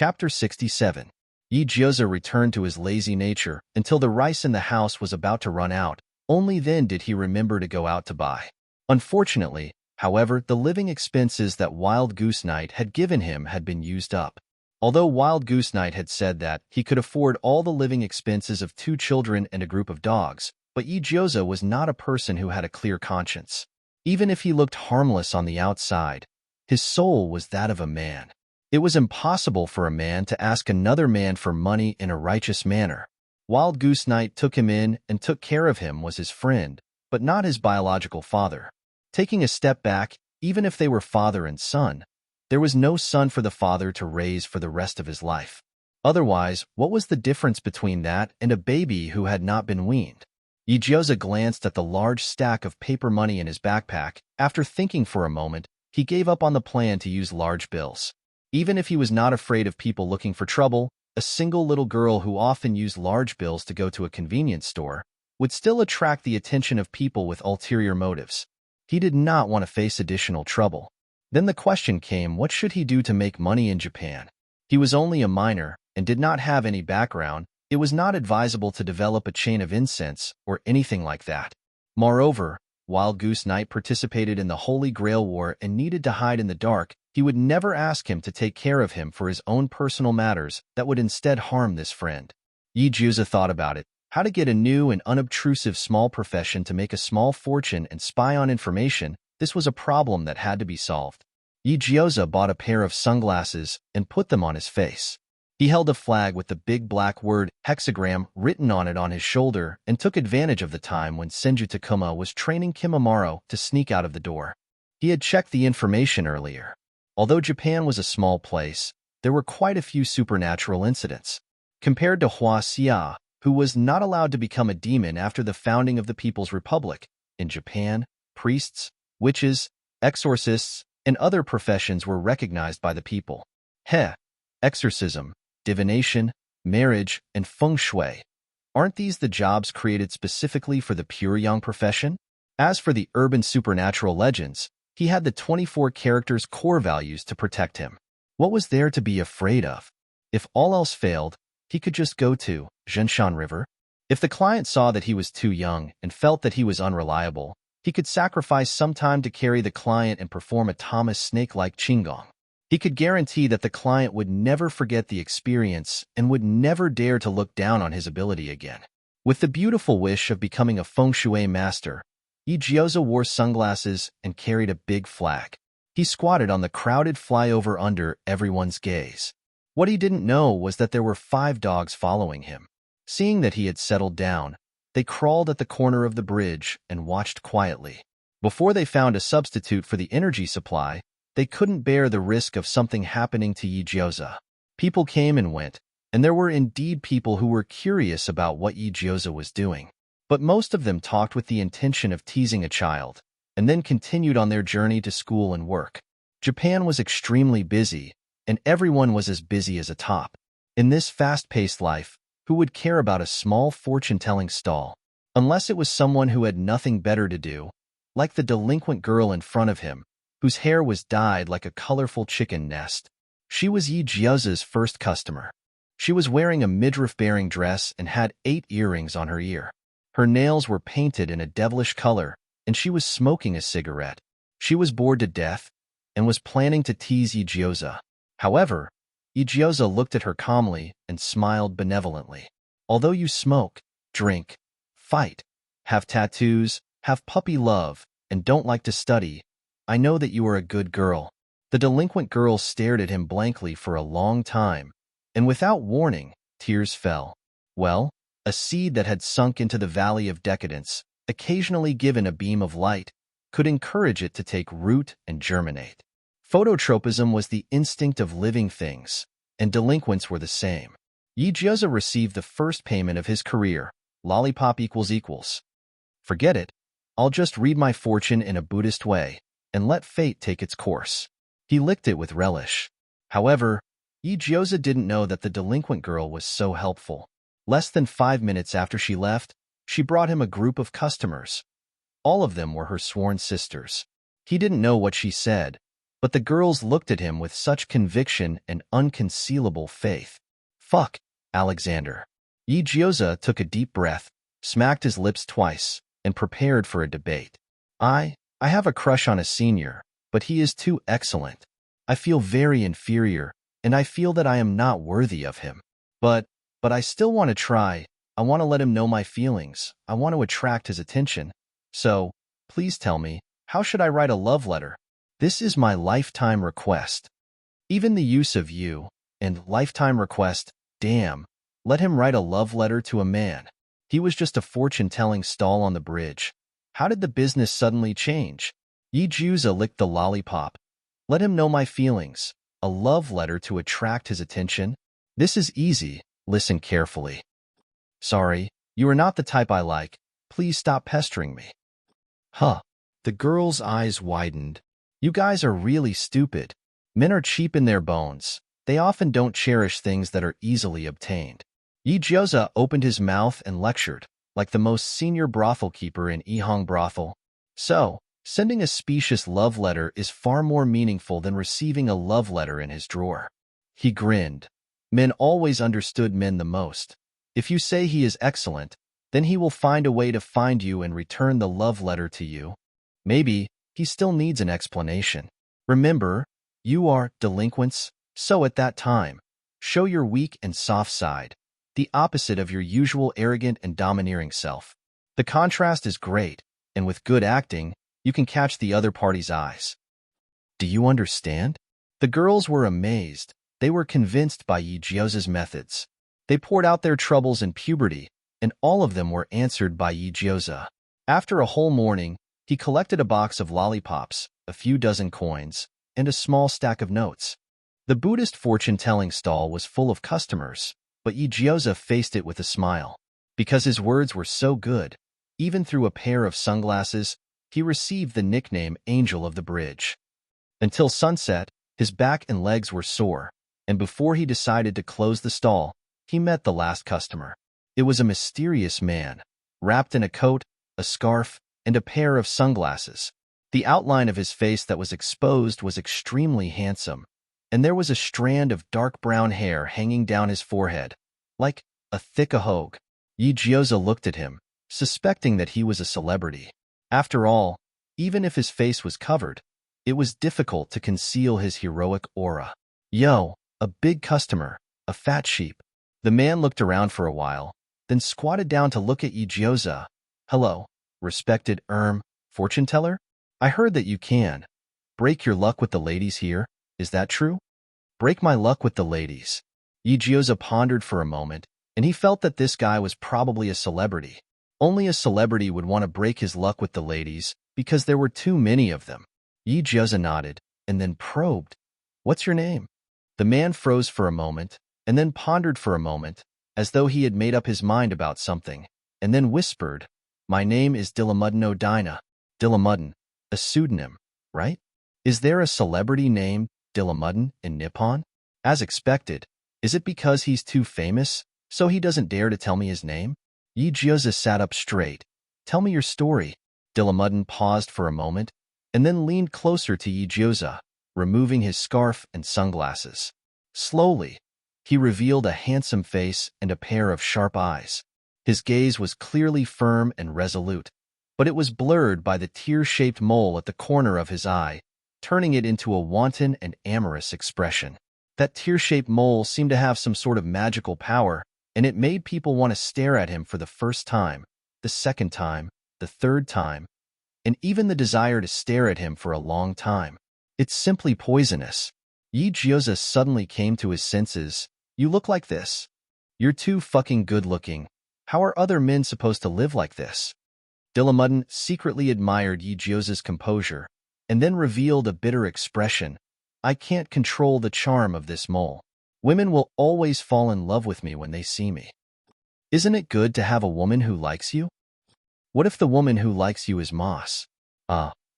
Chapter 67. Yi Jioza returned to his lazy nature until the rice in the house was about to run out. Only then did he remember to go out to buy. Unfortunately, however, the living expenses that Wild Goose Night had given him had been used up. Although Wild Goose Night had said that he could afford all the living expenses of 2 children and a group of dogs, but Yi Jioza was not a person who had a clear conscience. Even if he looked harmless on the outside, his soul was that of a man. It was impossible for a man to ask another man for money in a righteous manner. Wild Goose Night took him in and took care of him was his friend, but not his biological father. Taking a step back, even if they were father and son, there was no son for the father to raise for the rest of his life. Otherwise, what was the difference between that and a baby who had not been weaned? Yi Jioza glanced at the large stack of paper money in his backpack. After thinking for a moment, he gave up on the plan to use large bills. Even if he was not afraid of people looking for trouble, a single little girl who often used large bills to go to a convenience store would still attract the attention of people with ulterior motives. He did not want to face additional trouble. Then the question came, what should he do to make money in Japan? He was only a minor and did not have any background. It was not advisable to develop a chain of incense or anything like that. Moreover, Wild Goose Night participated in the Holy Grail War and needed to hide in the dark. He would never ask him to take care of him for his own personal matters that would instead harm this friend. Yi Jioza thought about it, how to get a new and unobtrusive small profession to make a small fortune and spy on information. This was a problem that had to be solved. Yi Jioza bought a pair of sunglasses and put them on his face. He held a flag with the big black word hexagram written on it on his shoulder and took advantage of the time when Senju Takuma was training Kimimaro to sneak out of the door. He had checked the information earlier. Although Japan was a small place, there were quite a few supernatural incidents. Compared to Hua Xia, who was not allowed to become a demon after the founding of the People's Republic, in Japan, priests, witches, exorcists, and other professions were recognized by the people. Exorcism, divination, marriage, and feng shui. Aren't these the jobs created specifically for the pure young profession? As for the urban supernatural legends, he had the 24 characters' core values to protect him. What was there to be afraid of? If all else failed, he could just go to Zhenshan River. If the client saw that he was too young and felt that he was unreliable, he could sacrifice some time to carry the client and perform a Thomas snake-like qigong. He could guarantee that the client would never forget the experience and would never dare to look down on his ability again. With the beautiful wish of becoming a feng shui master, Yi Jioza wore sunglasses and carried a big flag. He squatted on the crowded flyover under everyone's gaze. What he didn't know was that there were 5 dogs following him. Seeing that he had settled down, they crawled at the corner of the bridge and watched quietly. Before they found a substitute for the energy supply, they couldn't bear the risk of something happening to Yi Jioza. People came and went, and there were indeed people who were curious about what Yi Jioza was doing. But most of them talked with the intention of teasing a child, and then continued on their journey to school and work. Japan was extremely busy, and everyone was as busy as a top. In this fast-paced life, who would care about a small fortune-telling stall? Unless it was someone who had nothing better to do, like the delinquent girl in front of him, whose hair was dyed like a colorful chicken nest. She was Yi Jioza's first customer. She was wearing a midriff-bearing dress and had 8 earrings on her ear. Her nails were painted in a devilish color, and she was smoking a cigarette. She was bored to death and was planning to tease Yi Jioza. However, Yi Jioza looked at her calmly and smiled benevolently. Although you smoke, drink, fight, have tattoos, have puppy love, and don't like to study, I know that you are a good girl. The delinquent girl stared at him blankly for a long time, and without warning, tears fell. Well, a seed that had sunk into the valley of decadence, occasionally given a beam of light, could encourage it to take root and germinate. Phototropism was the instinct of living things, and delinquents were the same. Yi Jioza received the first payment of his career, lollipop equals. Forget it, I'll just read my fortune in a Buddhist way, and let fate take its course. He licked it with relish. However, Yi Jioza didn't know that the delinquent girl was so helpful. Less than 5 minutes after she left, she brought him a group of customers. All of them were her sworn sisters. He didn't know what she said, But the girls looked at him with such conviction and unconcealable faith. Fuck, Alexander. Yi Jioza took a deep breath, smacked his lips twice, and prepared for a debate. I have a crush on a senior, but he is too excellent. I feel very inferior, and I feel that I am not worthy of him. But I still want to try. I want to let him know my feelings. I want to attract his attention. So, please tell me, how should I write a love letter? This is my lifetime request. Even the use of you and lifetime request, damn, let him write a love letter to a man. He was just a fortune-telling stall on the bridge. How did the business suddenly change? Yi Jioza licked the lollipop. Let him know my feelings. A love letter to attract his attention? This is easy. Listen carefully. Sorry, you are not the type I like. Please stop pestering me. Huh. The girl's eyes widened. You guys are really stupid. Men are cheap in their bones. They often don't cherish things that are easily obtained. Yi Jioza opened his mouth and lectured, like the most senior brothel keeper in Ihong brothel. So, sending a specious love letter is far more meaningful than receiving a love letter in his drawer. He grinned. Men always understood men the most. If you say he is excellent, then he will find a way to find you and return the love letter to you. Maybe he still needs an explanation. Remember, you are delinquents, so at that time, show your weak and soft side, the opposite of your usual arrogant and domineering self. The contrast is great, and with good acting, you can catch the other party's eyes. Do you understand? The girls were amazed. They were convinced by Yi Jioza's methods. They poured out their troubles in puberty, and all of them were answered by Yi Jioza. After a whole morning, he collected a box of lollipops, a few dozen coins, and a small stack of notes. The Buddhist fortune-telling stall was full of customers, but Yi Jioza faced it with a smile. Because his words were so good, even through a pair of sunglasses, he received the nickname Angel of the Bridge. Until sunset, his back and legs were sore, and before he decided to close the stall, he met the last customer. It was a mysterious man, wrapped in a coat, a scarf, and a pair of sunglasses. The outline of his face that was exposed was extremely handsome, and there was a strand of dark brown hair hanging down his forehead, like a thick ahogue. Yi Jioza looked at him, suspecting that he was a celebrity. After all, even if his face was covered, it was difficult to conceal his heroic aura. Yo, a big customer, a fat sheep. The man looked around for a while, then squatted down to look at Yi Jioza. Hello, respected fortune teller? I heard that you can break your luck with the ladies here. Is that true? Break my luck with the ladies. Yi Jioza pondered for a moment, and he felt that this guy was probably a celebrity. Only a celebrity would want to break his luck with the ladies, because there were too many of them. Yi Jioza nodded, and then probed. What's your name? The man froze for a moment, and then pondered for a moment, as though he had made up his mind about something, and then whispered, My name is Dilamudden Odina. Dilamudden, a pseudonym, right? Is there a celebrity named Dilamudden in Nippon? As expected, is it because he's too famous, so he doesn't dare to tell me his name? Yi Jioza sat up straight. Tell me your story. Dilamudden paused for a moment, and then leaned closer to Yi Jioza, removing his scarf and sunglasses. Slowly, he revealed a handsome face and a pair of sharp eyes. His gaze was clearly firm and resolute, but it was blurred by the tear-shaped mole at the corner of his eye, turning it into a wanton and amorous expression. That tear-shaped mole seemed to have some sort of magical power, and it made people want to stare at him for the first time, the second time, the third time, and even the desire to stare at him for a long time. It's simply poisonous. Yi Jioza suddenly came to his senses. You look like this. You're too fucking good-looking. How are other men supposed to live like this? Dilamudden secretly admired Yi Jioza's composure, and then revealed a bitter expression. I can't control the charm of this mole. Women will always fall in love with me when they see me. Isn't it good to have a woman who likes you? What if the woman who likes you is Moss?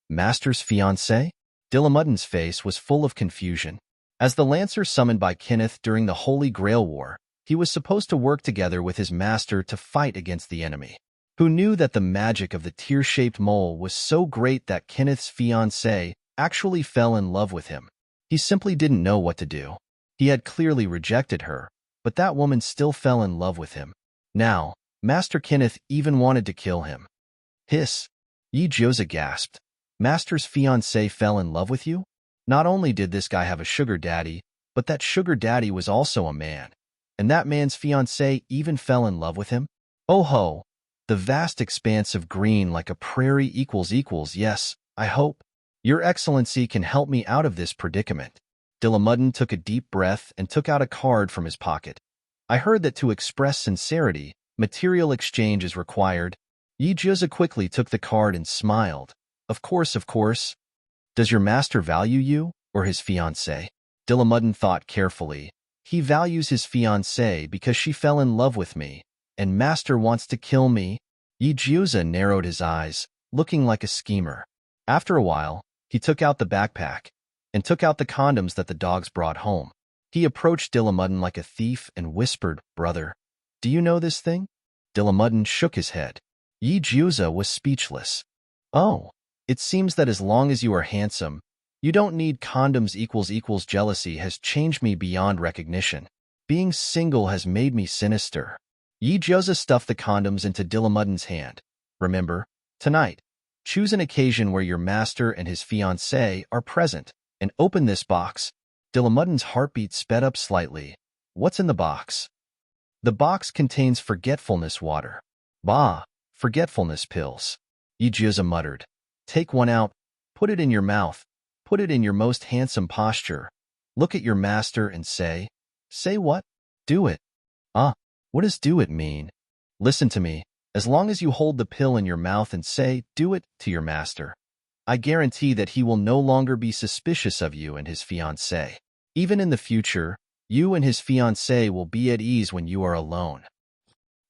Master's fiancé? Dilamudden's face was full of confusion. As the Lancer summoned by Kenneth during the Holy Grail War, he was supposed to work together with his master to fight against the enemy. Who knew that the magic of the tear-shaped mole was so great that Kenneth's fiancé actually fell in love with him. He simply didn't know what to do. He had clearly rejected her, but that woman still fell in love with him. Now, Master Kenneth even wanted to kill him. Hiss. Yi Jioza gasped. Master's fiancé fell in love with you? Not only did this guy have a sugar daddy, but that sugar daddy was also a man. And that man's fiancé even fell in love with him? Oh ho! The vast expanse of green like a prairie equals yes, I hope. Your Excellency can help me out of this predicament. Dillamuddin took a deep breath and took out a card from his pocket. I heard that to express sincerity, material exchange is required. Yi Jioza quickly took the card and smiled. Of course. Does your master value you, or his fiancée? Dillamuddin thought carefully. He values his fiancée because she fell in love with me, and master wants to kill me. Yi Jioza narrowed his eyes, looking like a schemer. After a while, he took out the backpack, and took out the condoms that the dogs brought home. He approached Dillamuddin like a thief and whispered, "Brother, do you know this thing?" Dillamuddin shook his head. Yi Jioza was speechless. Oh, it seems that as long as you are handsome, you don't need condoms equals jealousy has changed me beyond recognition. Being single has made me sinister. Yi Jioza stuffed the condoms into Dillamuddin's hand. Remember, tonight, choose an occasion where your master and his fiancée are present, and open this box. Dillamuddin's heartbeat sped up slightly. What's in the box? The box contains forgetfulness water. Bah, forgetfulness pills. Yi Jioza muttered. Take one out, put it in your mouth, put it in your most handsome posture. Look at your master and say what? Do it. What does do it mean? Listen to me. As long as you hold the pill in your mouth and say, do it, to your master, I guarantee that he will no longer be suspicious of you and his fiancée. Even in the future, you and his fiancée will be at ease when you are alone.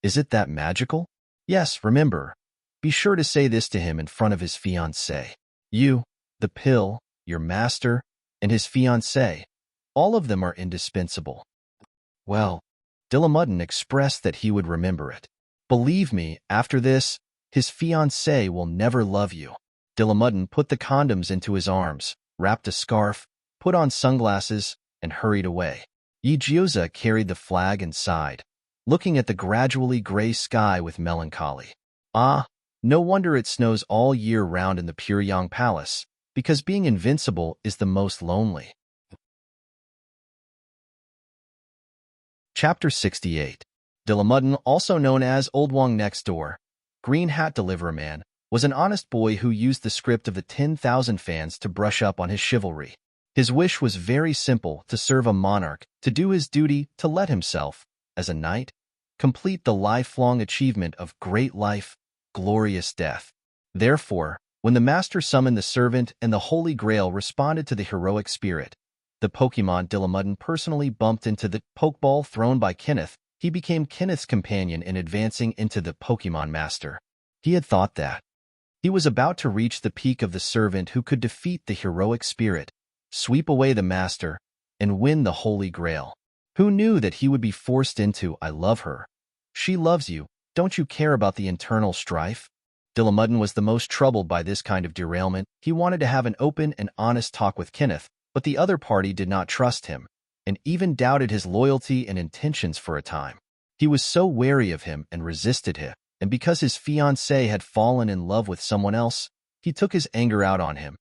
Is it that magical? Yes, remember. Be sure to say this to him in front of his fiancée. You, the pill, your master, and his fiancée, all of them are indispensable. Well, Dillamuddin expressed that he would remember it. Believe me, after this, his fiancée will never love you. Dillamuddin put the condoms into his arms, wrapped a scarf, put on sunglasses, and hurried away. Yi Jioza carried the flag and sighed, looking at the gradually gray sky with melancholy. Ah, no wonder it snows all year round in the Puryang Palace, because being invincible is the most lonely. Chapter 68. Dillamuddin, also known as Old Wong Next Door, Green Hat Deliverer Man, was an honest boy who used the script of the 10,000 fans to brush up on his chivalry. His wish was very simple: to serve a monarch, to do his duty, to let himself, as a knight, complete the lifelong achievement of great life, glorious death. Therefore, when the master summoned the servant and the Holy Grail responded to the heroic spirit, the Pokemon Dillamuddin personally bumped into the Pokeball thrown by Kenneth. He became Kenneth's companion in advancing into the Pokemon Master. He had thought that he was about to reach the peak of the servant who could defeat the heroic spirit, sweep away the master, and win the Holy Grail. Who knew that he would be forced into "I love her. She loves you. Don't you care about the internal strife?" Dillamuddin was the most troubled by this kind of derailment. He wanted to have an open and honest talk with Kenneth, but the other party did not trust him, and even doubted his loyalty and intentions for a time. He was so wary of him and resisted him, and because his fiancée had fallen in love with someone else, he took his anger out on him.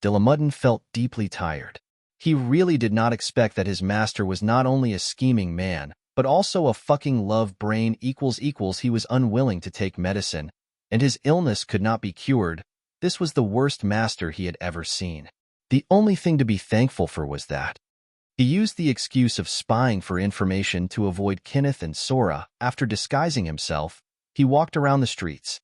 Dillamuddin felt deeply tired. He really did not expect that his master was not only a scheming man, but also a fucking love brain equals. He was unwilling to take medicine, and his illness could not be cured. This was the worst master he had ever seen. The only thing to be thankful for was that he used the excuse of spying for information to avoid Kenneth and Sora. After disguising himself, he walked around the streets.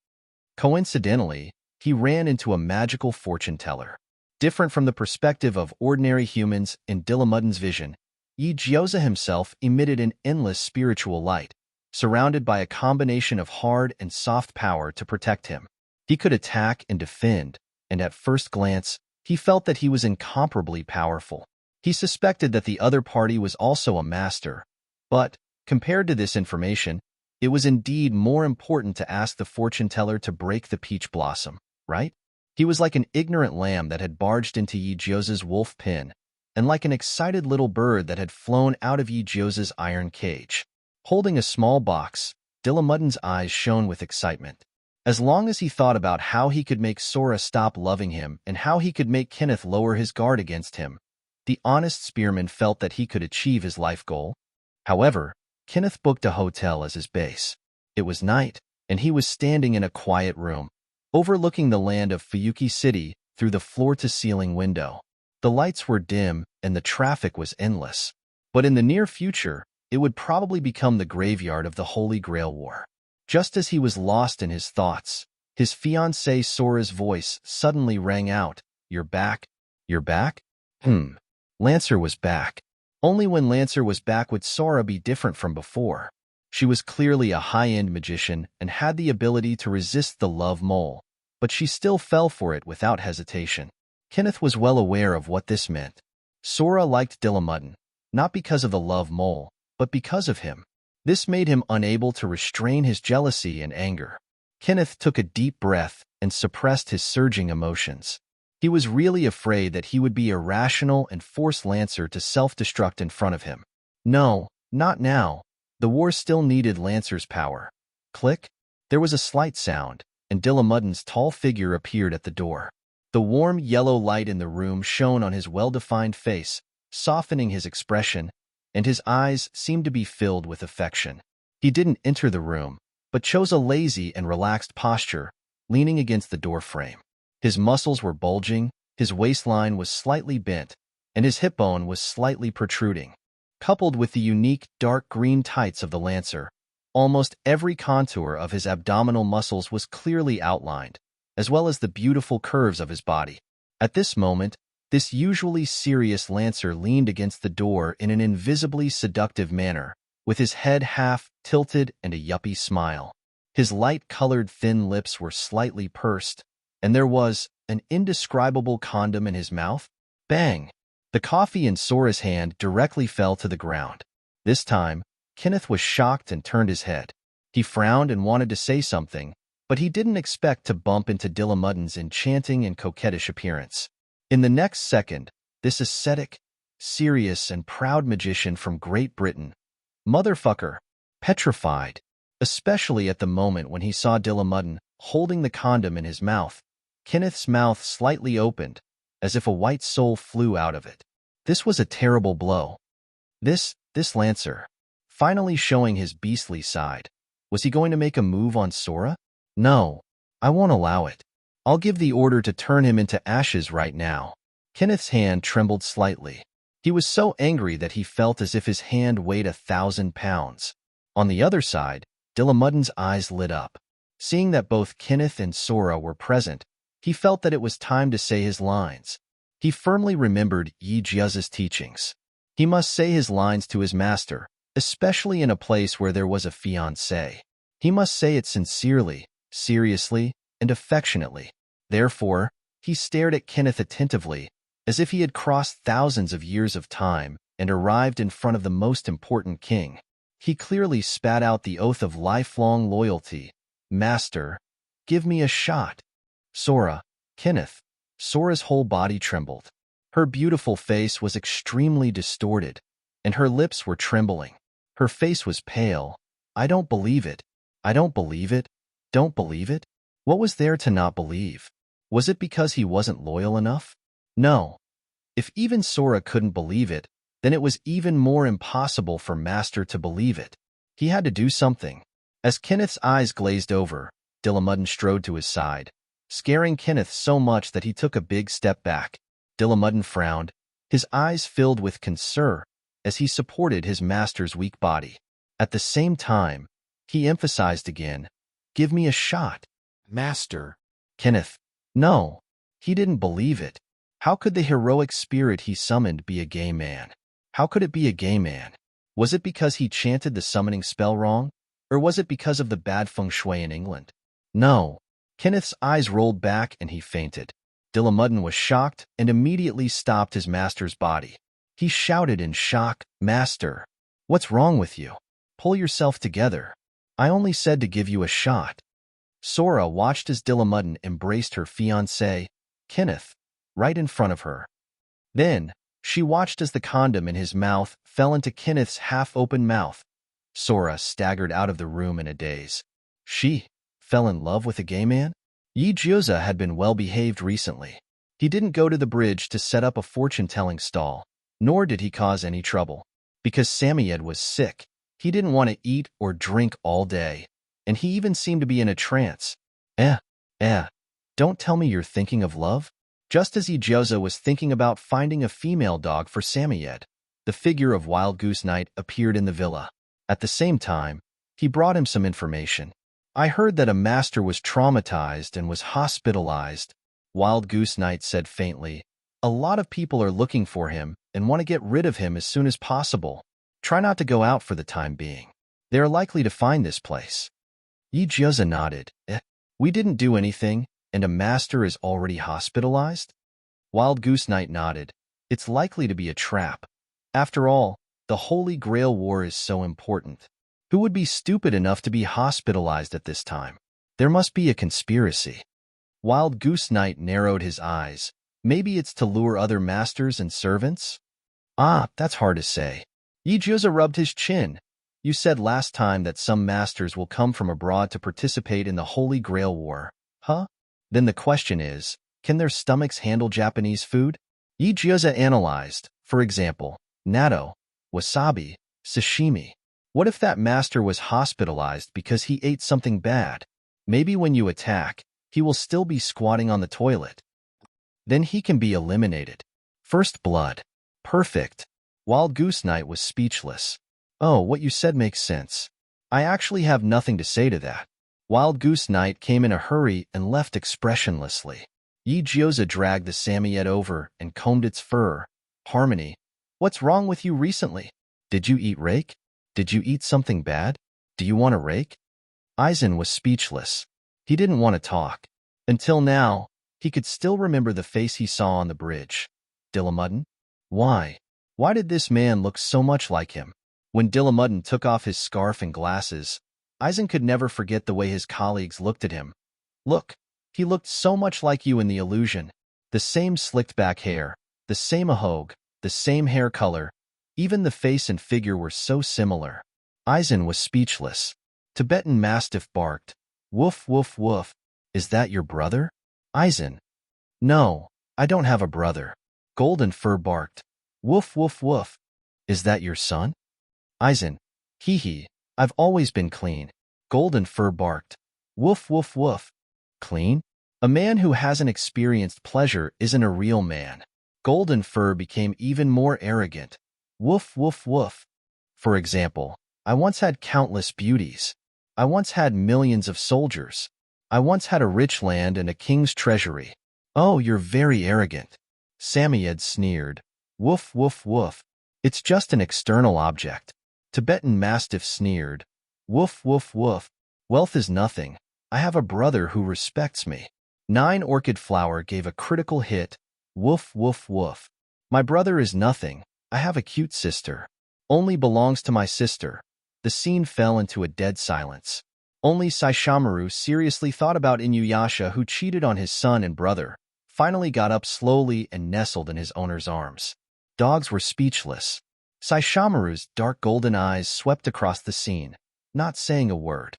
Coincidentally, he ran into a magical fortune teller. Different from the perspective of ordinary humans in Dillamuddin's vision, Yi Jioza himself emitted an endless spiritual light, surrounded by a combination of hard and soft power to protect him. He could attack and defend, and at first glance, he felt that he was incomparably powerful. He suspected that the other party was also a master, but, compared to this information, it was indeed more important to ask the fortune teller to break the peach blossom, right? He was like an ignorant lamb that had barged into Yi Jioza's wolf pen, and like an excited little bird that had flown out of Yi Jioza's iron cage. Holding a small box, Dillamuddin's eyes shone with excitement. As long as he thought about how he could make Sora stop loving him and how he could make Kenneth lower his guard against him, the honest spearman felt that he could achieve his life goal. However, Kenneth booked a hotel as his base. It was night, and he was standing in a quiet room, overlooking the land of Fuyuki City through the floor-to-ceiling window. The lights were dim, and the traffic was endless. But in the near future, it would probably become the graveyard of the Holy Grail War. Just as he was lost in his thoughts, his fiancée Sora's voice suddenly rang out, "You're back? You're back?" Lancer was back. Only when Lancer was back would Sora be different from before. She was clearly a high-end magician and had the ability to resist the love mole, but she still fell for it without hesitation. Kenneth was well aware of what this meant. Sora liked Dillamuddin, not because of the love mole, but because of him. This made him unable to restrain his jealousy and anger. Kenneth took a deep breath and suppressed his surging emotions. He was really afraid that he would be irrational and force Lancer to self-destruct in front of him. No, not now. The war still needed Lancer's power. Click. There was a slight sound, and Dillamuddin's tall figure appeared at the door. The warm yellow light in the room shone on his well-defined face, softening his expression, and his eyes seemed to be filled with affection. He didn't enter the room, but chose a lazy and relaxed posture, leaning against the doorframe. His muscles were bulging, his waistline was slightly bent, and his hip bone was slightly protruding. Coupled with the unique dark green tights of the Lancer, almost every contour of his abdominal muscles was clearly outlined, as well as the beautiful curves of his body. At this moment, this usually serious Lancer leaned against the door in an invisibly seductive manner, with his head half tilted and a yuppie smile. His light-colored thin lips were slightly pursed, and there was an indescribable condom in his mouth. Bang! The coffee in Sora's hand directly fell to the ground. This time, Kenneth was shocked and turned his head. He frowned and wanted to say something, but he didn't expect to bump into Dillamuddin's enchanting and coquettish appearance. In the next second, this ascetic, serious, and proud magician from Great Britain, motherfucker, petrified, especially at the moment when he saw Dillamuddin holding the condom in his mouth. Kenneth's mouth slightly opened, as if a white soul flew out of it. This was a terrible blow. This Lancer, finally showing his beastly side. Was he going to make a move on Sora? No, I won't allow it. I'll give the order to turn him into ashes right now. Kenneth's hand trembled slightly. He was so angry that he felt as if his hand weighed 1,000 pounds. On the other side, Dillamuddin's eyes lit up. Seeing that both Kenneth and Sora were present, he felt that it was time to say his lines. He firmly remembered Yi Jioza's teachings. He must say his lines to his master, especially in a place where there was a fiancé. He must say it sincerely, seriously, and affectionately. Therefore, he stared at Kenneth attentively, as if he had crossed thousands of years of time and arrived in front of the most important king. He clearly spat out the oath of lifelong loyalty. "Master, give me a shot." Sora, Kenneth. Sora's whole body trembled. Her beautiful face was extremely distorted, and her lips were trembling. Her face was pale. "I don't believe it. I don't believe it. Don't believe it." What was there to not believe? Was it because he wasn't loyal enough? No. If even Sora couldn't believe it, then it was even more impossible for Master to believe it. He had to do something. As Kenneth's eyes glazed over, Dillamuddin strode to his side, scaring Kenneth so much that he took a big step back. Dillamuddin frowned, his eyes filled with concern as he supported his master's weak body. At the same time, he emphasized again, "Give me a shot." "Master." Kenneth. No. He didn't believe it. How could the heroic spirit he summoned be a gay man? How could it be a gay man? Was it because he chanted the summoning spell wrong? Or was it because of the bad feng shui in England? No. Kenneth's eyes rolled back and he fainted. Dillamuddin was shocked and immediately stopped his master's body. He shouted in shock, "Master, what's wrong with you? Pull yourself together. I only said to give you a shot." Sora watched as Dillamuddin embraced her fiancé, Kenneth, right in front of her. Then, she watched as the condom in his mouth fell into Kenneth's half-open mouth. Sora staggered out of the room in a daze. She fell in love with a gay man? Yi Jioza had been well-behaved recently. He didn't go to the bridge to set up a fortune-telling stall, nor did he cause any trouble. Because Samoyed was sick, he didn't want to eat or drink all day, and he even seemed to be in a trance. Don't tell me you're thinking of love? Just as Ijioza was thinking about finding a female dog for Samoyed, the figure of Wild Goose Knight appeared in the villa. At the same time, he brought him some information. I heard that a master was traumatized and was hospitalized, Wild Goose Knight said faintly. A lot of people are looking for him and want to get rid of him as soon as possible. Try not to go out for the time being. They are likely to find this place. Ijioza nodded. We didn't do anything, and a master is already hospitalized? Wild Goose Knight nodded. It's likely to be a trap. After all, the Holy Grail War is so important. Who would be stupid enough to be hospitalized at this time? There must be a conspiracy. Wild Goose Knight narrowed his eyes. Maybe it's to lure other masters and servants? That's hard to say. Ijioza rubbed his chin. You said last time that some masters will come from abroad to participate in the Holy Grail War. Huh? Then the question is, can their stomachs handle Japanese food? Ijioza analyzed, for example, natto, wasabi, sashimi. What if that master was hospitalized because he ate something bad? Maybe when you attack, he will still be squatting on the toilet. Then he can be eliminated. First blood. Perfect. Wild Goose Knight was speechless. Oh, what you said makes sense. I actually have nothing to say to that. Wild Goose Knight came in a hurry and left expressionlessly. Ijioza dragged the Samoyed over and combed its fur. Harmony, what's wrong with you recently? Did you eat rake? Did you eat something bad? Do you want a rake? Aizen was speechless. He didn't want to talk. Until now, he could still remember the face he saw on the bridge. Dillamuddin? Why? Why did this man look so much like him? When Dillamuddin took off his scarf and glasses, Aizen could never forget the way his colleagues looked at him. Look, he looked so much like you in the illusion. The same slicked-back hair, the same ahogue, the same hair color. Even the face and figure were so similar. Aizen was speechless. Tibetan Mastiff barked. Woof, woof, woof. Is that your brother? Aizen. No, I don't have a brother. Golden Fur barked. Woof, woof, woof. Is that your son? Aizen. Hee hee. I've always been clean. Golden Fur barked. Woof, woof, woof. Clean? A man who hasn't experienced pleasure isn't a real man. Golden Fur became even more arrogant. Woof, woof, woof. For example, I once had countless beauties. I once had millions of soldiers. I once had a rich land and a king's treasury. Oh, you're very arrogant. Samoyed sneered. Woof, woof, woof. It's just an external object. Tibetan Mastiff sneered. Woof, woof, woof. Wealth is nothing. I have a brother who respects me. 9 Orchid Flower gave a critical hit. Woof, woof, woof. My brother is nothing. I have a cute sister. Only belongs to my sister. The scene fell into a dead silence. Only Saishomaru seriously thought about Inuyasha, who cheated on his son and brother, finally got up slowly and nestled in his owner's arms. Dogs were speechless. Saishomaru's dark golden eyes swept across the scene, not saying a word.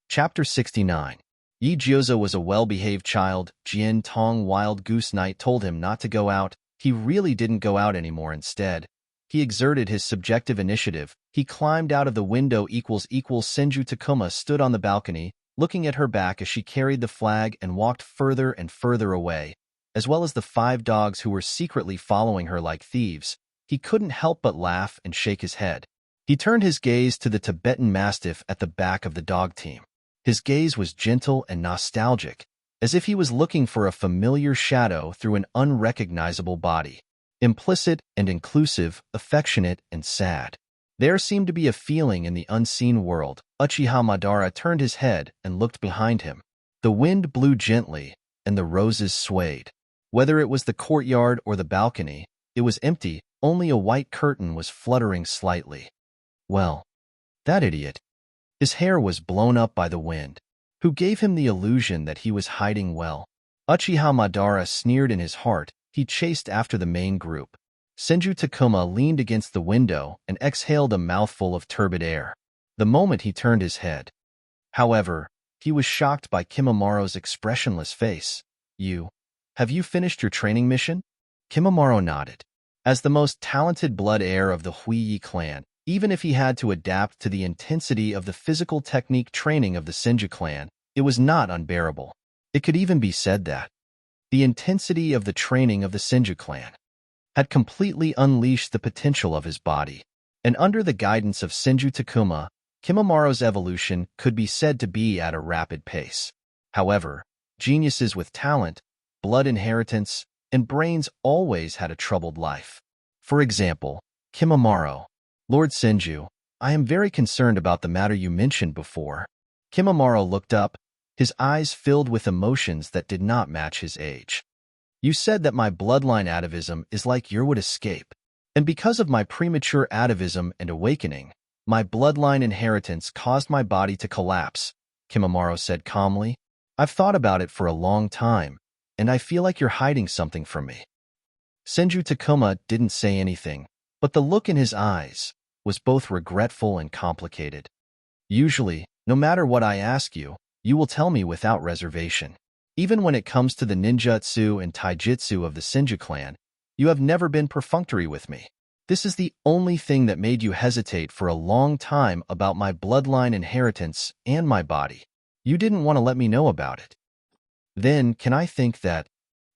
Chapter 69. Yi Jioza was a well-behaved child. Jian Tong Wild Goose Knight told him not to go out. He really didn't go out anymore. Instead, he exerted his subjective initiative. He climbed out of the window. Senju Takuma stood on the balcony, looking at her back as she carried the flag and walked further and further away, as well as the 5 dogs who were secretly following her like thieves. He couldn't help but laugh and shake his head. He turned his gaze to the Tibetan Mastiff at the back of the dog team. His gaze was gentle and nostalgic, as if he was looking for a familiar shadow through an unrecognizable body. Implicit and inclusive, affectionate and sad. There seemed to be a feeling in the unseen world. Uchiha Madara turned his head and looked behind him. The wind blew gently, and the roses swayed. Whether it was the courtyard or the balcony, it was empty. Only a white curtain was fluttering slightly. Well, that idiot. His hair was blown up by the wind, who gave him the illusion that he was hiding well. Uchiha Madara sneered in his heart. He chased after the main group. Senju Takuma leaned against the window and exhaled a mouthful of turbid air. The moment he turned his head, however, he was shocked by Kimamaro's expressionless face. Have you finished your training mission? Kimamaro nodded. As the most talented blood heir of the Huiyi clan, even if he had to adapt to the intensity of the physical technique training of the Senju clan, it was not unbearable. It could even be said that the intensity of the training of the Senju clan had completely unleashed the potential of his body, and under the guidance of Senju Takuma, Kimamaro's evolution could be said to be at a rapid pace. However, geniuses with talent, blood inheritance, and brains always had a troubled life. For example, Kimamaro. Lord Senju, I am very concerned about the matter you mentioned before. Kimamaro looked up, his eyes filled with emotions that did not match his age. You said that my bloodline atavism is like your would escape, and because of my premature atavism and awakening, my bloodline inheritance caused my body to collapse, Kimamaro said calmly. I've thought about it for a long time, and I feel like you're hiding something from me. Senju Takuma didn't say anything, but the look in his eyes was both regretful and complicated. Usually, no matter what I ask you, you will tell me without reservation. Even when it comes to the ninjutsu and taijutsu of the Senju clan, you have never been perfunctory with me. This is the only thing that made you hesitate for a long time about my bloodline inheritance and my body. You didn't want to let me know about it. Then, can I think that?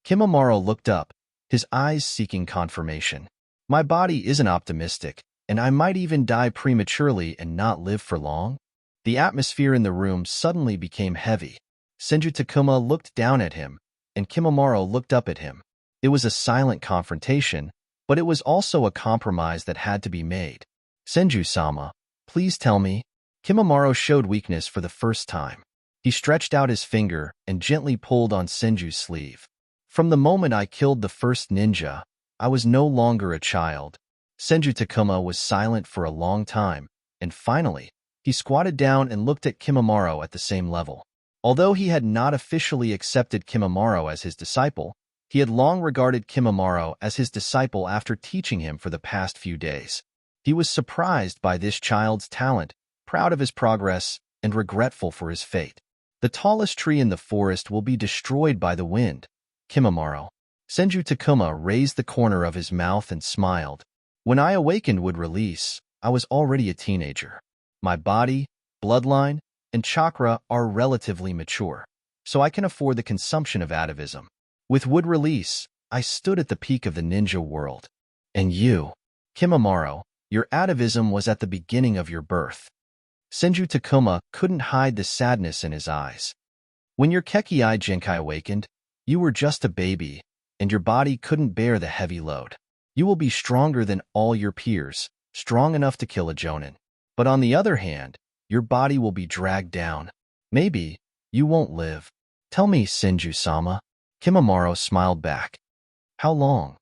Kimamaro looked up, his eyes seeking confirmation. My body isn't optimistic, and I might even die prematurely and not live for long. The atmosphere in the room suddenly became heavy. Senju Takuma looked down at him, and Kimamaro looked up at him. It was a silent confrontation, but it was also a compromise that had to be made. Senju-sama, please tell me. Kimamaro showed weakness for the first time. He stretched out his finger and gently pulled on Senju's sleeve. From the moment I killed the first ninja, I was no longer a child. Senju Takuma was silent for a long time, and finally, he squatted down and looked at Kimamaro at the same level. Although he had not officially accepted Kimamaro as his disciple, he had long regarded Kimamaro as his disciple after teaching him for the past few days. He was surprised by this child's talent, proud of his progress, and regretful for his fate. The tallest tree in the forest will be destroyed by the wind, Kimamaro. Senju Takuma raised the corner of his mouth and smiled. When I awakened would release, I was already a teenager. My body, bloodline, and chakra are relatively mature, so I can afford the consumption of atavism. With wood release, I stood at the peak of the ninja world. And you, Kimamaro, your atavism was at the beginning of your birth. Senju Takuma couldn't hide the sadness in his eyes. When your Kekkei Genkai awakened, you were just a baby, and your body couldn't bear the heavy load. You will be stronger than all your peers, strong enough to kill a jonin. But on the other hand, your body will be dragged down. Maybe you won't live. Tell me, Senju-sama. Kimamaro smiled back. How long?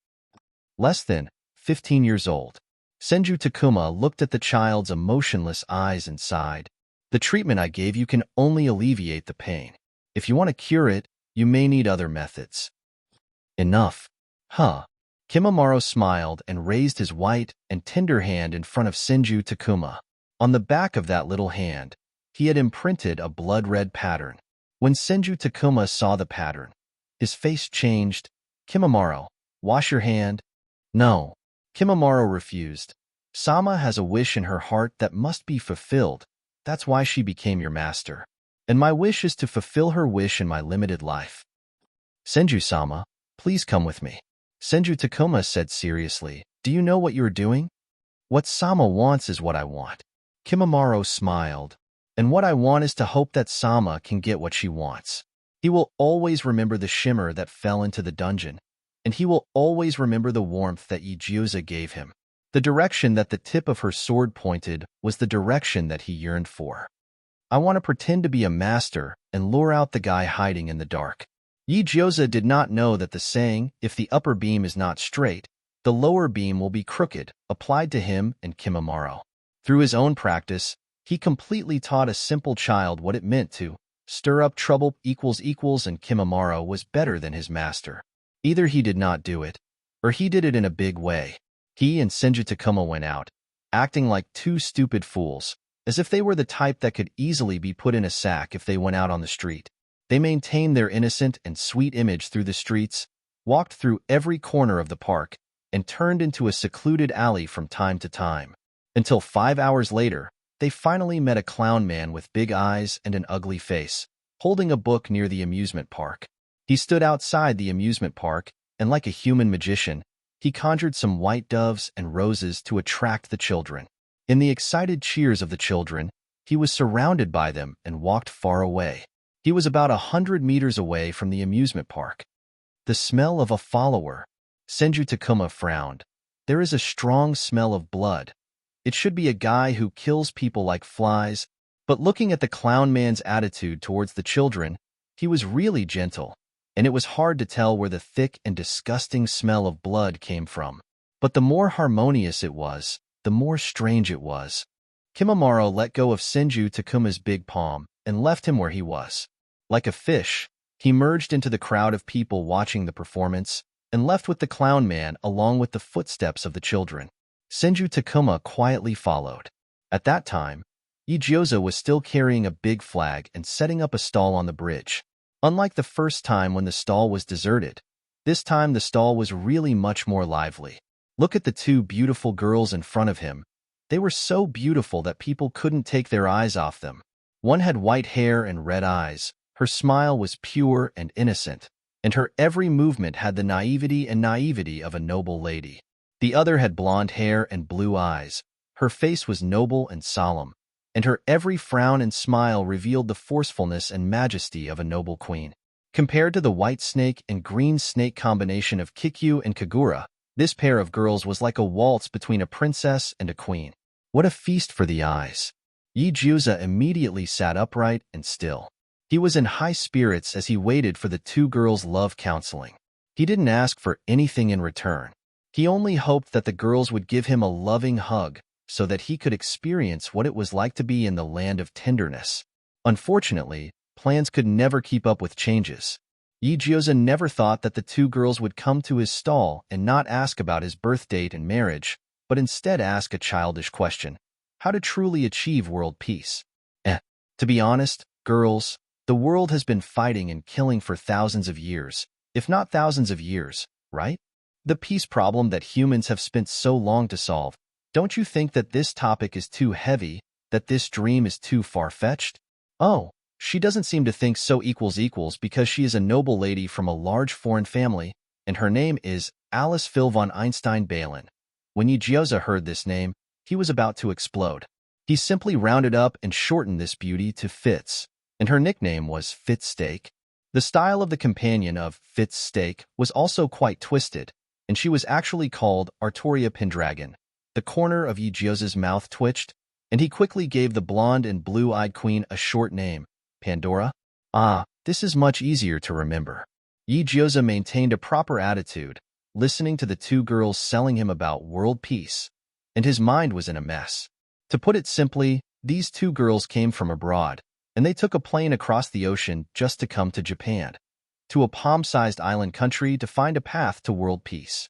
Less than 15 years old. Senju Takuma looked at the child's emotionless eyes and sighed. The treatment I gave you can only alleviate the pain. If you want to cure it, you may need other methods. Enough. Huh. Kimamaro smiled and raised his white and tender hand in front of Senju Takuma. On the back of that little hand, he had imprinted a blood-red pattern. When Senju Takuma saw the pattern, his face changed. Kimamaro, wash your hand. No. Kimamaro refused. Sama has a wish in her heart that must be fulfilled. That's why she became your master. And my wish is to fulfill her wish in my limited life. Senju-sama, please come with me. Senju Takuma said seriously, do you know what you are doing? What Sama wants is what I want. Kimamaro smiled. And what I want is to hope that Sama can get what she wants. He will always remember the shimmer that fell into the dungeon, and he will always remember the warmth that Igyoza gave him. The direction that the tip of her sword pointed was the direction that he yearned for. I want to pretend to be a master and lure out the guy hiding in the dark. Igyoza did not know that the saying, if the upper beam is not straight, the lower beam will be crooked, applied to him and Kimamaro. Through his own practice, He completely taught a simple child what it meant to stir up trouble and Kimimaro was better than his master. Either he did not do it, or he did it in a big way. He and Senju Takuma went out, acting like two stupid fools, as if they were the type that could easily be put in a sack if they went out on the street. They maintained their innocent and sweet image through the streets, walked through every corner of the park, and turned into a secluded alley from time to time. Until 5 hours later, they finally met a clown man with big eyes and an ugly face, holding a book near the amusement park. He stood outside the amusement park, and like a human magician, he conjured some white doves and roses to attract the children. In the excited cheers of the children, he was surrounded by them and walked far away. He was about 100 meters away from the amusement park. The smell of a follower. Senju Takuma frowned. There is a strong smell of blood. It should be a guy who kills people like flies, but looking at the clown man's attitude towards the children, he was really gentle, and it was hard to tell where the thick and disgusting smell of blood came from. But the more harmonious it was, the more strange it was. Kimimaro let go of Senju Takuma's big palm and left him where he was. Like a fish, he merged into the crowd of people watching the performance and left with the clown man along with the footsteps of the children. Senju Takuma quietly followed. At that time, Igyoza was still carrying a big flag and setting up a stall on the bridge. Unlike the first time when the stall was deserted, this time the stall was really much more lively. Look at the two beautiful girls in front of him. They were so beautiful that people couldn't take their eyes off them. One had white hair and red eyes. Her smile was pure and innocent, and her every movement had the naivety of a noble lady. The other had blonde hair and blue eyes. Her face was noble and solemn, and her every frown and smile revealed the forcefulness and majesty of a noble queen. Compared to the white snake and green snake combination of Kikyu and Kagura, this pair of girls was like a waltz between a princess and a queen. What a feast for the eyes! Igyoza immediately sat upright and still. He was in high spirits as he waited for the two girls' love counseling. He didn't ask for anything in return. He only hoped that the girls would give him a loving hug so that he could experience what it was like to be in the land of tenderness. Unfortunately, plans could never keep up with changes. Igyoza never thought that the two girls would come to his stall and not ask about his birth date and marriage, but instead ask a childish question: how to truly achieve world peace. To be honest, girls, the world has been fighting and killing for thousands of years, if not thousands of years, right? The peace problem that humans have spent so long to solve. Don't you think that this topic is too heavy, that this dream is too far-fetched? Oh, she doesn't seem to think so because she is a noble lady from a large foreign family, and her name is Alice Phil von Einstein Balin. When Igyoza heard this name, he was about to explode. He simply rounded up and shortened this beauty to Fitz, and her nickname was Fitzsteak. The style of the companion of Fitzsteak was also quite twisted, and she was actually called Artoria Pendragon. The corner of Igyoza's mouth twitched, and he quickly gave the blonde and blue-eyed queen a short name, Pandora. Ah, this is much easier to remember. Igyoza maintained a proper attitude, listening to the two girls selling him about world peace, and his mind was in a mess. To put it simply, these two girls came from abroad, and they took a plane across the ocean just to come to Japan, to a palm-sized island country to find a path to world peace.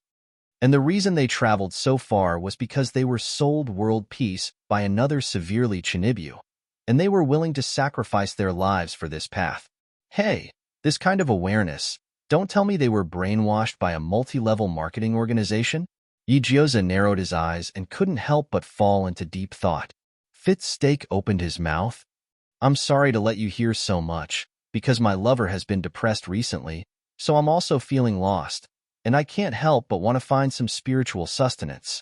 And the reason they traveled so far was because they were sold world peace by another severely Chinibu, and they were willing to sacrifice their lives for this path. Hey, this kind of awareness, don't tell me they were brainwashed by a multi-level marketing organization? Igyoza narrowed his eyes and couldn't help but fall into deep thought. Fitzsteak opened his mouth. I'm sorry to let you hear so much, because my lover has been depressed recently, so I'm also feeling lost, and I can't help but want to find some spiritual sustenance.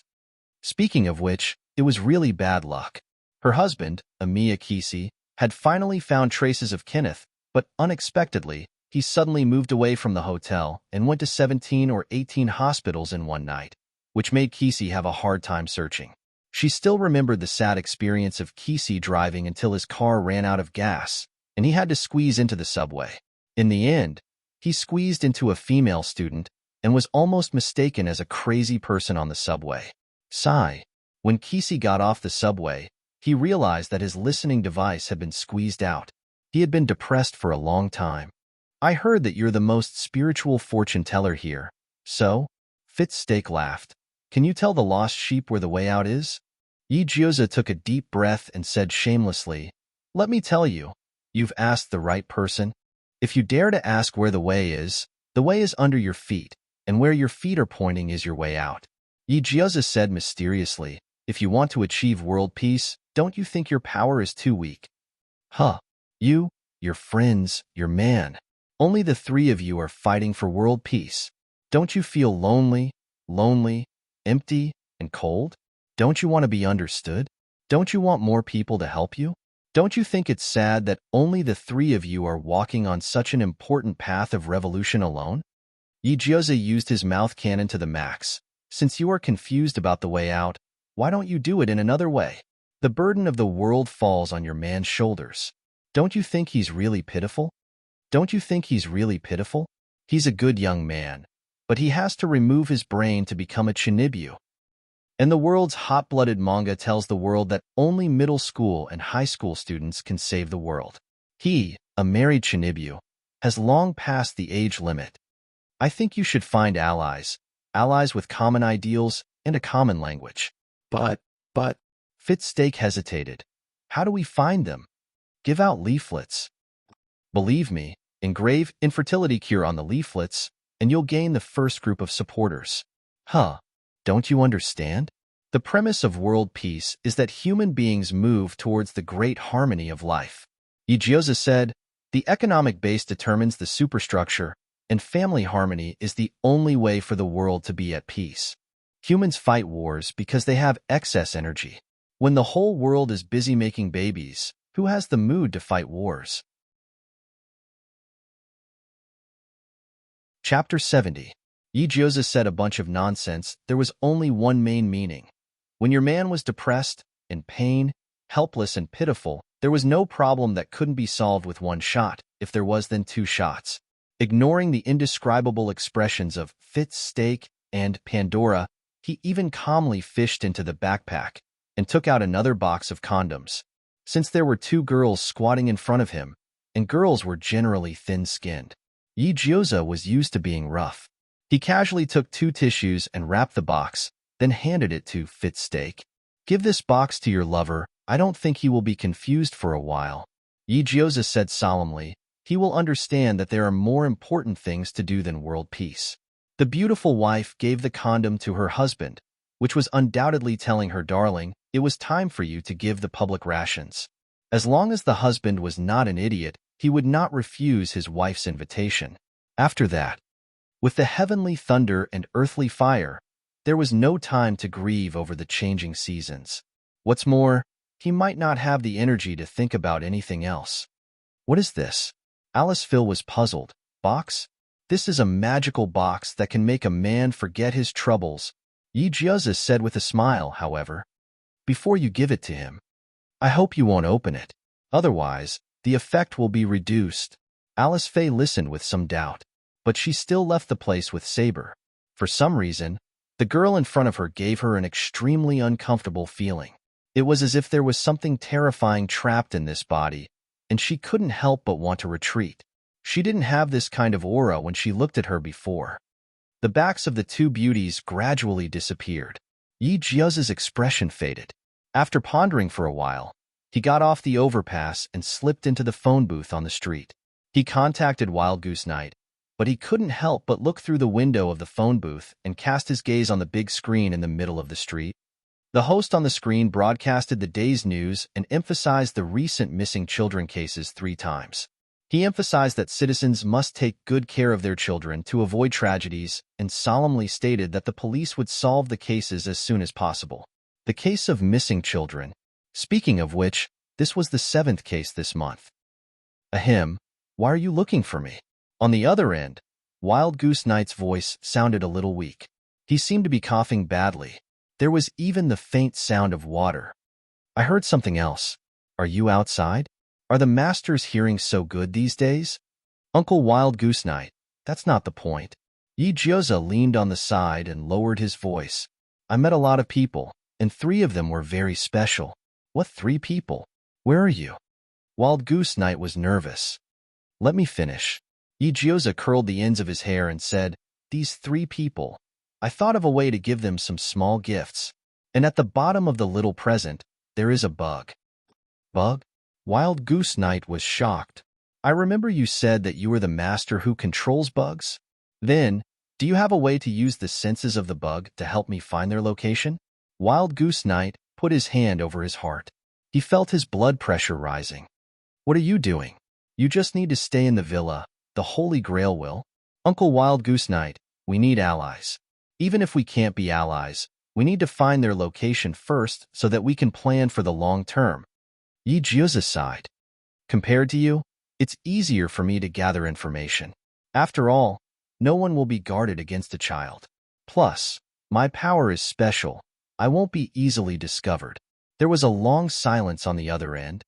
Speaking of which, it was really bad luck. Her husband, Amiya Kisi, had finally found traces of Kenneth, but unexpectedly, he suddenly moved away from the hotel and went to 17 or 18 hospitals in one night, which made Kisi have a hard time searching. She still remembered the sad experience of Kisi driving until his car ran out of gas, and he had to squeeze into the subway. In the end, he squeezed into a female student and was almost mistaken as a crazy person on the subway. Sigh. When Kisi got off the subway, He realized that his listening device had been squeezed out. He had been depressed for a long time. I heard that you're the most spiritual fortune teller here. So? Fitzstake laughed. Can you tell the lost sheep where the way out is? Yi Jioza took a deep breath and said shamelessly, let me tell you, you've asked the right person. If you dare to ask where the way is under your feet, and where your feet are pointing is your way out. Yi Jioza said mysteriously, if you want to achieve world peace, don't you think your power is too weak? Huh. You, your friends, your man. Only the three of you are fighting for world peace. Don't you feel lonely, empty, and cold? Don't you want to be understood? Don't you want more people to help you? Don't you think it's sad that only the three of you are walking on such an important path of revolution alone? Yi Jioza used his mouth cannon to the max. Since you are confused about the way out, why don't you do it in another way? The burden of the world falls on your man's shoulders. Don't you think he's really pitiful? Don't you think he's really pitiful? He's a good young man, but he has to remove his brain to become a Chinibu. And the world's hot-blooded manga tells the world that only middle school and high school students can save the world. He, a married Chinibu, has long passed the age limit. I think you should find allies with common ideals and a common language. But, Fitzstake hesitated. How do we find them? Give out leaflets. Believe me, engrave infertility cure on the leaflets, and you'll gain the first group of supporters. Huh. Don't you understand? The premise of world peace is that human beings move towards the great harmony of life. Yi Jioza said, the economic base determines the superstructure, and family harmony is the only way for the world to be at peace. Humans fight wars because they have excess energy. When the whole world is busy making babies, who has the mood to fight wars? Chapter 70. Yi Jioza said a bunch of nonsense. There was only one main meaning. When your man was depressed, in pain, helpless and pitiful, there was no problem that couldn't be solved with one shot. If there was, then 2 shots. Ignoring the indescribable expressions of Fitzstake and Pandora, he even calmly fished into the backpack and took out another box of condoms. Since there were 2 girls squatting in front of him, and girls were generally thin-skinned, Yi Jioza was used to being rough. He casually took 2 tissues and wrapped the box, then handed it to Fitzstake. Give this box to your lover. I don't think he will be confused for a while. Yi Jioza said solemnly, he will understand that there are more important things to do than world peace. The beautiful wife gave the condom to her husband, which was undoubtedly telling her, darling, it was time for you to give the public rations. As long as the husband was not an idiot, he would not refuse his wife's invitation. After that, with the heavenly thunder and earthly fire, there was no time to grieve over the changing seasons. What's more, he might not have the energy to think about anything else. What is this? Alice Phil was puzzled. Box? This is a magical box that can make a man forget his troubles, Yi Jioza said with a smile, however. Before you give it to him, I hope you won't open it. Otherwise, the effect will be reduced. Alice Faye listened with some doubt, but she still left the place with Saber. For some reason, the girl in front of her gave her an extremely uncomfortable feeling. It was as if there was something terrifying trapped in this body, and she couldn't help but want to retreat. She didn't have this kind of aura when she looked at her before. The backs of the 2 beauties gradually disappeared. Yi Jioza's expression faded. After pondering for a while, he got off the overpass and slipped into the phone booth on the street. He contacted Wild Goose Night, but he couldn't help but look through the window of the phone booth and cast his gaze on the big screen in the middle of the street. The host on the screen broadcasted the day's news and emphasized the recent missing children cases 3 times. He emphasized that citizens must take good care of their children to avoid tragedies and solemnly stated that the police would solve the cases as soon as possible. The case of missing children. Speaking of which, this was the 7th case this month. Ahem, why are you looking for me? On the other end, Wild Goose Night's voice sounded a little weak. He seemed to be coughing badly. There was even the faint sound of water. I heard something else. Are you outside? Are the master's hearing so good these days? Uncle Wild Goose Night, that's not the point. Yi Jioza leaned on the side and lowered his voice. I met a lot of people, and 3 of them were very special. What 3 people? Where are you? Wild Goose Knight was nervous. Let me finish. Igioza curled the ends of his hair and said, These 3 people. I thought of a way to give them some small gifts. And at the bottom of the little present, there is a bug. Bug? Wild Goose Knight was shocked. I remember you said that you were the master who controls bugs. Then, do you have a way to use the senses of the bug to help me find their location? Wild Goose Knight put his hand over his heart. He felt his blood pressure rising. What are you doing? You just need to stay in the villa. The Holy Grail will. Uncle Wild Goose Knight, we need allies. Even if we can't be allies, we need to find their location first so that we can plan for the long term. Igioza sighed. Compared to you, it's easier for me to gather information. After all, no one will be guarded against a child. Plus, my power is special. I won't be easily discovered. There was a long silence on the other end.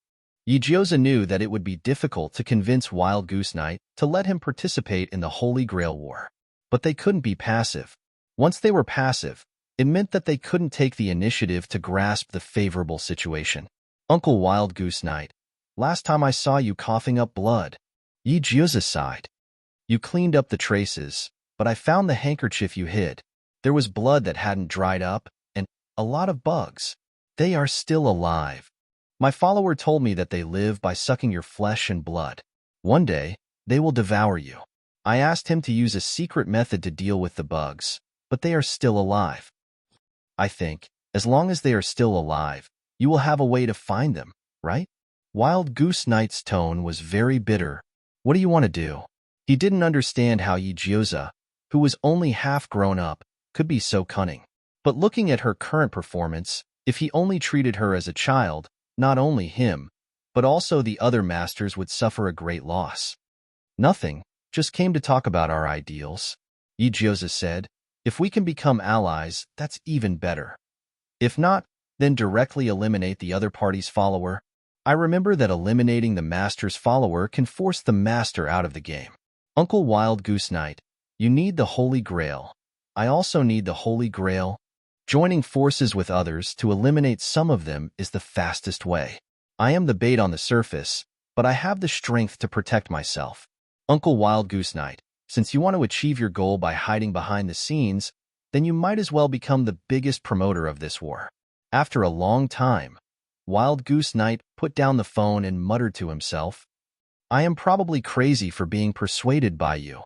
Igioza knew that it would be difficult to convince Wild Goose Knight to let him participate in the Holy Grail War. But they couldn't be passive. Once they were passive, it meant that they couldn't take the initiative to grasp the favorable situation. Uncle Wild Goose Knight, last time I saw you coughing up blood. Igioza sighed. You cleaned up the traces, but I found the handkerchief you hid. There was blood that hadn't dried up, and a lot of bugs. They are still alive. My follower told me that they live by sucking your flesh and blood. One day, they will devour you. I asked him to use a secret method to deal with the bugs, but they are still alive. I think, as long as they are still alive, you will have a way to find them, right? Wild Goose Knight's tone was very bitter. What do you want to do? He didn't understand how Igioza, who was only half grown up, could be so cunning. But looking at her current performance, if he only treated her as a child, not only him, but also the other masters would suffer a great loss. Nothing, just came to talk about our ideals. Igioza said, if we can become allies, that's even better. If not, then directly eliminate the other party's follower. I remember that eliminating the master's follower can force the master out of the game. Uncle Wild Goose Knight, you need the Holy Grail. I also need the Holy Grail. Joining forces with others to eliminate some of them is the fastest way. I am the bait on the surface, but I have the strength to protect myself. Uncle Wild Goose Knight, since you want to achieve your goal by hiding behind the scenes, then you might as well become the biggest promoter of this war. After a long time, Wild Goose Knight put down the phone and muttered to himself, I am probably crazy for being persuaded by you.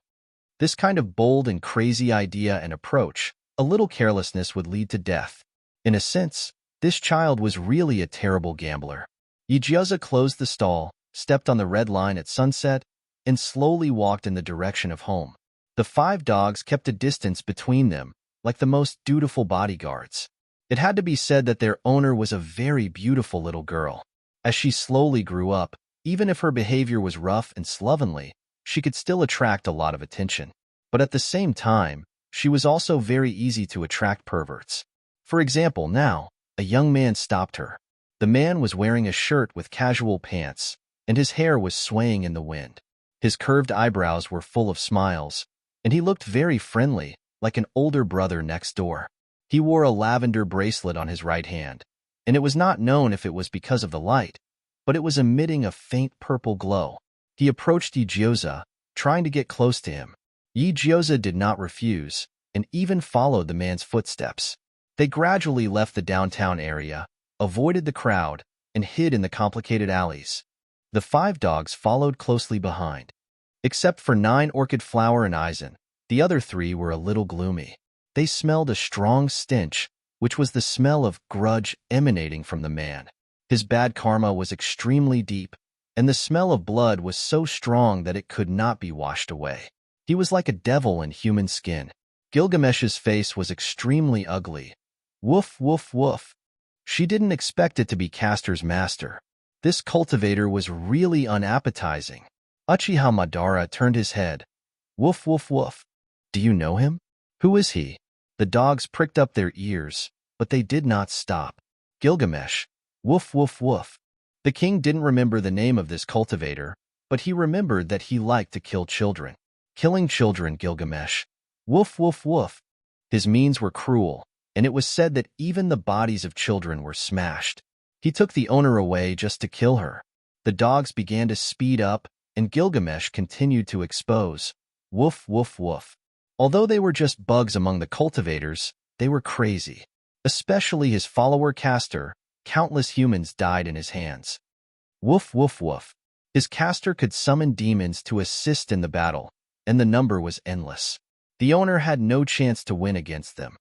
This kind of bold and crazy idea and approach, a little carelessness would lead to death. In a sense, this child was really a terrible gambler. Igioza closed the stall, stepped on the red line at sunset, and slowly walked in the direction of home. The 5 dogs kept a distance between them, like the most dutiful bodyguards. It had to be said that their owner was a very beautiful little girl. As she slowly grew up, even if her behavior was rough and slovenly, she could still attract a lot of attention. But at the same time, she was also very easy to attract perverts. For example, now, a young man stopped her. The man was wearing a shirt with casual pants, and his hair was swaying in the wind. His curved eyebrows were full of smiles, and he looked very friendly, like an older brother next door. He wore a lavender bracelet on his right hand, and it was not known if it was because of the light, but it was emitting a faint purple glow. He approached Igioza, trying to get close to him. Igioza did not refuse, and even followed the man's footsteps. They gradually left the downtown area, avoided the crowd, and hid in the complicated alleys. The 5 dogs followed closely behind. Except for 9 Orchid Flower and Eisen, the other 3 were a little gloomy. They smelled a strong stench, which was the smell of grudge emanating from the man. His bad karma was extremely deep, and the smell of blood was so strong that it could not be washed away. He was like a devil in human skin. Gilgamesh's face was extremely ugly. Woof, woof, woof. She didn't expect it to be Castor's master. This cultivator was really unappetizing. Uchiha Madara turned his head. Woof, woof, woof. Do you know him? Who is he? The dogs pricked up their ears, but they did not stop. Gilgamesh. Woof, woof, woof. The king didn't remember the name of this cultivator, but he remembered that he liked to kill children. Killing children, Gilgamesh. Woof, woof, woof. His means were cruel, and it was said that even the bodies of children were smashed. He took the owner away just to kill her. The dogs began to speed up, and Gilgamesh continued to expose. Woof, woof, woof. Although they were just bugs among the cultivators, they were crazy. Especially his follower Castor. Countless humans died in his hands. Woof, woof, woof. His caster could summon demons to assist in the battle, and the number was endless. The owner had no chance to win against them.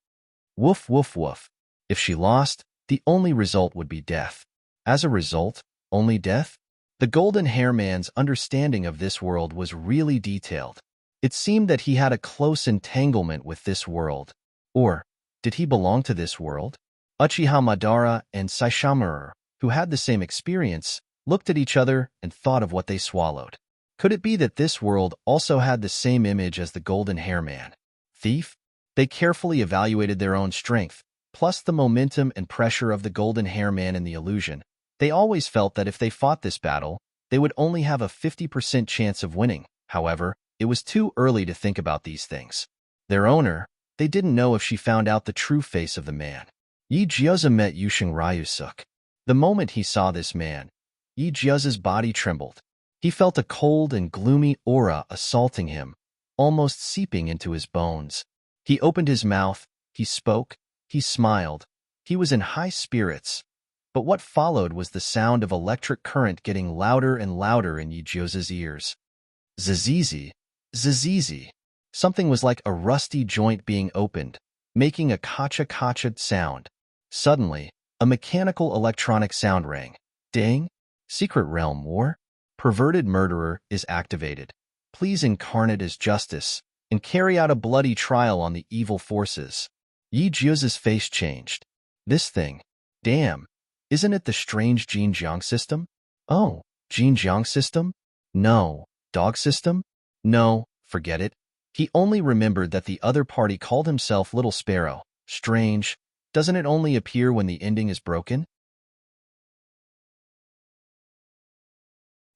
Woof, woof, woof. If she lost, the only result would be death. As a result, only death? The Golden Hair Man's understanding of this world was really detailed. It seemed that he had a close entanglement with this world. Or, did he belong to this world? Uchiha Madara and Saishomaru, who had the same experience, looked at each other and thought of what they swallowed. Could it be that this world also had the same image as the Golden Hair Man? Thief? They carefully evaluated their own strength, plus the momentum and pressure of the Golden Hair Man and the illusion. They always felt that if they fought this battle, they would only have a 50% chance of winning. However, it was too early to think about these things. Their owner, they didn't know if she found out the true face of the man. Yi Jiuzi met Yusheng Ryusuk. The moment he saw this man, Yi Jiuzi's body trembled. He felt a cold and gloomy aura assaulting him, almost seeping into his bones. He opened his mouth, he spoke, he smiled. He was in high spirits. But what followed was the sound of electric current getting louder and louder in Yi Jiuzi's ears. Zizizi, zizizi. Something was like a rusty joint being opened, making a kacha-kacha sound. Suddenly, a mechanical electronic sound rang. Ding! Secret Realm War? Perverted Murderer is activated. Please incarnate as justice and carry out a bloody trial on the evil forces. Yi Jiuzi's face changed. This thing. Damn. Isn't it the strange Jinjiang system? Oh, Jinjiang system? No. Dog system? No, forget it. He only remembered that the other party called himself Little Sparrow. Strange. Doesn't it only appear when the ending is broken?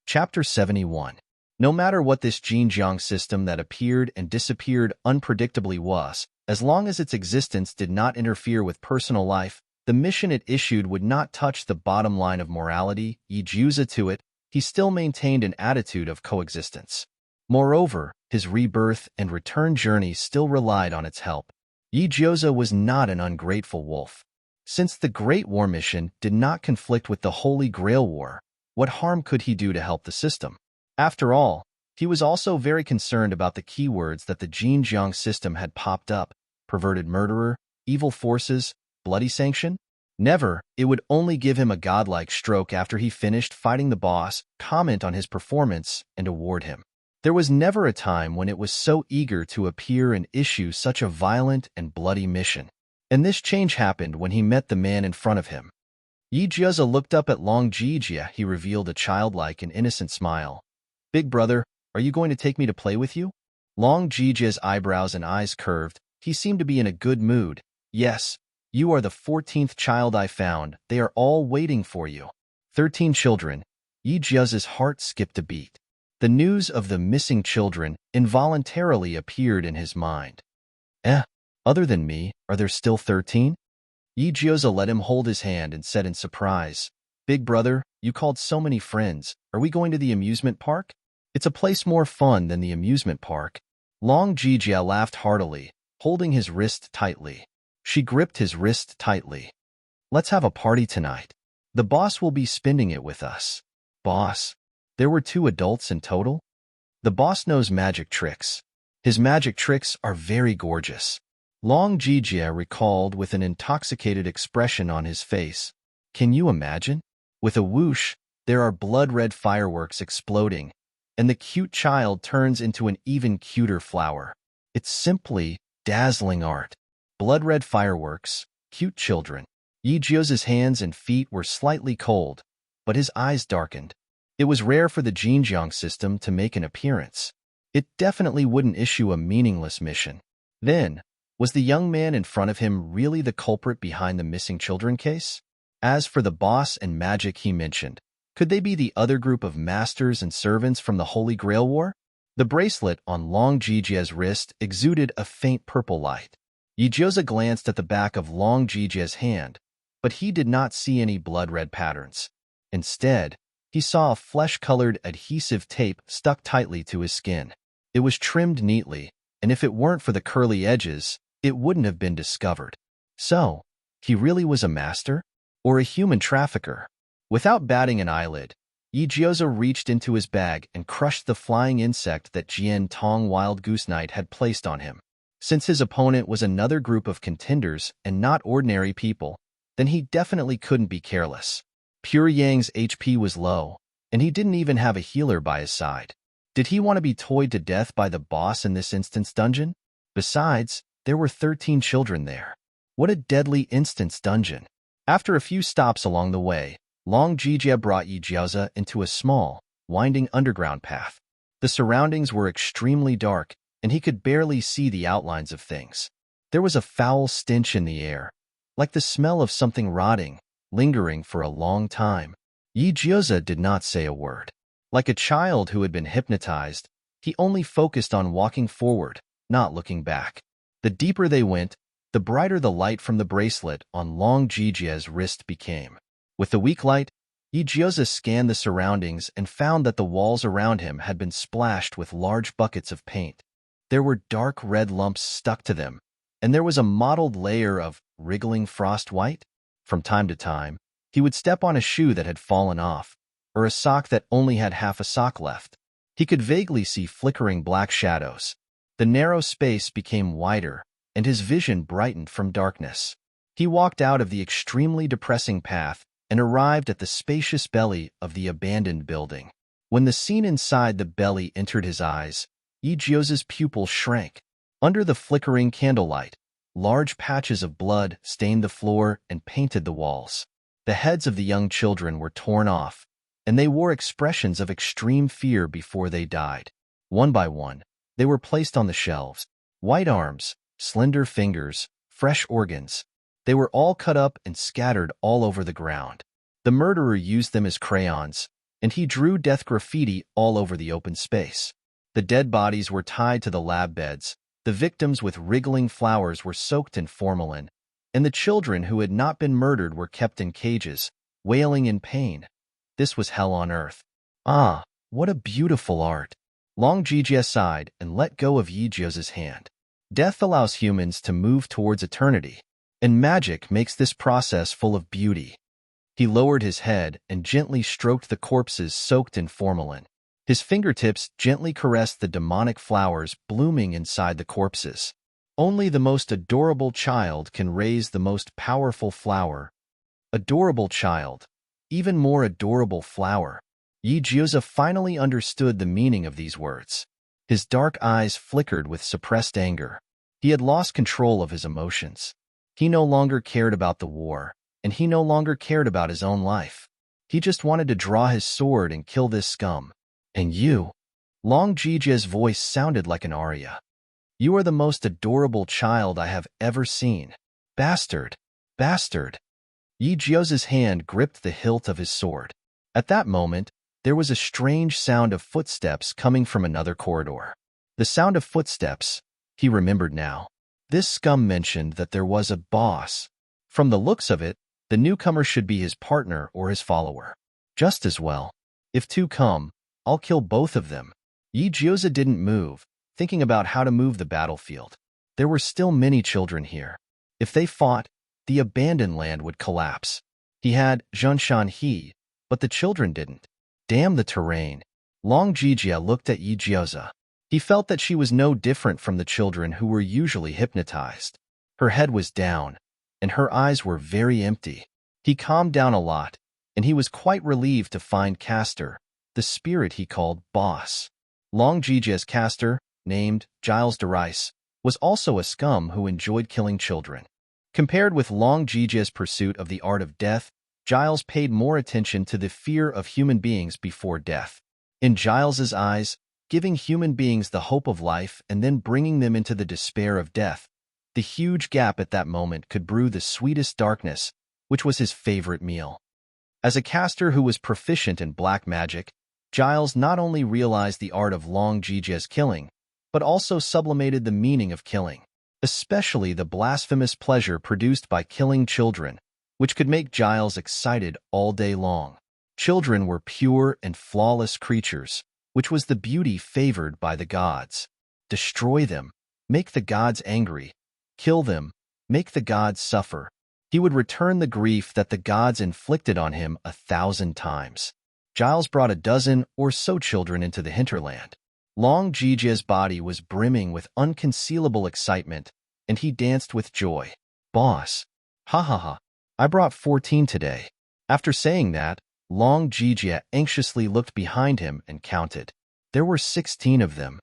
Chapter 71. No matter what this Jinjiang system that appeared and disappeared unpredictably was, as long as its existence did not interfere with personal life, the mission it issued would not touch the bottom line of morality. Yi Jiuzi to it, he still maintained an attitude of coexistence. Moreover, his rebirth and return journey still relied on its help. Yi Jiuzi was not an ungrateful wolf. Since the Great War mission did not conflict with the Holy Grail War, what harm could he do to help the system? After all, he was also very concerned about the keywords that the Jinjiang system had popped up: perverted murderer, evil forces, bloody sanction. Never, it would only give him a godlike stroke after he finished fighting the boss, comment on his performance, and award him. There was never a time when it was so eager to appear and issue such a violent and bloody mission. And this change happened when he met the man in front of him. Yi Jiuzi looked up at Long Jijia. He revealed a childlike and innocent smile. Big brother, are you going to take me to play with you? Long Jijia's eyebrows and eyes curved. He seemed to be in a good mood. Yes, you are the 14th child I found. They are all waiting for you. 13 children. Yi Jiuzi's heart skipped a beat. The news of the missing children involuntarily appeared in his mind. Other than me, are there still 13? Yi Jiuzi let him hold his hand and said in surprise, Big brother, you called so many friends. Are we going to the amusement park? It's a place more fun than the amusement park. Long Jijia laughed heartily, holding his wrist tightly. She gripped his wrist tightly. Let's have a party tonight. The boss will be spending it with us. Boss? There were 2 adults in total? The boss knows magic tricks. His magic tricks are very gorgeous. Long Jijia recalled with an intoxicated expression on his face. Can you imagine? With a whoosh, there are blood-red fireworks exploding, and the cute child turns into an even cuter flower. It's simply dazzling art. Blood-red fireworks, cute children. Yi Jiuzi's hands and feet were slightly cold, but his eyes darkened. It was rare for the Jinjiang system to make an appearance. It definitely wouldn't issue a meaningless mission. Then, was the young man in front of him really the culprit behind the missing children case? As for the boss and magic he mentioned, could they be the other group of masters and servants from the Holy Grail War? The bracelet on Long Jijia's wrist exuded a faint purple light. Yi Jiuzi glanced at the back of Long Jijia's hand, but he did not see any blood-red patterns. Instead, he saw a flesh-colored adhesive tape stuck tightly to his skin. It was trimmed neatly, and if it weren't for the curly edges, it wouldn't have been discovered. So, he really was a master? Or a human trafficker? Without batting an eyelid, Yigioza reached into his bag and crushed the flying insect that Jian Tong Wild Goose Knight had placed on him. Since his opponent was another group of contenders and not ordinary people, then he definitely couldn't be careless. Pure Yang's HP was low, and he didn't even have a healer by his side. Did he want to be toyed to death by the boss in this instance dungeon? Besides, there were 13 children there. What a deadly instance dungeon. After a few stops along the way, Long Jijia brought Yigioza into a small, winding underground path. The surroundings were extremely dark, and he could barely see the outlines of things. There was a foul stench in the air, like the smell of something rotting, lingering for a long time. Yigioza did not say a word. Like a child who had been hypnotized, he only focused on walking forward, not looking back. The deeper they went, the brighter the light from the bracelet on Long Jijia's wrist became. With the weak light, Yigioza scanned the surroundings and found that the walls around him had been splashed with large buckets of paint. There were dark red lumps stuck to them, and there was a mottled layer of wriggling frost white. From time to time, he would step on a shoe that had fallen off, or a sock that only had half a sock left. He could vaguely see flickering black shadows. The narrow space became wider, and his vision brightened from darkness. He walked out of the extremely depressing path and arrived at the spacious belly of the abandoned building. When the scene inside the belly entered his eyes, Yigioza's pupils shrank. Under the flickering candlelight, large patches of blood stained the floor and painted the walls. The heads of the young children were torn off, and they wore expressions of extreme fear before they died. One by one, they were placed on the shelves. White arms, slender fingers, fresh organs. They were all cut up and scattered all over the ground. The murderer used them as crayons, and he drew death graffiti all over the open space. The dead bodies were tied to the lab beds, the victims with wriggling flowers were soaked in formalin, and the children who had not been murdered were kept in cages, wailing in pain. This was hell on earth. Ah, what a beautiful art. Long Jijia sighed and let go of Yigioza's hand. Death allows humans to move towards eternity, and magic makes this process full of beauty. He lowered his head and gently stroked the corpses soaked in formalin. His fingertips gently caressed the demonic flowers blooming inside the corpses. Only the most adorable child can raise the most powerful flower. Adorable child. Even more adorable flower. Yigioza finally understood the meaning of these words. His dark eyes flickered with suppressed anger. He had lost control of his emotions. He no longer cared about the war, and he no longer cared about his own life. He just wanted to draw his sword and kill this scum. And you? Long Jijia's voice sounded like an aria. You are the most adorable child I have ever seen. Bastard! Bastard! Yigioza's hand gripped the hilt of his sword. At that moment, there was a strange sound of footsteps coming from another corridor. The sound of footsteps, he remembered now. This scum mentioned that there was a boss. From the looks of it, the newcomer should be his partner or his follower. Just as well. If two come, I'll kill both of them. Yigioza didn't move, thinking about how to move the battlefield. There were still many children here. If they fought, the abandoned land would collapse. He had Zhunshan He, but the children didn't. Damn the terrain. Long Jijia looked at Yigioza. He felt that she was no different from the children who were usually hypnotized. Her head was down, and her eyes were very empty. He calmed down a lot, and he was quite relieved to find Castor, the spirit he called Boss. Long Jijia's caster, named Giles DeRice, was also a scum who enjoyed killing children. Compared with Long Jijia's pursuit of the art of death, Giles paid more attention to the fear of human beings before death. In Giles's eyes, giving human beings the hope of life and then bringing them into the despair of death, the huge gap at that moment could brew the sweetest darkness, which was his favorite meal. As a caster who was proficient in black magic, Giles not only realized the art of Long Jijia's killing, but also sublimated the meaning of killing, especially the blasphemous pleasure produced by killing children, which could make Giles excited all day long. Children were pure and flawless creatures, which was the beauty favored by the gods. Destroy them, make the gods angry. Kill them, make the gods suffer. He would return the grief that the gods inflicted on him 1,000 times. Giles brought a dozen or so children into the hinterland. Long Jijia's body was brimming with unconcealable excitement, and he danced with joy. Boss. Ha ha ha. I brought 14 today. After saying that, Long Jijia anxiously looked behind him and counted. There were 16 of them.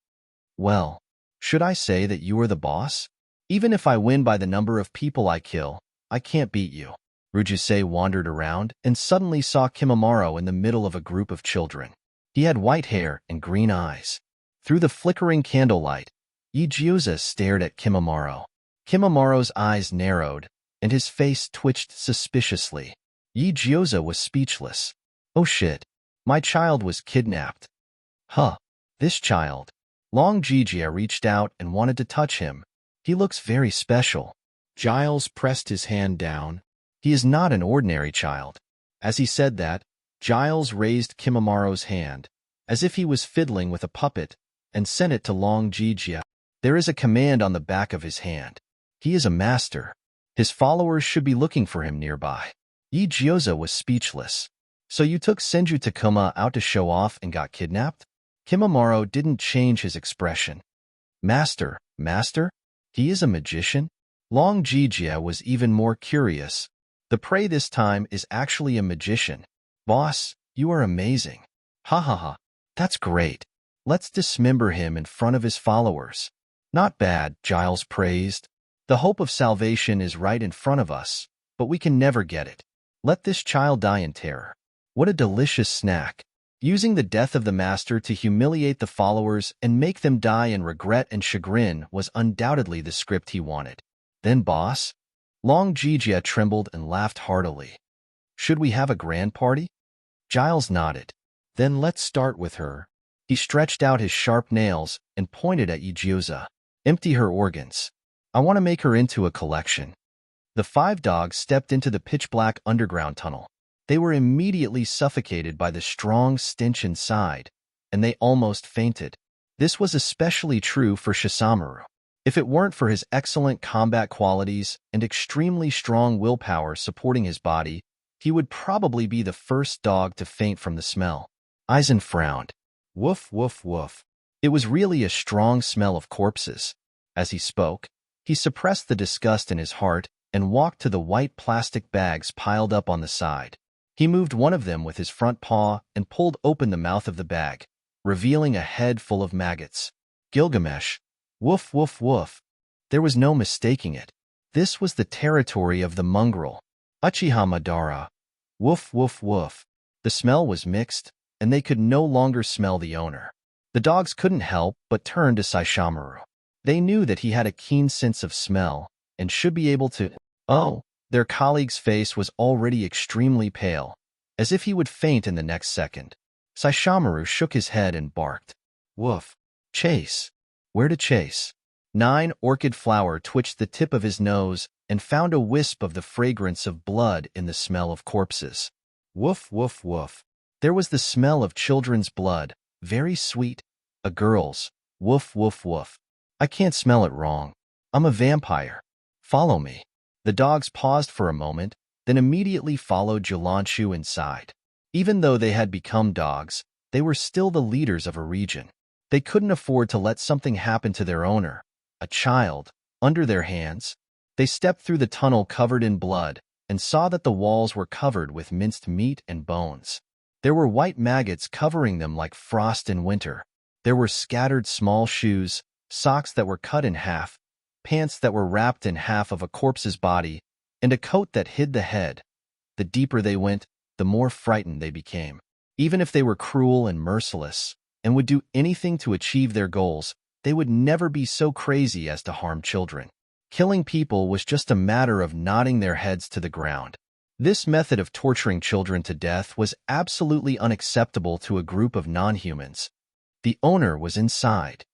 Well, should I say that you are the boss? Even if I win by the number of people I kill, I can't beat you. Rujusei wandered around and suddenly saw Kimimaro in the middle of a group of children. He had white hair and green eyes. Through the flickering candlelight, Ijiuza stared at Kimimaro. Kimimaro's eyes narrowed, and his face twitched suspiciously. Ijiuza was speechless. Oh shit, my child was kidnapped. Huh, this child. Long Jijia reached out and wanted to touch him. He looks very special. Giles pressed his hand down. He is not an ordinary child. As he said that, Giles raised Kimimaro's hand, as if he was fiddling with a puppet, and sent it to Long Jijia. There is a command on the back of his hand. He is a master. His followers should be looking for him nearby. Ijiuza was speechless. So you took Senju Takuma out to show off and got kidnapped? Kimimaro didn't change his expression. Master? He is a magician? Long Jijia was even more curious. The prey this time is actually a magician. Boss, you are amazing. Ha ha ha. That's great. Let's dismember him in front of his followers. Not bad, Giles praised. The hope of salvation is right in front of us, but we can never get it. Let this child die in terror. What a delicious snack. Using the death of the master to humiliate the followers and make them die in regret and chagrin was undoubtedly the script he wanted. Then, boss? Long Jijia trembled and laughed heartily. Should we have a grand party? Giles nodded. Then let's start with her. He stretched out his sharp nails and pointed at Ijiuza. Empty her organs. I want to make her into a collection. The 5 dogs stepped into the pitch-black underground tunnel. They were immediately suffocated by the strong stench inside, and they almost fainted. This was especially true for Saishomaru. If it weren't for his excellent combat qualities and extremely strong willpower supporting his body, he would probably be the first dog to faint from the smell. Aizen frowned. Woof, woof, woof. It was really a strong smell of corpses. As he spoke, he suppressed the disgust in his heart and walked to the white plastic bags piled up on the side. He moved one of them with his front paw and pulled open the mouth of the bag, revealing a head full of maggots. Gilgamesh. Woof, woof, woof. There was no mistaking it. This was the territory of the mongrel. Uchiha Madara. Woof, woof, woof. The smell was mixed, and they could no longer smell the owner. The dogs couldn't help but turn to Saishomaru. They knew that he had a keen sense of smell and should be able to— Oh, their colleague's face was already extremely pale, as if he would faint in the next second. Saishomaru shook his head and barked. Woof. Chase. Where to chase? 9 Orchid Flower twitched the tip of his nose and found a wisp of the fragrance of blood in the smell of corpses. Woof, woof, woof. There was the smell of children's blood, very sweet. A girl's. Woof, woof, woof. I can't smell it wrong. I'm a vampire. Follow me. The dogs paused for a moment, then immediately followed Julanshu inside. Even though they had become dogs, they were still the leaders of a region. They couldn't afford to let something happen to their owner, a child, under their hands. They stepped through the tunnel covered in blood and saw that the walls were covered with minced meat and bones. There were white maggots covering them like frost in winter. There were scattered small shoes, socks that were cut in half, pants that were wrapped in half of a corpse's body, and a coat that hid the head. The deeper they went, the more frightened they became. Even if they were cruel and merciless, and would do anything to achieve their goals, they would never be so crazy as to harm children. Killing people was just a matter of nodding their heads to the ground. This method of torturing children to death was absolutely unacceptable to a group of non-humans. The owner was inside.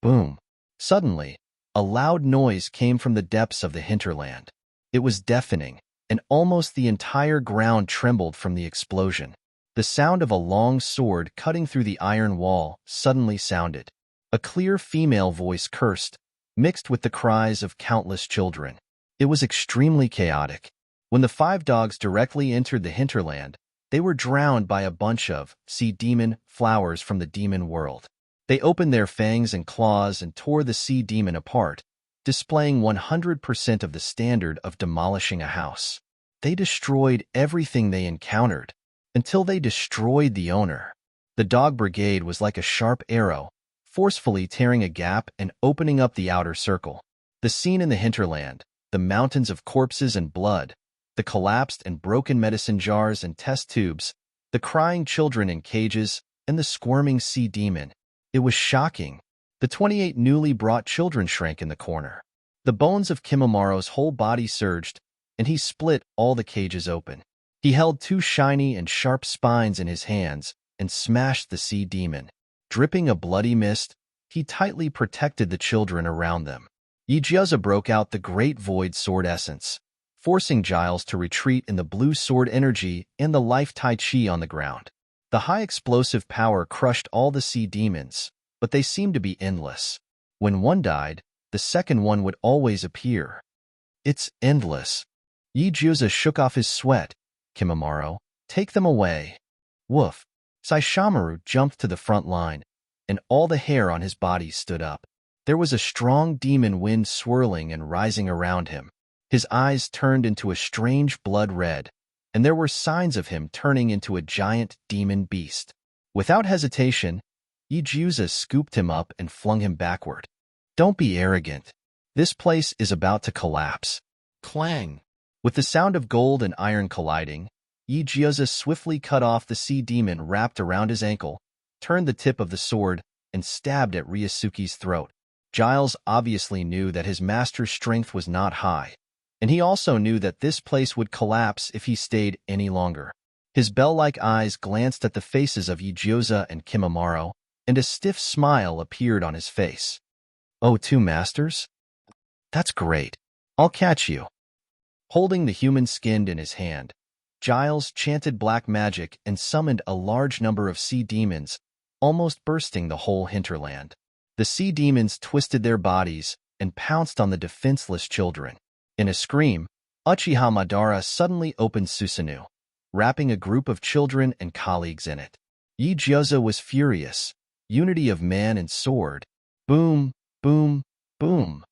Boom. Suddenly, a loud noise came from the depths of the hinterland. It was deafening, and almost the entire ground trembled from the explosion. The sound of a long sword cutting through the iron wall suddenly sounded. A clear female voice cursed, mixed with the cries of countless children. It was extremely chaotic. When the 5 dogs directly entered the hinterland, they were drowned by a bunch of sea demon flowers from the demon world. They opened their fangs and claws and tore the sea demon apart, displaying 100% of the standard of demolishing a house. They destroyed everything they encountered, until they destroyed the owner. The dog brigade was like a sharp arrow, forcefully tearing a gap and opening up the outer circle. The scene in the hinterland, the mountains of corpses and blood, the collapsed and broken medicine jars and test tubes, the crying children in cages, and the squirming sea demon. It was shocking. The 28 newly brought children shrank in the corner. The bones of Kimamaro's whole body surged, and he split all the cages open. He held 2 shiny and sharp spines in his hands and smashed the sea demon. Dripping a bloody mist, he tightly protected the children around them. Yijioza broke out the Great Void Sword Essence, forcing Giles to retreat in the blue sword energy and the life Tai Chi on the ground. The high explosive power crushed all the sea demons, but they seemed to be endless. When one died, the second one would always appear. It's endless. Yijioza shook off his sweat. Kimamaro, take them away. Woof. Saishomaru jumped to the front line, and all the hair on his body stood up. There was a strong demon wind swirling and rising around him. His eyes turned into a strange blood red, and there were signs of him turning into a giant demon beast. Without hesitation, Yijioza scooped him up and flung him backward. Don't be arrogant. This place is about to collapse. Clang! With the sound of gold and iron colliding, Yijioza swiftly cut off the sea demon wrapped around his ankle, turned the tip of the sword, and stabbed at Ryusuke's throat. Giles obviously knew that his master's strength was not high, and he also knew that this place would collapse if he stayed any longer. His bell-like eyes glanced at the faces of Yijioza and Kimamaro, and a stiff smile appeared on his face. Oh, 2 masters? That's great. I'll catch you. Holding the human skinned in his hand, Giles chanted black magic and summoned a large number of sea demons, almost bursting the whole hinterland. The sea demons twisted their bodies and pounced on the defenseless children. In a scream, Uchiha Madara suddenly opened Susanoo, wrapping a group of children and colleagues in it. Yijioza was furious. Unity of man and sword. Boom, boom, boom.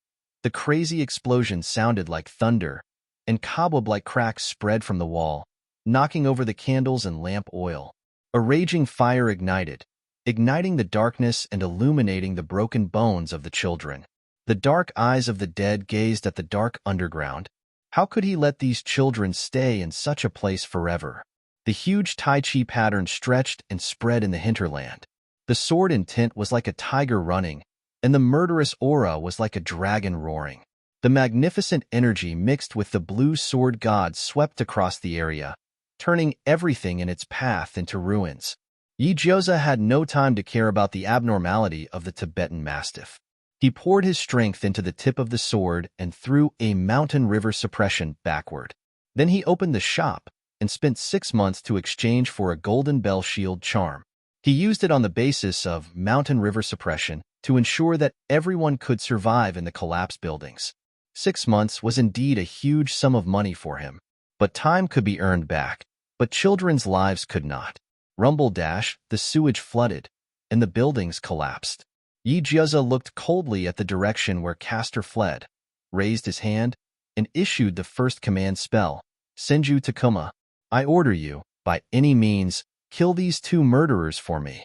The crazy explosion sounded like thunder, and cobweb-like cracks spread from the wall, knocking over the candles and lamp oil. A raging fire ignited, igniting the darkness and illuminating the broken bones of the children. The dark eyes of the dead gazed at the dark underground. How could he let these children stay in such a place forever? The huge Tai Chi pattern stretched and spread in the hinterland. The sword intent was like a tiger running, and the murderous aura was like a dragon roaring. The magnificent energy mixed with the blue sword god swept across the area, turning everything in its path into ruins. Yijioza had no time to care about the abnormality of the Tibetan Mastiff. He poured his strength into the tip of the sword and threw a mountain river suppression backward. Then he opened the shop and spent 6 months to exchange for a golden bell shield charm. He used it on the basis of mountain river suppression to ensure that everyone could survive in the collapsed buildings. 6 months was indeed a huge sum of money for him, but time could be earned back, but children's lives could not. Rumble dash, the sewage flooded, and the buildings collapsed. Yijioza looked coldly at the direction where Castor fled, raised his hand, and issued the first command spell, Senju Takuma. I order you, by any means, kill these 2 murderers for me.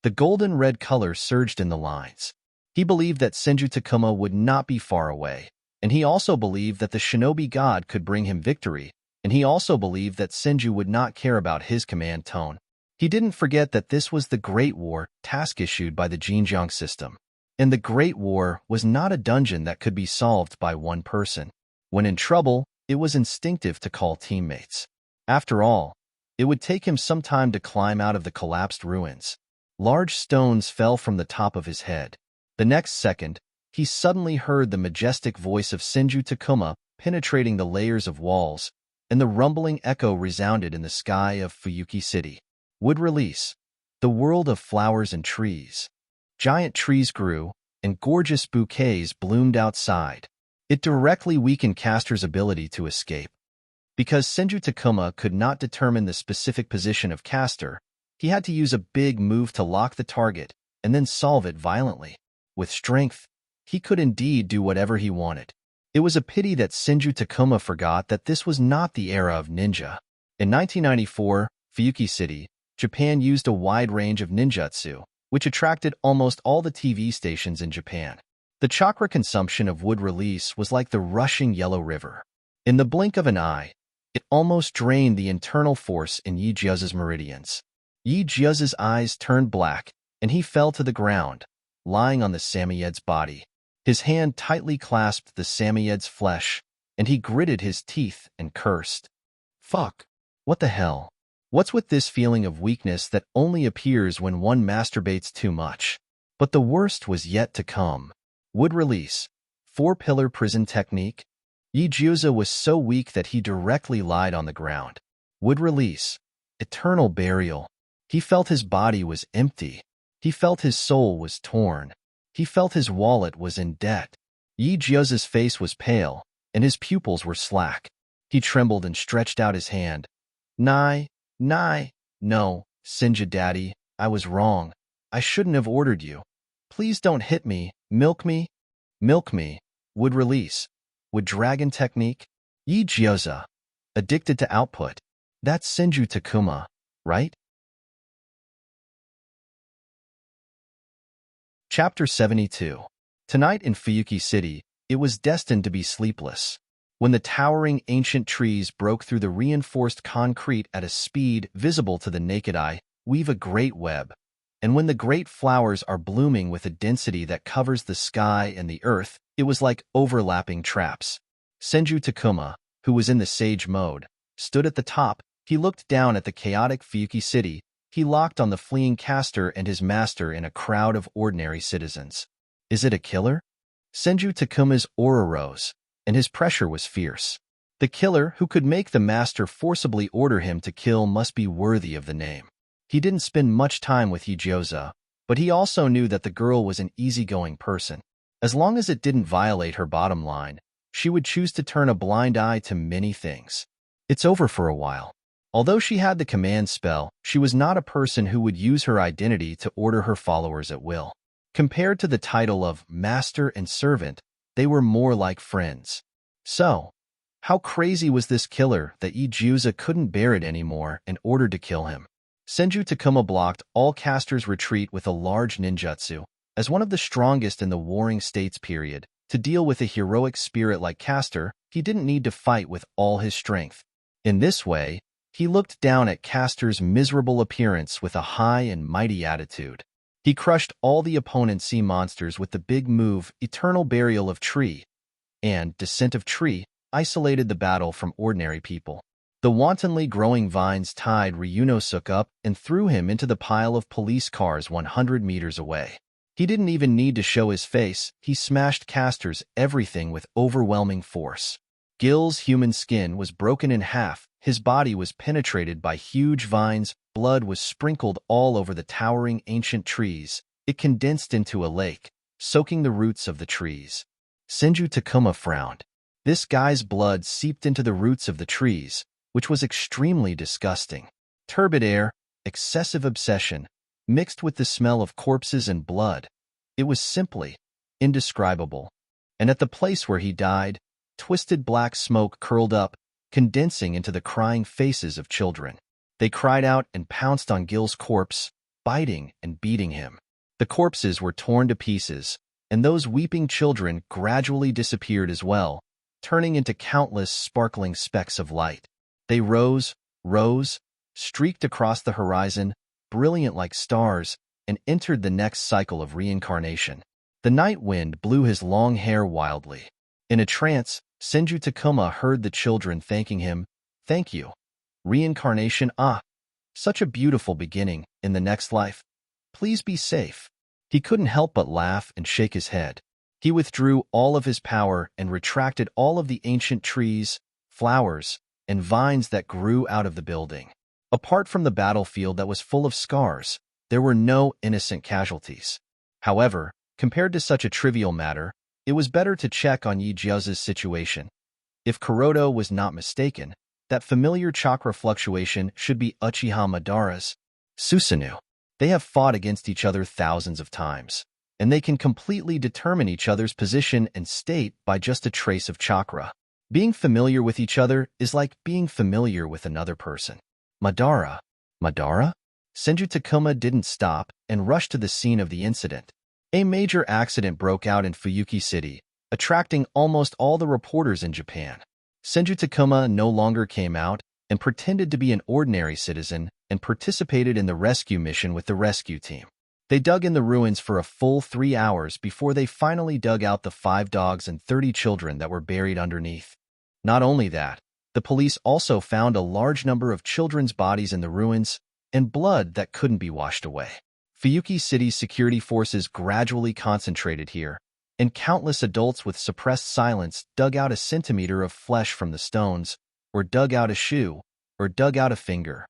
The golden red color surged in the lines. He believed that Senju Takuma would not be far away, and he also believed that the shinobi god could bring him victory, and he also believed that Senju would not care about his command tone. He didn't forget that this was the Great War task issued by the Jinjiang system, and the Great War was not a dungeon that could be solved by one person. When in trouble, it was instinctive to call teammates. After all, it would take him some time to climb out of the collapsed ruins. Large stones fell from the top of his head. The next second, he suddenly heard the majestic voice of Senju Takuma penetrating the layers of walls, and the rumbling echo resounded in the sky of Fuyuki City. Wood release. The world of flowers and trees. Giant trees grew, and gorgeous bouquets bloomed outside. It directly weakened Castor's ability to escape. Because Senju Takuma could not determine the specific position of Castor, he had to use a big move to lock the target and then solve it violently. With strength, he could indeed do whatever he wanted. It was a pity that Senju Takuma forgot that this was not the era of ninja. In 1994, Fuyuki City, Japan used a wide range of ninjutsu, which attracted almost all the TV stations in Japan. The chakra consumption of wood release was like the rushing Yellow River. In the blink of an eye, it almost drained the internal force in Yi Jiao's meridians. Yi Jiao's eyes turned black, and he fell to the ground, lying on the Samoyed's body. His hand tightly clasped the Samoyed's flesh, and he gritted his teeth and cursed. Fuck. What the hell? What's with this feeling of weakness that only appears when one masturbates too much? But the worst was yet to come. Wood release. 4-pillar prison technique. Yi Jiaoza was so weak that he directly lied on the ground. Wood release. Eternal burial. He felt his body was empty. He felt his soul was torn. He felt his wallet was in debt. Yi Jiaoza's face was pale, and his pupils were slack. He trembled and stretched out his hand. No, Senju Daddy, I was wrong. I shouldn't have ordered you. Please don't hit me. Milk me. Milk me. Would release. Would dragon technique. Yi Jiaoza. Addicted to output. That's Senju Takuma, right? Chapter 72. Tonight in Fuyuki City, it was destined to be sleepless. When the towering ancient trees broke through the reinforced concrete at a speed visible to the naked eye, weave a great web. And when the great flowers are blooming with a density that covers the sky and the earth, it was like overlapping traps. Senju Takuma, who was in the sage mode, stood at the top. He looked down at the chaotic Fuyuki City. He locked on the fleeing Castor and his master in a crowd of ordinary citizens. Is it a killer? Senju Takuma's aura rose, and his pressure was fierce. The killer who could make the master forcibly order him to kill must be worthy of the name. He didn't spend much time with Yi Jiaoza, but he also knew that the girl was an easygoing person. As long as it didn't violate her bottom line, she would choose to turn a blind eye to many things. It's over for a while. Although she had the command spell, she was not a person who would use her identity to order her followers at will. Compared to the title of master and servant, they were more like friends. So, how crazy was this killer that Yi Jiaoza couldn't bear it anymore and ordered to kill him? Senju Takuma blocked all Castor's retreat with a large ninjutsu. As one of the strongest in the Warring States period, to deal with a heroic spirit like Castor, he didn't need to fight with all his strength. In this way, he looked down at Castor's miserable appearance with a high and mighty attitude. He crushed all the opponent's sea monsters with the big move Eternal Burial of Tree, and Descent of Tree isolated the battle from ordinary people. The wantonly growing vines tied Ryunosuke up and threw him into the pile of police cars 100 meters away. He didn't even need to show his face. He smashed Castor's everything with overwhelming force. Gil's human skin was broken in half. His body was penetrated by huge vines. Blood was sprinkled all over the towering ancient trees. It condensed into a lake, soaking the roots of the trees. Senju Takuma frowned. This guy's blood seeped into the roots of the trees, which was extremely disgusting. Turbid air, excessive obsession, mixed with the smell of corpses and blood. It was simply indescribable. And at the place where he died, twisted black smoke curled up, condensing into the crying faces of children. They cried out and pounced on Gil's corpse, biting and beating him. The corpses were torn to pieces, and those weeping children gradually disappeared as well, turning into countless sparkling specks of light. They rose, streaked across the horizon, brilliant like stars, and entered the next cycle of reincarnation. The night wind blew his long hair wildly. In a trance, Senju Takuma heard the children thanking him. Thank you. Reincarnation, such a beautiful beginning in the next life. Please be safe. He couldn't help but laugh and shake his head. He withdrew all of his power and retracted all of the ancient trees, flowers, and vines that grew out of the building. Apart from the battlefield that was full of scars, there were no innocent casualties. However, compared to such a trivial matter, it was better to check on Yijioza's situation. If Kuroda was not mistaken, that familiar chakra fluctuation should be Uchiha Madara's Susanoo. They have fought against each other thousands of times, and they can completely determine each other's position and state by just a trace of chakra. Being familiar with each other is like being familiar with another person. Madara? Senju Takuma didn't stop and rushed to the scene of the incident. A major accident broke out in Fuyuki City, attracting almost all the reporters in Japan. Senju Takuma no longer came out and pretended to be an ordinary citizen and participated in the rescue mission with the rescue team. They dug in the ruins for a full 3 hours before they finally dug out the 5 dogs and 30 children that were buried underneath. Not only that, the police also found a large number of children's bodies in the ruins and blood that couldn't be washed away. Fuyuki City's security forces gradually concentrated here, and countless adults with suppressed silence dug out a centimeter of flesh from the stones, or dug out a shoe, or dug out a finger.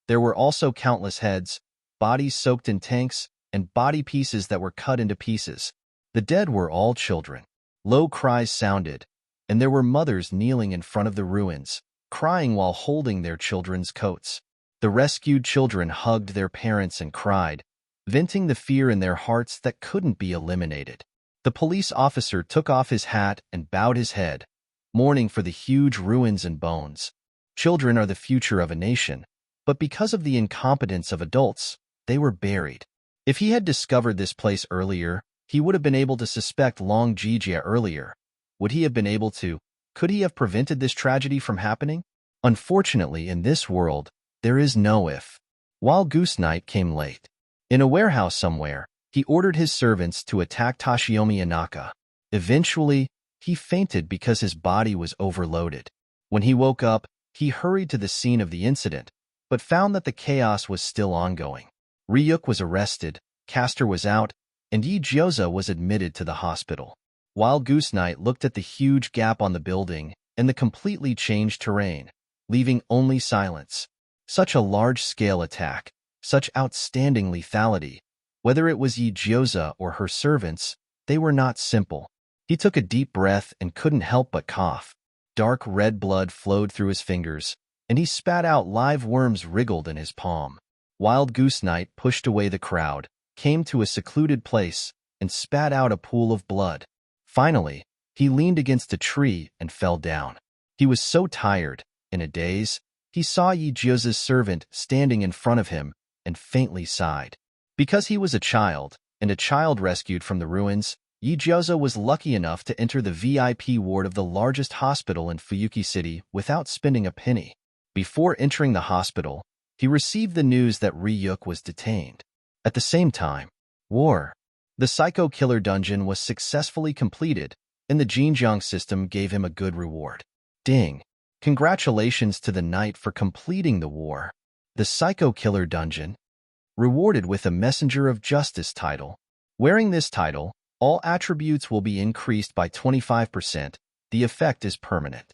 There were also countless heads, bodies soaked in tanks, and body pieces that were cut into pieces. The dead were all children. Low cries sounded, and there were mothers kneeling in front of the ruins, crying while holding their children's coats. The rescued children hugged their parents and cried, venting the fear in their hearts that couldn't be eliminated. The police officer took off his hat and bowed his head, mourning for the huge ruins and bones. Children are the future of a nation, but because of the incompetence of adults, they were buried. If he had discovered this place earlier, he would have been able to suspect Long Jijia earlier. Would he have been able to? Could he have prevented this tragedy from happening? Unfortunately, in this world, there is no if. While Goose Night came late, in a warehouse somewhere, he ordered his servants to attack Tashiomi Inaka. Eventually, he fainted because his body was overloaded. When he woke up, he hurried to the scene of the incident, but found that the chaos was still ongoing. Ryuk was arrested, Castor was out, and Yijioza was admitted to the hospital. While Goose Night looked at the huge gap on the building and the completely changed terrain, leaving only silence. Such a large-scale attack, such outstanding lethality. Whether it was Yijioza or her servants, they were not simple. He took a deep breath and couldn't help but cough. Dark red blood flowed through his fingers, and he spat out live worms wriggled in his palm. Wild Goose Night pushed away the crowd, came to a secluded place, and spat out a pool of blood. Finally, he leaned against a tree and fell down. He was so tired, in a daze, he saw Yijioza's servant standing in front of him and faintly sighed. Because he was a child, and a child rescued from the ruins, Yijioza was lucky enough to enter the VIP ward of the largest hospital in Fuyuki City without spending a penny. Before entering the hospital, he received the news that Ryuk was detained. At the same time, the Psycho Killer dungeon was successfully completed, and the Jinjiang system gave him a good reward. Ding! Congratulations to the knight for completing the war. The Psycho Killer dungeon, rewarded with a Messenger of Justice title. Wearing this title, all attributes will be increased by 25%. The effect is permanent.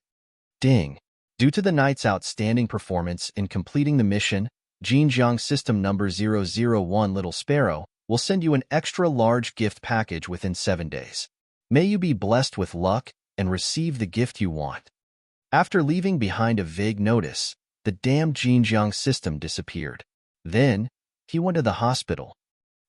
Ding! Due to the knight's outstanding performance in completing the mission, Jinjiang System Number 001 Little Sparrow will send you an extra large gift package within 7 days. May you be blessed with luck and receive the gift you want. After leaving behind a vague notice, the damned Jinjiang system disappeared. Then, he went to the hospital.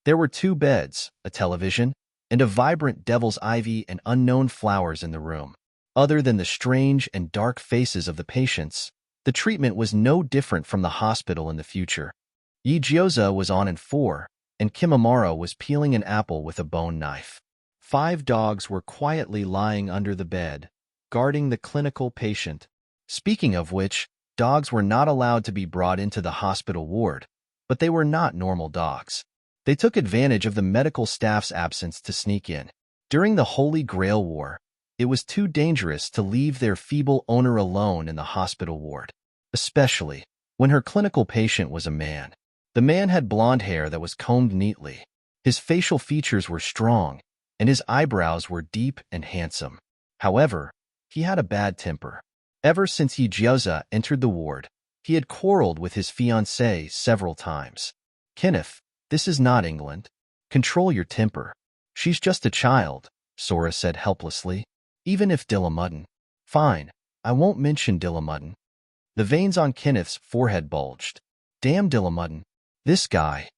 There were 2 beds, a television, and a vibrant devil's ivy and unknown flowers in the room. Other than the strange and dark faces of the patients, the treatment was no different from the hospital in the future. Yijioza was on in 4, and Kimimaro was peeling an apple with a bone knife. 5 dogs were quietly lying under the bed, guarding the clinical patient. Speaking of which, dogs were not allowed to be brought into the hospital ward, but they were not normal dogs. They took advantage of the medical staff's absence to sneak in. During the Holy Grail War, it was too dangerous to leave their feeble owner alone in the hospital ward, especially when her clinical patient was a man. The man had blonde hair that was combed neatly. His facial features were strong, and his eyebrows were deep and handsome. However, he had a bad temper. Ever since Gyoza entered the ward, he had quarreled with his fiancée several times. Kenneth, this is not England. Control your temper. She's just a child, Sora said helplessly. Even if Dillamudden. Fine, I won't mention Dillamudden. The veins on Kenneth's forehead bulged. Damn Dillamudden. This guy.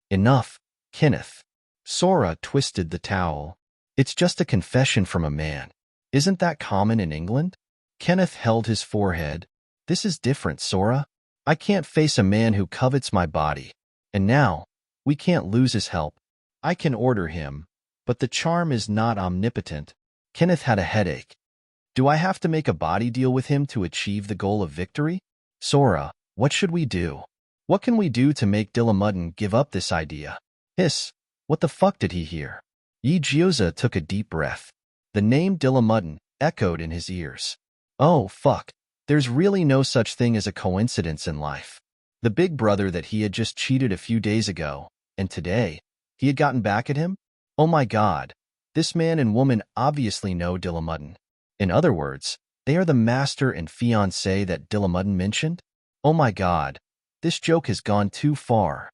Enough, Kenneth. Sora twisted the towel. It's just a confession from a man. Isn't that common in England? Kenneth held his forehead. This is different, Sora. I can't face a man who covets my body. And now, we can't lose his help. I can order him, but the charm is not omnipotent. Kenneth had a headache. Do I have to make a body deal with him to achieve the goal of victory? Sora, what should we do? What can we do to make Dillamudden give up this idea? Hiss, what the fuck did he hear? Gyoza took a deep breath. The name Dillamudden echoed in his ears. Oh, fuck. There's really no such thing as a coincidence in life. The big brother that he had just cheated a few days ago, and today, he had gotten back at him? Oh my god. This man and woman obviously know Dillamudden. In other words, they are the master and fiancé that Dillamudden mentioned? Oh my god. This joke has gone too far.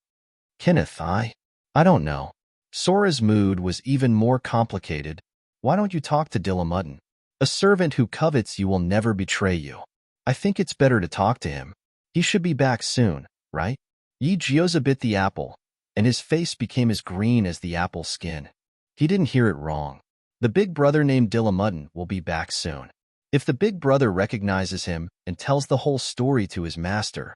Kenneth, I don't know. Sora's mood was even more complicated. Why don't you talk to Dillamudden? A servant who covets you will never betray you. I think it's better to talk to him. He should be back soon, right? Gyoza bit the apple, and his face became as green as the apple skin. He didn't hear it wrong. The big brother named Dillamudden will be back soon. If the big brother recognizes him and tells the whole story to his master,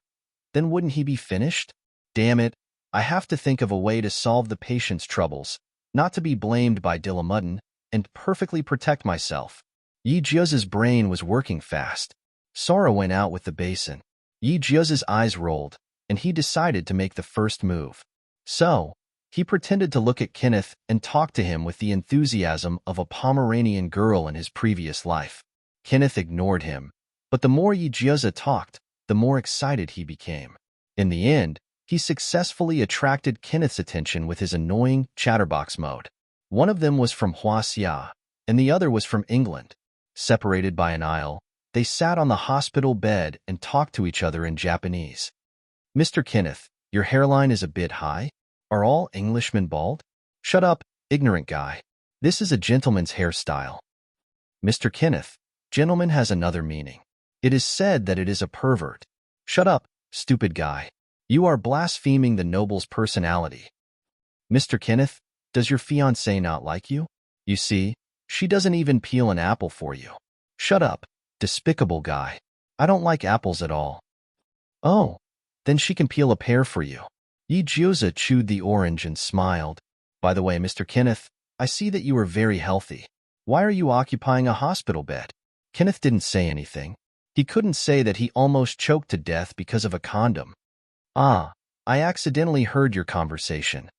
then wouldn't he be finished? Damn it, I have to think of a way to solve the patient's troubles, not to be blamed by Dillamudden, and perfectly protect myself. Gyoza's brain was working fast. Sora went out with the basin. Gyoza's eyes rolled, and he decided to make the first move. So, he pretended to look at Kenneth and talk to him with the enthusiasm of a Pomeranian girl in his previous life. Kenneth ignored him, but the more Gyoza talked, the more excited he became. In the end, he successfully attracted Kenneth's attention with his annoying chatterbox mode. One of them was from Huaxia, and the other was from England. Separated by an aisle, they sat on the hospital bed and talked to each other in Japanese. Mr. Kenneth, your hairline is a bit high. Are all Englishmen bald? Shut up, ignorant guy. This is a gentleman's hairstyle. Mr. Kenneth, gentleman has another meaning. It is said that it is a pervert. Shut up, stupid guy. You are blaspheming the noble's personality. Mr. Kenneth, does your fiancée not like you? You see, she doesn't even peel an apple for you. Shut up, despicable guy. I don't like apples at all. Oh, then she can peel a pear for you. Gyoza chewed the orange and smiled. By the way, Mr. Kenneth, I see that you are very healthy. Why are you occupying a hospital bed? Kenneth didn't say anything. He couldn't say that he almost choked to death because of a condom. Ah, I accidentally heard your conversation.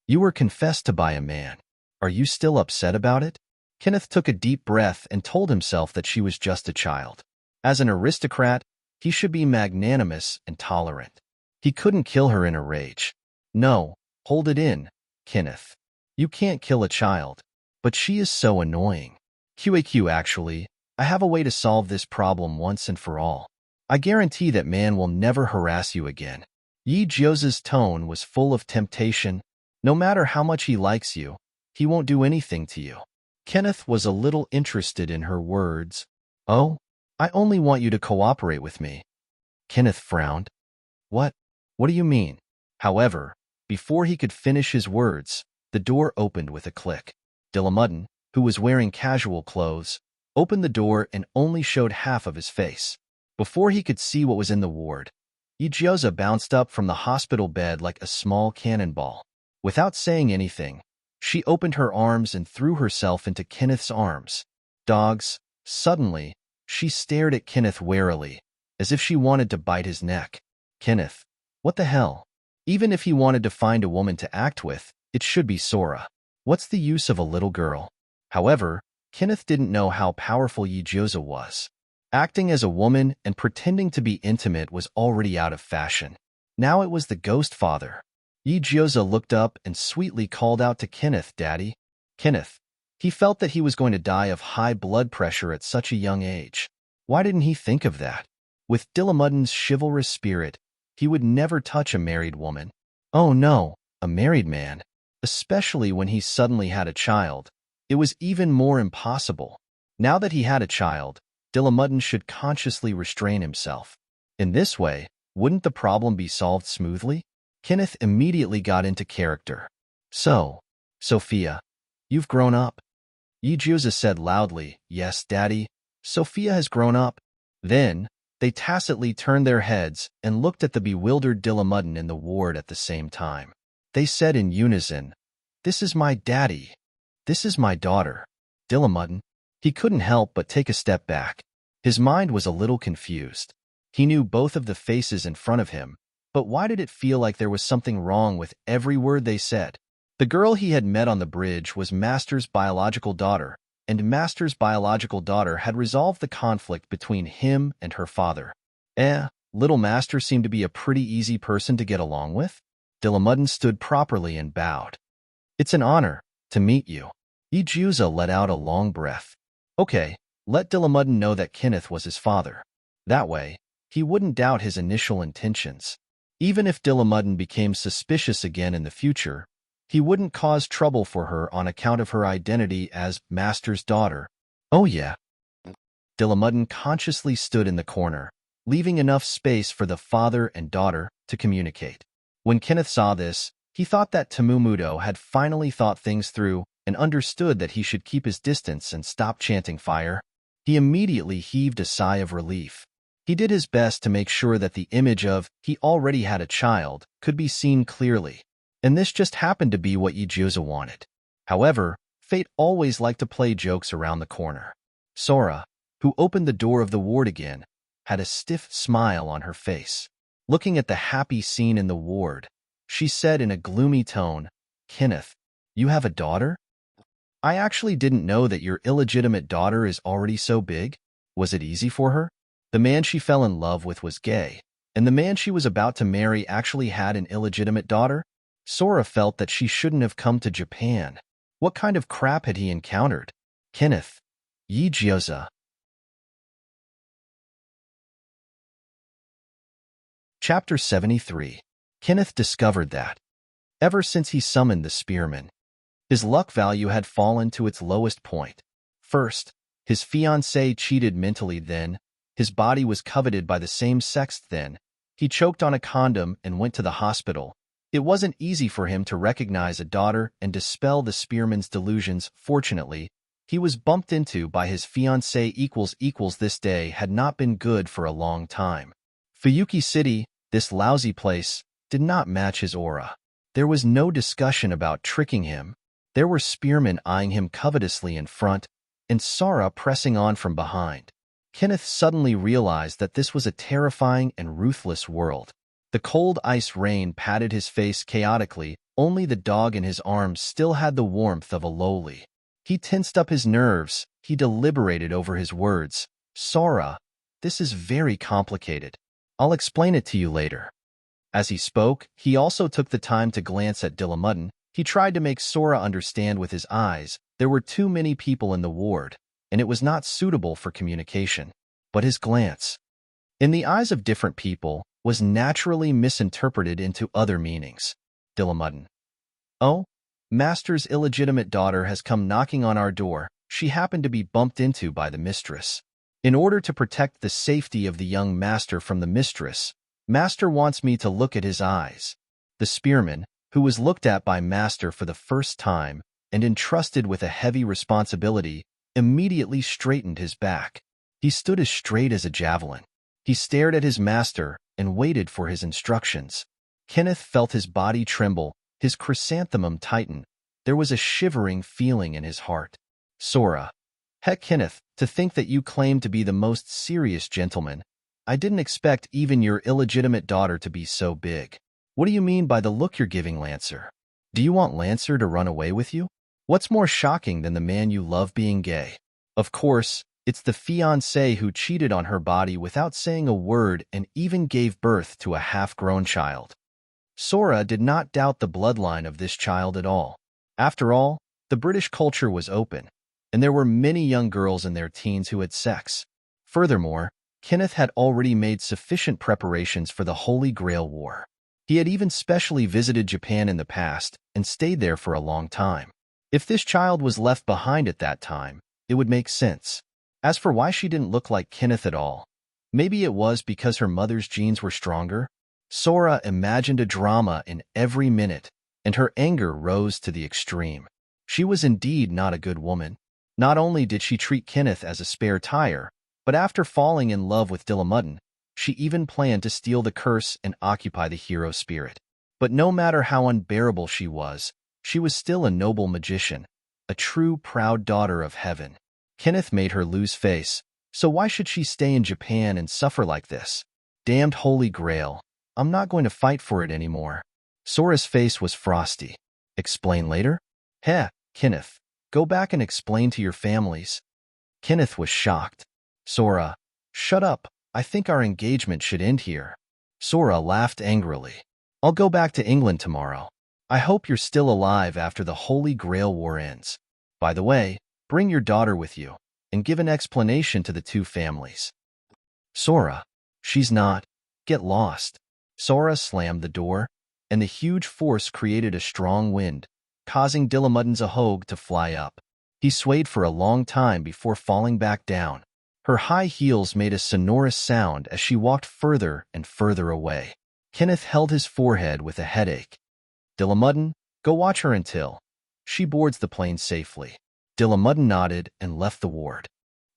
You were confessed to by a man. Are you still upset about it? Kenneth took a deep breath and told himself that she was just a child. As an aristocrat, he should be magnanimous and tolerant. He couldn't kill her in a rage. No, hold it in, Kenneth. You can't kill a child. But she is so annoying. QAQ actually, I have a way to solve this problem once and for all. I guarantee that man will never harass you again. Gyoza's tone was full of temptation. No matter how much he likes you, he won't do anything to you. Kenneth was a little interested in her words. Oh, I only want you to cooperate with me. Kenneth frowned. What? What do you mean? However, before he could finish his words, the door opened with a click. Dillamudden, who was wearing casual clothes, opened the door and only showed half of his face. Before he could see what was in the ward, Gyoza bounced up from the hospital bed like a small cannonball. Without saying anything, she opened her arms and threw herself into Kenneth's arms. Dogs. Suddenly, she stared at Kenneth warily, as if she wanted to bite his neck. Kenneth, what the hell? Even if he wanted to find a woman to act with, it should be Sora. What's the use of a little girl? However, Kenneth didn't know how powerful Gyoza was. Acting as a woman and pretending to be intimate was already out of fashion. Now it was the ghost father. Gyoza looked up and sweetly called out to Kenneth, Daddy. Kenneth. He felt that he was going to die of high blood pressure at such a young age. Why didn't he think of that? With Dillamuddin's chivalrous spirit, he would never touch a married woman. Oh no, a married man. Especially when he suddenly had a child. It was even more impossible. Now that he had a child, Dillamuddin should consciously restrain himself. In this way, wouldn't the problem be solved smoothly? Kenneth immediately got into character. So, Sophia, you've grown up. Yijuza said loudly, Yes, Daddy, Sophia has grown up. Then, they tacitly turned their heads and looked at the bewildered Dillamuddin in the ward at the same time. They said in unison, This is my daddy. This is my daughter. Dillamuddin. He couldn't help but take a step back. His mind was a little confused. He knew both of the faces in front of him, but why did it feel like there was something wrong with every word they said? The girl he had met on the bridge was Master's biological daughter, and Master's biological daughter had resolved the conflict between him and her father. Little Master seemed to be a pretty easy person to get along with. Dillamuddin stood properly and bowed. It's an honor to meet you. Yijuza let out a long breath. Okay, let Dillamuddin know that Kenneth was his father. That way, he wouldn't doubt his initial intentions. Even if Dillamuddin became suspicious again in the future, he wouldn't cause trouble for her on account of her identity as Master's daughter. Oh yeah. Dillamuddin consciously stood in the corner, leaving enough space for the father and daughter to communicate. When Kenneth saw this, he thought that Tamumudo had finally thought things through and understood that he should keep his distance and stop chanting fire. He immediately heaved a sigh of relief. He did his best to make sure that the image of he already had a child could be seen clearly, and this just happened to be what Yijuza wanted. However, fate always liked to play jokes around the corner. Sora, who opened the door of the ward again, had a stiff smile on her face. Looking at the happy scene in the ward, she said in a gloomy tone, Kenneth, you have a daughter? I actually didn't know that your illegitimate daughter is already so big. Was it easy for her? The man she fell in love with was gay, and the man she was about to marry actually had an illegitimate daughter? Sora felt that she shouldn't have come to Japan. What kind of crap had he encountered? Kenneth. Yijuza. Chapter 73. Kenneth discovered that, ever since he summoned the spearman, his luck value had fallen to its lowest point. First, his fiancée cheated mentally, then, his body was coveted by the same sex, then, he choked on a condom and went to the hospital. It wasn't easy for him to recognize a daughter and dispel the spearman's delusions. Fortunately, he was bumped into by his fiancée. This day had not been good for a long time. Fuyuki City, this lousy place, did not match his aura. There was no discussion about tricking him. There were spearmen eyeing him covetously in front, and Sora pressing on from behind. Kenneth suddenly realized that this was a terrifying and ruthless world. The cold ice rain patted his face chaotically, only the dog in his arms still had the warmth of a lowly. He tensed up his nerves, he deliberated over his words. Sora, this is very complicated. I'll explain it to you later. As he spoke, he also took the time to glance at Dillamuddin. He tried to make Sora understand with his eyes there were too many people in the ward, and it was not suitable for communication. But his glance, in the eyes of different people, was naturally misinterpreted into other meanings. Dillamuddin. Oh, Master's illegitimate daughter has come knocking on our door. She happened to be bumped into by the mistress. In order to protect the safety of the young Master from the mistress, Master wants me to look at his eyes. The spearman, who was looked at by Master for the first time and entrusted with a heavy responsibility, immediately straightened his back. He stood as straight as a javelin. He stared at his master and waited for his instructions. Kenneth felt his body tremble, his chrysanthemum tighten. There was a shivering feeling in his heart. Sora. Heck, Kenneth, to think that you claim to be the most serious gentleman. I didn't expect even your illegitimate daughter to be so big. What do you mean by the look you're giving Lancer? Do you want Lancer to run away with you? What's more shocking than the man you love being gay? Of course, it's the fiancé who cheated on her body without saying a word and even gave birth to a half-grown child. Sora did not doubt the bloodline of this child at all. After all, the British culture was open, and there were many young girls in their teens who had sex. Furthermore, Kenneth had already made sufficient preparations for the Holy Grail War. He had even specially visited Japan in the past and stayed there for a long time. If this child was left behind at that time, it would make sense. As for why she didn't look like Kenneth at all, maybe it was because her mother's genes were stronger. Sora imagined a drama in every minute, and her anger rose to the extreme. She was indeed not a good woman. Not only did she treat Kenneth as a spare tire, but after falling in love with Dillamudden, she even planned to steal the curse and occupy the hero spirit. But no matter how unbearable she was still a noble magician, a true proud daughter of heaven. Kenneth made her lose face, so why should she stay in Japan and suffer like this? Damned Holy Grail, I'm not going to fight for it anymore. Sora's face was frosty. Explain later? Heh, Kenneth, go back and explain to your families. Kenneth was shocked. Sora, shut up, I think our engagement should end here. Sora laughed angrily. I'll go back to England tomorrow. I hope you're still alive after the Holy Grail War ends. By the way, bring your daughter with you, and give an explanation to the two families. Sora, she's not. Get lost. Sora slammed the door, and the huge force created a strong wind, causing Dillamudden's Ahogue to fly up. He swayed for a long time before falling back down. Her high heels made a sonorous sound as she walked further and further away. Kenneth held his forehead with a headache. Dillamudden, go watch her until she boards the plane safely. Dillamudden nodded and left the ward.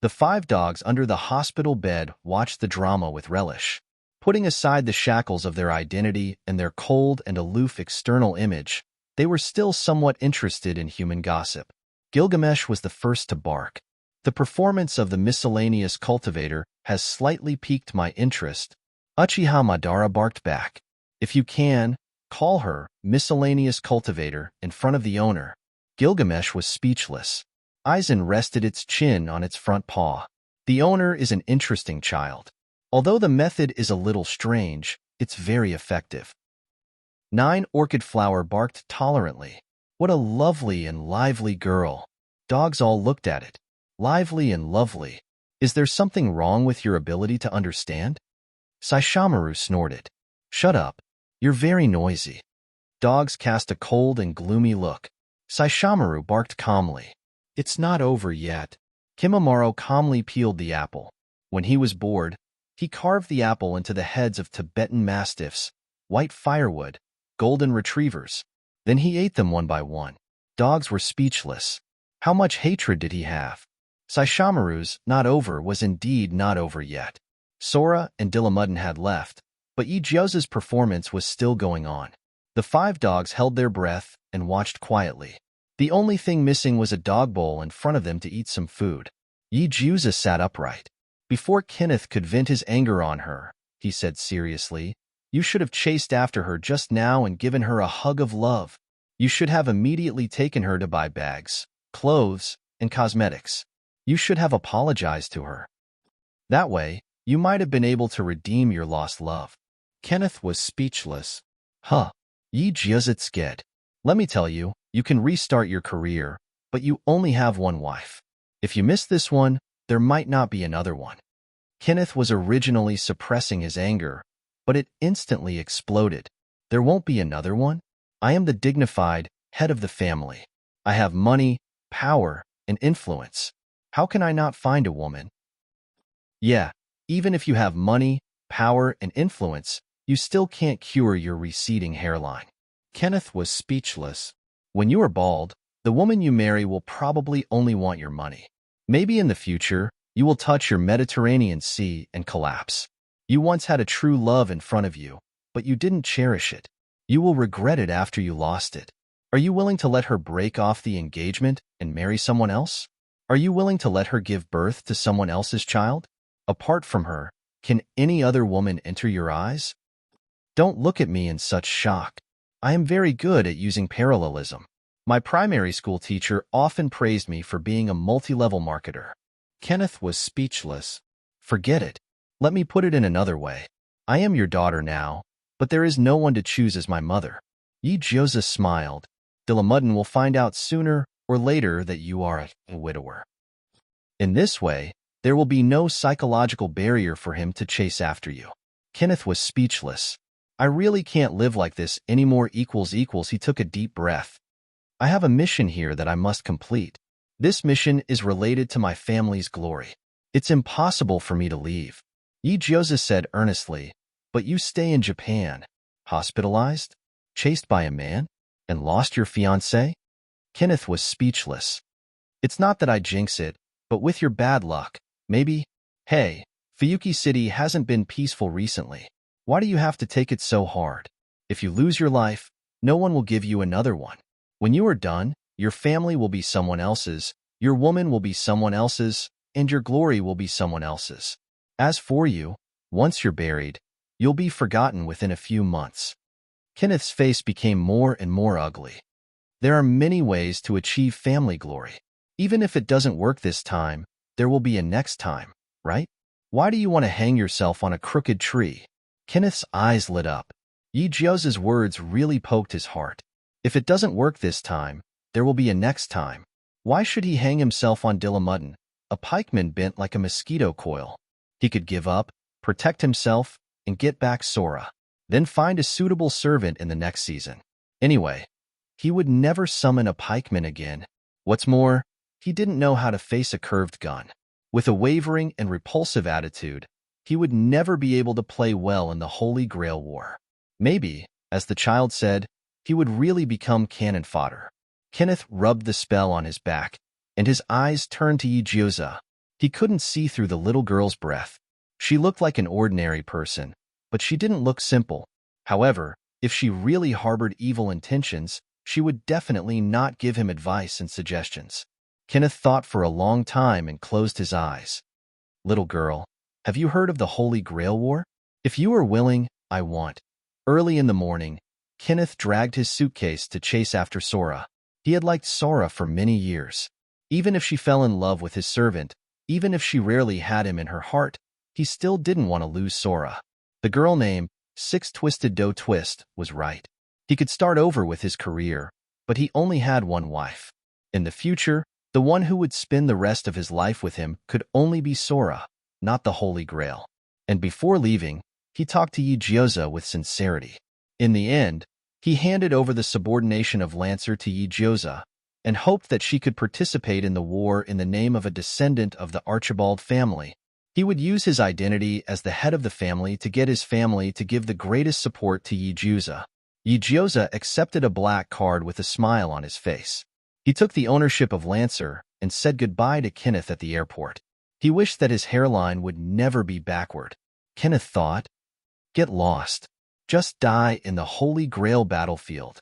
The 5 dogs under the hospital bed watched the drama with relish. Putting aside the shackles of their identity and their cold and aloof external image, they were still somewhat interested in human gossip. Gilgamesh was the first to bark. The performance of the miscellaneous cultivator has slightly piqued my interest. Uchiha Madara barked back. If you can, call her miscellaneous cultivator in front of the owner. Gilgamesh was speechless. Aizen rested its chin on its front paw. The owner is an interesting child. Although the method is a little strange, it's very effective. 9 Orchid Flower barked tolerantly. What a lovely and lively girl. Dogs all looked at it. Lively and lovely. Is there something wrong with your ability to understand? Saishomaru snorted. Shut up. You're very noisy. Dogs cast a cold and gloomy look. Saishomaru barked calmly. It's not over yet. Kimimaro calmly peeled the apple. When he was bored, he carved the apple into the heads of Tibetan mastiffs, white firewood, golden retrievers. Then he ate them one by one. Dogs were speechless. How much hatred did he have? Saishomaru's not over was indeed not over yet. Sora and Dillamudden had left, but Ijioza's performance was still going on. The 5 dogs held their breath and watched quietly. The only thing missing was a dog bowl in front of them to eat some food. Ijioza sat upright. Before Kenneth could vent his anger on her, he said seriously, you should have chased after her just now and given her a hug of love. You should have immediately taken her to buy bags, clothes, and cosmetics. You should have apologized to her. That way, you might have been able to redeem your lost love. Kenneth was speechless. Huh. Yi Jiuzitsged. Let me tell you, you can restart your career, but you only have one wife. If you miss this one, there might not be another one. Kenneth was originally suppressing his anger, but it instantly exploded. There won't be another one? I am the dignified head of the family. I have money, power, and influence. How can I not find a woman? Yeah, even if you have money, power, and influence, you still can't cure your receding hairline. Kenneth was speechless. When you are bald, the woman you marry will probably only want your money. Maybe in the future, you will touch your Mediterranean Sea and collapse. You once had a true love in front of you, but you didn't cherish it. You will regret it after you lost it. Are you willing to let her break off the engagement and marry someone else? Are you willing to let her give birth to someone else's child? Apart from her, can any other woman enter your eyes? Don't look at me in such shock. I am very good at using parallelism. My primary school teacher often praised me for being a multi-level marketer. Kenneth was speechless. Forget it. Let me put it in another way. I am your daughter now, but there is no one to choose as my mother. Ijioza smiled. Dillamudden will find out sooner or later that you are a widower. In this way, There will be no psychological barrier for him to chase after you. Kenneth was speechless. I really can't live like this anymore. He took a deep breath. I have a mission here that I must complete. This mission is related to my family's glory. It's impossible for me to leave. Gyoza said earnestly, but you stay in Japan, hospitalized, chased by a man, and lost your fiancé? Kenneth was speechless. It's not that I jinx it, but with your bad luck, maybe. Hey, Fuyuki City hasn't been peaceful recently. Why do you have to take it so hard? If you lose your life, no one will give you another one. When you are done, your family will be someone else's, your woman will be someone else's, and your glory will be someone else's. As for you, once you're buried, you'll be forgotten within a few months. Kenneth's face became more and more ugly. There are many ways to achieve family glory. Even if it doesn't work this time, there will be a next time, right? Why do you want to hang yourself on a crooked tree? Kenneth's eyes lit up. Gyoza's words really poked his heart. If it doesn't work this time, there will be a next time. Why should he hang himself on Dillamudden, a pikeman bent like a mosquito coil? He could give up, protect himself, and get back Sora, then find a suitable servant in the next season. Anyway, he would never summon a pikeman again. What's more, he didn't know how to face a curved gun. With a wavering and repulsive attitude, he would never be able to play well in the Holy Grail War. Maybe, as the child said, he would really become cannon fodder. Kenneth rubbed the spell on his back, and his eyes turned to Gyoza. He couldn't see through the little girl's breath. She looked like an ordinary person, but she didn't look simple. However, if she really harbored evil intentions, she would definitely not give him advice and suggestions. Kenneth thought for a long time and closed his eyes. Little girl, have you heard of the Holy Grail War? If you are willing, I want. Early in the morning, Kenneth dragged his suitcase to chase after Sora. He had liked Sora for many years. Even if she fell in love with his servant, even if she rarely had him in her heart, he still didn't want to lose Sora. The girl named Six Twisted Dough Twist was right. He could start over with his career, but he only had one wife. In the future, the one who would spend the rest of his life with him could only be Sora, not the Holy Grail. And before leaving, he talked to Gyoza with sincerity. In the end, he handed over the subordination of Lancer to Gyoza and hoped that she could participate in the war in the name of a descendant of the Archibald family. He would use his identity as the head of the family to get his family to give the greatest support to Gyoza. Gyoza accepted a black card with a smile on his face. He took the ownership of Lancer and said goodbye to Kenneth at the airport. He wished that his hairline would never be backward. Kenneth thought, get lost. Just die in the Holy Grail battlefield.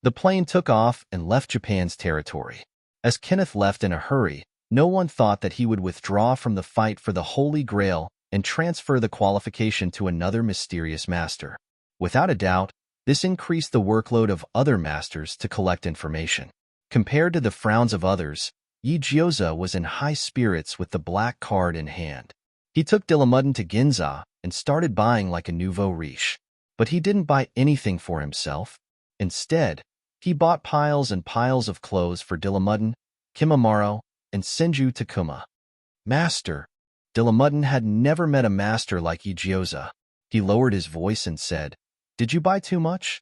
The plane took off and left Japan's territory. As Kenneth left in a hurry, no one thought that he would withdraw from the fight for the Holy Grail and transfer the qualification to another mysterious master. Without a doubt, this increased the workload of other masters to collect information. Compared to the frowns of others, Gyoza was in high spirits with the black card in hand. He took Dillamudden to Ginza and started buying like a nouveau riche. But he didn't buy anything for himself. Instead, he bought piles and piles of clothes for Dillamudden, Kimimaro, and Senju Takuma. Master. Dillamudden had never met a master like Gyoza. He lowered his voice and said, did you buy too much?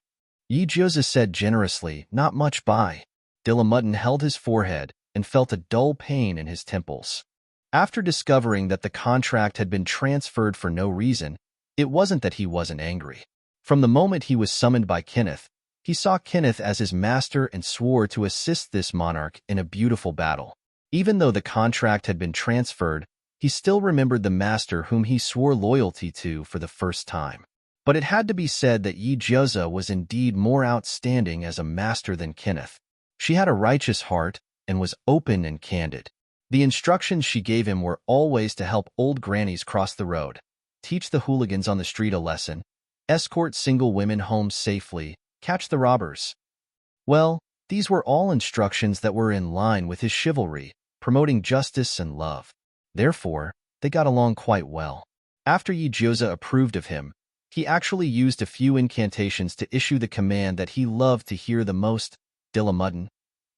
Gyoza said generously, not much buy. Dillamudden held his forehead and felt a dull pain in his temples. After discovering that the contract had been transferred for no reason, it wasn't that he wasn't angry. From the moment he was summoned by Kenneth, he saw Kenneth as his master and swore to assist this monarch in a beautiful battle. Even though the contract had been transferred, he still remembered the master whom he swore loyalty to for the first time. But it had to be said that Gyoza was indeed more outstanding as a master than Kenneth. She had a righteous heart and was open and candid. The instructions she gave him were always to help old grannies cross the road, teach the hooligans on the street a lesson, escort single women home safely, catch the robbers. Well, these were all instructions that were in line with his chivalry, promoting justice and love. Therefore, they got along quite well. After Gyoza approved of him, he actually used a few incantations to issue the command that he loved to hear the most. Dillamudden,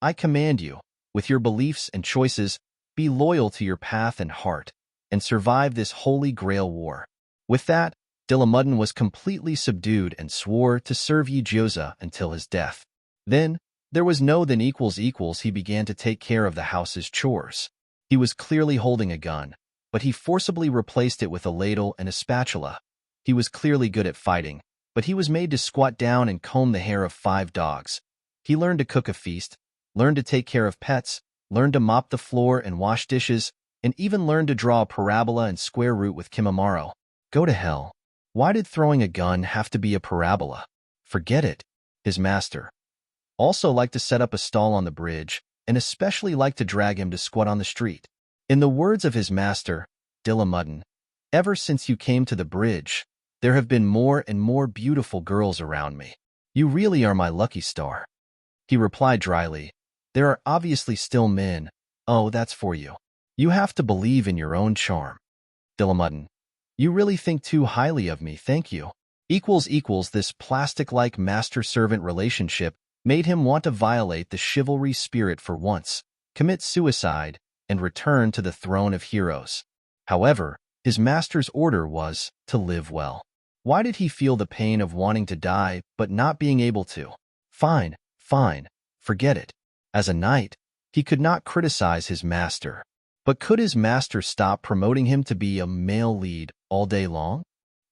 I command you, with your beliefs and choices, be loyal to your path and heart. and survive this holy grail war. With that, Dillamuddin was completely subdued and swore to serve Yijioza until his death. Then, there was no then equals equals he began to take care of the house's chores. He was clearly holding a gun, but he forcibly replaced it with a ladle and a spatula. He was clearly good at fighting, but he was made to squat down and comb the hair of 5 dogs. He learned to cook a feast, learned to take care of pets, learned to mop the floor and wash dishes, and even learned to draw a parabola and square root with Kimimaro. Go to hell. Why did throwing a gun have to be a parabola? Forget it. His master also liked to set up a stall on the bridge, and especially liked to drag him to squat on the street. In the words of his master, Dillamuddin, ever since you came to the bridge, there have been more and more beautiful girls around me. You really are my lucky star. He replied dryly, there are obviously still men. Oh, that's for you. You have to believe in your own charm. Dillamuddin, you really think too highly of me, thank you. This plastic-like master-servant relationship made him want to violate the chivalry spirit for once, commit suicide, and return to the throne of heroes. However, his master's order was to live well. Why did he feel the pain of wanting to die but not being able to? Fine, forget it. As a knight, he could not criticize his master. But could his master stop promoting him to be a male lead all day long?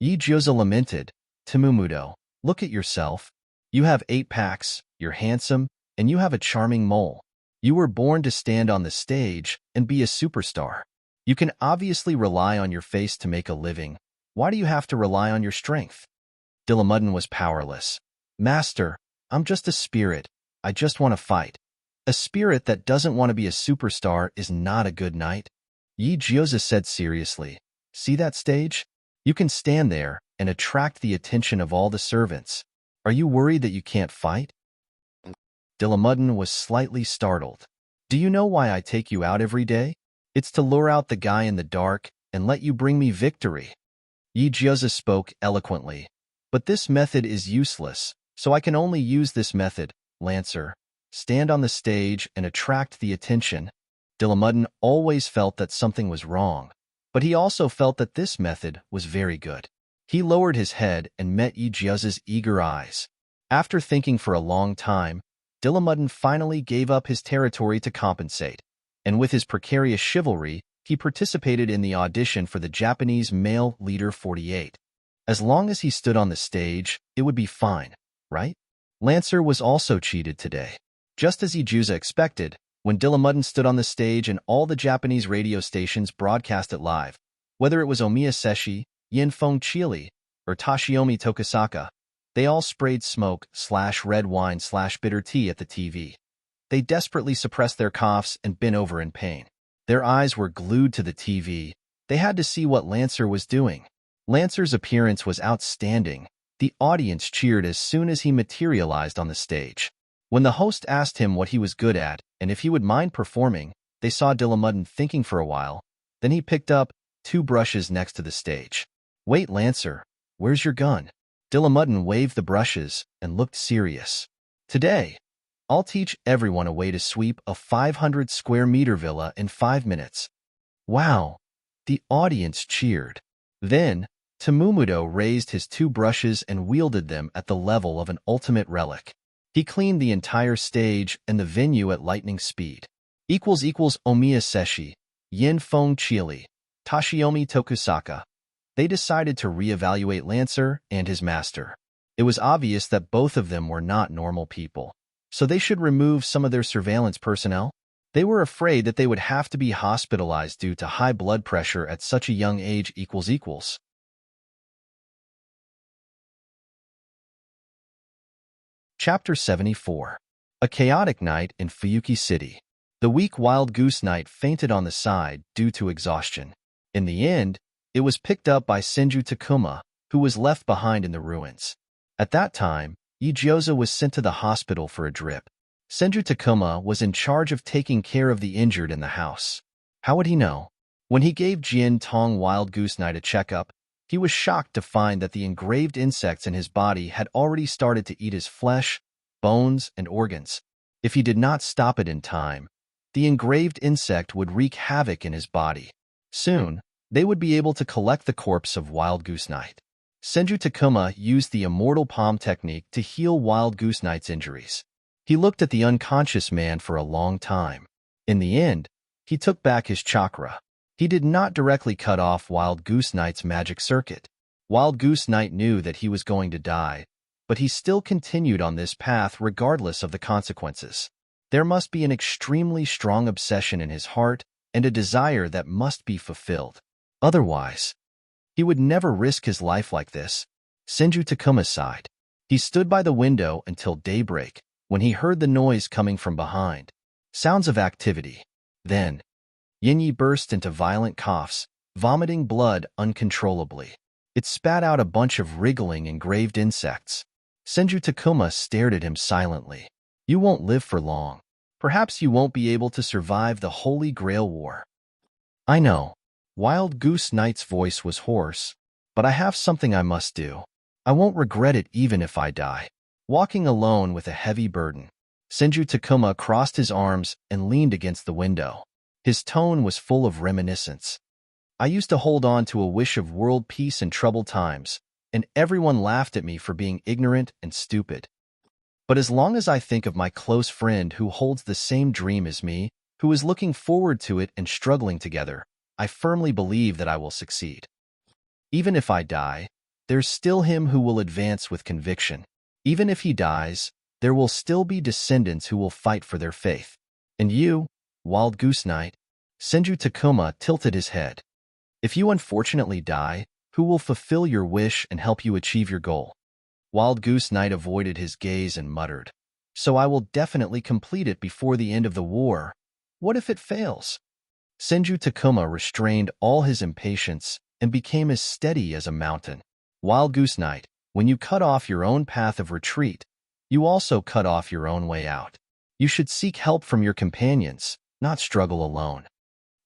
Yijioza lamented, Temumudo, look at yourself. You have 8 packs, you're handsome, and you have a charming mole. You were born to stand on the stage and be a superstar. You can obviously rely on your face to make a living. Why do you have to rely on your strength? Dillamuddin was powerless. Master, I'm just a spirit. I just want to fight. A spirit that doesn't want to be a superstar is not a good knight. Yijioza said seriously, see that stage? You can stand there and attract the attention of all the servants. Are you worried that you can't fight? Dillamuddin was slightly startled. Do you know why I take you out every day? It's to lure out the guy in the dark and let you bring me victory. Yijioza spoke eloquently. But this method is useless, so I can only use this method, Lancer. Stand on the stage and attract the attention. Dillamuddin always felt that something was wrong, but he also felt that this method was very good. He lowered his head and met Yijioza's eager eyes. After thinking for a long time, Dillamuddin finally gave up his territory to compensate, and with his precarious chivalry, he participated in the audition for the Japanese Male Leader 48. As long as he stood on the stage, it would be fine, right? Lancer was also cheated today. Just as Yijioza expected, when Dillamuddin stood on the stage and all the Japanese radio stations broadcast it live, whether it was Omiya Seshi, Yinfeng Chili, or Tashiomi Tokisaka, they all sprayed smoke/red wine/bitter tea at the TV. They desperately suppressed their coughs and bent over in pain. Their eyes were glued to the TV. They had to see what Lancer was doing. Lancer's appearance was outstanding. The audience cheered as soon as he materialized on the stage. When the host asked him what he was good at and if he would mind performing, they saw Dillamuddin thinking for a while. Then he picked up 2 brushes next to the stage. Wait, Lancer, where's your gun? Dillamuddin waved the brushes and looked serious. Today, I'll teach everyone a way to sweep a 500 square meter villa in 5 minutes. Wow! The audience cheered. Then, Temumudo raised his 2 brushes and wielded them at the level of an ultimate relic. He cleaned the entire stage and the venue at lightning speed. Omiya Seshi, Yinfeng Chili, Tashiomi Tokusaka. They decided to reevaluate Lancer and his master. It was obvious that both of them were not normal people, so they should remove some of their surveillance personnel. They were afraid that they would have to be hospitalized due to high blood pressure at such a young age. Chapter 74. A chaotic night in Fuyuki City. The weak Wild Goose Knight fainted on the side due to exhaustion. In the end, it was picked up by Senju Takuma, who was left behind in the ruins. At that time, Yijioza was sent to the hospital for a drip. Senju Takuma was in charge of taking care of the injured in the house. How would he know? When he gave Jin Tong Wild Goose Knight a checkup, he was shocked to find that the engraved insects in his body had already started to eat his flesh, bones, and organs. If he did not stop it in time, the engraved insect would wreak havoc in his body. Soon, they would be able to collect the corpse of Wild Goose Knight. Senju Takuma used the immortal palm technique to heal Wild Goose Knight's injuries. He looked at the unconscious man for a long time. In the end, he took back his chakra. He did not directly cut off Wild Goose Knight's magic circuit. Wild Goose Knight knew that he was going to die, but he still continued on this path regardless of the consequences. There must be an extremely strong obsession in his heart and a desire that must be fulfilled. Otherwise, he would never risk his life like this. Senju Takuma sighed. He stood by the window until daybreak, when he heard the noise coming from behind. Sounds of activity. Then, Yinyi burst into violent coughs, vomiting blood uncontrollably. It spat out a bunch of wriggling engraved insects. Senju Takuma stared at him silently. You won't live for long. Perhaps you won't be able to survive the Holy Grail War. I know. Wild Goose Knight's voice was hoarse, but I have something I must do. I won't regret it even if I die. Walking alone with a heavy burden, Senju Takuma crossed his arms and leaned against the window. His tone was full of reminiscence. I used to hold on to a wish of world peace in troubled times, and everyone laughed at me for being ignorant and stupid. But as long as I think of my close friend who holds the same dream as me, who is looking forward to it and struggling together, I firmly believe that I will succeed. Even if I die, there's still him who will advance with conviction. Even if he dies, there will still be descendants who will fight for their faith. And you, Wild Goose Knight, Senju Takuma tilted his head. If you unfortunately die, who will fulfill your wish and help you achieve your goal? Wild Goose Knight avoided his gaze and muttered, So I will definitely complete it before the end of the war. What if it fails? Senju Takuma restrained all his impatience and became as steady as a mountain. Wild Goose Knight, when you cut off your own path of retreat, you also cut off your own way out. You should seek help from your companions, not struggle alone.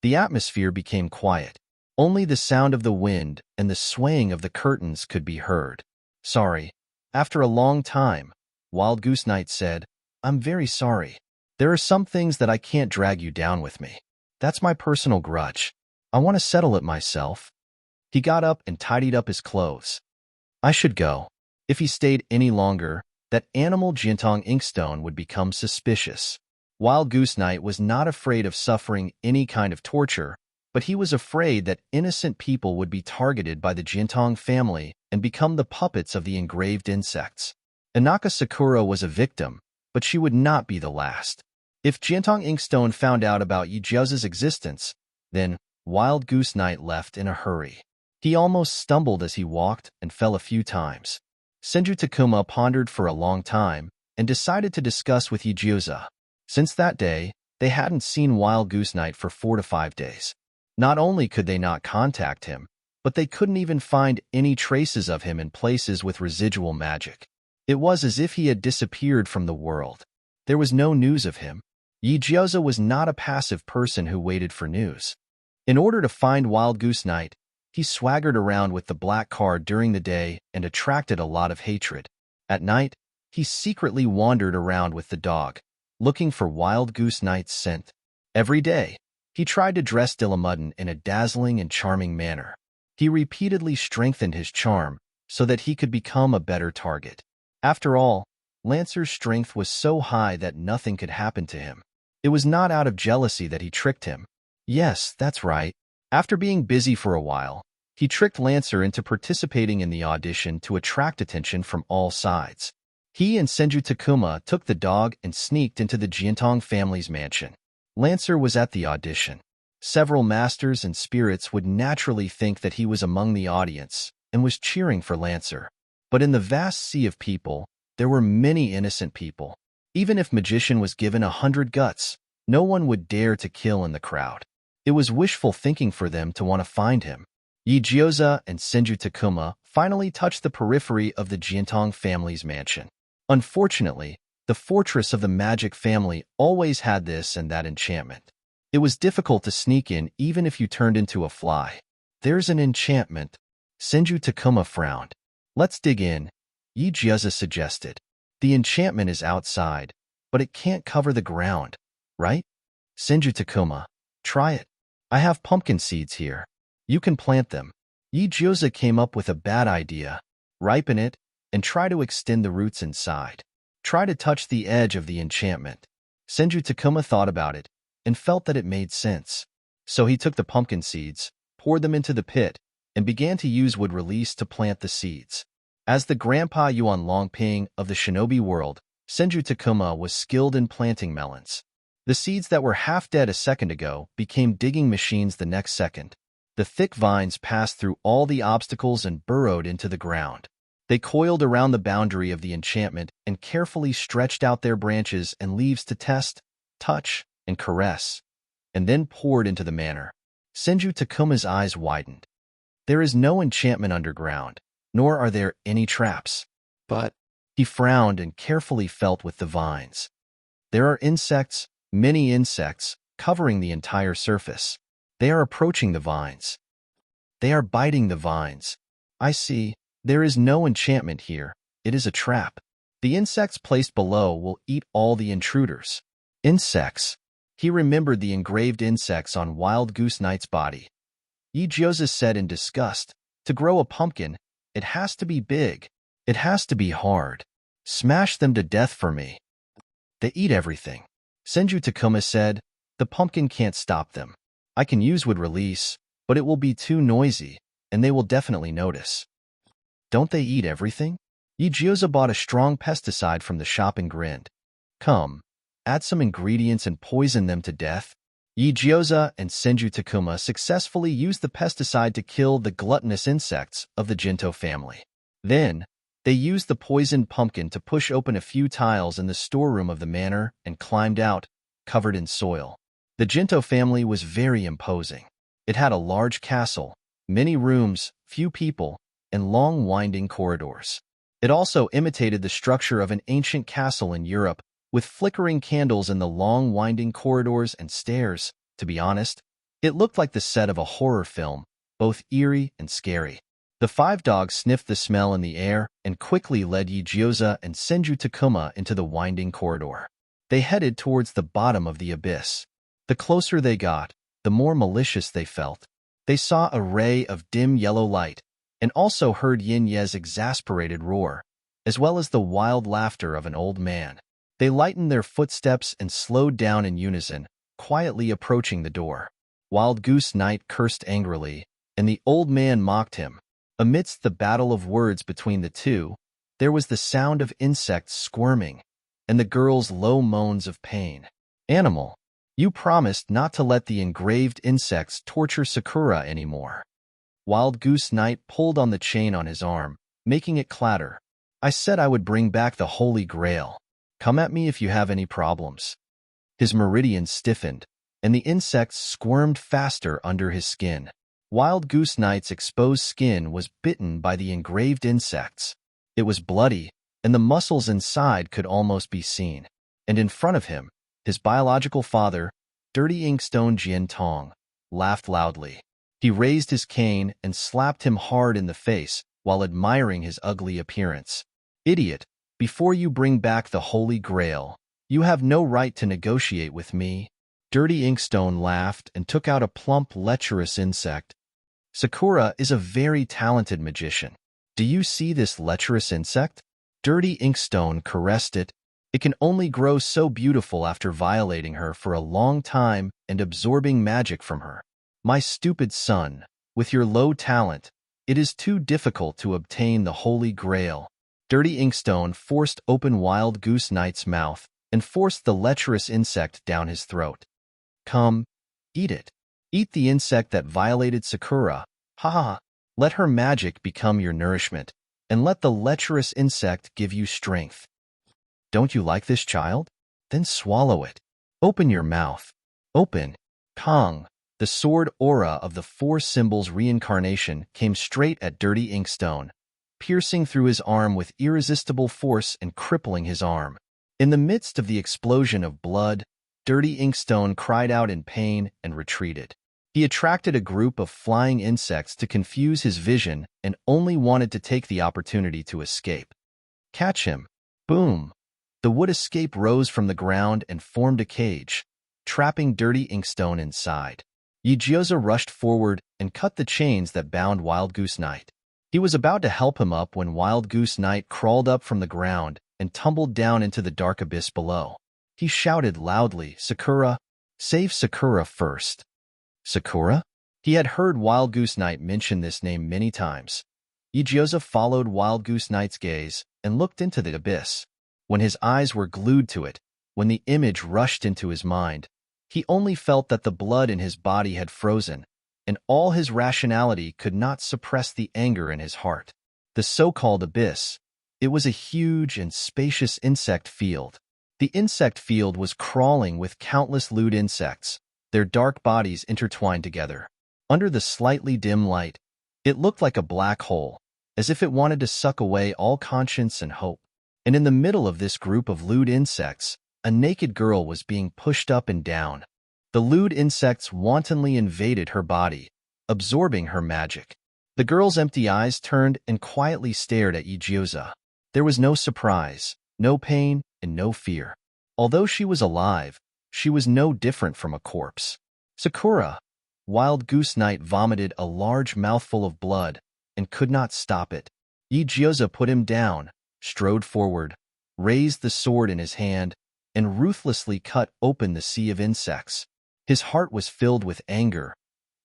The atmosphere became quiet. Only the sound of the wind and the swaying of the curtains could be heard. Sorry. After a long time, Wild Goose Knight said, I'm very sorry. There are some things that I can't drag you down with me. That's my personal grudge. I want to settle it myself. He got up and tidied up his clothes. I should go. If he stayed any longer, that animal Jiantong Inkstone would become suspicious. Wild Goose Knight was not afraid of suffering any kind of torture, but he was afraid that innocent people would be targeted by the Jiantong family and become the puppets of the engraved insects. Inaka Sakura was a victim, but she would not be the last. If Jiantong Inkstone found out about Yijiao's existence, then Wild Goose Knight left in a hurry. He almost stumbled as he walked and fell a few times. Senju Takuma pondered for a long time and decided to discuss with Yijiaoza. Since that day, they hadn't seen Wild Goose Knight for 4 to 5 days. Not only could they not contact him, but they couldn't even find any traces of him in places with residual magic. It was as if he had disappeared from the world. There was no news of him. Yijiaoza was not a passive person who waited for news. In order to find Wild Goose Knight, he swaggered around with the black card during the day and attracted a lot of hatred. At night, he secretly wandered around with the dog, looking for Wild Goose Knight's scent. Every day, he tried to dress Dilamudden in a dazzling and charming manner. He repeatedly strengthened his charm so that he could become a better target. After all, Lancer's strength was so high that nothing could happen to him. It was not out of jealousy that he tricked him. Yes, that's right. After being busy for a while, he tricked Lancer into participating in the audition to attract attention from all sides. He and Senju Takuma took the dog and sneaked into the Jiantong family's mansion. Lancer was at the audition. Several masters and spirits would naturally think that he was among the audience and was cheering for Lancer. But in the vast sea of people, there were many innocent people. Even if Magician was given 100 guts, no one would dare to kill in the crowd. It was wishful thinking for them to want to find him. Yijiaoza and Senju Takuma finally touched the periphery of the Jiantong family's mansion. Unfortunately, the fortress of the magic family always had this and that enchantment. It was difficult to sneak in even if you turned into a fly. There's an enchantment. Senju Takuma frowned. Let's dig in, Yijiaoza suggested. The enchantment is outside, but it can't cover the ground, right? Senju Takuma, try it. I have pumpkin seeds here. You can plant them. Yi Jioza came up with a bad idea. Ripen it, and try to extend the roots inside. Try to touch the edge of the enchantment. Senju Takuma thought about it, and felt that it made sense. So he took the pumpkin seeds, poured them into the pit, and began to use wood release to plant the seeds. As the Grandpa Yuan Longping of the shinobi world, Senju Takuma was skilled in planting melons. The seeds that were half dead a second ago became digging machines the next second. The thick vines passed through all the obstacles and burrowed into the ground. They coiled around the boundary of the enchantment and carefully stretched out their branches and leaves to test, touch, and caress, and then poured into the manor. Senju Takuma's eyes widened. There is no enchantment underground, nor are there any traps. But he frowned and carefully felt with the vines. There are insects, many insects, covering the entire surface. They are approaching the vines. They are biting the vines. I see. There is no enchantment here. It is a trap. The insects placed below will eat all the intruders. Insects. He remembered the engraved insects on Wild Goose Knight's body. Yi Jioza said in disgust, to grow a pumpkin, it has to be big. It has to be hard. Smash them to death for me. They eat everything. Senju Takuma said, the pumpkin can't stop them. I can use wood release, but it will be too noisy, and they will definitely notice. Don't they eat everything? Yi Jioza bought a strong pesticide from the shop and grinned. Come, add some ingredients and poison them to death. Yi Jioza and Senju Takuma successfully used the pesticide to kill the gluttonous insects of the Jinto family. Then, they used the poisoned pumpkin to push open a few tiles in the storeroom of the manor and climbed out, covered in soil. The Jinto family was very imposing. It had a large castle, many rooms, few people, and long winding corridors. It also imitated the structure of an ancient castle in Europe, with flickering candles in the long winding corridors and stairs. To be honest, it looked like the set of a horror film, both eerie and scary. The 5 dogs sniffed the smell in the air and quickly led Yi Jioza and Senju Takuma into the winding corridor. They headed towards the bottom of the abyss. The closer they got, the more malicious they felt. They saw a ray of dim yellow light, and also heard Yin Ye's exasperated roar, as well as the wild laughter of an old man. They lightened their footsteps and slowed down in unison, quietly approaching the door. Wild Goose Knight cursed angrily, and the old man mocked him. Amidst the battle of words between the two, there was the sound of insects squirming, and the girl's low moans of pain. Animal, you promised not to let the engraved insects torture Sakura anymore. Wild Goose Knight pulled on the chain on his arm, making it clatter. I said I would bring back the Holy Grail. Come at me if you have any problems. His meridians stiffened, and the insects squirmed faster under his skin. Wild Goose Knight's exposed skin was bitten by the engraved insects. It was bloody, and the muscles inside could almost be seen. And in front of him, his biological father, Dirty Inkstone Jian Tong, laughed loudly. He raised his cane and slapped him hard in the face while admiring his ugly appearance. Idiot, before you bring back the Holy Grail, you have no right to negotiate with me. Dirty Inkstone laughed and took out a plump, lecherous insect. Sakura is a very talented magician. Do you see this lecherous insect? Dirty Inkstone caressed it. It can only grow so beautiful after violating her for a long time and absorbing magic from her. My stupid son, with your low talent, it is too difficult to obtain the Holy Grail. Dirty Inkstone forced open Wild Goose Knight's mouth and forced the lecherous insect down his throat. Come, eat it. Eat the insect that violated Sakura. Ha ha ha. Let her magic become your nourishment, and let the lecherous insect give you strength. Don't you like this child? Then swallow it. Open your mouth. Open. Kong. The sword aura of the 4 symbols reincarnation came straight at Dirty Inkstone, piercing through his arm with irresistible force and crippling his arm. In the midst of the explosion of blood, Dirty Inkstone cried out in pain and retreated. He attracted a group of flying insects to confuse his vision and only wanted to take the opportunity to escape. Catch him. Boom. The wood escape rose from the ground and formed a cage, trapping Dirty Inkstone inside. Yigioza rushed forward and cut the chains that bound Wild Goose Knight. He was about to help him up when Wild Goose Knight crawled up from the ground and tumbled down into the dark abyss below. He shouted loudly, "Sakura! Save Sakura first!" Sakura? He had heard Wild Goose Knight mention this name many times. Yigioza followed Wild Goose Knight's gaze and looked into the abyss. When his eyes were glued to it, when the image rushed into his mind, he only felt that the blood in his body had frozen, and all his rationality could not suppress the anger in his heart. The so-called abyss. It was a huge and spacious insect field. The insect field was crawling with countless lewd insects, their dark bodies intertwined together. Under the slightly dim light, it looked like a black hole, as if it wanted to suck away all conscience and hope. And in the middle of this group of lewd insects, a naked girl was being pushed up and down. The lewd insects wantonly invaded her body, absorbing her magic. The girl's empty eyes turned and quietly stared at Yigioza. There was no surprise, no pain, and no fear. Although she was alive, she was no different from a corpse. "Sakura!" Wild Goose Knight vomited a large mouthful of blood and could not stop it. Yigioza put him down, strode forward, raised the sword in his hand, and ruthlessly cut open the sea of insects. His heart was filled with anger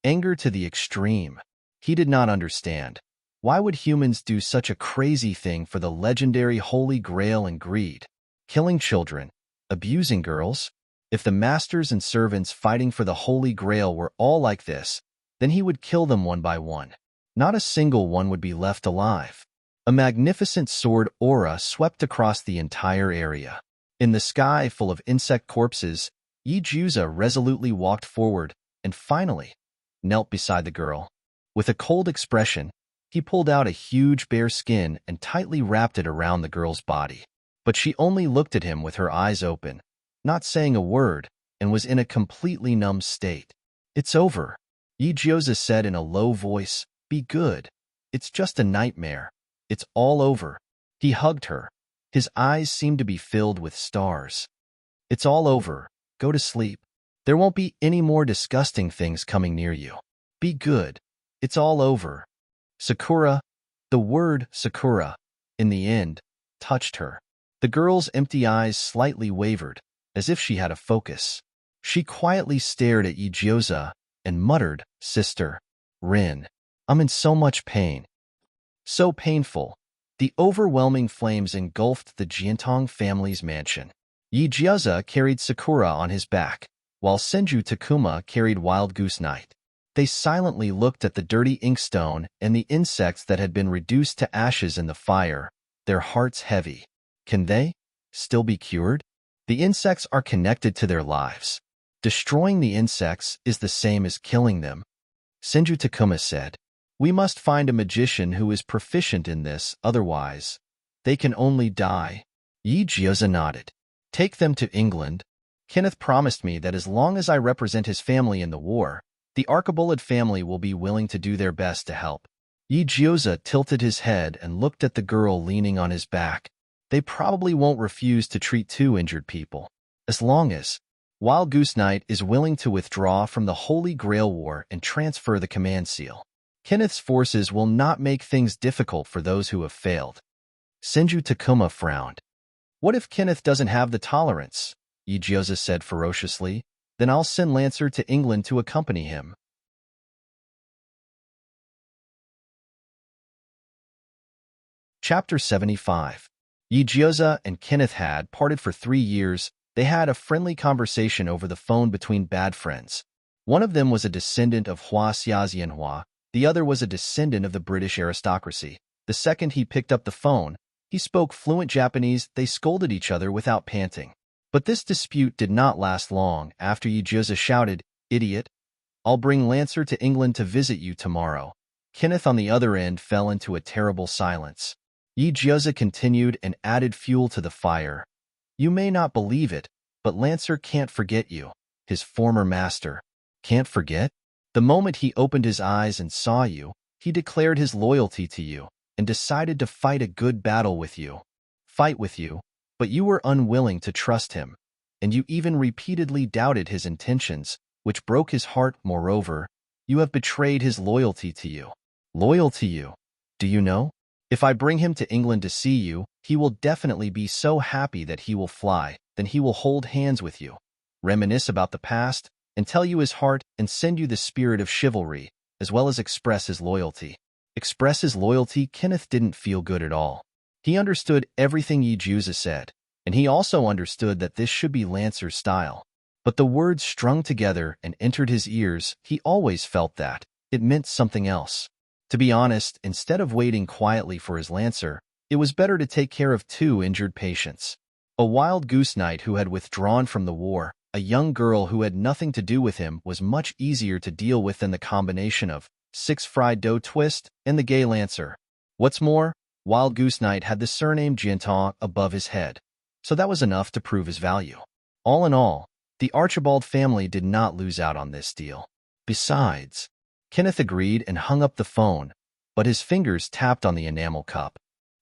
to the extreme. He did not understand. Why would humans do such a crazy thing for the legendary Holy Grail and greed? Killing children, abusing girls? If the masters and servants fighting for the Holy Grail were all like this, then he would kill them one by one. Not a single one would be left alive. A magnificent sword aura swept across the entire area. In the sky full of insect corpses, Yigioza resolutely walked forward and finally knelt beside the girl. With a cold expression, he pulled out a huge bear skin and tightly wrapped it around the girl's body. But she only looked at him with her eyes open, not saying a word, and was in a completely numb state. "It's over," Yigioza said in a low voice. "Be good. It's just a nightmare. It's all over." He hugged her. His eyes seemed to be filled with stars. "It's all over. Go to sleep. There won't be any more disgusting things coming near you. Be good. It's all over." Sakura, the word Sakura, in the end, touched her. The girl's empty eyes slightly wavered, as if she had a focus. She quietly stared at Yigioza and muttered, "Sister, Rin, I'm in so much pain." So painful. The overwhelming flames engulfed the Jiantong family's mansion. Yigioza carried Sakura on his back, while Senju Takuma carried Wild Goose Knight. They silently looked at the dirty inkstone and the insects that had been reduced to ashes in the fire, their hearts heavy. Can they still be cured? The insects are connected to their lives. Destroying the insects is the same as killing them. Senju Takuma said, "We must find a magician who is proficient in this, otherwise, they can only die." Yigioza nodded. "Take them to England. Kenneth promised me that as long as I represent his family in the war, the Archibald family will be willing to do their best to help." Yigioza tilted his head and looked at the girl leaning on his back. They probably won't refuse to treat two injured people. As long as Wild Goose Knight is willing to withdraw from the Holy Grail War and transfer the command seal, Kenneth's forces will not make things difficult for those who have failed. Senju Takuma frowned. "What if Kenneth doesn't have the tolerance?" Yigioza said ferociously. "Then I'll send Lancer to England to accompany him." Chapter 75. Yigioza and Kenneth had parted for 3 years. They had a friendly conversation over the phone between bad friends. One of them was a descendant of Hua Xiaoxianhua, the other was a descendant of the British aristocracy. The second he picked up the phone, he spoke fluent Japanese. They scolded each other without panting. But this dispute did not last long. After Yigioza shouted, "Idiot! I'll bring Lancer to England to visit you tomorrow." Kenneth on the other end fell into a terrible silence. Yigioza continued and added fuel to the fire. "You may not believe it, but Lancer can't forget you. His former master. Can't forget? The moment he opened his eyes and saw you, he declared his loyalty to you and decided to fight a good battle with you. Fight with you, but you were unwilling to trust him, and you even repeatedly doubted his intentions, which broke his heart. Moreover, you have betrayed his loyalty to you. Loyal to you? Do you know? If I bring him to England to see you, he will definitely be so happy that he will fly, then he will hold hands with you, reminisce about the past, and tell you his heart and send you the spirit of chivalry, as well as express his loyalty. Express his loyalty? Kenneth didn't feel good at all. He understood everything Ijusa said, and he also understood that this should be Lancer's style. But the words strung together and entered his ears. He always felt that it meant something else. To be honest, instead of waiting quietly for his Lancer, it was better to take care of 2 injured patients. A wild goose knight who had withdrawn from the war, a young girl who had nothing to do with him, was much easier to deal with than the combination of 6 fried dough twist and the gay Lancer. What's more, Wild Goose Knight had the surname Jiantong above his head, so that was enough to prove his value. All in all, the Archibald family did not lose out on this deal. Besides, Kenneth agreed and hung up the phone, but his fingers tapped on the enamel cup.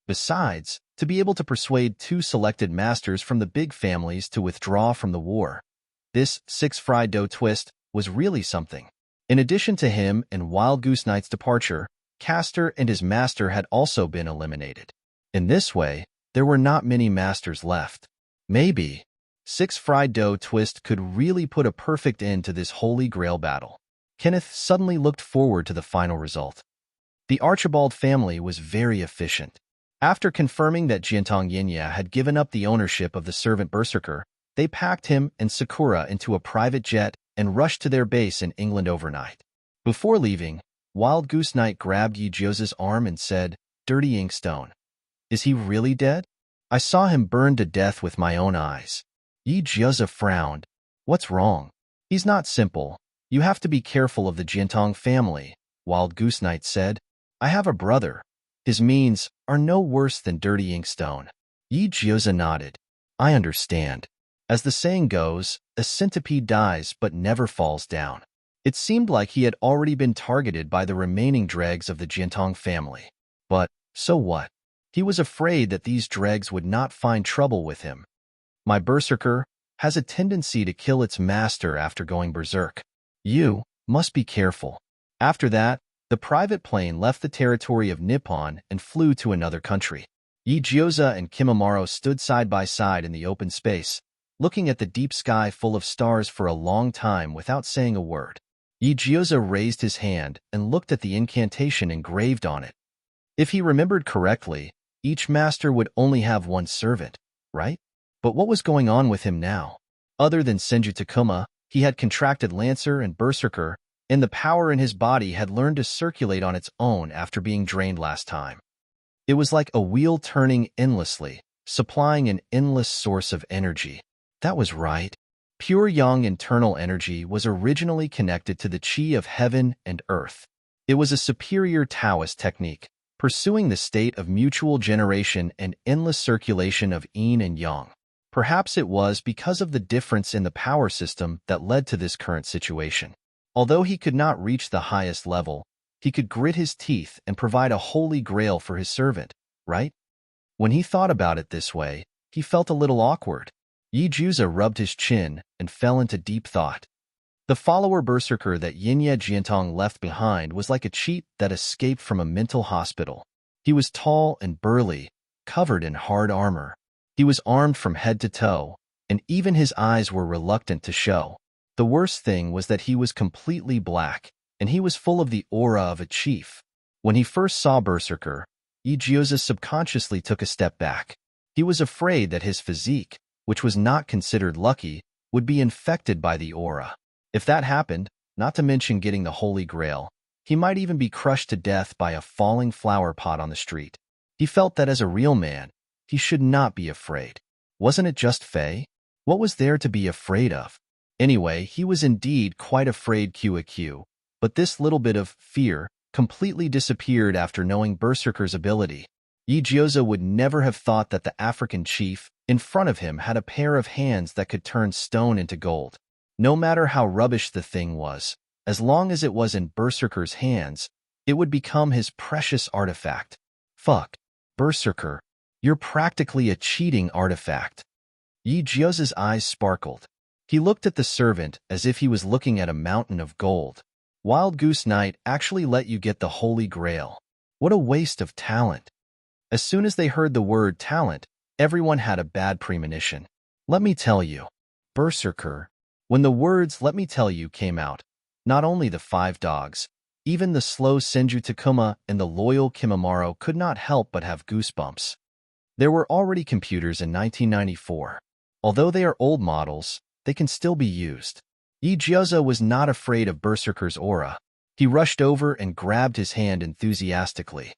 Besides, to be able to persuade 2 selected masters from the big families to withdraw from the war, this 6 fried dough twist was really something. In addition to him and Wild Goose Knight's departure, Castor and his master had also been eliminated. In this way, there were not many masters left. Maybe 6 fried dough twist could really put a perfect end to this holy grail battle. Kenneth suddenly looked forward to the final result. The Archibald family was very efficient. After confirming that Jiantong Yinya had given up the ownership of the servant Berserker, they packed him and Sakura into a private jet and rushed to their base in England overnight. Before leaving, Wild Goose Knight grabbed Ijusa's arm and said, "Dirty Inkstone. Is he really dead? I saw him burned to death with my own eyes." Ijusa frowned. "What's wrong?" "He's not simple. You have to be careful of the Jiantong family," Wild Goose Knight said. "I have a brother. His means are no worse than Dirty Inkstone." Ijusa nodded. "I understand. As the saying goes, a centipede dies but never falls down." It seemed like he had already been targeted by the remaining dregs of the Jiantong family. But so what? He was afraid that these dregs would not find trouble with him. "My Berserker has a tendency to kill its master after going berserk. You must be careful." After that, the private plane left the territory of Nippon and flew to another country. Ijusa and Kimimaro stood side by side in the open space, looking at the deep sky full of stars for a long time without saying a word. Ijusa raised his hand and looked at the incantation engraved on it. If he remembered correctly, each master would only have 1 servant, right? But what was going on with him now? Other than Senju Takuma, he had contracted Lancer and Berserker, and the power in his body had learned to circulate on its own after being drained last time. It was like a wheel turning endlessly, supplying an endless source of energy. That was right. Pure yang internal energy was originally connected to the chi of heaven and earth. It was a superior Taoist technique, pursuing the state of mutual generation and endless circulation of yin and yang. Perhaps it was because of the difference in the power system that led to this current situation. Although he could not reach the highest level, he could grit his teeth and provide a holy grail for his servant, right? When he thought about it this way, he felt a little awkward. Ijusa rubbed his chin and fell into deep thought. The follower Berserker that Yinya Jiantong left behind was like a cheat that escaped from a mental hospital. He was tall and burly, covered in hard armor. He was armed from head to toe, and even his eyes were reluctant to show. The worst thing was that he was completely black, and he was full of the aura of a chief. When he first saw Berserker, Ijusa subconsciously took a step back. He was afraid that his physique, which was not considered lucky, would be infected by the aura. If that happened, not to mention getting the Holy Grail, he might even be crushed to death by a falling flower pot on the street. He felt that as a real man, he should not be afraid. Wasn't it just Faye? What was there to be afraid of? Anyway, he was indeed quite afraid QAQ, but this little bit of fear completely disappeared after knowing Berserker's ability. Ijusa would never have thought that the African chief in front of him had a pair of hands that could turn stone into gold. No matter how rubbish the thing was, as long as it was in Berserker's hands, it would become his precious artifact. Fuck, Berserker, you're practically a cheating artifact. Ijusa's eyes sparkled. He looked at the servant as if he was looking at a mountain of gold. Wild Goose Night actually let you get the Holy Grail. What a waste of talent. As soon as they heard the word talent, everyone had a bad premonition. Let me tell you. Berserker. When the words "let me tell you" came out, not only the 5 dogs, even the slow Senju Takuma and the loyal Kimimaro could not help but have goosebumps. There were already computers in 1994. Although they are old models, they can still be used. Gyoza was not afraid of Berserker's aura. He rushed over and grabbed his hand enthusiastically.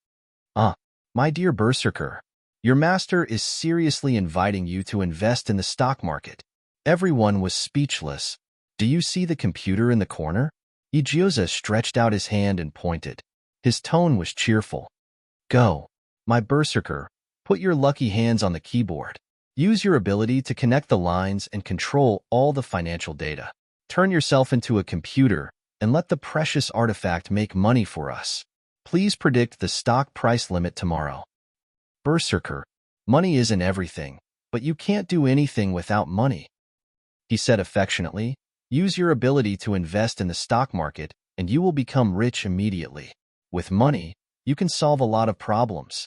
My dear Berserker, your master is seriously inviting you to invest in the stock market. Everyone was speechless. Do you see the computer in the corner? Gyoza stretched out his hand and pointed. His tone was cheerful. Go, my Berserker, put your lucky hands on the keyboard. Use your ability to connect the lines and control all the financial data. Turn yourself into a computer and let the precious artifact make money for us. Please predict the stock price limit tomorrow. Berserker, money isn't everything, but you can't do anything without money. He said affectionately, use your ability to invest in the stock market and you will become rich immediately. With money, you can solve a lot of problems.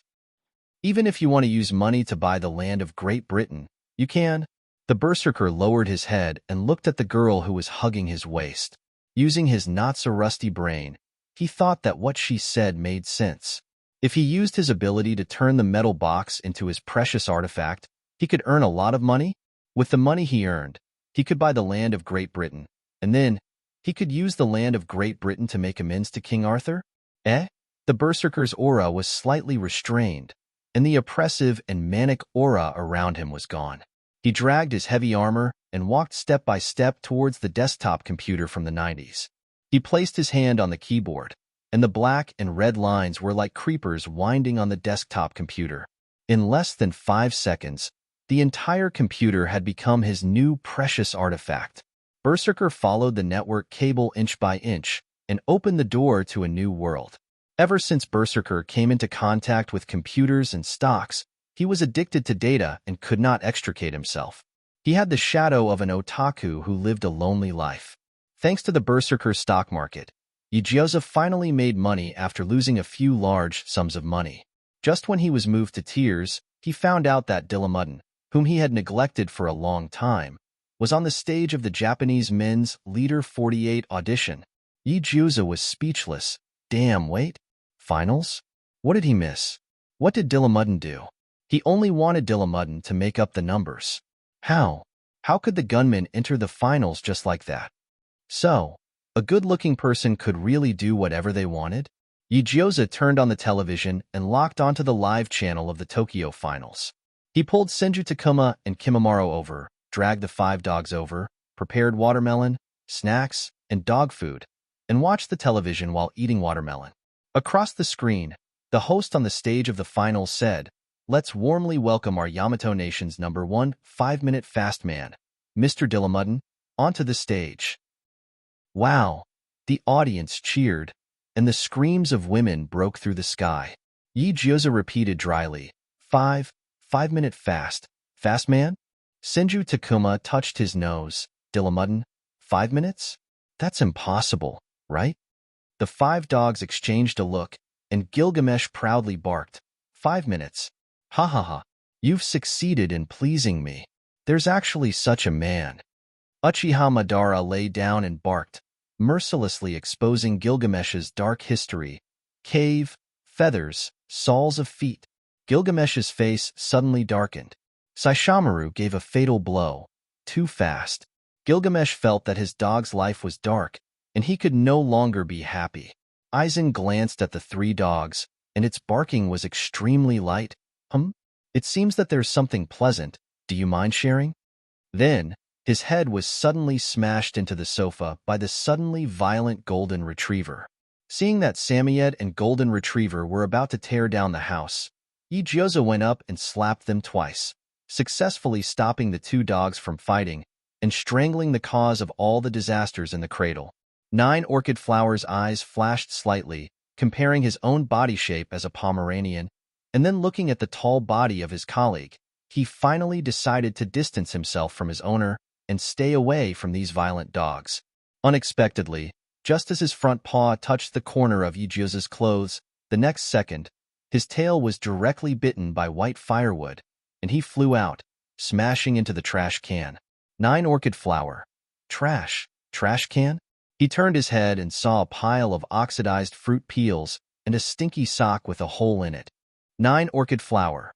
Even if you want to use money to buy the land of Great Britain, you can. The Berserker lowered his head and looked at the girl who was hugging his waist. Using his not-so-rusty brain, he thought that what she said made sense. If he used his ability to turn the metal box into his precious artifact, he could earn a lot of money. With the money he earned, he could buy the land of Great Britain, and then he could use the land of Great Britain to make amends to King Arthur. The Berserker's aura was slightly restrained, and the oppressive and manic aura around him was gone. He dragged his heavy armor and walked step by step towards the desktop computer from the 90s. He placed his hand on the keyboard, and the black and red lines were like creepers winding on the desktop computer. In less than 5 seconds, the entire computer had become his new precious artifact. Berserker followed the network cable inch by inch and opened the door to a new world. Ever since Berserker came into contact with computers and stocks, he was addicted to data and could not extricate himself. He had the shadow of an otaku who lived a lonely life. Thanks to the Berserker stock market, Gyoza finally made money after losing a few large sums of money. Just when he was moved to tears, he found out that Dilamudden, whom he had neglected for a long time, was on the stage of the Japanese Men's Leader 48 audition. Gyoza was speechless. Damn, wait. Finals? What did he miss? What did Dilamudden do? He only wanted Dilamudden to make up the numbers. How? How could the gunman enter the finals just like that? So, a good-looking person could really do whatever they wanted? Gyoza turned on the television and locked onto the live channel of the Tokyo finals. He pulled Senju Takuma and Kimimaro over, dragged the 5 dogs over, prepared watermelon, snacks, and dog food, and watched the television while eating watermelon. Across the screen, the host on the stage of the finals said, "Let's warmly welcome our Yamato Nation's #1 5-minute fast man, Mr. Dilamudden, onto the stage." Wow! The audience cheered, and the screams of women broke through the sky. Gyoza repeated dryly, 5-minute fast man? Senju Takuma touched his nose. Dilamudden, 5 minutes? That's impossible, right? The 5 dogs exchanged a look, and Gilgamesh proudly barked, 5 minutes. Ha ha ha. You've succeeded in pleasing me. There's actually such a man. Uchiha Madara lay down and barked, mercilessly exposing Gilgamesh's dark history. Cave, feathers, soles of feet. Gilgamesh's face suddenly darkened. Saishomaru gave a fatal blow. Too fast. Gilgamesh felt that his dog's life was dark, and he could no longer be happy. Aizen glanced at the 3 dogs, and its barking was extremely light. It seems that there's something pleasant. Do you mind sharing? Then, his head was suddenly smashed into the sofa by the suddenly violent golden retriever. Seeing that Samoyed and golden retriever were about to tear down the house, Gyoza went up and slapped them twice, successfully stopping the 2 dogs from fighting and strangling the cause of all the disasters in the cradle. 9 Orchid Flower's eyes flashed slightly, comparing his own body shape as a Pomeranian, and then looking at the tall body of his colleague. He finally decided to distance himself from his owner and stay away from these violent dogs. Unexpectedly, just as his front paw touched the corner of Yugioza's clothes, the next second, his tail was directly bitten by white firewood, and he flew out, smashing into the trash can. 9 orchid flower. Trash. Trash can? He turned his head and saw a pile of oxidized fruit peels and a stinky sock with a hole in it. 9 orchid flower.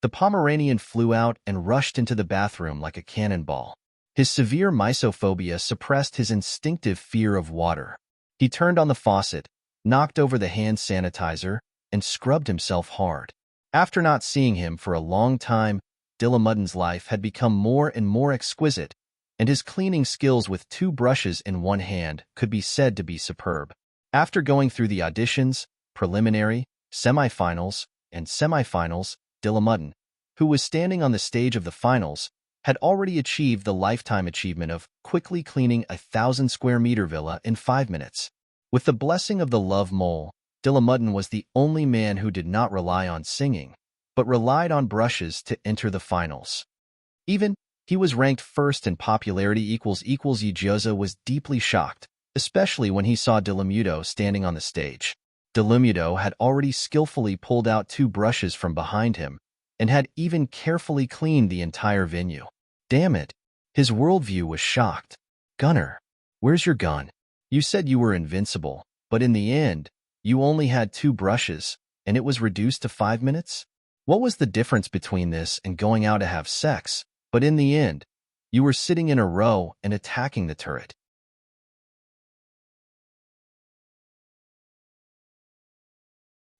The Pomeranian flew out and rushed into the bathroom like a cannonball. His severe mysophobia suppressed his instinctive fear of water. He turned on the faucet, knocked over the hand sanitizer, and scrubbed himself hard. After not seeing him for a long time, Dillamuddin's life had become more and more exquisite, and his cleaning skills with 2 brushes in one hand could be said to be superb. After going through the auditions, preliminary, semifinals, and semifinals, Dillamuddin, who was standing on the stage of the finals, had already achieved the lifetime achievement of quickly cleaning a 1,000-square-meter villa in 5 minutes. With the blessing of the love mole, Dillamuddin was the only man who did not rely on singing, but relied on brushes to enter the finals. Even he was ranked first in popularity Yugioza was deeply shocked, especially when he saw Dillamudo standing on the stage. Dillamudo had already skillfully pulled out 2 brushes from behind him, and had even carefully cleaned the entire venue. Damn it, his worldview was shocked. Gunner, where's your gun? You said you were invincible, but in the end, you only had 2 brushes, and it was reduced to 5 minutes? What was the difference between this and going out to have sex? But in the end, you were sitting in a row and attacking the turret.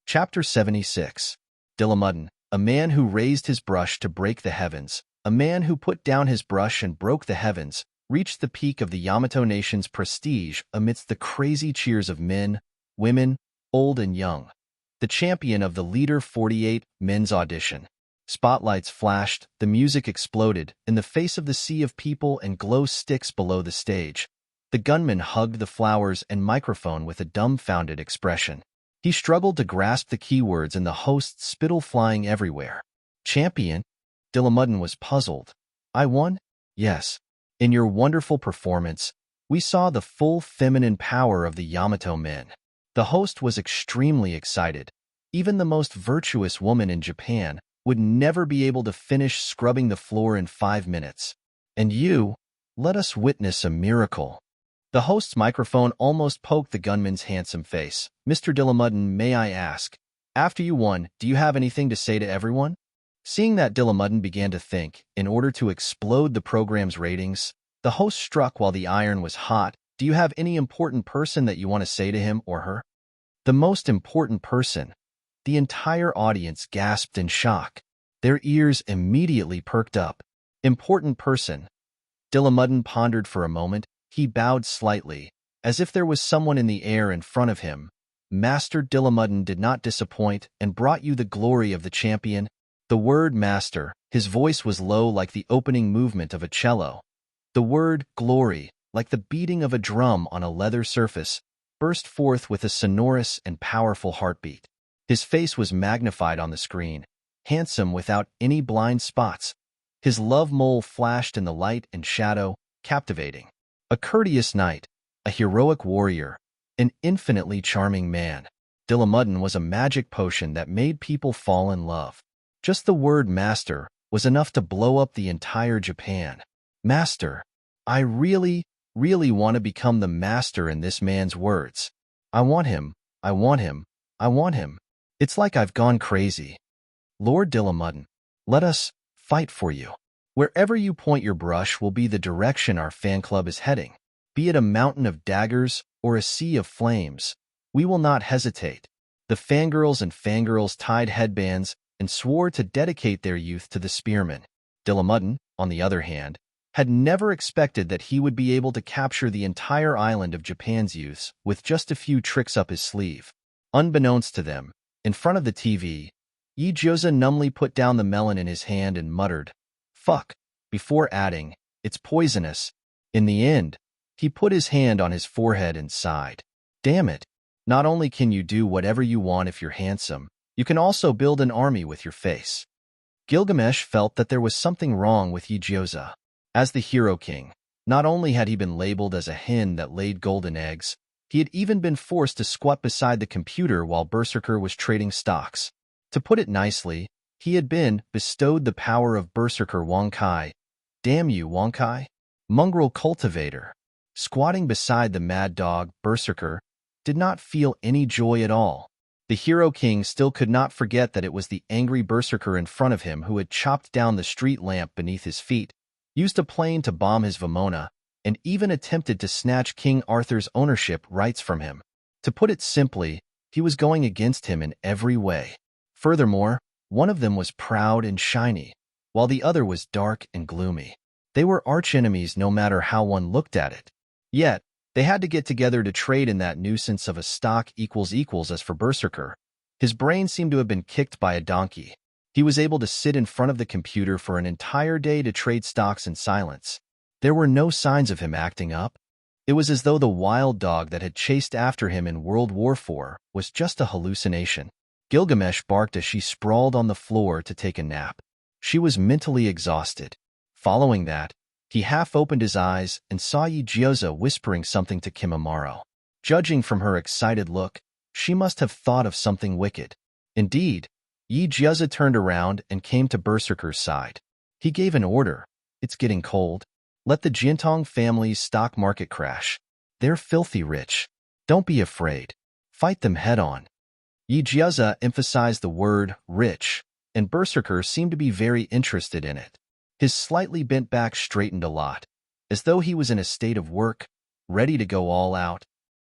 Chapter 76. Dillamuddin, a man who raised his brush to break the heavens, a man who put down his brush and broke the heavens, reached the peak of the Yamato nation's prestige amidst the crazy cheers of men, women, old and young. The champion of the Leader 48 men's audition. Spotlights flashed, the music exploded, in the face of the sea of people and glow sticks below the stage. The gunman hugged the flowers and microphone with a dumbfounded expression. He struggled to grasp the keywords and the host's spittle flying everywhere. Champion? Dillamuddin was puzzled. I won? Yes. In your wonderful performance, we saw the full feminine power of the Yamato men. The host was extremely excited. Even the most virtuous woman in Japan would never be able to finish scrubbing the floor in 5 minutes. And you, let us witness a miracle. The host's microphone almost poked the gunman's handsome face. Mr. Dillamuddin, may I ask, after you won, do you have anything to say to everyone? Seeing that Dillamuddin began to think, in order to explode the program's ratings, the host struck while the iron was hot. Do you have any important person that you want to say to him or her? The most important person. The entire audience gasped in shock. Their ears immediately perked up. Important person. Dillamuddin pondered for a moment. He bowed slightly, as if there was someone in the air in front of him. Master Dillamuddin did not disappoint and brought you the glory of the champion. The word master, his voice was low like the opening movement of a cello. The word glory, like the beating of a drum on a leather surface, burst forth with a sonorous and powerful heartbeat. His face was magnified on the screen, handsome without any blind spots. His love mole flashed in the light and shadow, captivating. A courteous knight, a heroic warrior, an infinitely charming man. Dillamuddin was a magic potion that made people fall in love. Just the word master was enough to blow up the entire Japan. Master. I really want to become the master in this man's words. I want him, I want him, I want him. It's like I've gone crazy. Lord Dillamuddin, let us fight for you. Wherever you point your brush will be the direction our fan club is heading. Be it a mountain of daggers or a sea of flames, we will not hesitate. The fangirls and fangirls tied headbands and swore to dedicate their youth to the spearmen. Dillamuddin, on the other hand, had never expected that he would be able to capture the entire island of Japan's youths with just a few tricks up his sleeve. Unbeknownst to them, in front of the TV, Yugioza numbly put down the melon in his hand and muttered, "Fuck," before adding, "It's poisonous." In the end, he put his hand on his forehead and sighed. Damn it, not only can you do whatever you want if you're handsome, you can also build an army with your face. Gilgamesh felt that there was something wrong with Yugioza. As the Hero King, Not only had he been labeled as a hen that laid golden eggs, he had even been forced to squat beside the computer while Berserker was trading stocks. To put it nicely, he had been bestowed the power of Berserker Wonkai. Damn you, Wonkai! Mongrel cultivator. Squatting beside the mad dog, Berserker did not feel any joy at all. The Hero King still could not forget that it was the angry Berserker in front of him who had chopped down the street lamp beneath his feet, used a plane to bomb his Vamona, and even attempted to snatch King Arthur's ownership rights from him. To put it simply, he was going against him in every way. Furthermore, one of them was proud and shiny, while the other was dark and gloomy. They were archenemies no matter how one looked at it. Yet, they had to get together to trade in that nuisance of a stock equals as for Berserker. His brain seemed to have been kicked by a donkey. He was able to sit in front of the computer for an entire day to trade stocks in silence. There were no signs of him acting up. It was as though the wild dog that had chased after him in World War IV was just a hallucination. Gilgamesh barked as she sprawled on the floor to take a nap. She was mentally exhausted. Following that, he half opened his eyes and saw Yigyoza whispering something to Kimimaro. Judging from her excited look, she must have thought of something wicked. Indeed, Yigyoza turned around and came to Berserker's side. He gave an order. It's getting cold. Let the Jintong family's stock market crash. They're filthy rich. Don't be afraid. Fight them head-on. Yigyoza emphasized the word rich, and Berserker seemed to be very interested in it. His slightly bent back straightened a lot, as though he was in a state of work, ready to go all out.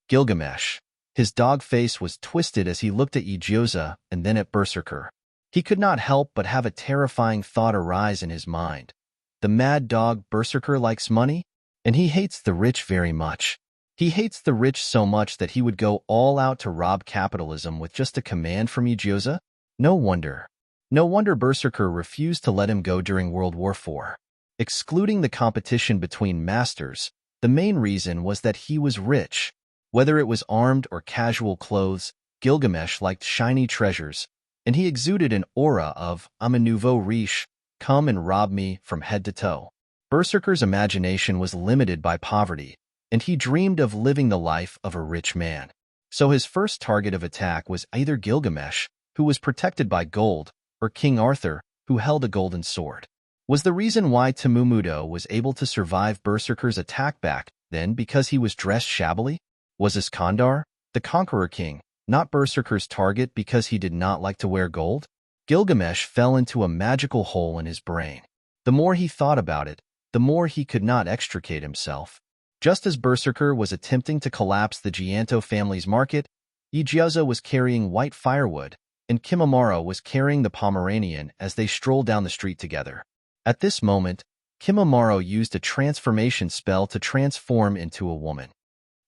Gilgamesh. His dog face was twisted as he looked at Yigyoza and then at Berserker. He could not help but have a terrifying thought arise in his mind. The mad dog Berserker likes money, and he hates the rich very much. He hates the rich so much that he would go all out to rob capitalism with just a command from Yigyoza? No wonder. No wonder Berserker refused to let him go during World War IV. Excluding the competition between masters, the main reason was that he was rich. Whether it was armed or casual clothes, Gilgamesh liked shiny treasures, and he exuded an aura of "I'm a nouveau riche, come and rob me from head to toe." Berserker's imagination was limited by poverty, and he dreamed of living the life of a rich man. So his first target of attack was either Gilgamesh, who was protected by gold, or King Arthur, who held a golden sword. Was the reason why Temumudo was able to survive Berserker's attack back then because he was dressed shabbily? Was Iskandar, the Conqueror King, not Berserker's target because he did not like to wear gold? Gilgamesh fell into a magical hole in his brain. The more he thought about it, the more he could not extricate himself. Just as Berserker was attempting to collapse the Gianto family's market, Yigyoza was carrying white firewood, and Kimimaro was carrying the Pomeranian as they strolled down the street together. At this moment, Kimimaro used a transformation spell to transform into a woman.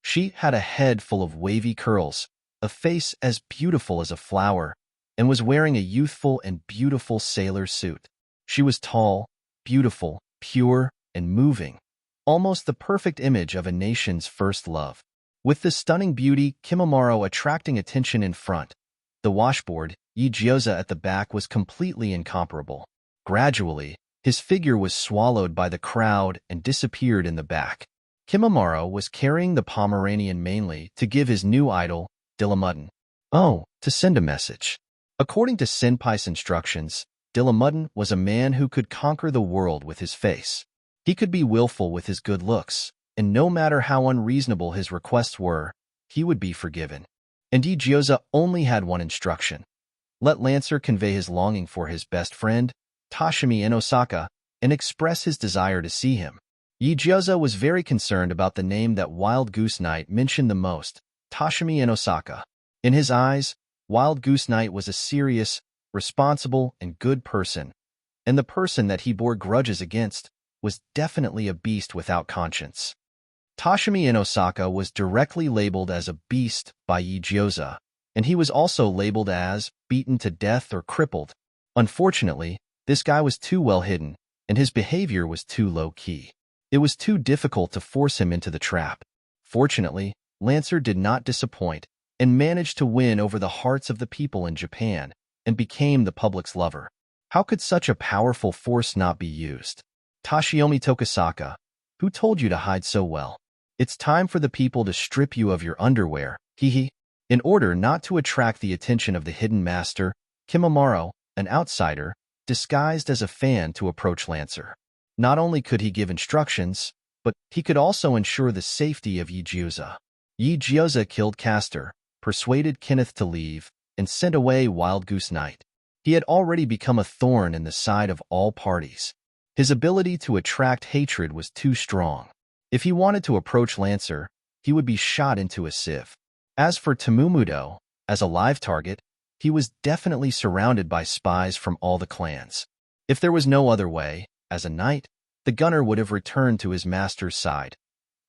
She had a head full of wavy curls, a face as beautiful as a flower, and was wearing a youthful and beautiful sailor suit. She was tall, beautiful, pure, and moving, almost the perfect image of a nation's first love. With this stunning beauty, Kimimaro attracting attention in front, the washboard, Yigyoza at the back was completely incomparable. Gradually, his figure was swallowed by the crowd and disappeared in the back. Kimimaro was carrying the Pomeranian mainly to give his new idol, Dillamuddin. Oh, to send a message. According to Senpai's instructions, Dillamuddin was a man who could conquer the world with his face. He could be willful with his good looks, and no matter how unreasonable his requests were, he would be forgiven. And Yigyoza only had one instruction. Let Lancer convey his longing for his best friend, Tashimi in Osaka, and express his desire to see him. Yigyoza was very concerned about the name that Wild Goose Knight mentioned the most, Tashimi in Osaka. In his eyes, Wild Goose Knight was a serious, responsible, and good person, and the person that he bore grudges against was definitely a beast without conscience. Tashimi in Osaka was directly labeled as a beast by Yigyoza, and he was also labeled as beaten to death or crippled. Unfortunately, this guy was too well hidden, and his behavior was too low-key. It was too difficult to force him into the trap. Fortunately, Lancer did not disappoint and managed to win over the hearts of the people in Japan and became the public's lover. How could such a powerful force not be used? Toshiomi Tokisaka, Who told you to hide so well? It's time for the people to strip you of your underwear, hee. In order not to attract the attention of the hidden master, Kimimaro, an outsider, disguised as a fan to approach Lancer. Not only could he give instructions, but he could also ensure the safety of Yi Gyoza. Yi Gyoza killed Castor, persuaded Kenneth to leave, and sent away Wild Goose Knight. He had already become a thorn in the side of all parties. His ability to attract hatred was too strong. If he wanted to approach Lancer, he would be shot into a sieve. As for Tamumudo, as a live target, he was definitely surrounded by spies from all the clans. If there was no other way, as a knight, the gunner would have returned to his master's side.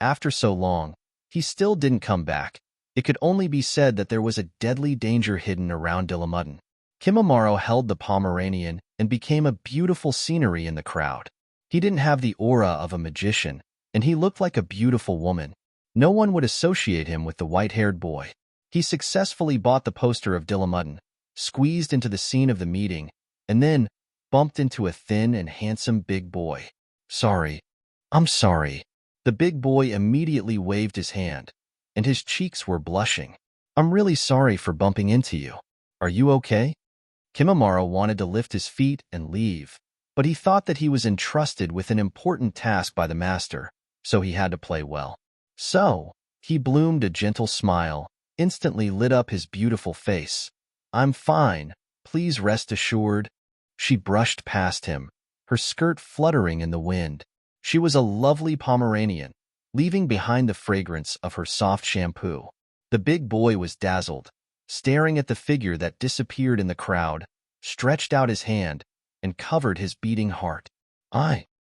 After so long, he still didn't come back. It could only be said that there was a deadly danger hidden around Dilamudden. Kimimaro held the Pomeranian and became a beautiful scenery in the crowd. He didn't have the aura of a magician, and he looked like a beautiful woman. No one would associate him with the white-haired boy. He successfully bought the poster of Dilamudden, squeezed into the scene of the meeting, and then bumped into a thin and handsome big boy. Sorry. I'm sorry. The big boy immediately waved his hand, and his cheeks were blushing. I'm really sorry for bumping into you. Are you okay? Kimimaro wanted to lift his feet and leave, but he thought that he was entrusted with an important task by the master, so he had to play well. So, he bloomed a gentle smile, instantly lit up his beautiful face. I'm fine, please rest assured. She brushed past him, her skirt fluttering in the wind. She was a lovely Pomeranian, leaving behind the fragrance of her soft shampoo. The big boy was dazzled, staring at the figure that disappeared in the crowd, stretched out his hand, and covered his beating heart.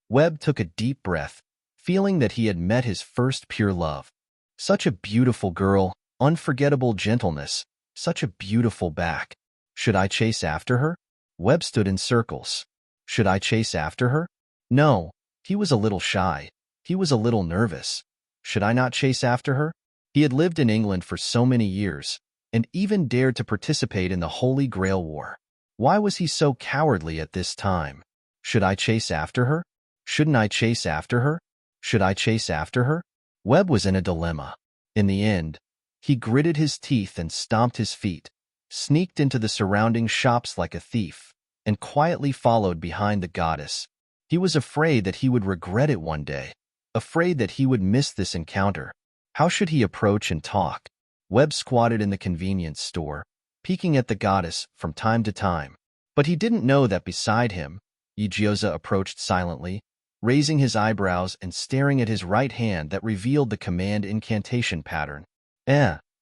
Webb took a deep breath, feeling that he had met his first pure love. Such a beautiful girl, unforgettable gentleness, such a beautiful back. Should I chase after her? Webb stood in circles. Should I chase after her? No, he was a little shy. He was a little nervous. Should I not chase after her? He had lived in England for so many years, and even dared to participate in the Holy Grail War. Why was he so cowardly at this time? Should I chase after her? Shouldn't I chase after her? Should I chase after her? Webb was in a dilemma. In the end, he gritted his teeth and stomped his feet, sneaked into the surrounding shops like a thief, and quietly followed behind the goddess. He was afraid that he would regret it one day, afraid that he would miss this encounter. How should he approach and talk? Webb squatted in the convenience store, peeking at the goddess from time to time. But he didn't know that beside him, Gyoza approached silently, raising his eyebrows and staring at his right hand that revealed the command incantation pattern.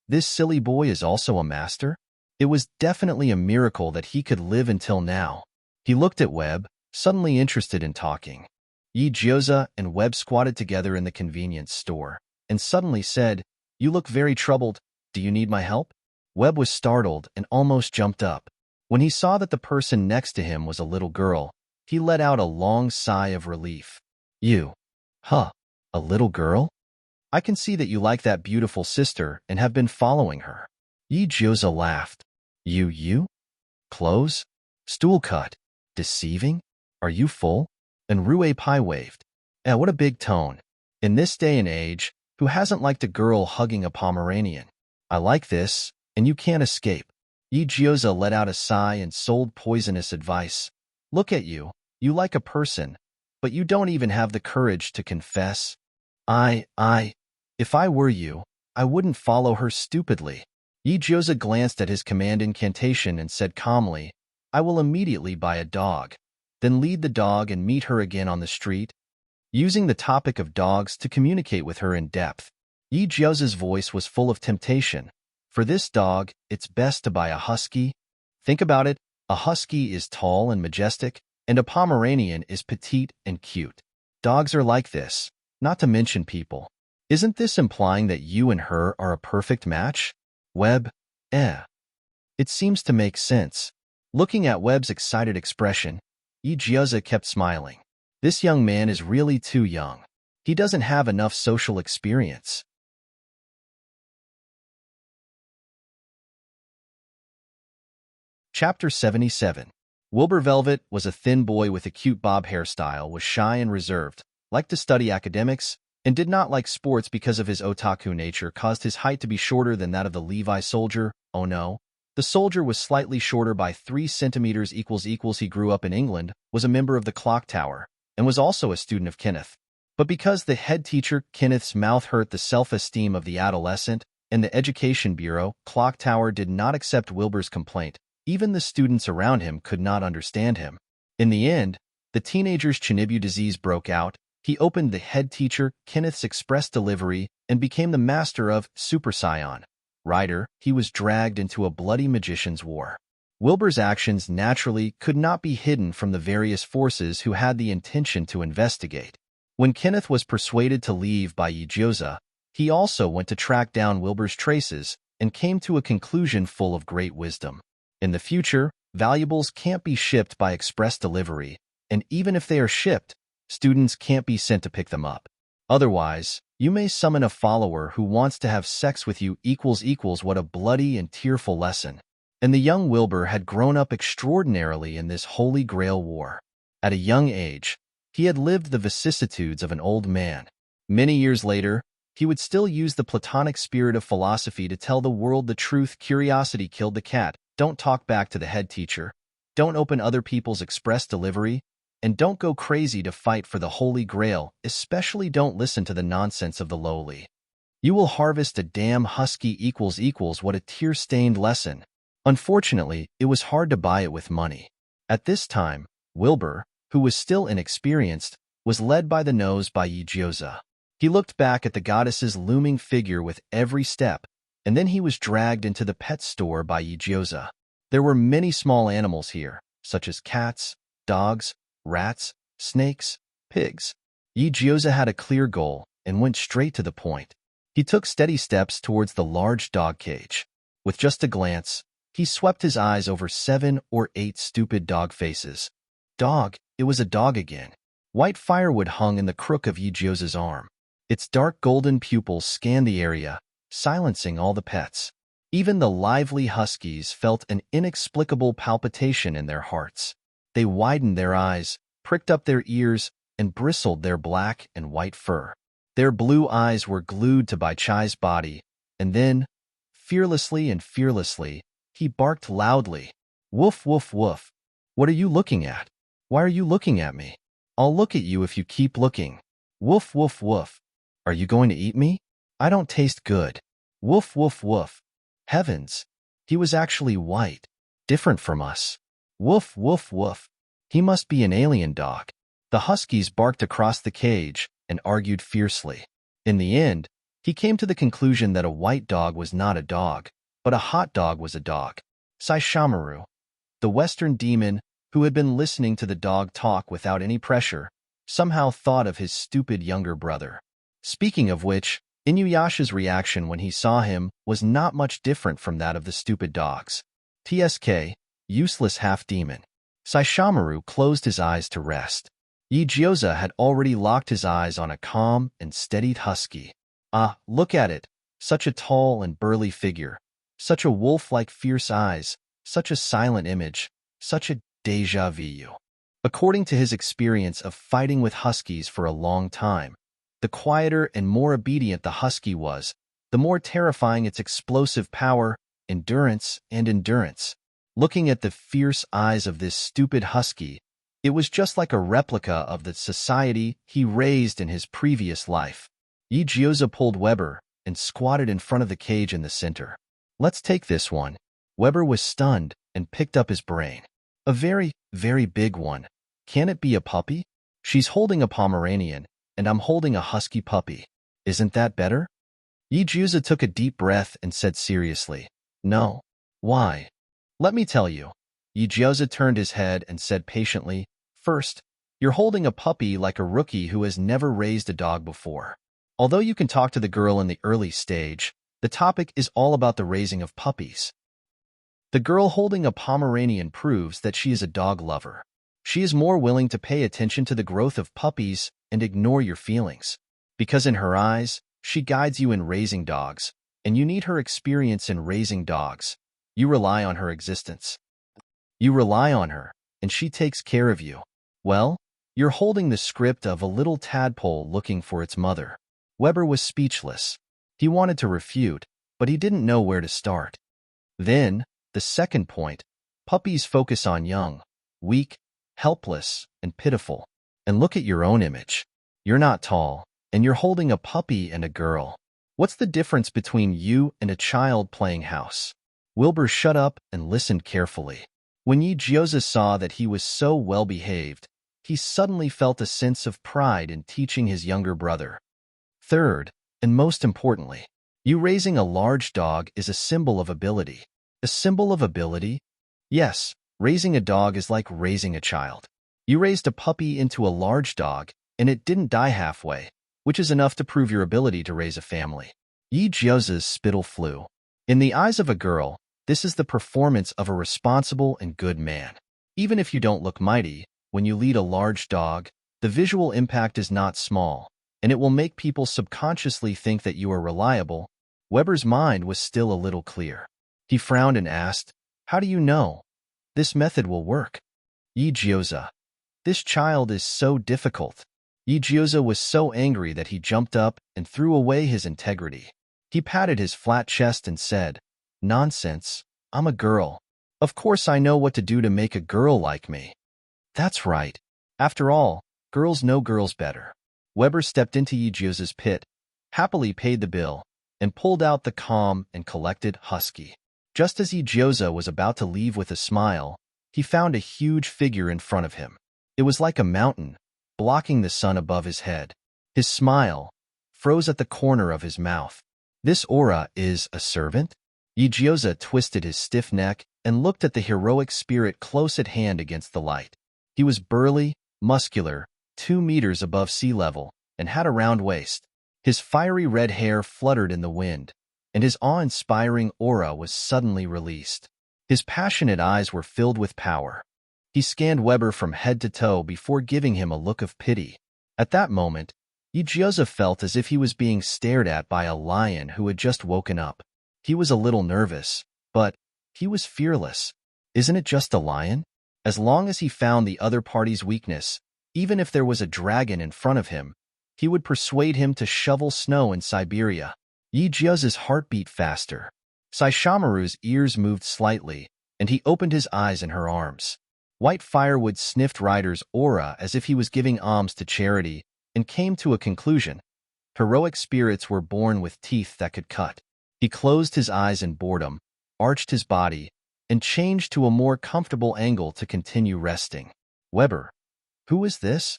This silly boy is also a master? It was definitely a miracle that he could live until now. He looked at Webb, suddenly interested in talking. Gyoza and Webb squatted together in the convenience store, and suddenly said, "You look very troubled. Do you need my help?" Webb was startled and almost jumped up. When he saw that the person next to him was a little girl, he let out a long sigh of relief. A little girl? I can see that you like that beautiful sister and have been following her. Gyoza laughed. You? Clothes? Stool cut? Deceiving? Are you full? And Rue Pai waved. What a big tone. In this day and age, who hasn't liked a girl hugging a Pomeranian? I like this, and you can't escape. Gyoza let out a sigh and sold poisonous advice. Look at you, you like a person, but you don't even have the courage to confess. If I were you, I wouldn't follow her stupidly. Gyoza glanced at his command incantation and said calmly, I will immediately buy a dog, then lead the dog and meet her again on the street, using the topic of dogs to communicate with her in depth. Gyoza's voice was full of temptation. For this dog, it's best to buy a husky. Think about it, a husky is tall and majestic, and a Pomeranian is petite and cute. Dogs are like this, not to mention people. Isn't this implying that you and her are a perfect match? Webb, It seems to make sense. Looking at Webb's excited expression, Gyoza kept smiling. This young man is really too young. He doesn't have enough social experience. Chapter 77. Wilbur Velvet was a thin boy with a cute bob hairstyle, was shy and reserved, liked to study academics, and did not like sports because of his otaku nature caused his height to be shorter than that of the Levi soldier. Oh no. The soldier was slightly shorter by 3 centimeters equals. He grew up in England, was a member of the clock tower, and was also a student of Kenneth. But because the head teacher, Kenneth's mouth hurt the self-esteem of the adolescent, and the education bureau, clock tower did not accept Wilbur's complaint, even the students around him could not understand him. In the end, the teenager's Chinibu disease broke out. He opened the head teacher, Kenneth's express delivery, and became the master of Super Saiyan. Rider, he was dragged into a bloody magician's war. Wilbur's actions naturally could not be hidden from the various forces who had the intention to investigate. When Kenneth was persuaded to leave by Yigyoza, he also went to track down Wilbur's traces and came to a conclusion full of great wisdom. In the future, valuables can't be shipped by express delivery, and even if they are shipped, students can't be sent to pick them up. Otherwise, you may summon a follower who wants to have sex with you. What a bloody and tearful lesson. And the young Wilbur had grown up extraordinarily in this Holy Grail war. At a young age, he had lived the vicissitudes of an old man. Many years later, he would still use the Platonic spirit of philosophy to tell the world the truth. Curiosity killed the cat. Don't talk back to the head teacher. Don't open other people's express delivery. And don't go crazy to fight for the Holy Grail, especially don't listen to the nonsense of the lowly. You will harvest a damn husky. What a tear-stained lesson. Unfortunately, it was hard to buy it with money. At this time, Wilbur, who was still inexperienced, was led by the nose by Yigyoza. He looked back at the goddess's looming figure with every step, and then he was dragged into the pet store by Yigyoza. There were many small animals here, such as cats, dogs, rats, snakes, pigs. Yigyoza had a clear goal and went straight to the point. He took steady steps towards the large dog cage. With just a glance, he swept his eyes over 7 or 8 stupid dog faces. Dog, it was a dog again. White firewood hung in the crook of Yigyoza's arm. Its dark golden pupils scanned the area, silencing all the pets. Even the lively huskies felt an inexplicable palpitation in their hearts. They widened their eyes, pricked up their ears, and bristled their black and white fur. Their blue eyes were glued to Bai Chai's body, and then, fearlessly, he barked loudly. Woof, woof, woof. What are you looking at? Why are you looking at me? I'll look at you if you keep looking. Woof, woof, woof. Are you going to eat me? I don't taste good. Woof, woof, woof. Heavens! He was actually white, different from us. Woof, woof, woof. He must be an alien dog. The huskies barked across the cage and argued fiercely. In the end, he came to the conclusion that a white dog was not a dog, but a hot dog was a dog. Saishomaru, the Western demon who had been listening to the dog talk without any pressure, somehow thought of his stupid younger brother. Speaking of which, Inuyasha's reaction when he saw him was not much different from that of the stupid dogs. TSK, useless half-demon. Saishomaru closed his eyes to rest. Yigyoza had already locked his eyes on a calm and steadied husky. Ah, look at it. Such a tall and burly figure. Such a wolf-like fierce eyes. Such a silent image. Such a déjà vu. According to his experience of fighting with huskies for a long time, the quieter and more obedient the husky was, the more terrifying its explosive power, endurance. Looking at the fierce eyes of this stupid husky, it was just like a replica of the society he raised in his previous life. Yigyoza pulled Weber and squatted in front of the cage in the center. Let's take this one. Weber was stunned and picked up his brain. A very, very big one. Can it be a puppy? She's holding a Pomeranian, and I'm holding a husky puppy. Isn't that better? Yigyoza took a deep breath and said seriously, No. Why? Let me tell you. Yigyoza turned his head and said patiently, First, you're holding a puppy like a rookie who has never raised a dog before. Although you can talk to the girl in the early stage, the topic is all about the raising of puppies. The girl holding a Pomeranian proves that she is a dog lover. She is more willing to pay attention to the growth of puppies and ignore your feelings. Because in her eyes, she guides you in raising dogs, and you need her experience in raising dogs. You rely on her existence. You rely on her, and she takes care of you. Well, You're holding the script of a little tadpole looking for its mother. Weber was speechless. He wanted to refute, but he didn't know where to start. Then, the second point, puppies focus on young, weak, helpless, and pitiful. And look at your own image. You're not tall, and you're holding a puppy and a girl. What's the difference between you and a child playing house? Wilbur shut up and listened carefully. When Yi Jioza saw that he was so well-behaved, he suddenly felt a sense of pride in teaching his younger brother. Third, and most importantly, you raising a large dog is a symbol of ability. A symbol of ability? Yes, raising a dog is like raising a child. You raised a puppy into a large dog, and it didn't die halfway, which is enough to prove your ability to raise a family. Yi Jioza's spittle flew. In the eyes of a girl, this is the performance of a responsible and good man. Even if you don't look mighty, when you lead a large dog, the visual impact is not small, and it will make people subconsciously think that you are reliable. Weber's mind was still a little clear. He frowned and asked, "How do you know? This method will work." Yi Jioza. This child is so difficult. Yi Jioza was so angry that he jumped up and threw away his integrity. He patted his flat chest and said, "Nonsense, I'm a girl. Of course I know what to do to make a girl like me." That's right. After all, girls know girls better. Weber stepped into Yi Jioza's pit, happily paid the bill, and pulled out the calm and collected husky. Just as Yi Jioza was about to leave with a smile, he found a huge figure in front of him. It was like a mountain, blocking the sun above his head. His smile froze at the corner of his mouth. This aura is a servant? Yi Jioza twisted his stiff neck and looked at the heroic spirit close at hand against the light. He was burly, muscular, 2 meters above sea level, and had a round waist. His fiery red hair fluttered in the wind, and his awe-inspiring aura was suddenly released. His passionate eyes were filled with power. He scanned Weber from head to toe before giving him a look of pity. At that moment, Yi Jioza felt as if he was being stared at by a lion who had just woken up. He was a little nervous, but he was fearless. Isn't it just a lion? As long as he found the other party's weakness, even if there was a dragon in front of him, he would persuade him to shovel snow in Siberia. Yi Jioza's heart beat faster. Saishomaru's ears moved slightly, and he opened his eyes in her arms. White Firewood sniffed Ryder's aura as if he was giving alms to charity, and came to a conclusion. Heroic spirits were born with teeth that could cut. He closed his eyes in boredom, arched his body, and changed to a more comfortable angle to continue resting. Weber. Who is this?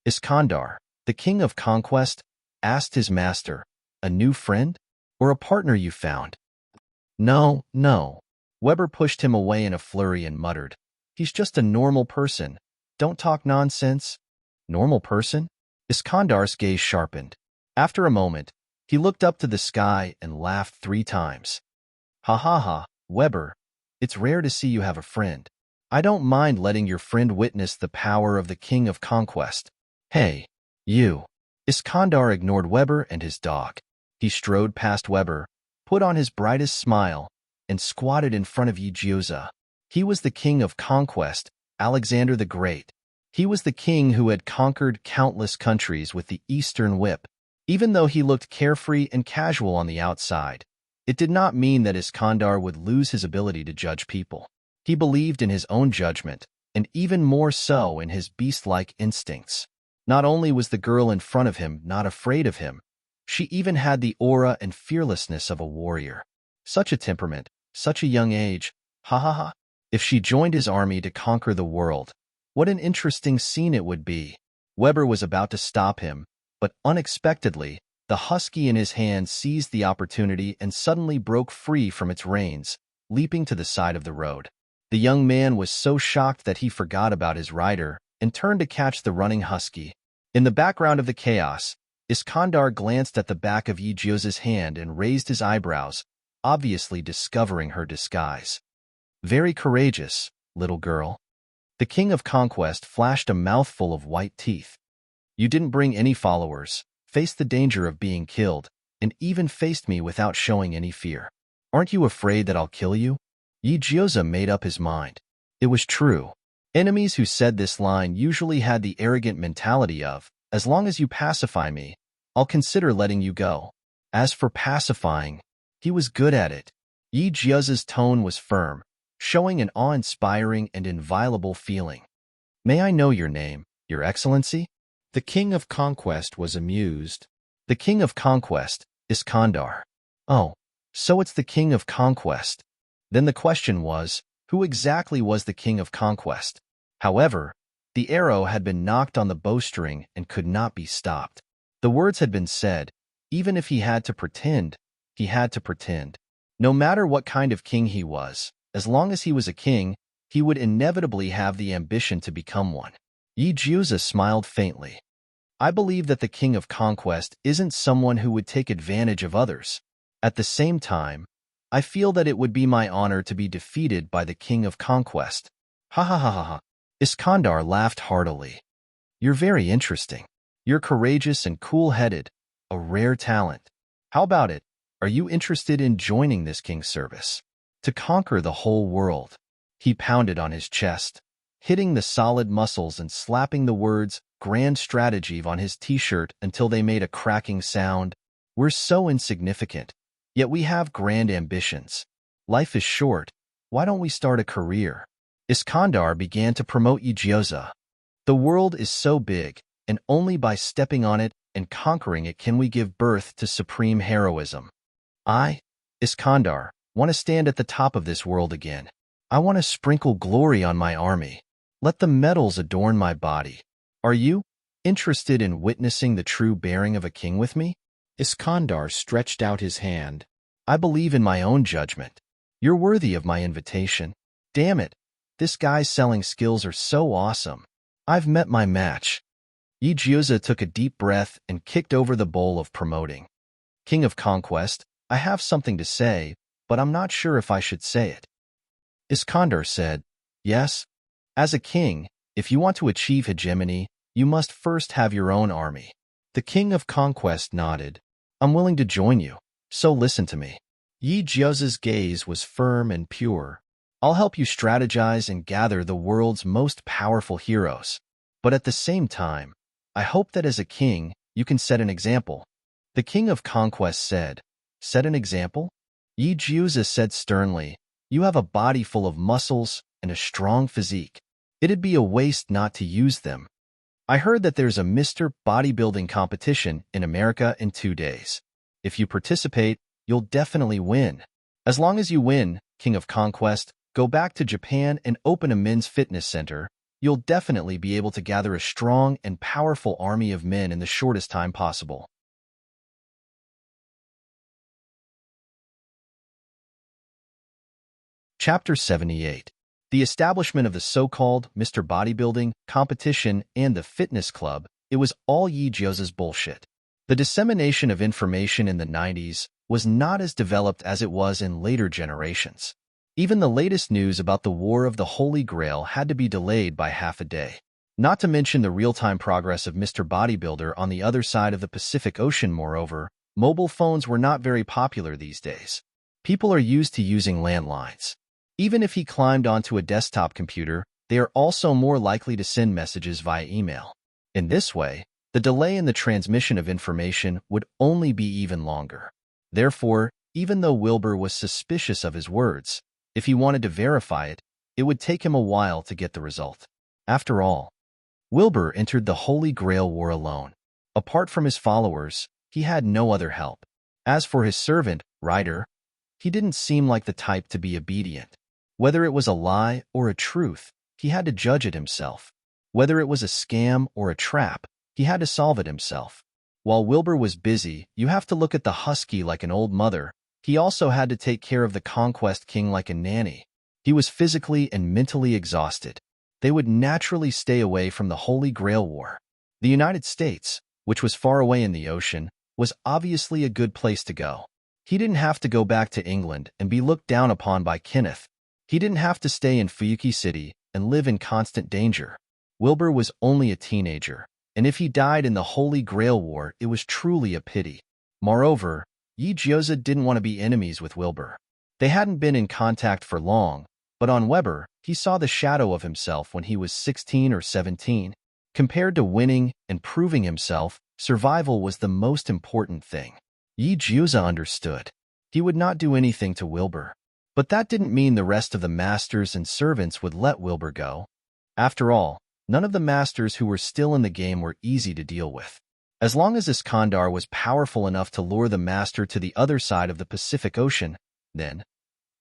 Iskandar, the king of conquest, asked his master. A new friend? Or a partner you found? No, no. Weber pushed him away in a flurry and muttered. He's just a normal person. Don't talk nonsense. Normal person? Iskandar's gaze sharpened. After a moment, he looked up to the sky and laughed 3 times. Ha ha ha, Weber. It's rare to see you have a friend. I don't mind letting your friend witness the power of the king of conquest. Hey, you. Iskandar ignored Weber and his dog. He strode past Weber, put on his brightest smile, and squatted in front of Yi Jioza. He was the king of conquest, Alexander the Great. He was the king who had conquered countless countries with the Eastern Whip. Even though he looked carefree and casual on the outside, it did not mean that Iskandar would lose his ability to judge people. He believed in his own judgment, and even more so in his beast-like instincts. Not only was the girl in front of him not afraid of him, she even had the aura and fearlessness of a warrior. Such a temperament, such a young age, ha ha ha. If she joined his army to conquer the world, what an interesting scene it would be. Weber was about to stop him, but unexpectedly, the husky in his hand seized the opportunity and suddenly broke free from its reins, leaping to the side of the road. The young man was so shocked that he forgot about his rider and turned to catch the running husky. In the background of the chaos, Iskandar glanced at the back of Yi Jioza's hand and raised his eyebrows, obviously discovering her disguise. Very courageous, little girl. The king of conquest flashed a mouthful of white teeth. You didn't bring any followers, faced the danger of being killed, and even faced me without showing any fear. Aren't you afraid that I'll kill you? Yi Jioza made up his mind. It was true. Enemies who said this line usually had the arrogant mentality of, as long as you pacify me, I'll consider letting you go. As for pacifying, he was good at it. Yi Jia's tone was firm, showing an awe-inspiring and inviolable feeling. May I know your name, Your Excellency? The King of Conquest was amused. The King of Conquest, Iskandar. Oh, so it's the King of Conquest. Then the question was, who exactly was the King of Conquest? However, the arrow had been knocked on the bowstring and could not be stopped. The words had been said. Even if he had to pretend, he had to pretend. No matter what kind of king he was, as long as he was a king, he would inevitably have the ambition to become one. Yi Jiuzi smiled faintly. I believe that the King of Conquest isn't someone who would take advantage of others. At the same time, I feel that it would be my honor to be defeated by the King of Conquest. Ha ha ha ha ha. Iskandar laughed heartily. You're very interesting. You're courageous and cool-headed, a rare talent. How about it? Are you interested in joining this king's service? To conquer the whole world. He pounded on his chest, hitting the solid muscles and slapping the words grand strategy on his t-shirt until they made a cracking sound. We're so insignificant, yet we have grand ambitions. Life is short. Why don't we start a career? Iskandar began to promote Yi Jiazi. The world is so big, and only by stepping on it and conquering it can we give birth to supreme heroism. I, Iskandar, want to stand at the top of this world again. I want to sprinkle glory on my army. Let the medals adorn my body. Are you interested in witnessing the true bearing of a king with me? Iskandar stretched out his hand. I believe in my own judgment. You're worthy of my invitation. Damn it, this guy's selling skills are so awesome. I've met my match. Yi Jiazi took a deep breath and kicked over the bowl of promoting. King of Conquest, I have something to say, but I'm not sure if I should say it. Iskandar said, yes. As a king, if you want to achieve hegemony, you must first have your own army. The King of Conquest nodded. I'm willing to join you, so listen to me. Yi Jiazi's gaze was firm and pure. I'll help you strategize and gather the world's most powerful heroes. But at the same time, I hope that as a king, you can set an example. The King of Conquest said, set an example? Yi Jiazi said sternly, you have a body full of muscles and a strong physique. It'd be a waste not to use them. I heard that there's a Mr. Bodybuilding competition in America in 2 days. If you participate, you'll definitely win. As long as you win, King of Conquest, go back to Japan and open a men's fitness center. You'll definitely be able to gather a strong and powerful army of men in the shortest time possible. Chapter 78. The establishment of the so-called Mr. Bodybuilding competition and the fitness club, it was all Yi Jiazi's bullshit. The dissemination of information in the 90s was not as developed as it was in later generations. Even the latest news about the War of the Holy Grail had to be delayed by half a day. Not to mention the real-time progress of Mr. Bodybuilder on the other side of the Pacific Ocean. Moreover, mobile phones were not very popular these days. People are used to using landlines. Even if he climbed onto a desktop computer, they are also more likely to send messages via email. In this way, the delay in the transmission of information would only be even longer. Therefore, even though Wilbur was suspicious of his words, if he wanted to verify it, it would take him a while to get the result. After all, Wilbur entered the Holy Grail War alone. Apart from his followers, he had no other help. As for his servant, Ryder, he didn't seem like the type to be obedient. Whether it was a lie or a truth, he had to judge it himself. Whether it was a scam or a trap, he had to solve it himself. While Wilbur was busy, you have to look at the husky like an old mother. He also had to take care of the Conquest King like a nanny. He was physically and mentally exhausted. They would naturally stay away from the Holy Grail War. The United States, which was far away in the ocean, was obviously a good place to go. He didn't have to go back to England and be looked down upon by Kenneth. He didn't have to stay in Fuyuki City and live in constant danger. Wilbur was only a teenager, and if he died in the Holy Grail War, it was truly a pity. Moreover, Yi Jiazi didn't want to be enemies with Wilbur. They hadn't been in contact for long, But on Weber, he saw the shadow of himself when he was 16 or 17. Compared to winning and proving himself, survival was the most important thing. Yi Jiuza understood. He would not do anything to Wilbur. But that didn't mean the rest of the masters and servants would let Wilbur go. After all, none of the masters who were still in the game were easy to deal with. As long as Iskandar was powerful enough to lure the master to the other side of the Pacific Ocean, then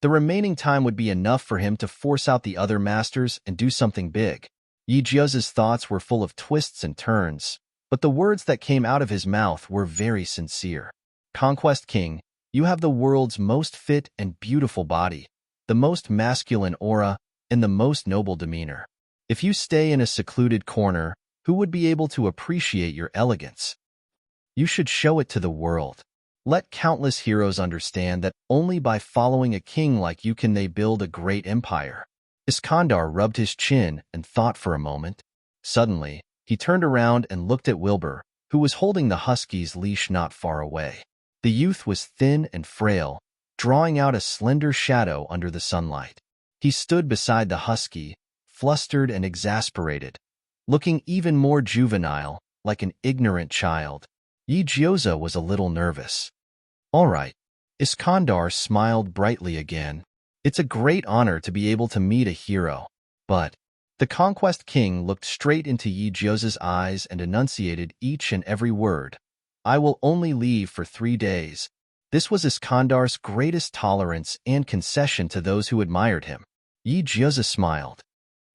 the remaining time would be enough for him to force out the other masters and do something big. Yi Jiuza's thoughts were full of twists and turns, but the words that came out of his mouth were very sincere. Conquest King, you have the world's most fit and beautiful body, the most masculine aura, and the most noble demeanor. If you stay in a secluded corner, who would be able to appreciate your elegance? You should show it to the world. Let countless heroes understand that only by following a king like you can they build a great empire. Iskandar rubbed his chin and thought for a moment. Suddenly, he turned around and looked at Wilbur, who was holding the husky's leash not far away. The youth was thin and frail, drawing out a slender shadow under the sunlight. He stood beside the husky, flustered and exasperated, looking even more juvenile, like an ignorant child. Yi Jiuza was a little nervous. All right. Iskandar smiled brightly again. It's a great honor to be able to meet a hero. But the Conquest King looked straight into Yi Jiuza's eyes and enunciated each and every word. I will only leave for 3 days. This was Iskandar's greatest tolerance and concession to those who admired him. Yi Jiuza smiled.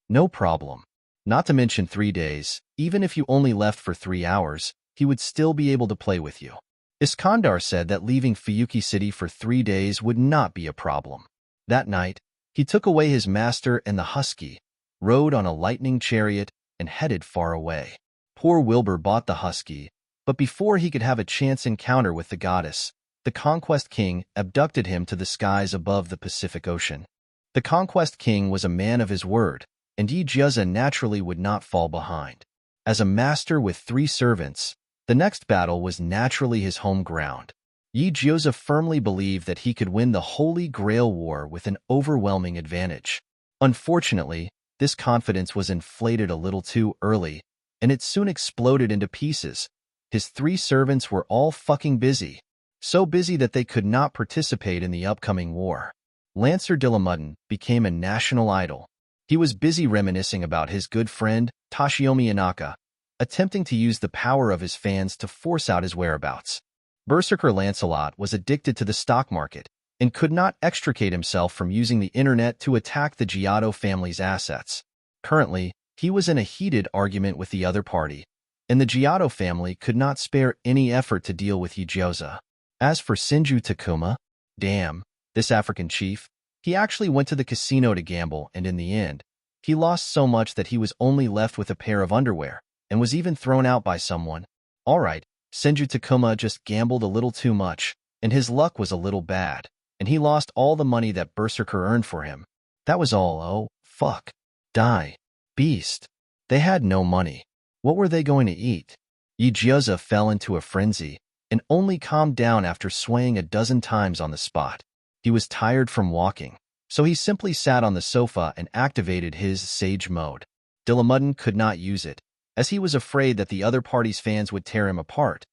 No problem. Not to mention 3 days, even if you only left for 3 hours, he would still be able to play with you. Iskandar said that leaving Fuyuki City for 3 days would not be a problem. That night, he took away his master and the husky, rode on a lightning chariot, and headed far away. Poor Wilbur bought the husky, but before he could have a chance encounter with the goddess, the Conquest King abducted him to the skies above the Pacific Ocean. The Conquest King was a man of his word, and Yi Jiuza naturally would not fall behind. As a master with 3 servants, the next battle was naturally his home ground. Yi Jiuza firmly believed that he could win the Holy Grail War with an overwhelming advantage. Unfortunately, this confidence was inflated a little too early, and it soon exploded into pieces. His 3 servants were all fucking busy. So busy that they could not participate in the upcoming war. Lancer Dillamuddin became a national idol. He was busy reminiscing about his good friend, Toshiomi Inaka, attempting to use the power of his fans to force out his whereabouts. Berserker Lancelot was addicted to the stock market and could not extricate himself from using the internet to attack the Giotto family's assets. Currently, he was in a heated argument with the other party, and the Giotto family could not spare any effort to deal with Yi Jiuza. As for Senju Takuma, damn, this African chief, he actually went to the casino to gamble, and in the end, he lost so much that he was only left with a pair of underwear, and was even thrown out by someone. Alright, Senju Takuma just gambled a little too much, and his luck was a little bad, and he lost all the money that Berserker earned for him. That was all. Oh, fuck. Die. Beast. They had no money. What were they going to eat? Yi Jiuza fell into a frenzy, and only calmed down after swaying a dozen times on the spot. He was tired from walking, so he simply sat on the sofa and activated his Sage mode. Dillamuddin could not use it, as he was afraid that the other party's fans would tear him apart.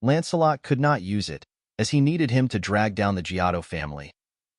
Lancelot could not use it, as he needed him to drag down the Giotto family.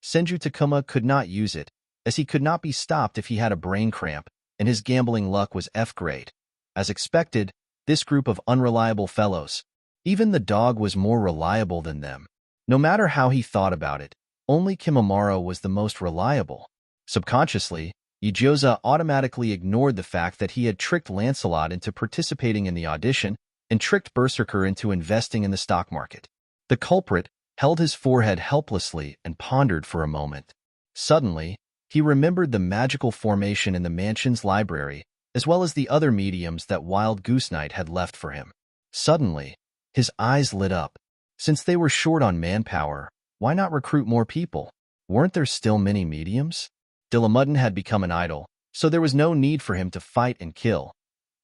Senju Takuma could not use it, as he could not be stopped if he had a brain cramp, and his gambling luck was F-grade. As expected, this group of unreliable fellows, even the dog was more reliable than them. No matter how he thought about it, only Kimimaro was the most reliable. Subconsciously, Yi Jiuza automatically ignored the fact that he had tricked Lancelot into participating in the audition and tricked Berserker into investing in the stock market. The culprit held his forehead helplessly and pondered for a moment. Suddenly, he remembered the magical formation in the mansion's library, as well as the other mediums that Wild Goose Night had left for him. Suddenly, his eyes lit up. Since they were short on manpower, why not recruit more people? Weren't there still many mediums? Dillamuddin had become an idol, so there was no need for him to fight and kill.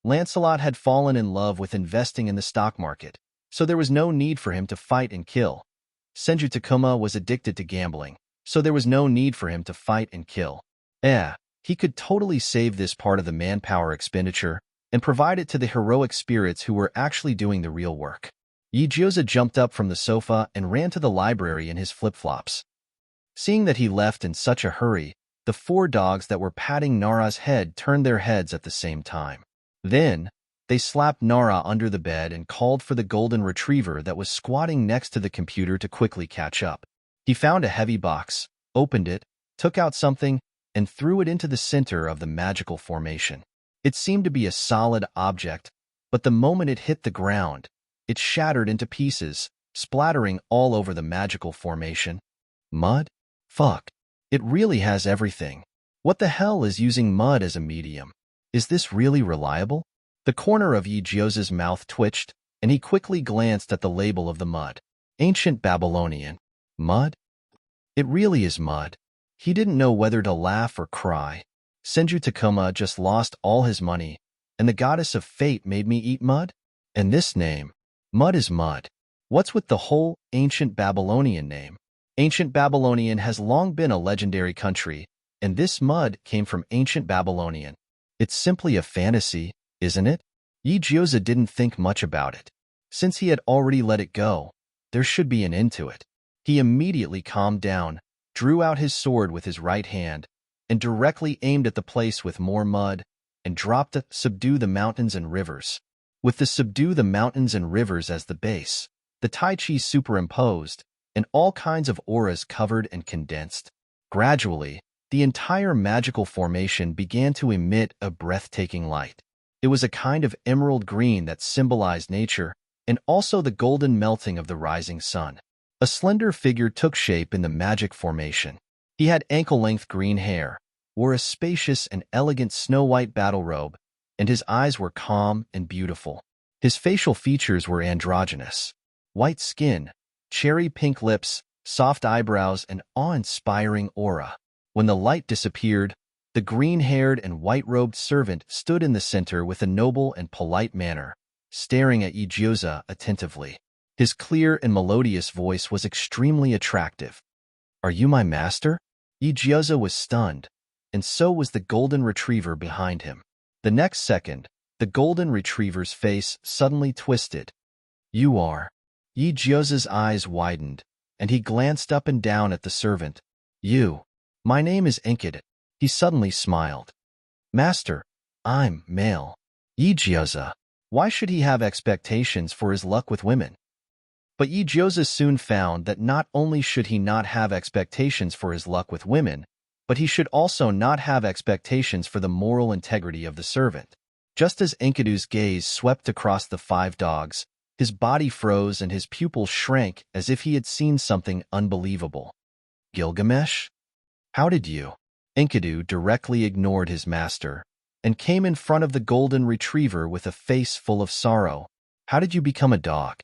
Lancelot had fallen in love with investing in the stock market, so there was no need for him to fight and kill. Senju Takuma was addicted to gambling, so there was no need for him to fight and kill. He could totally save this part of the manpower expenditure and provide it to the heroic spirits who were actually doing the real work. Yigioza jumped up from the sofa and ran to the library in his flip-flops. Seeing that he left in such a hurry, the 4 dogs that were patting Nara's head turned their heads at the same time. Then, they slapped Nara under the bed and called for the golden retriever that was squatting next to the computer to quickly catch up. He found a heavy box, opened it, took out something, and threw it into the center of the magical formation. It seemed to be a solid object, but the moment it hit the ground, it shattered into pieces, splattering all over the magical formation. Mud? Fuck. It really has everything. What the hell is using mud as a medium? Is this really reliable? The corner of Yigioza's mouth twitched, and he quickly glanced at the label of the mud. Ancient Babylonian. Mud? It really is mud. He didn't know whether to laugh or cry. Senju Takuma just lost all his money, and the goddess of fate made me eat mud? And this name? Mud is mud. What's with the whole Ancient Babylonian name? Ancient Babylonian has long been a legendary country, and this mud came from Ancient Babylonian. It's simply a fantasy, isn't it? Yigioza didn't think much about it. Since he had already let it go, there should be an end to it. He immediately calmed down, drew out his sword with his right hand, and directly aimed at the place with more mud, and dropped it, subdue the mountains and rivers. With the subdue the mountains and rivers as the base, the Tai Chi superimposed, and all kinds of auras covered and condensed. Gradually, the entire magical formation began to emit a breathtaking light. It was a kind of emerald green that symbolized nature, and also the golden melting of the rising sun. A slender figure took shape in the magic formation. He had ankle-length green hair, wore a spacious and elegant snow-white battle robe, and his eyes were calm and beautiful. His facial features were androgynous. White skin, cherry-pink lips, soft eyebrows, and awe-inspiring aura. When the light disappeared, the green-haired and white-robed servant stood in the center with a noble and polite manner, staring at Yigioza attentively. His clear and melodious voice was extremely attractive. "Are you my master?" Yigioza was stunned, and so was the golden retriever behind him. The next second, the golden retriever's face suddenly twisted. "You are." Yigioza's eyes widened, and he glanced up and down at the servant. "You. My name is Enkidu." He suddenly smiled. "Master, I'm male." Yigioza. Why should he have expectations for his luck with women? But Yigioza soon found that not only should he not have expectations for his luck with women, but he should also not have expectations for the moral integrity of the servant. Just as Enkidu's gaze swept across the 5 dogs, his body froze and his pupils shrank as if he had seen something unbelievable. "Gilgamesh? How did you?" Enkidu directly ignored his master and came in front of the golden retriever with a face full of sorrow. "How did you become a dog?"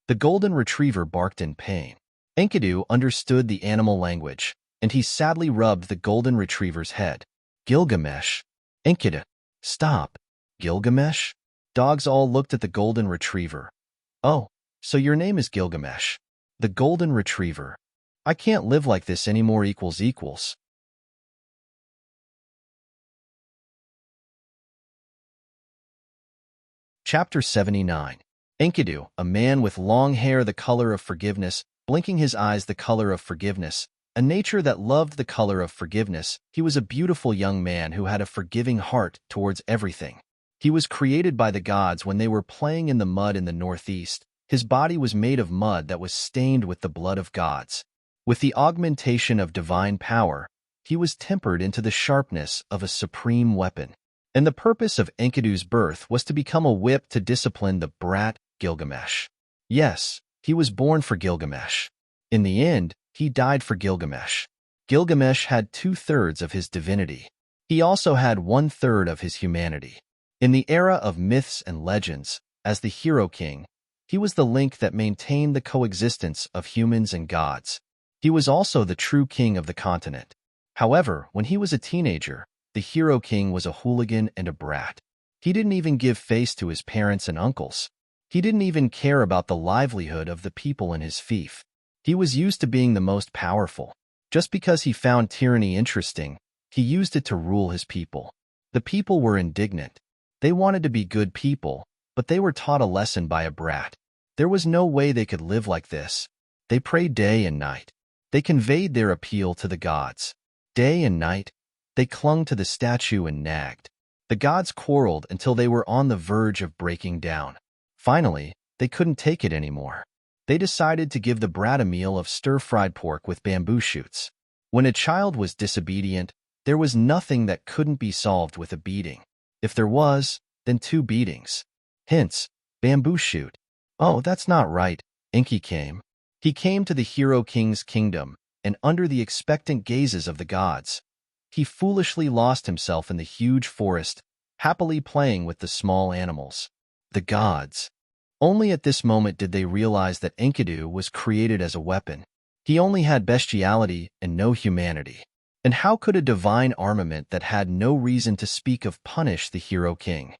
The golden retriever barked in pain. Enkidu understood the animal language, and he sadly rubbed the golden retriever's head. "Gilgamesh." "Enkidu, stop." "Gilgamesh?" Dogs all looked at the golden retriever. "Oh, so your name is Gilgamesh." The golden retriever. "I can't live like this anymore equals. Chapter 79. Enkidu, a man with long hair the color of forgiveness, blinking his eyes the color of forgiveness, a nature that loved the color of forgiveness. He was a beautiful young man who had a forgiving heart towards everything. He was created by the gods when they were playing in the mud in the northeast. His body was made of mud that was stained with the blood of gods. With the augmentation of divine power, he was tempered into the sharpness of a supreme weapon. And the purpose of Enkidu's birth was to become a whip to discipline the brat Gilgamesh. Yes, he was born for Gilgamesh. In the end, he died for Gilgamesh. Gilgamesh had 2/3 of his divinity. He also had 1/3 of his humanity. In the era of myths and legends, as the hero king, he was the link that maintained the coexistence of humans and gods. He was also the true king of the continent. However, when he was a teenager, the hero king was a hooligan and a brat. He didn't even give face to his parents and uncles. He didn't even care about the livelihood of the people in his fief. He was used to being the most powerful. Just because he found tyranny interesting, He used it to rule his people. The people were indignant. They wanted to be good people, but they were taught a lesson by a brat. There was no way they could live like this. They prayed day and night. They conveyed their appeal to the gods. Day and night, they clung to the statue and nagged. The gods quarreled until they were on the verge of breaking down. Finally, they couldn't take it anymore. They decided to give the brat a meal of stir-fried pork with bamboo shoots. When a child was disobedient, there was nothing that couldn't be solved with a beating. If there was, then 2 beatings. Hints, bamboo shoot. Oh, that's not right. Enki came. He came to the hero king's kingdom, and under the expectant gazes of the gods, he foolishly lost himself in the huge forest, happily playing with the small animals. The gods. Only at this moment did they realize that Enkidu was created as a weapon. He only had bestiality and no humanity. And how could a divine armament that had no reason to speak of punish the hero king?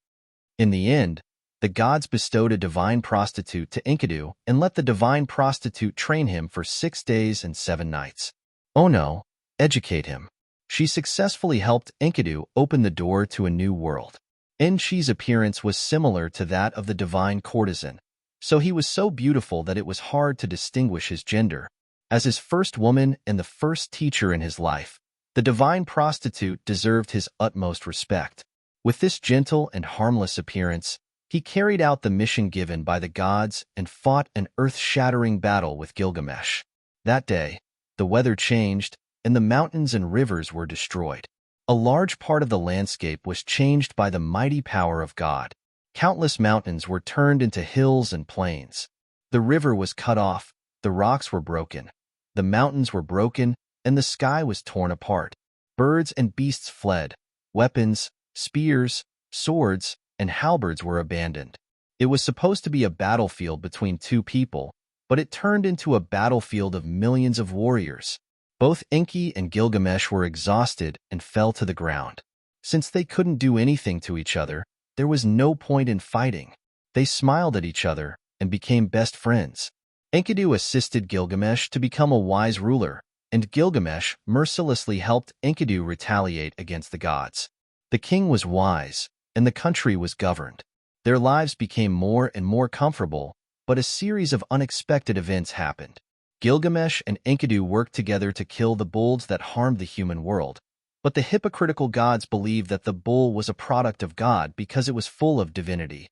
In the end, the gods bestowed a divine prostitute to Enkidu and let the divine prostitute train him for 6 days and 7 nights. Oh no, educate him. She successfully helped Enkidu open the door to a new world. Enchi's appearance was similar to that of the divine courtesan, so he was so beautiful that it was hard to distinguish his gender. As his first woman and the first teacher in his life, the divine prostitute deserved his utmost respect. With this gentle and harmless appearance, he carried out the mission given by the gods and fought an earth-shattering battle with Gilgamesh. That day, the weather changed, and the mountains and rivers were destroyed. A large part of the landscape was changed by the mighty power of God. Countless mountains were turned into hills and plains. The river was cut off, the rocks were broken, the mountains were broken, and the sky was torn apart. Birds and beasts fled. Weapons, spears, swords, and halberds were abandoned. It was supposed to be a battlefield between 2 people, but it turned into a battlefield of millions of warriors. Both Enki and Gilgamesh were exhausted and fell to the ground. Since they couldn't do anything to each other, there was no point in fighting. They smiled at each other and became best friends. Enkidu assisted Gilgamesh to become a wise ruler, and Gilgamesh mercilessly helped Enkidu retaliate against the gods. The king was wise, and the country was governed. Their lives became more and more comfortable, but a series of unexpected events happened. Gilgamesh and Enkidu worked together to kill the bulls that harmed the human world, but the hypocritical gods believed that the bull was a product of God because it was full of divinity.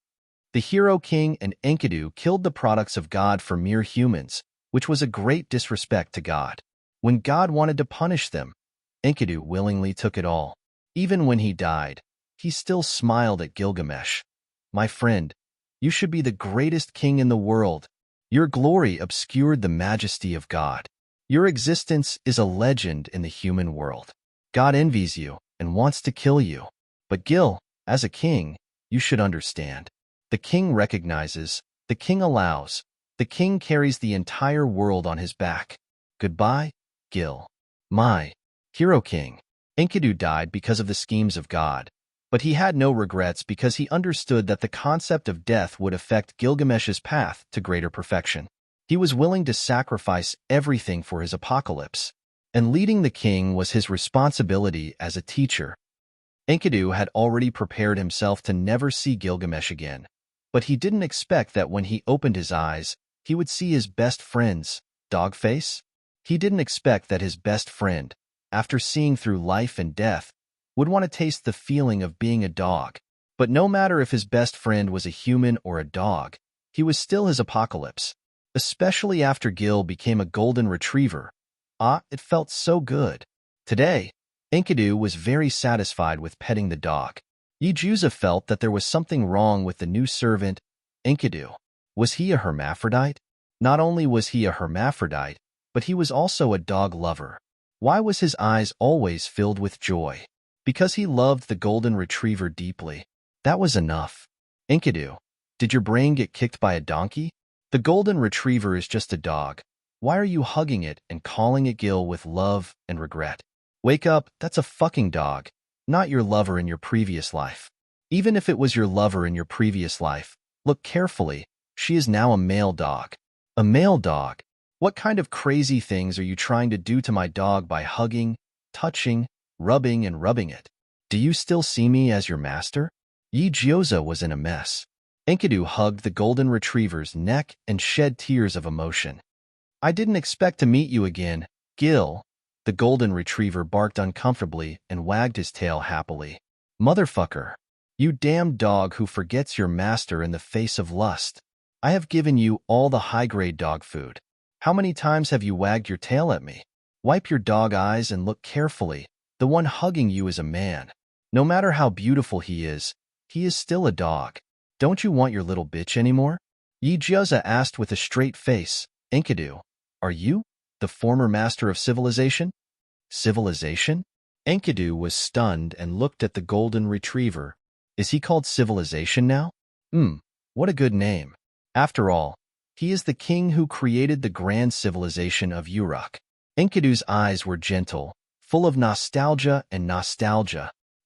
The hero king and Enkidu killed the products of God for mere humans, which was a great disrespect to God. When God wanted to punish them, Enkidu willingly took it all. Even when he died, he still smiled at Gilgamesh. My friend, you should be the greatest king in the world. Your glory obscured the majesty of God. Your existence is a legend in the human world. God envies you and wants to kill you. But Gil, as a king, you should understand. The king recognizes, the king allows, the king carries the entire world on his back. Goodbye, Gil. My hero king. Enkidu died because of the schemes of God, but he had no regrets because he understood that the concept of death would affect Gilgamesh's path to greater perfection. He was willing to sacrifice everything for his apocalypse, and leading the king was his responsibility as a teacher. Enkidu had already prepared himself to never see Gilgamesh again, but he didn't expect that when he opened his eyes, he would see his best friend's dogface. He didn't expect that his best friend, after seeing through life and death, would want to taste the feeling of being a dog. But no matter if his best friend was a human or a dog, he was still his apocalypse, especially after Gil became a golden retriever. It felt so good. Today, Enkidu was very satisfied with petting the dog. Yijuza felt that there was something wrong with the new servant, Enkidu. Was he a hermaphrodite? Not only was he a hermaphrodite, but he was also a dog lover. Why was his eyes always filled with joy? Because he loved the golden retriever deeply. That was enough. Enkidu, did your brain get kicked by a donkey? The golden retriever is just a dog. Why are you hugging it and calling it Gil with love and regret? Wake up, that's a fucking dog, not your lover in your previous life. Even if it was your lover in your previous life, look carefully, she is now a male dog. A male dog? What kind of crazy things are you trying to do to my dog by hugging, touching, rubbing and rubbing it. Do you still see me as your master? Yi Gyoza was in a mess. Enkidu hugged the golden retriever's neck and shed tears of emotion. I didn't expect to meet you again, Gil. The golden retriever barked uncomfortably and wagged his tail happily. Motherfucker. You damn dog who forgets your master in the face of lust. I have given you all the high-grade dog food. How many times have you wagged your tail at me? Wipe your dog eyes and look carefully. The one hugging you is a man. No matter how beautiful he is still a dog. Don't you want your little bitch anymore? Yi Gyoza asked with a straight face. Enkidu, are you the former master of civilization? Civilization? Enkidu was stunned and looked at the golden retriever. Is he called Civilization now? What a good name. After all, he is the king who created the grand civilization of Uruk. Enkidu's eyes were gentle, full of nostalgia.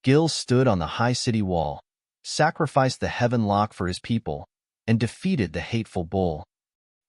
Gil stood on the high city wall, sacrificed the heaven lock for his people, and defeated the hateful bull.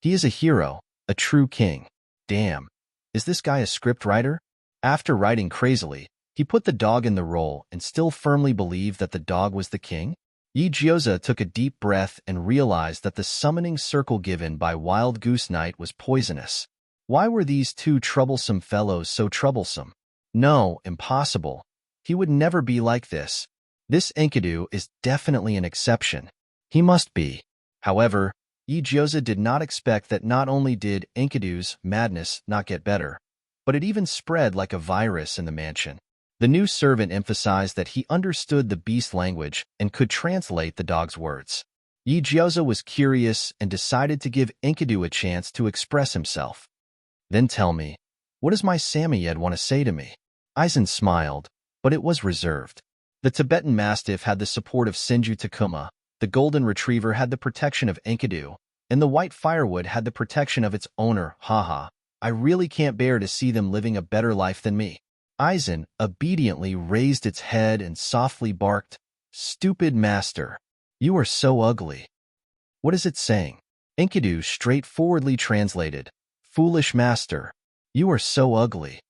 He is a hero, a true king. Damn, is this guy a script writer? After writing crazily, he put the dog in the role and still firmly believed that the dog was the king? Yi Gyoza took a deep breath and realized that the summoning circle given by Wild Goose Night was poisonous. Why were these two troublesome fellows so troublesome? No, impossible. He would never be like this. This Enkidu is definitely an exception. He must be. However, Yi Gyoza did not expect that not only did Enkidu's madness not get better, but it even spread like a virus in the mansion. The new servant emphasized that he understood the beast language and could translate the dog's words. Yi Gyoza was curious and decided to give Enkidu a chance to express himself. Then tell me, what does my Samoyed want to say to me? Aizen smiled, but it was reserved. The Tibetan Mastiff had the support of Senju Takuma, the Golden Retriever had the protection of Enkidu, and the White Firewood had the protection of its owner, Haha. I really can't bear to see them living a better life than me. Aizen obediently raised its head and softly barked, Stupid master, you are so ugly. What is it saying? Enkidu straightforwardly translated, Foolish master, you are so ugly.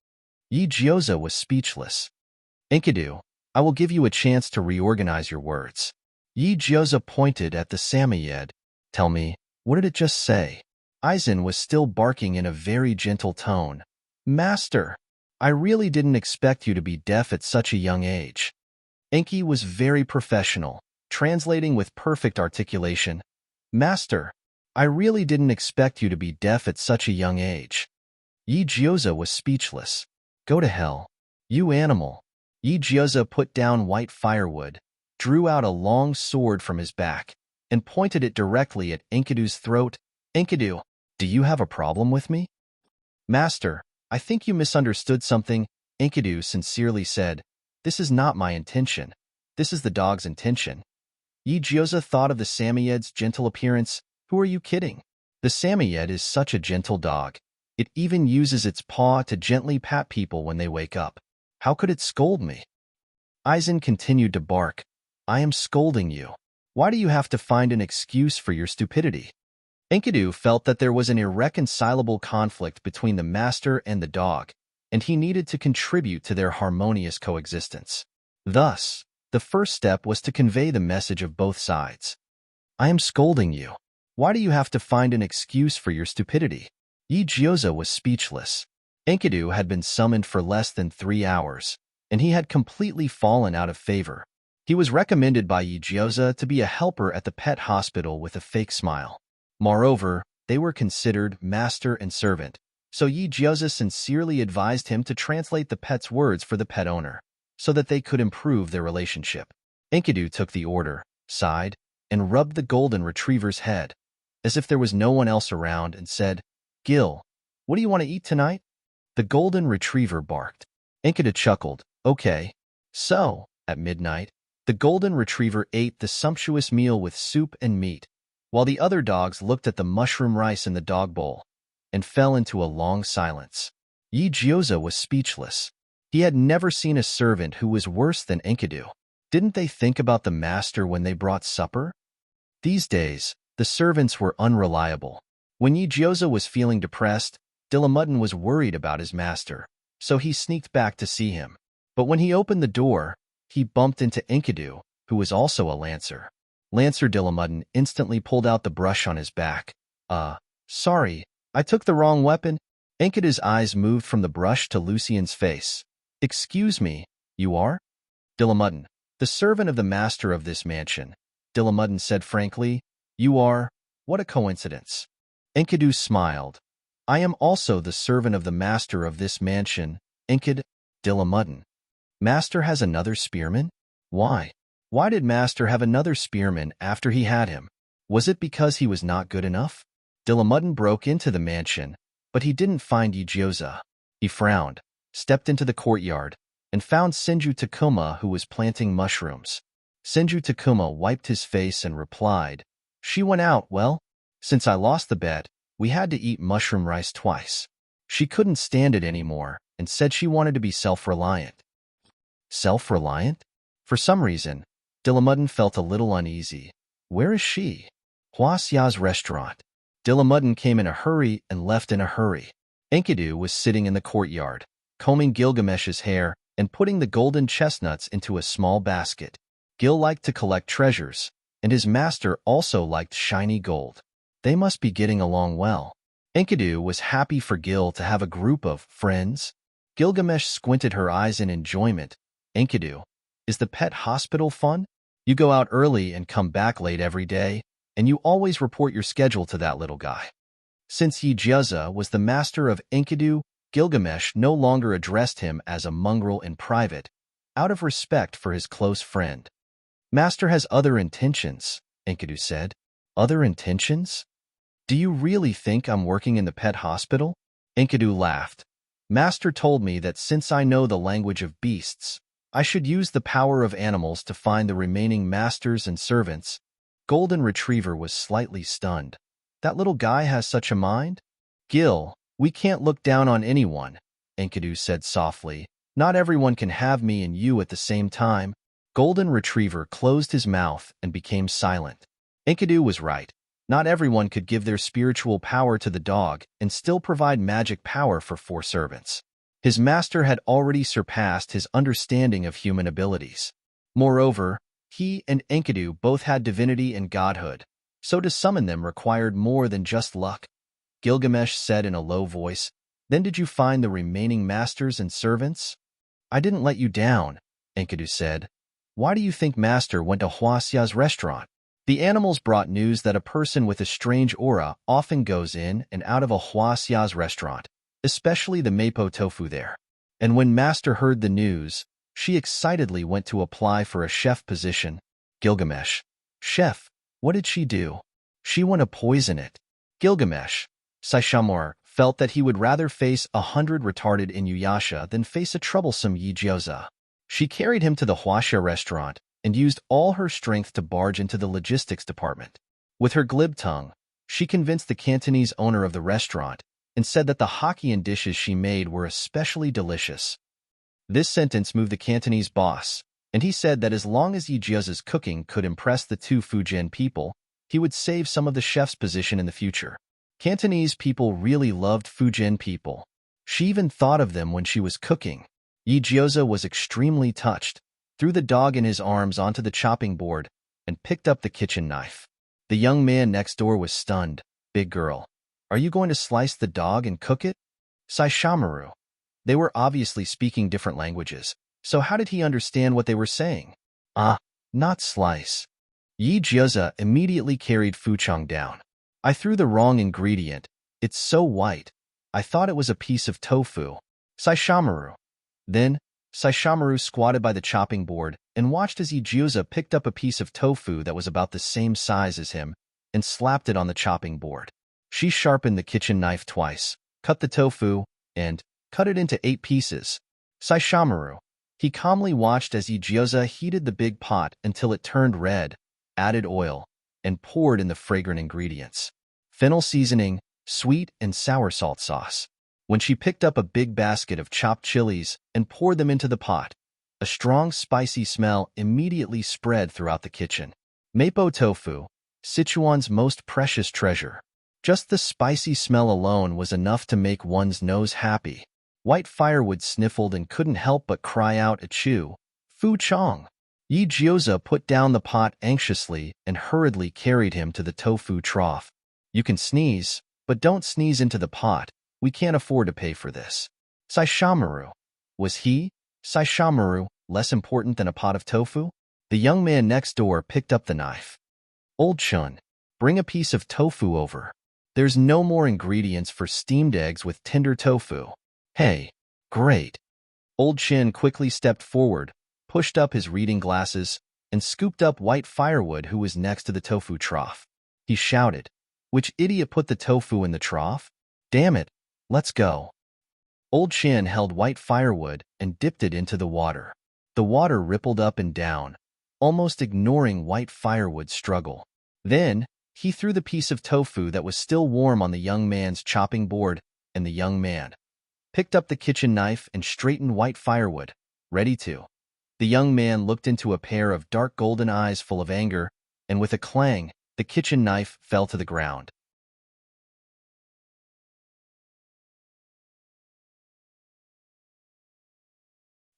Yi Gyoza was speechless. Enkidu, I will give you a chance to reorganize your words. Yi Gyoza pointed at the Samoyed. Tell me, what did it just say? Aizen was still barking in a very gentle tone. Master, I really didn't expect you to be deaf at such a young age. Enki was very professional, translating with perfect articulation. Master, I really didn't expect you to be deaf at such a young age. Yi Gyoza was speechless. Go to hell, you animal. Yi Gyoza put down White Firewood, drew out a long sword from his back, and pointed it directly at Enkidu's throat. Enkidu, do you have a problem with me? Master, I think you misunderstood something, Enkidu sincerely said. This is not my intention. This is the dog's intention. Yi Gyoza thought of the Samoyed's gentle appearance. Who are you kidding? The Samoyed is such a gentle dog. It even uses its paw to gently pat people when they wake up. How could it scold me? Aizen continued to bark. I am scolding you. Why do you have to find an excuse for your stupidity? Enkidu felt that there was an irreconcilable conflict between the master and the dog, and he needed to contribute to their harmonious coexistence. Thus, the first step was to convey the message of both sides. I am scolding you. Why do you have to find an excuse for your stupidity? Yi Gyoza was speechless. Enkidu had been summoned for less than 3 hours, and he had completely fallen out of favor. He was recommended by Yi Gyoza to be a helper at the pet hospital with a fake smile. Moreover, they were considered master and servant, so Yi Gyoza sincerely advised him to translate the pet's words for the pet owner, so that they could improve their relationship. Enkidu took the order, sighed, and rubbed the golden retriever's head, as if there was no one else around, and said, Gil, what do you want to eat tonight? The golden retriever barked. Enkidu chuckled, okay. So, at midnight, the golden retriever ate the sumptuous meal with soup and meat, while the other dogs looked at the mushroom rice in the dog bowl, and fell into a long silence. Yi Gyoza was speechless. He had never seen a servant who was worse than Enkidu. Didn't they think about the master when they brought supper? These days, the servants were unreliable. When Yi Gyoza was feeling depressed, Dilamudden was worried about his master, so he sneaked back to see him. But when he opened the door, he bumped into Enkidu, who was also a lancer. Lancer Dillamuddin instantly pulled out the brush on his back. Sorry, I took the wrong weapon." Enkidu's eyes moved from the brush to Lucian's face. "Excuse me, you are?" "Dillamuddin, the servant of the master of this mansion," Dillamuddin said frankly. "You are? What a coincidence." Enkidu smiled. "I am also the servant of the master of this mansion, Enkid." "Dillamuddin. Master has another spearman? Why? Why did Master have another spearman after he had him? Was it because he was not good enough?" Dillamuddin broke into the mansion, but he didn't find Yujioza. He frowned, stepped into the courtyard, and found Senju Takuma, who was planting mushrooms. Senju Takuma wiped his face and replied, "She went out, well, since I lost the bet, we had to eat mushroom rice twice. She couldn't stand it anymore and said she wanted to be self-reliant." Self-reliant? For some reason, Dillamuddin felt a little uneasy. Where is she? Huasia's restaurant. Dillamuddin came in a hurry and left in a hurry. Enkidu was sitting in the courtyard, combing Gilgamesh's hair and putting the golden chestnuts into a small basket. Gil liked to collect treasures, and his master also liked shiny gold. They must be getting along well. Enkidu was happy for Gil to have a group of friends. Gilgamesh squinted her eyes in enjoyment. "Enkidu, is the pet hospital fun? You go out early and come back late every day, and you always report your schedule to that little guy." Since Yujioza was the master of Enkidu, Gilgamesh no longer addressed him as a mongrel in private, out of respect for his close friend. "Master has other intentions," Enkidu said. "Other intentions? Do you really think I'm working in the pet hospital?" Enkidu laughed. "Master told me that since I know the language of beasts, I should use the power of animals to find the remaining masters and servants." Golden Retriever was slightly stunned. "That little guy has such a mind?" "Gil, we can't look down on anyone," Enkidu said softly. "Not everyone can have me and you at the same time." Golden Retriever closed his mouth and became silent. Enkidu was right. Not everyone could give their spiritual power to the dog and still provide magic power for 4 servants. His master had already surpassed his understanding of human abilities. Moreover, he and Enkidu both had divinity and godhood, so to summon them required more than just luck. Gilgamesh said in a low voice, "Then did you find the remaining masters and servants?" "I didn't let you down," Enkidu said. "Why do you think Master went to Huasia's restaurant?" The animals brought news that a person with a strange aura often goes in and out of a Huasia's restaurant, especially the Mapo tofu there. And when Master heard the news, she excitedly went to apply for a chef position. Gilgamesh: "Chef, what did she do?" "She went to poison it." Gilgamesh: Saishomaru felt that he would rather face 100 retarded Inuyasha than face a troublesome Yujioza. She carried him to the Huaxia restaurant and used all her strength to barge into the logistics department. With her glib tongue, she convinced the Cantonese owner of the restaurant and said that the Hokkien dishes she made were especially delicious. This sentence moved the Cantonese boss, and he said that as long as Yujioza's cooking could impress the 2 Fujian people, he would save some of the chef's position in the future. Cantonese people really loved Fujian people. She even thought of them when she was cooking. Yujioza was extremely touched, threw the dog in his arms onto the chopping board, and picked up the kitchen knife. The young man next door was stunned. "Big girl, are you going to slice the dog and cook it?" Saishomaru. They were obviously speaking different languages, so how did he understand what they were saying? Not slice. Yujioza immediately carried Fuchong down. "I threw the wrong ingredient. It's so white. I thought it was a piece of tofu." Saishomaru. Then, Saishomaru squatted by the chopping board and watched as Yujioza picked up a piece of tofu that was about the same size as him and slapped it on the chopping board. She sharpened the kitchen knife twice, cut the tofu, and cut it into 8 pieces. Saishomaru. He calmly watched as Yujioza heated the big pot until it turned red, added oil, and poured in the fragrant ingredients. Fennel seasoning, sweet and sour salt sauce. When she picked up a big basket of chopped chilies and poured them into the pot, a strong spicy smell immediately spread throughout the kitchen. Mapo tofu, Sichuan's most precious treasure. Just the spicy smell alone was enough to make one's nose happy. White Firewood sniffled and couldn't help but cry out achoo. Fu Chong. Yi Jioza put down the pot anxiously and hurriedly carried him to the tofu trough. You can sneeze, but don't sneeze into the pot. We can't afford to pay for this. Saishomaru. Was he, Saishomaru, less important than a pot of tofu? The young man next door picked up the knife. Old Chun, bring a piece of tofu over. There's no more ingredients for steamed eggs with tender tofu. Hey, great. Old Chin quickly stepped forward, pushed up his reading glasses, and scooped up White Firewood, who was next to the tofu trough. He shouted, "Which idiot put the tofu in the trough? Damn it, let's go." Old Chin held White Firewood and dipped it into the water. The water rippled up and down, almost ignoring White Firewood's struggle. Then, he threw the piece of tofu that was still warm on the young man's chopping board, and the young man picked up the kitchen knife and straightened White Firewood, ready to. The young man looked into a pair of dark golden eyes full of anger, and with a clang, the kitchen knife fell to the ground.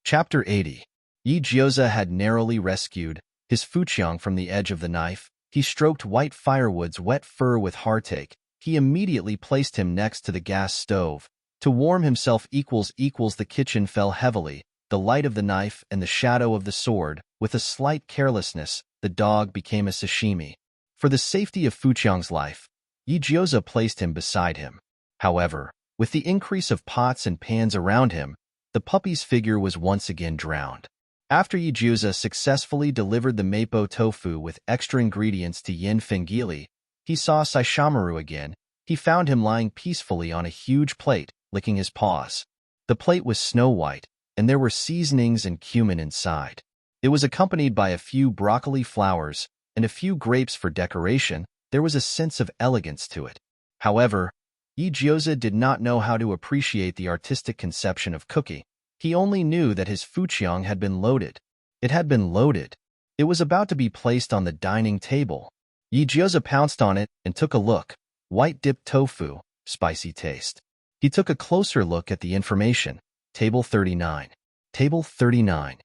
Chapter 80. Yi Jioza had narrowly rescued his Fuqiang from the edge of the knife. He stroked White Firewood's wet fur with heartache. He immediately placed him next to the gas stove. To warm himself the kitchen fell heavily, the light of the knife and the shadow of the sword. With a slight carelessness, the dog became a sashimi. For the safety of Fuqiang's life, Yi Jioza placed him beside him. However, with the increase of pots and pans around him, the puppy's figure was once again drowned. After Yi Jioza successfully delivered the mapo tofu with extra ingredients to Yin Fengili, he saw Saishomaru again. He found him lying peacefully on a huge plate, licking his paws. The plate was snow-white, and there were seasonings and cumin inside. It was accompanied by a few broccoli flowers and a few grapes for decoration. There was a sense of elegance to it. However, Yi Jioza did not know how to appreciate the artistic conception of cooking. He only knew that his Fuqiang had been loaded. It had been loaded. It was about to be placed on the dining table. Yi Jioza pounced on it and took a look. White dipped tofu, spicy taste. He took a closer look at the information. Table 39. Table 39.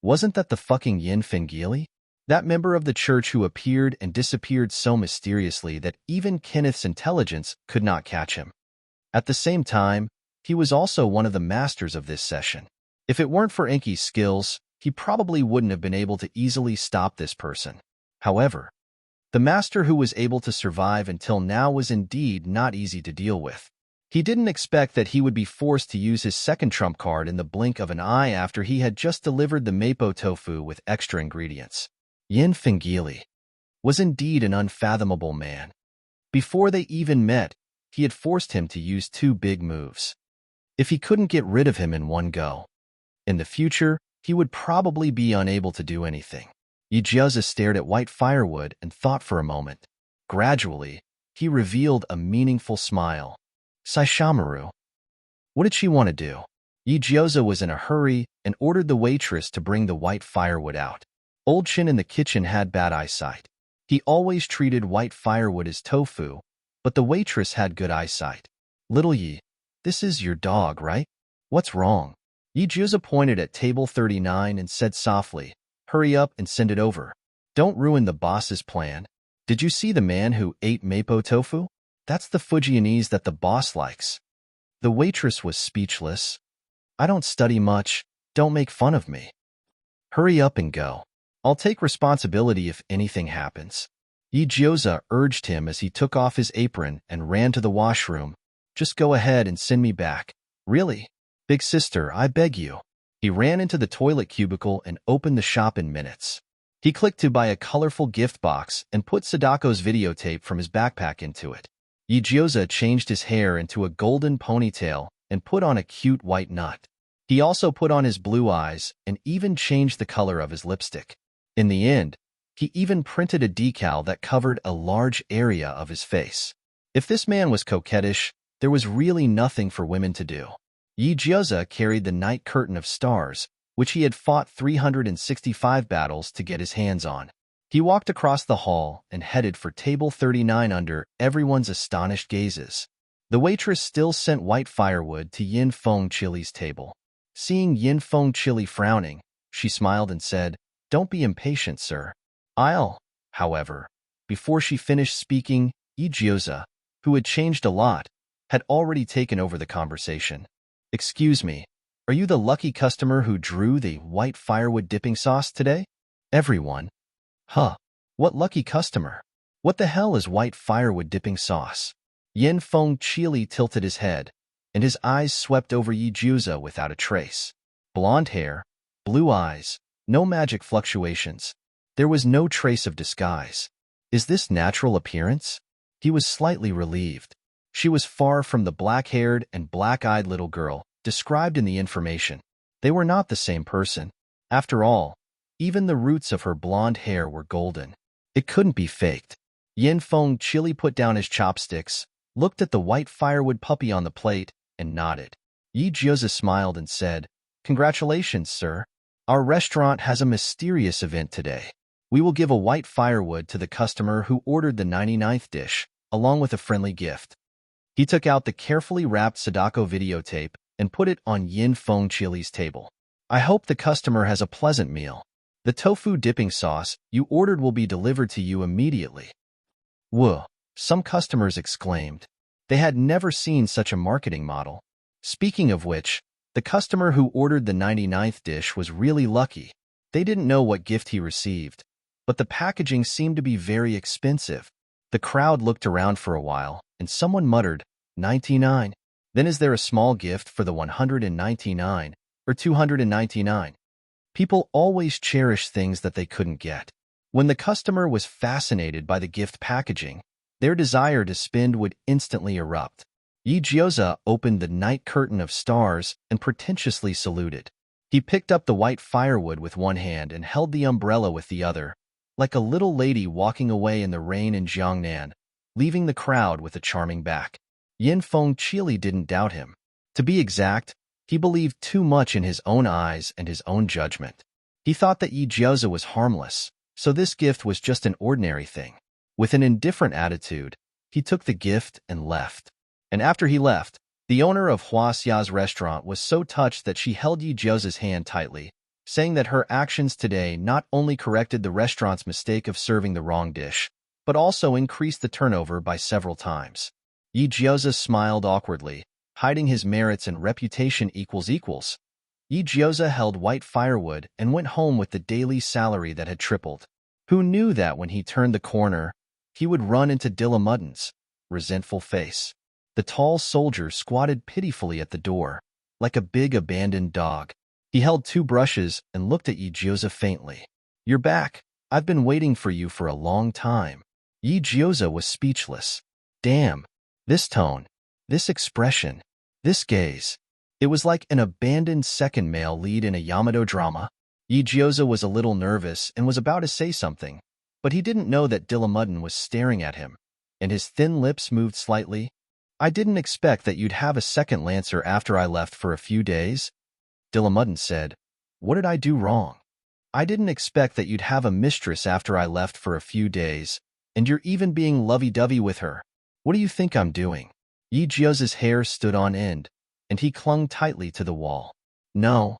Wasn't that the fucking Yin Fengili? That member of the church who appeared and disappeared so mysteriously that even Kenneth's intelligence could not catch him. At the same time, he was also one of the masters of this session. If it weren't for Enki's skills, he probably wouldn't have been able to easily stop this person. However, the master who was able to survive until now was indeed not easy to deal with. He didn't expect that he would be forced to use his second trump card in the blink of an eye after he had just delivered the mapo tofu with extra ingredients. Yin Fengili was indeed an unfathomable man. Before they even met, he had forced him to use two big moves. If he couldn't get rid of him in one go, in the future, he would probably be unable to do anything. Yi Jioza stared at White Firewood and thought for a moment. Gradually, he revealed a meaningful smile. Saishomaru. What did she want to do? Yi Jioza was in a hurry and ordered the waitress to bring the White Firewood out. Old Chin in the kitchen had bad eyesight. He always treated White Firewood as tofu, but the waitress had good eyesight. Little Yi, this is your dog, right? What's wrong? Yi Jioza pointed at table 39 and said softly, "Hurry up and send it over. Don't ruin the boss's plan. Did you see the man who ate mapo tofu? That's the Fujianese that the boss likes." The waitress was speechless. "I don't study much. Don't make fun of me. Hurry up and go. I'll take responsibility if anything happens." Yi Jioza urged him as he took off his apron and ran to the washroom. "Just go ahead and send me back." "Really? Big sister, I beg you." He ran into the toilet cubicle and opened the shop in minutes. He clicked to buy a colorful gift box and put Sadako's videotape from his backpack into it. Yi Jioza changed his hair into a golden ponytail and put on a cute white nut. He also put on his blue eyes and even changed the color of his lipstick. In the end, he even printed a decal that covered a large area of his face. If this man was coquettish, there was really nothing for women to do. Yi Jioza carried the Night Curtain of Stars, which he had fought 365 battles to get his hands on. He walked across the hall and headed for table 39 under everyone's astonished gazes. The waitress still sent white firewood to Yin Feng Chili's table. Seeing Yin Feng Chili frowning, she smiled and said, "Don't be impatient, sir. I'll." However, before she finished speaking, Yi Gyoza, who had changed a lot, had already taken over the conversation. "Excuse me, are you the lucky customer who drew the white firewood dipping sauce today?" Everyone. Huh. What lucky customer? What the hell is white firewood dipping sauce? Yin Feng Chili tilted his head, and his eyes swept over Yi Gyoza without a trace. Blonde hair, blue eyes, no magic fluctuations. There was no trace of disguise. Is this natural appearance? He was slightly relieved. She was far from the black-haired and black-eyed little girl described in the information. They were not the same person. After all, even the roots of her blonde hair were golden. It couldn't be faked. Yin Feng Chili put down his chopsticks, looked at the white firewood puppy on the plate, and nodded. Yi Gyoza smiled and said, "Congratulations, sir. Our restaurant has a mysterious event today. We will give a white firewood to the customer who ordered the 99th dish, along with a friendly gift." He took out the carefully wrapped Sadako videotape and put it on Yin Feng Chili's table. "I hope the customer has a pleasant meal. The tofu dipping sauce you ordered will be delivered to you immediately." "Whoa," some customers exclaimed. They had never seen such a marketing model. Speaking of which, the customer who ordered the 99th dish was really lucky. They didn't know what gift he received, but the packaging seemed to be very expensive. The crowd looked around for a while, and someone muttered, "99? Then is there a small gift for the 199 or 299? People always cherish things that they couldn't get. When the customer was fascinated by the gift packaging, their desire to spend would instantly erupt. Yi Gyoza opened the night curtain of stars and pretentiously saluted. He picked up the white firewood with one hand and held the umbrella with the other, like a little lady walking away in the rain in Jiangnan, leaving the crowd with a charming back. Yin Feng Chili didn't doubt him. To be exact, he believed too much in his own eyes and his own judgment. He thought that Yi Gyoza was harmless, so this gift was just an ordinary thing. With an indifferent attitude, he took the gift and left. And after he left, the owner of Huasia's restaurant was so touched that she held Yi Gyoza's hand tightly, saying that her actions today not only corrected the restaurant's mistake of serving the wrong dish, but also increased the turnover by several times. Yi Gyoza smiled awkwardly, hiding his merits and reputation equals. Yi Gyoza held white firewood and went home with the daily salary that had tripled. Who knew that when he turned the corner, he would run into Dillamuddin's resentful face? The tall soldier squatted pitifully at the door, like a big abandoned dog. He held 2 brushes and looked at Yi Gyoza faintly. "You're back. I've been waiting for you for a long time." Yi Gyoza was speechless. Damn. This tone, this expression, this gaze. It was like an abandoned second male lead in a Yamato drama. Yi Gyoza was a little nervous and was about to say something, but he didn't know that Dillamuddin was staring at him, and his thin lips moved slightly. "I didn't expect that you'd have a second lancer after I left for a few days," Dillamuddin said. "What did I do wrong? I didn't expect that you'd have a mistress after I left for a few days, and you're even being lovey-dovey with her. What do you think I'm doing?" Yi Gyoza's hair stood on end, and he clung tightly to the wall. No,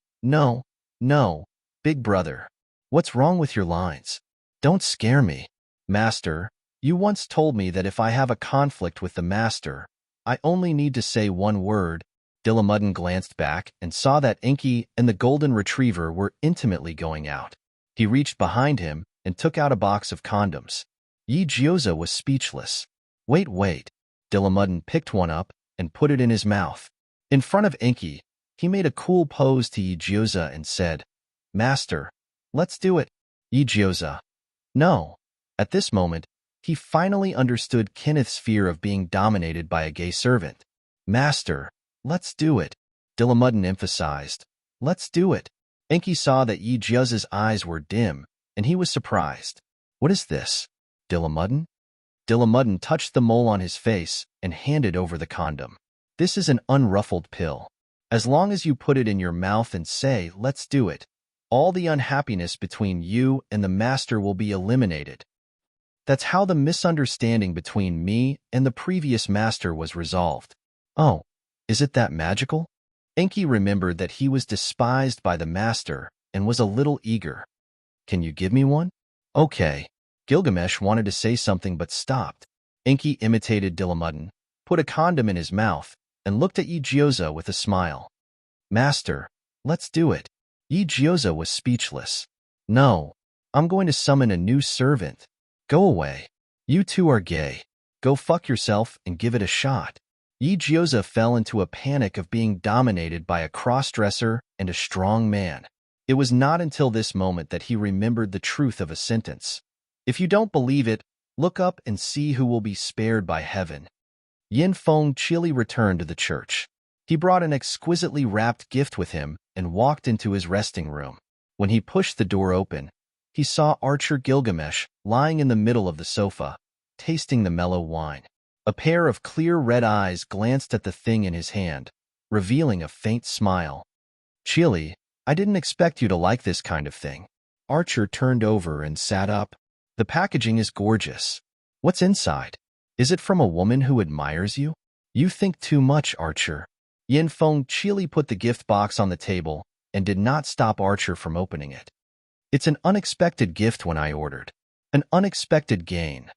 big brother. What's wrong with your lines? Don't scare me. Master, you once told me that if I have a conflict with the master, I only need to say one word. Dillamuddin glanced back and saw that Enki and the golden retriever were intimately going out. He reached behind him and took out a box of condoms. Yi Gyoza was speechless. Wait. Dillamuddin picked one up and put it in his mouth. In front of Enki, he made a cool pose to Yi Gyoza and said, "Master, let's do it." Yi Gyoza. No. At this moment, he finally understood Kenneth's fear of being dominated by a gay servant. "Master, let's do it," Dillamuddin emphasized. "Let's do it." Enki saw that Yi Gyoza's eyes were dim, and he was surprised. "What is this, Dillamuddin?" Dillamuddin touched the mole on his face and handed over the condom. "This is an unruffled pill. As long as you put it in your mouth and say, 'Let's do it,' all the unhappiness between you and the master will be eliminated." That's how the misunderstanding between me and the previous master was resolved. Oh, is it that magical? Enki remembered that he was despised by the master and was a little eager. Can you give me one? Okay. Gilgamesh wanted to say something but stopped. Enki imitated Dilamudden, put a condom in his mouth, and looked at Yigyoza with a smile. Master, let's do it. Yigyoza was speechless. No, I'm going to summon a new servant. Go away. You two are gay. Go fuck yourself and give it a shot. Yigyoza fell into a panic of being dominated by a cross-dresser and a strong man. It was not until this moment that he remembered the truth of a sentence. If you don't believe it, look up and see who will be spared by heaven. Yin Feng chilly returned to the church. He brought an exquisitely wrapped gift with him and walked into his resting room. When he pushed the door open, he saw Archer Gilgamesh lying in the middle of the sofa, tasting the mellow wine. A pair of clear red eyes glanced at the thing in his hand, revealing a faint smile. Chili, I didn't expect you to like this kind of thing. Archer turned over and sat up. The packaging is gorgeous. What's inside? Is it from a woman who admires you? You think too much, Archer. Yin Feng Chili put the gift box on the table and did not stop Archer from opening it. It's an unexpected gift when I ordered. An unexpected gain.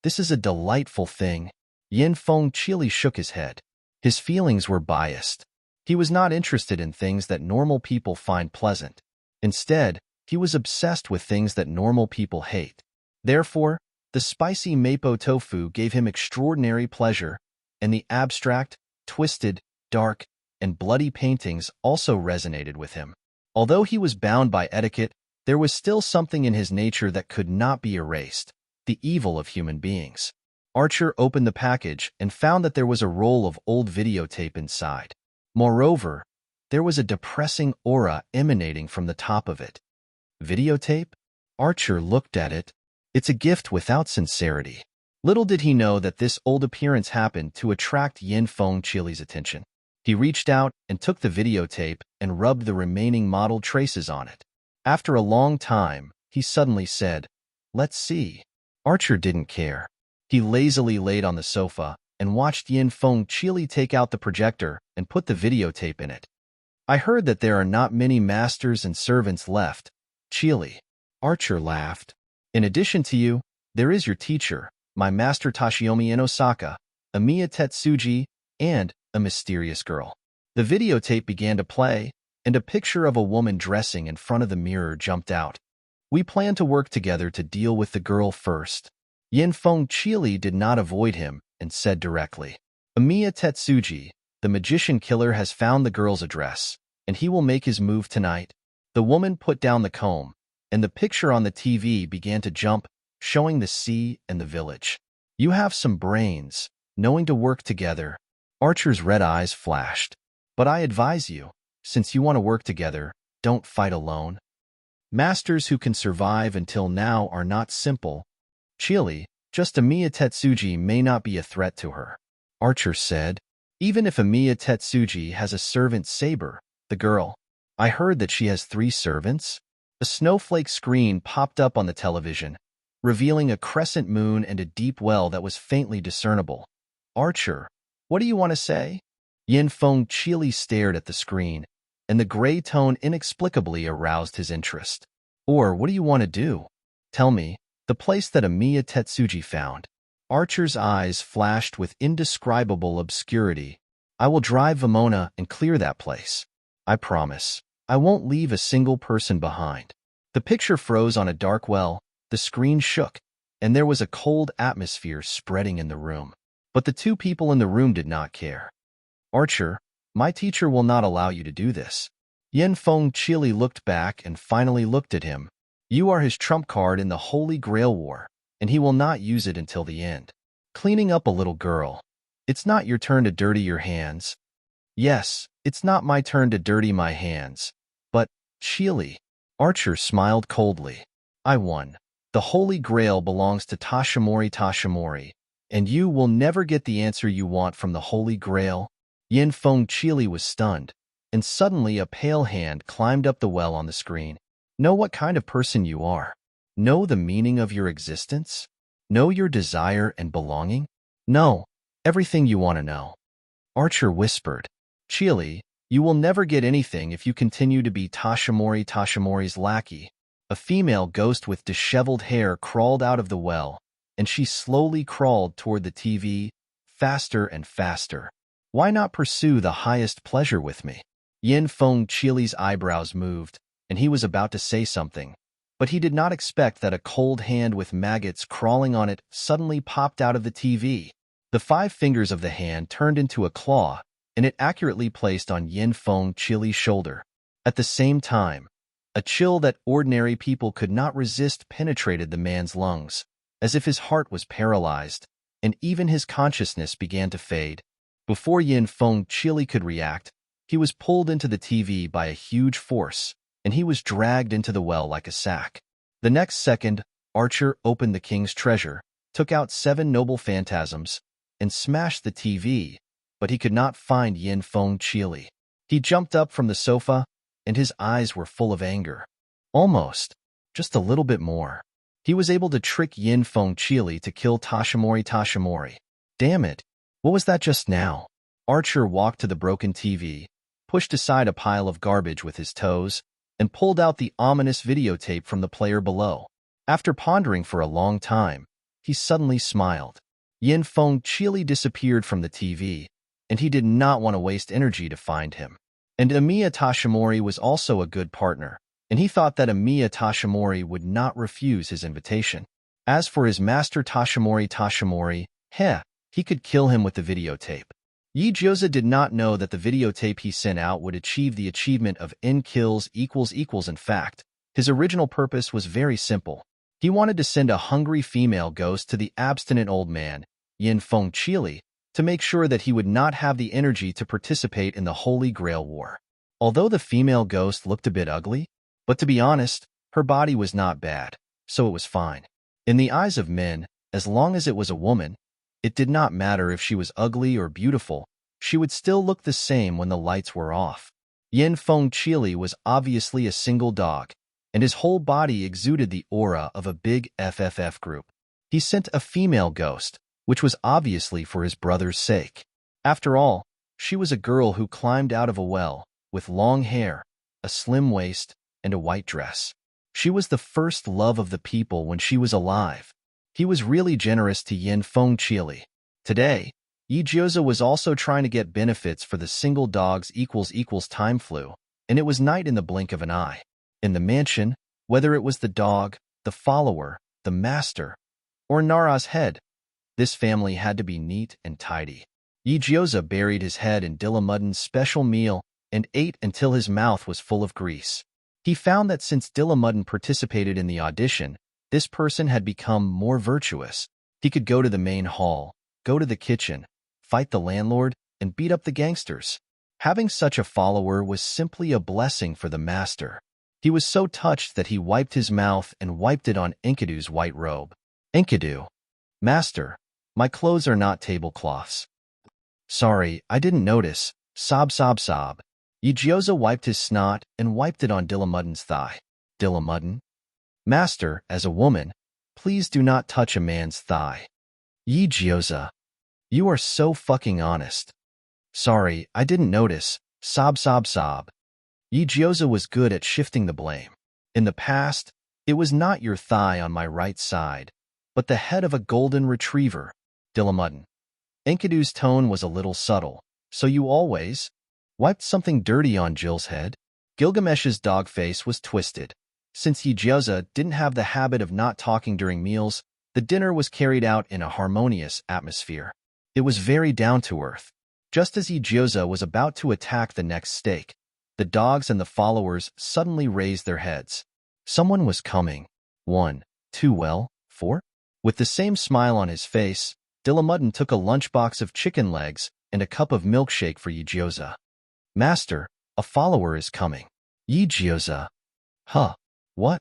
This is a delightful thing. Yin Feng Chili shook his head. His feelings were biased. He was not interested in things that normal people find pleasant. Instead, he was obsessed with things that normal people hate. Therefore, the spicy mapo tofu gave him extraordinary pleasure, and the abstract, twisted, dark, and bloody paintings also resonated with him. Although he was bound by etiquette, there was still something in his nature that could not be erased, the evil of human beings. Archer opened the package and found that there was a roll of old videotape inside. Moreover, there was a depressing aura emanating from the top of it. Videotape? Archer looked at it. It's a gift without sincerity. Little did he know that this old appearance happened to attract Yin Feng Chili's attention. He reached out and took the videotape and rubbed the remaining mottled traces on it. After a long time, he suddenly said, "Let's see." Archer didn't care. He lazily laid on the sofa and watched Yin Feng Chili take out the projector and put the videotape in it. I heard that there are not many masters and servants left, Chili. Archer laughed. In addition to you, there is your teacher, my master Tashiomi in Osaka, Amiya Tetsuji, and a mysterious girl. The videotape began to play, and a picture of a woman dressing in front of the mirror jumped out. We plan to work together to deal with the girl first. Yin Feng Chili did not avoid him and said directly, Amiya Tetsuji, the magician killer has found the girl's address, and he will make his move tonight. The woman put down the comb, and the picture on the TV began to jump, showing the sea and the village. You have some brains, knowing to work together. Archer's red eyes flashed. But I advise you, since you want to work together, don't fight alone. Masters who can survive until now are not simple. Chili, just Amiya Tetsuji may not be a threat to her. Archer said, even if Amiya Tetsuji has a servant Saber, the girl, I heard that she has 3 servants. A snowflake screen popped up on the television, revealing a crescent moon and a deep well that was faintly discernible. Archer, what do you want to say? Yin Feng Chili stared at the screen, and the gray tone inexplicably aroused his interest. Or what do you want to do? Tell me, the place that Amiya Tetsuji found. Archer's eyes flashed with indescribable obscurity. I will drive Vamona and clear that place. I promise. I won't leave a single person behind. The picture froze on a dark well, the screen shook, and there was a cold atmosphere spreading in the room. But the 2 people in the room did not care. Archer, my teacher will not allow you to do this. Yin Feng Chili looked back and finally looked at him. You are his trump card in the Holy Grail War, and he will not use it until the end. Cleaning up a little girl. It's not your turn to dirty your hands. Yes, it's not my turn to dirty my hands. But, Chili. Archer smiled coldly. I won. The Holy Grail belongs to Tashamori, and you will never get the answer you want from the Holy Grail. Yin Feng Chili was stunned, and suddenly a pale hand climbed up the well on the screen. Know what kind of person you are. Know the meaning of your existence. Know your desire and belonging? No, everything you want to know. Archer whispered. Chili, you will never get anything if you continue to be Tashamori's lackey. A female ghost with disheveled hair crawled out of the well, and she slowly crawled toward the TV, faster and faster. Why not pursue the highest pleasure with me? Yin Feng Chili's eyebrows moved, and he was about to say something, but he did not expect that a cold hand with maggots crawling on it suddenly popped out of the TV. The 5 fingers of the hand turned into a claw, and it accurately placed on Yin Feng Chili's shoulder. At the same time, a chill that ordinary people could not resist penetrated the man's lungs, as if his heart was paralyzed, and even his consciousness began to fade. Before Yin Feng Chili could react, he was pulled into the TV by a huge force, and he was dragged into the well like a sack. The next second, Archer opened the king's treasure, took out 7 noble phantasms, and smashed the TV, but he could not find Yin Feng Chili. He jumped up from the sofa, and his eyes were full of anger. Almost. Just a little bit more. He was able to trick Yin Feng Chili to kill Tashamori. Damn it. What was that just now? Archer walked to the broken TV, pushed aside a pile of garbage with his toes, and pulled out the ominous videotape from the player below. After pondering for a long time, he suddenly smiled. Yin Feng Chili disappeared from the TV, and he did not want to waste energy to find him. And Amiya Tashamori was also a good partner, and he thought that Amiya Tashamori would not refuse his invitation. As for his master Tashamori, he could kill him with the videotape. Yijioza did not know that the videotape he sent out would achieve the achievement of N kills equals. In fact, his original purpose was very simple. He wanted to send a hungry female ghost to the abstinent old man, Yin Feng Chili, to make sure that he would not have the energy to participate in the Holy Grail War. Although the female ghost looked a bit ugly, but to be honest, her body was not bad, so it was fine. In the eyes of men, as long as it was a woman, it did not matter if she was ugly or beautiful, she would still look the same when the lights were off. Yin Feng Chili was obviously a single dog, and his whole body exuded the aura of a big FFF group. He sent a female ghost, which was obviously for his brother's sake. After all, she was a girl who climbed out of a well, with long hair, a slim waist, and a white dress. She was the first love of the people when she was alive. He was really generous to Yin Feng Chili. Today, Yijioza was also trying to get benefits for the single dogs equals time flu, and it was night in the blink of an eye. In the mansion, whether it was the dog, the follower, the master, or Nara's head, this family had to be neat and tidy. Yijioza buried his head in Dillamuddin's special meal and ate until his mouth was full of grease. He found that since Dillamuddin participated in the audition, this person had become more virtuous. He could go to the main hall, go to the kitchen, fight the landlord, and beat up the gangsters. Having such a follower was simply a blessing for the master. He was so touched that he wiped his mouth and wiped it on Enkidu's white robe. Enkidu. Master, my clothes are not tablecloths. Sorry, I didn't notice. Sob. Yijioza wiped his snot and wiped it on Dillamuddin's thigh. Dillamuddin? Master, as a woman, please do not touch a man's thigh. Yijioza. You are so fucking honest. Sorry, I didn't notice. Sob. Yijioza was good at shifting the blame. In the past, it was not your thigh on my right side, but the head of a golden retriever. Dillamuddin. Enkidu's tone was a little subtle. So you always wiped something dirty on Jill's head? Gilgamesh's dog face was twisted. Since Yijioza didn't have the habit of not talking during meals, the dinner was carried out in a harmonious atmosphere. It was very down-to-earth. Just as Yijioza was about to attack the next steak, the dogs and the followers suddenly raised their heads. Someone was coming. 1, 2, well, 4? With the same smile on his face, Dillamuddin took a lunchbox of chicken legs and a cup of milkshake for Yijioza. Master, a follower is coming. Yijioza. Huh. What?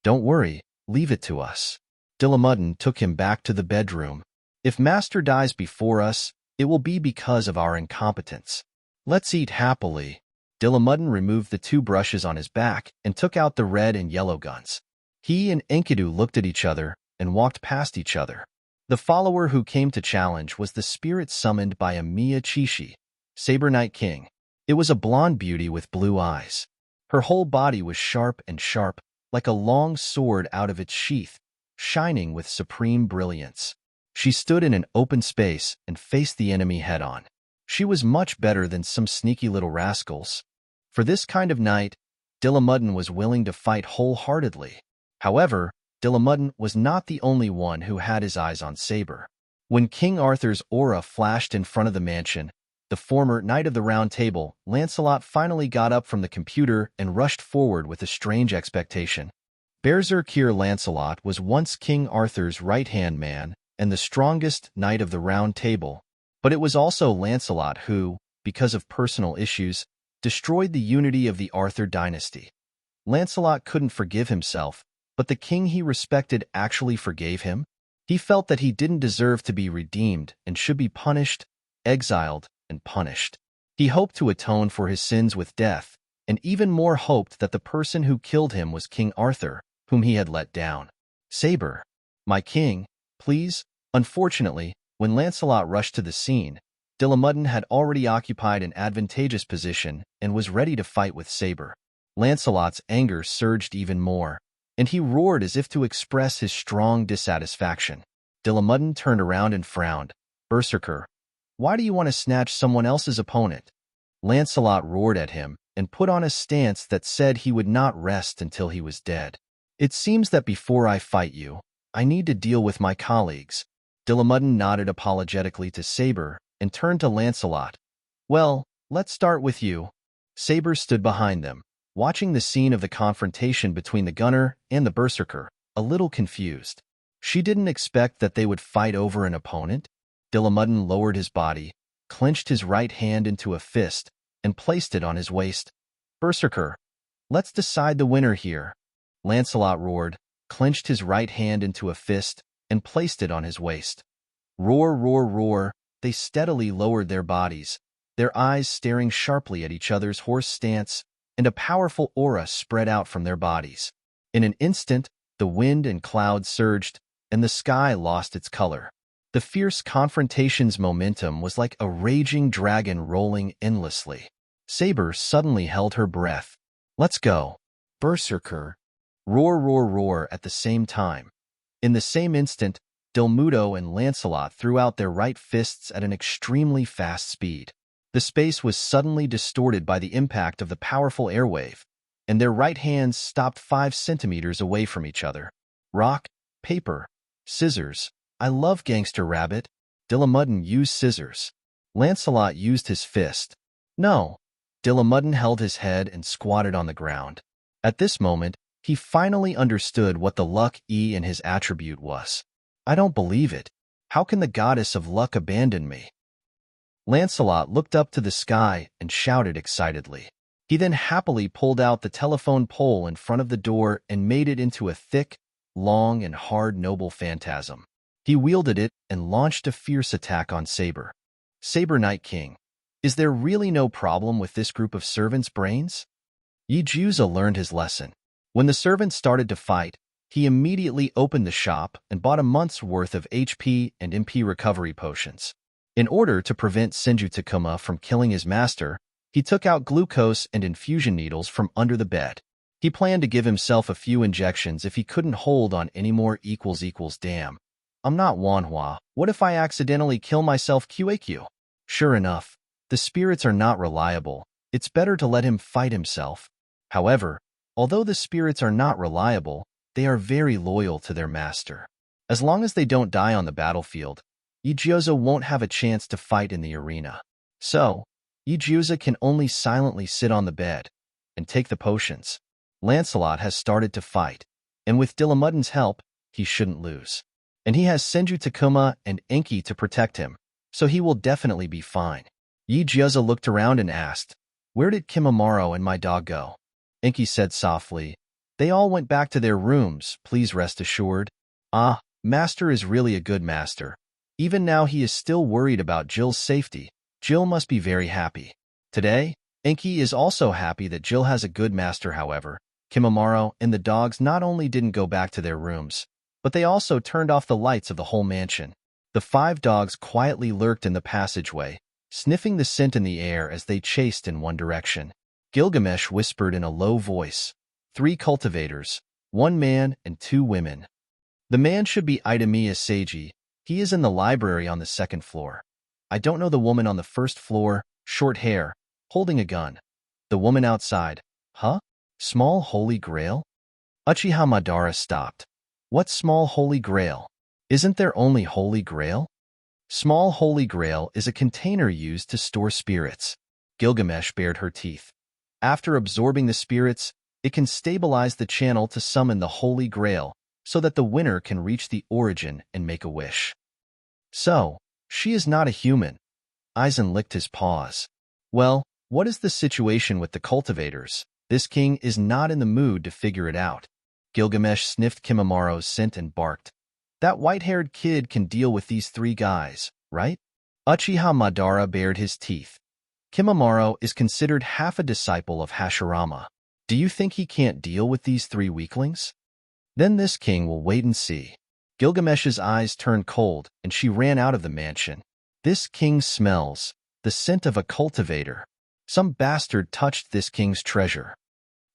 Don't worry, leave it to us. Dillamuddin took him back to the bedroom. If Master dies before us, it will be because of our incompetence. Let's eat happily. Dillamuddin removed the 2 brushes on his back and took out the red and yellow guns. He and Enkidu looked at each other, and walked past each other. The follower who came to challenge was the spirit summoned by Amiya Chishi, Saber Night King. It was a blonde beauty with blue eyes. Her whole body was sharp, like a long sword out of its sheath, shining with supreme brilliance. She stood in an open space and faced the enemy head-on. She was much better than some sneaky little rascals. For this kind of night, Dillamuddin was willing to fight wholeheartedly. However, Dillamuddin was not the only one who had his eyes on Saber. When King Arthur's aura flashed in front of the mansion, the former Knight of the Round Table, Lancelot, finally got up from the computer and rushed forward with a strange expectation. Berserkir Lancelot was once King Arthur's right-hand man and the strongest Knight of the Round Table, but it was also Lancelot who, because of personal issues, destroyed the unity of the Arthur dynasty. Lancelot couldn't forgive himself, but the king he respected actually forgave him. He felt that he didn't deserve to be redeemed and should be punished, exiled, and punished. He hoped to atone for his sins with death, and even more hoped that the person who killed him was King Arthur, whom he had let down. Saber, my king, please. Unfortunately, when Lancelot rushed to the scene, Dillamuddin had already occupied an advantageous position and was ready to fight with Saber. Lancelot's anger surged even more, and he roared as if to express his strong dissatisfaction. Dillamuddin turned around and frowned. Berserker, why do you want to snatch someone else's opponent? Lancelot roared at him and put on a stance that said he would not rest until he was dead. It seems that before I fight you, I need to deal with my colleagues. Dillamuddin nodded apologetically to Saber and turned to Lancelot. Well, let's start with you. Saber stood behind them, watching the scene of the confrontation between the gunner and the berserker, a little confused. She didn't expect that they would fight over an opponent. Dillamuddin lowered his body, clenched his right hand into a fist, and placed it on his waist. Berserker, let's decide the winner here. Lancelot roared, clenched his right hand into a fist, and placed it on his waist. Roar, roar, roar, they steadily lowered their bodies, their eyes staring sharply at each other's horse stance, and a powerful aura spread out from their bodies. In an instant, the wind and clouds surged, and the sky lost its color. The fierce confrontation's momentum was like a raging dragon rolling endlessly. Saber suddenly held her breath. Let's go. Berserker. Roar, roar, roar at the same time. In the same instant, Dilmudo and Lancelot threw out their right fists at an extremely fast speed. The space was suddenly distorted by the impact of the powerful airwave, and their right hands stopped 5 centimeters away from each other. Rock, paper, scissors. I love Gangster Rabbit. Dillamuddin used scissors. Lancelot used his fist. No. Dillamuddin held his head and squatted on the ground. At this moment, he finally understood what the luck in his attribute was. I don't believe it. How can the goddess of luck abandon me? Lancelot looked up to the sky and shouted excitedly. He then happily pulled out the telephone pole in front of the door and made it into a thick, long, and hard noble phantasm. He wielded it and launched a fierce attack on Saber. Saber Night King, is there really no problem with this group of servants' brains? Yijuza learned his lesson. When the servants started to fight, he immediately opened the shop and bought a month's worth of HP and MP recovery potions. In order to prevent Senju Takuma from killing his master, he took out glucose and infusion needles from under the bed. He planned to give himself a few injections if he couldn't hold on any more. Damn. I'm not Wanhua. What if I accidentally kill myself? QAQ. Sure enough, the spirits are not reliable. It's better to let him fight himself. However, although the spirits are not reliable, they are very loyal to their master. As long as they don't die on the battlefield, Yijuza won't have a chance to fight in the arena. So, Yijuza can only silently sit on the bed and take the potions. Lancelot has started to fight, and with Dillamuddin's help, he shouldn't lose. And he has Senju Takuma and Enki to protect him, so he will definitely be fine. Yijuza looked around and asked, "Where did Kimimaro and my dog go?" Enki said softly, "They all went back to their rooms, please rest assured." Ah, Master is really a good master. Even now he is still worried about Jill's safety. Jill must be very happy. Today, Enki is also happy that Jill has a good master. However, Kimimaro and the dogs not only didn't go back to their rooms, but they also turned off the lights of the whole mansion. The 5 dogs quietly lurked in the passageway, sniffing the scent in the air as they chased in one direction. Gilgamesh whispered in a low voice, 3 cultivators, 1 man and 2 women. The man should be Itamiya Seiji. He is in the library on the 2nd floor. I don't know the woman on the 1st floor, short hair, holding a gun. The woman outside. Huh? Small Holy Grail? Uchiha Madara stopped. What small Holy Grail? Isn't there only Holy Grail? Small Holy Grail is a container used to store spirits. Gilgamesh bared her teeth. After absorbing the spirits, it can stabilize the channel to summon the Holy Grail, so that the winner can reach the origin and make a wish. So, she is not a human. Aizen licked his paws. Well, what is the situation with the cultivators? This king is not in the mood to figure it out. Gilgamesh sniffed Kimamaro's scent and barked. That white-haired kid can deal with these 3 guys, right? Uchiha Madara bared his teeth. Kimamaro is considered half a disciple of Hashirama. Do you think he can't deal with these 3 weaklings? Then this king will wait and see. Gilgamesh's eyes turned cold, and she ran out of the mansion. This king smells the scent of a cultivator. Some bastard touched this king's treasure.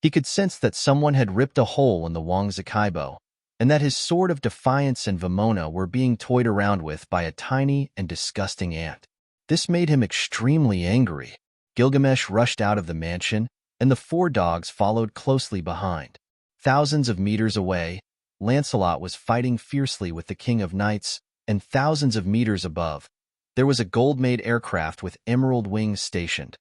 He could sense that someone had ripped a hole in the Wangzakaibo, and that his sword of defiance and Vimona were being toyed around with by a tiny and disgusting ant. This made him extremely angry. Gilgamesh rushed out of the mansion, and the 4 dogs followed closely behind. Thousands of meters away, Lancelot was fighting fiercely with the King of Knights, and thousands of meters above, there was a gold-made aircraft with emerald wings stationed.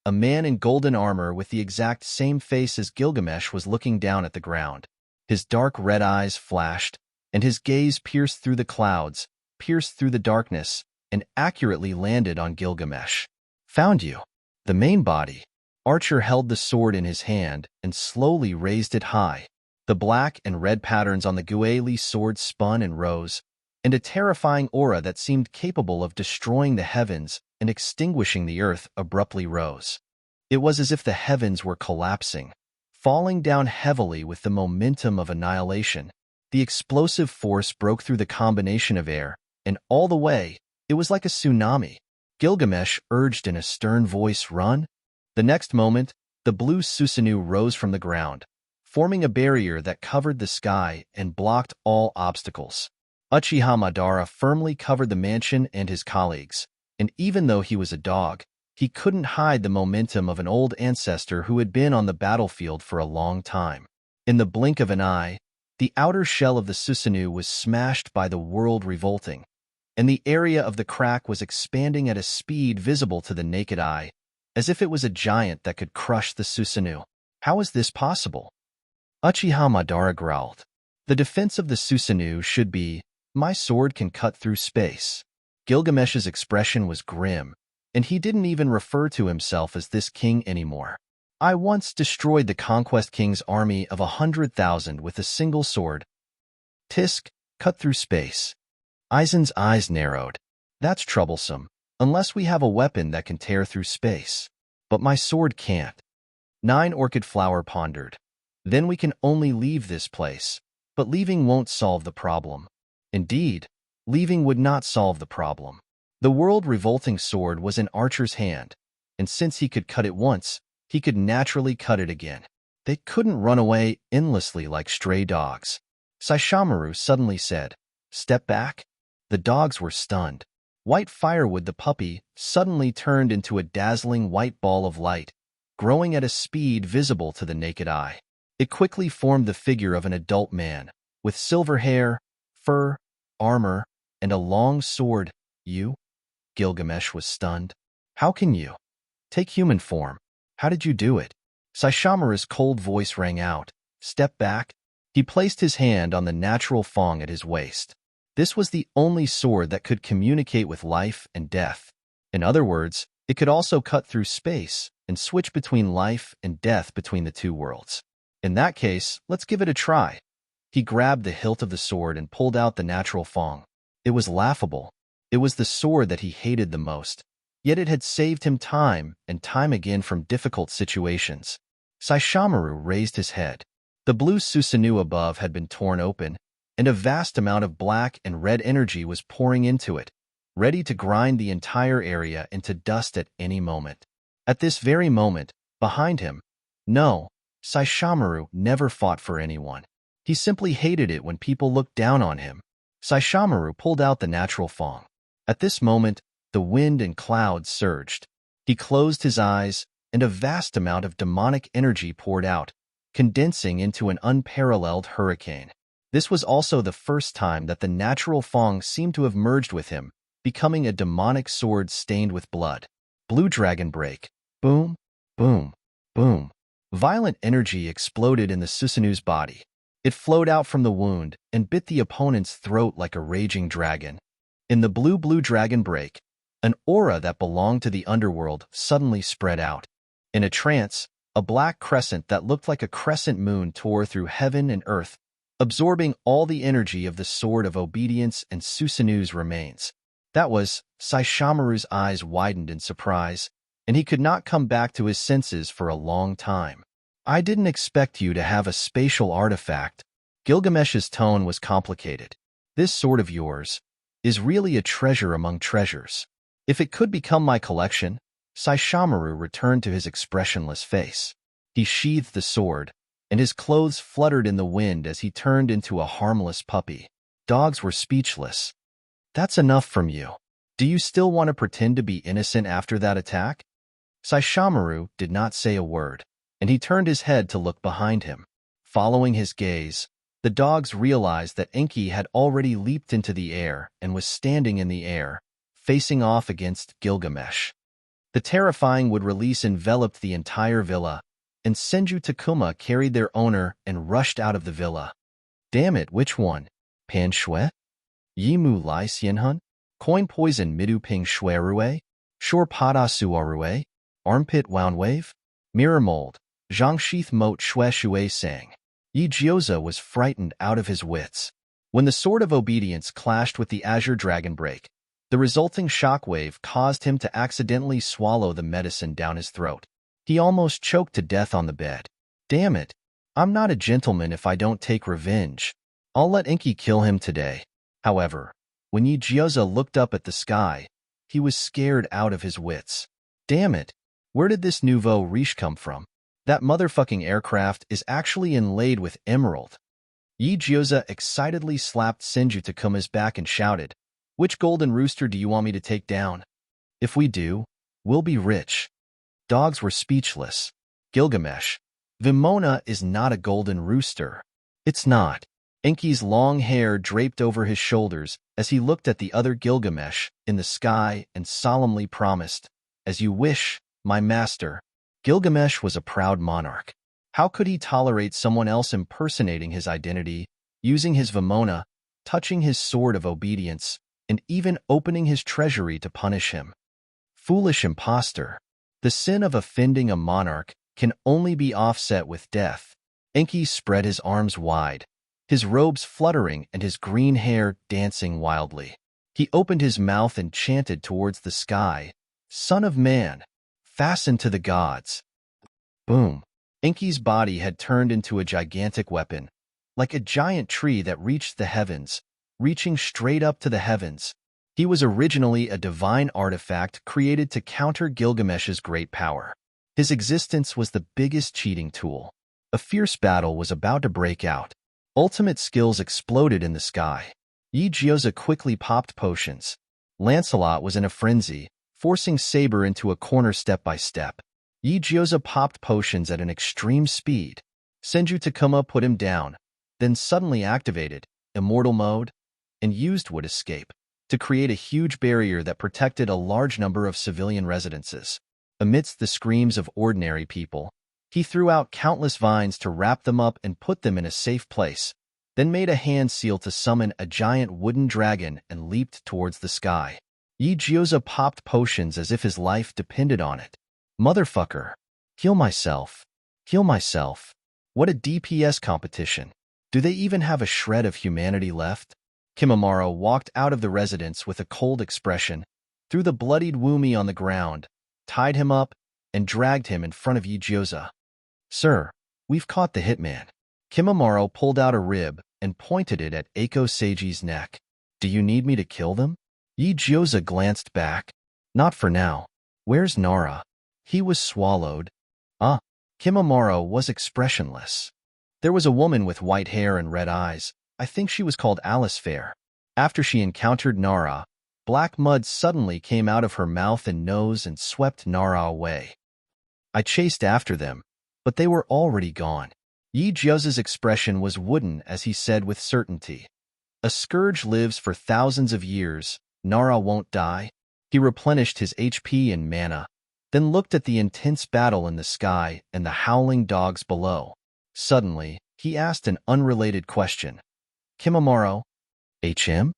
A man in golden armor with the exact same face as Gilgamesh was looking down at the ground. His dark red eyes flashed, and his gaze pierced through the clouds, pierced through the darkness, and accurately landed on Gilgamesh. Found you. The main body. Archer held the sword in his hand and slowly raised it high. The black and red patterns on the Gueli sword spun and rose, and a terrifying aura that seemed capable of destroying the heavens and extinguishing the earth abruptly rose. It was as if the heavens were collapsing, falling down heavily with the momentum of annihilation. The explosive force broke through the combination of air, and all the way, it was like a tsunami. Gilgamesh urged in a stern voice, "Run!" The next moment, the blue Susanoo rose from the ground, forming a barrier that covered the sky and blocked all obstacles. Uchiha Madara firmly covered the mansion and his colleagues, and even though he was a dog, he couldn't hide the momentum of an old ancestor who had been on the battlefield for a long time. In the blink of an eye, the outer shell of the Susanoo was smashed by the world revolting, and the area of the crack was expanding at a speed visible to the naked eye, as if it was a giant that could crush the Susanoo. How is this possible? Uchiha Madara growled. The defense of the Susanoo should be, "My sword can cut through space." Gilgamesh's expression was grim, and he didn't even refer to himself as this king anymore. "I once destroyed the Conquest King's army of 100,000 with a single sword. Tisk, cut through space." Aizen's eyes narrowed. "That's troublesome, unless we have a weapon that can tear through space. But my sword can't." 9 Orchid Flower pondered. "Then we can only leave this place, but leaving won't solve the problem." Indeed, leaving would not solve the problem. The world-revolting sword was in Archer's hand, and since he could cut it once, he could naturally cut it again. They couldn't run away endlessly like stray dogs. Saishomaru suddenly said, "Step back." The dogs were stunned. White Firewood the puppy suddenly turned into a dazzling white ball of light, growing at a speed visible to the naked eye. It quickly formed the figure of an adult man, with silver hair, fur, armor, and a long sword. "You?" Gilgamesh was stunned. "How can you take human form? How did you do it?" Saishomaru's cold voice rang out. "Step back." He placed his hand on the natural fong at his waist. This was the only sword that could communicate with life and death. In other words, it could also cut through space and switch between life and death between the 2 worlds. In that case, let's give it a try. He grabbed the hilt of the sword and pulled out the natural fong. It was laughable. It was the sword that he hated the most, yet it had saved him time and time again from difficult situations. Saishomaru raised his head. The blue Susanoo above had been torn open, and a vast amount of black and red energy was pouring into it, ready to grind the entire area into dust at any moment. At this very moment, behind him, no, Saishomaru never fought for anyone. He simply hated it when people looked down on him. Saishomaru pulled out the natural fong. At this moment, the wind and clouds surged. He closed his eyes, and a vast amount of demonic energy poured out, condensing into an unparalleled hurricane. This was also the first time that the natural fong seemed to have merged with him, becoming a demonic sword stained with blood. Blue Dragon Break. Boom, boom, boom. Violent energy exploded in the Susanu's body. It flowed out from the wound and bit the opponent's throat like a raging dragon. In the Blue Dragon Break, an aura that belonged to the underworld suddenly spread out. In a trance, a black crescent that looked like a crescent moon tore through heaven and earth, absorbing all the energy of the Sword of Obedience and Susanu's remains. That was, Saishomaru's eyes widened in surprise, and he could not come back to his senses for a long time. I didn't expect you to have a spatial artifact. Gilgamesh's tone was complicated. This sword of yours is really a treasure among treasures. If it could become my collection, Saishomaru returned to his expressionless face. He sheathed the sword, and his clothes fluttered in the wind as he turned into a harmless puppy. Dogs were speechless. That's enough from you. Do you still want to pretend to be innocent after that attack? Saishomaru did not say a word, and he turned his head to look behind him. Following his gaze, the dogs realized that Enki had already leaped into the air and was standing in the air, facing off against Gilgamesh. The terrifying wood release enveloped the entire villa, and Senju Takuma carried their owner and rushed out of the villa. Damn it, which one? Pan Shui? Yimu Lai Xianhun? Coin Poison Midu Ping Shuerue? Shore Pada Suarue? Armpit Wound Wave? Mirror Mold, Zhang Sheath Moat Shue Shue Sang. Yi Jioza was frightened out of his wits. When the Sword of Obedience clashed with the Azure Dragon Break, the resulting shockwave caused him to accidentally swallow the medicine down his throat. He almost choked to death on the bed. Damn it, I'm not a gentleman if I don't take revenge. I'll let Enki kill him today. However, when Yi Jioza looked up at the sky, he was scared out of his wits. Damn it, where did this nouveau riche come from? That motherfucking aircraft is actually inlaid with emerald. Yi Jioza excitedly slapped Senju Takuma's back and shouted, "Which golden rooster do you want me to take down? If we do, we'll be rich." Dogs were speechless. Gilgamesh, Vimona is not a golden rooster. It's not. Enki's long hair draped over his shoulders as he looked at the other Gilgamesh in the sky and solemnly promised, "As you wish, my master." Gilgamesh was a proud monarch. How could he tolerate someone else impersonating his identity, using his Vimona, touching his sword of obedience, and even opening his treasury to punish him? Foolish impostor. The sin of offending a monarch can only be offset with death. Enki spread his arms wide, his robes fluttering and his green hair dancing wildly. He opened his mouth and chanted towards the sky, "Son of man, fasten to the gods." Boom. Enki's body had turned into a gigantic weapon, like a giant tree that reached the heavens, reaching straight up to the heavens. He was originally a divine artifact created to counter Gilgamesh's great power. His existence was the biggest cheating tool. A fierce battle was about to break out. Ultimate skills exploded in the sky. Yi Jioza quickly popped potions. Lancelot was in a frenzy, forcing Saber into a corner step by step. Yi Jioza popped potions at an extreme speed. Senju Takuma put him down, then suddenly activated Immortal Mode and used Wood Escape to create a huge barrier that protected a large number of civilian residences. Amidst the screams of ordinary people, he threw out countless vines to wrap them up and put them in a safe place, then made a hand seal to summon a giant wooden dragon and leaped towards the sky. Yi Jioza popped potions as if his life depended on it. Motherfucker. Heal myself. Heal myself. What a DPS competition. Do they even have a shred of humanity left? Kimimaro walked out of the residence with a cold expression, threw the bloodied Wumi on the ground, tied him up, and dragged him in front of Yi Jioza. "Sir, we've caught the hitman." Kimimaro pulled out a rib and pointed it at Eiko Seiji's neck. Do you need me to kill them? Yi Gyoza glanced back. Not for now. Where's Nara? He was swallowed. Kimimaro was expressionless. There was a woman with white hair and red eyes. I think she was called Alice Fair. After she encountered Nara, black mud suddenly came out of her mouth and nose and swept Nara away. I chased after them, but they were already gone. Yi Gyoza's expression was wooden as he said with certainty. A scourge lives for thousands of years. Nara won't die. He replenished his HP and mana, then looked at the intense battle in the sky and the howling dogs below. Suddenly, he asked an unrelated question. Kimimaro, HM?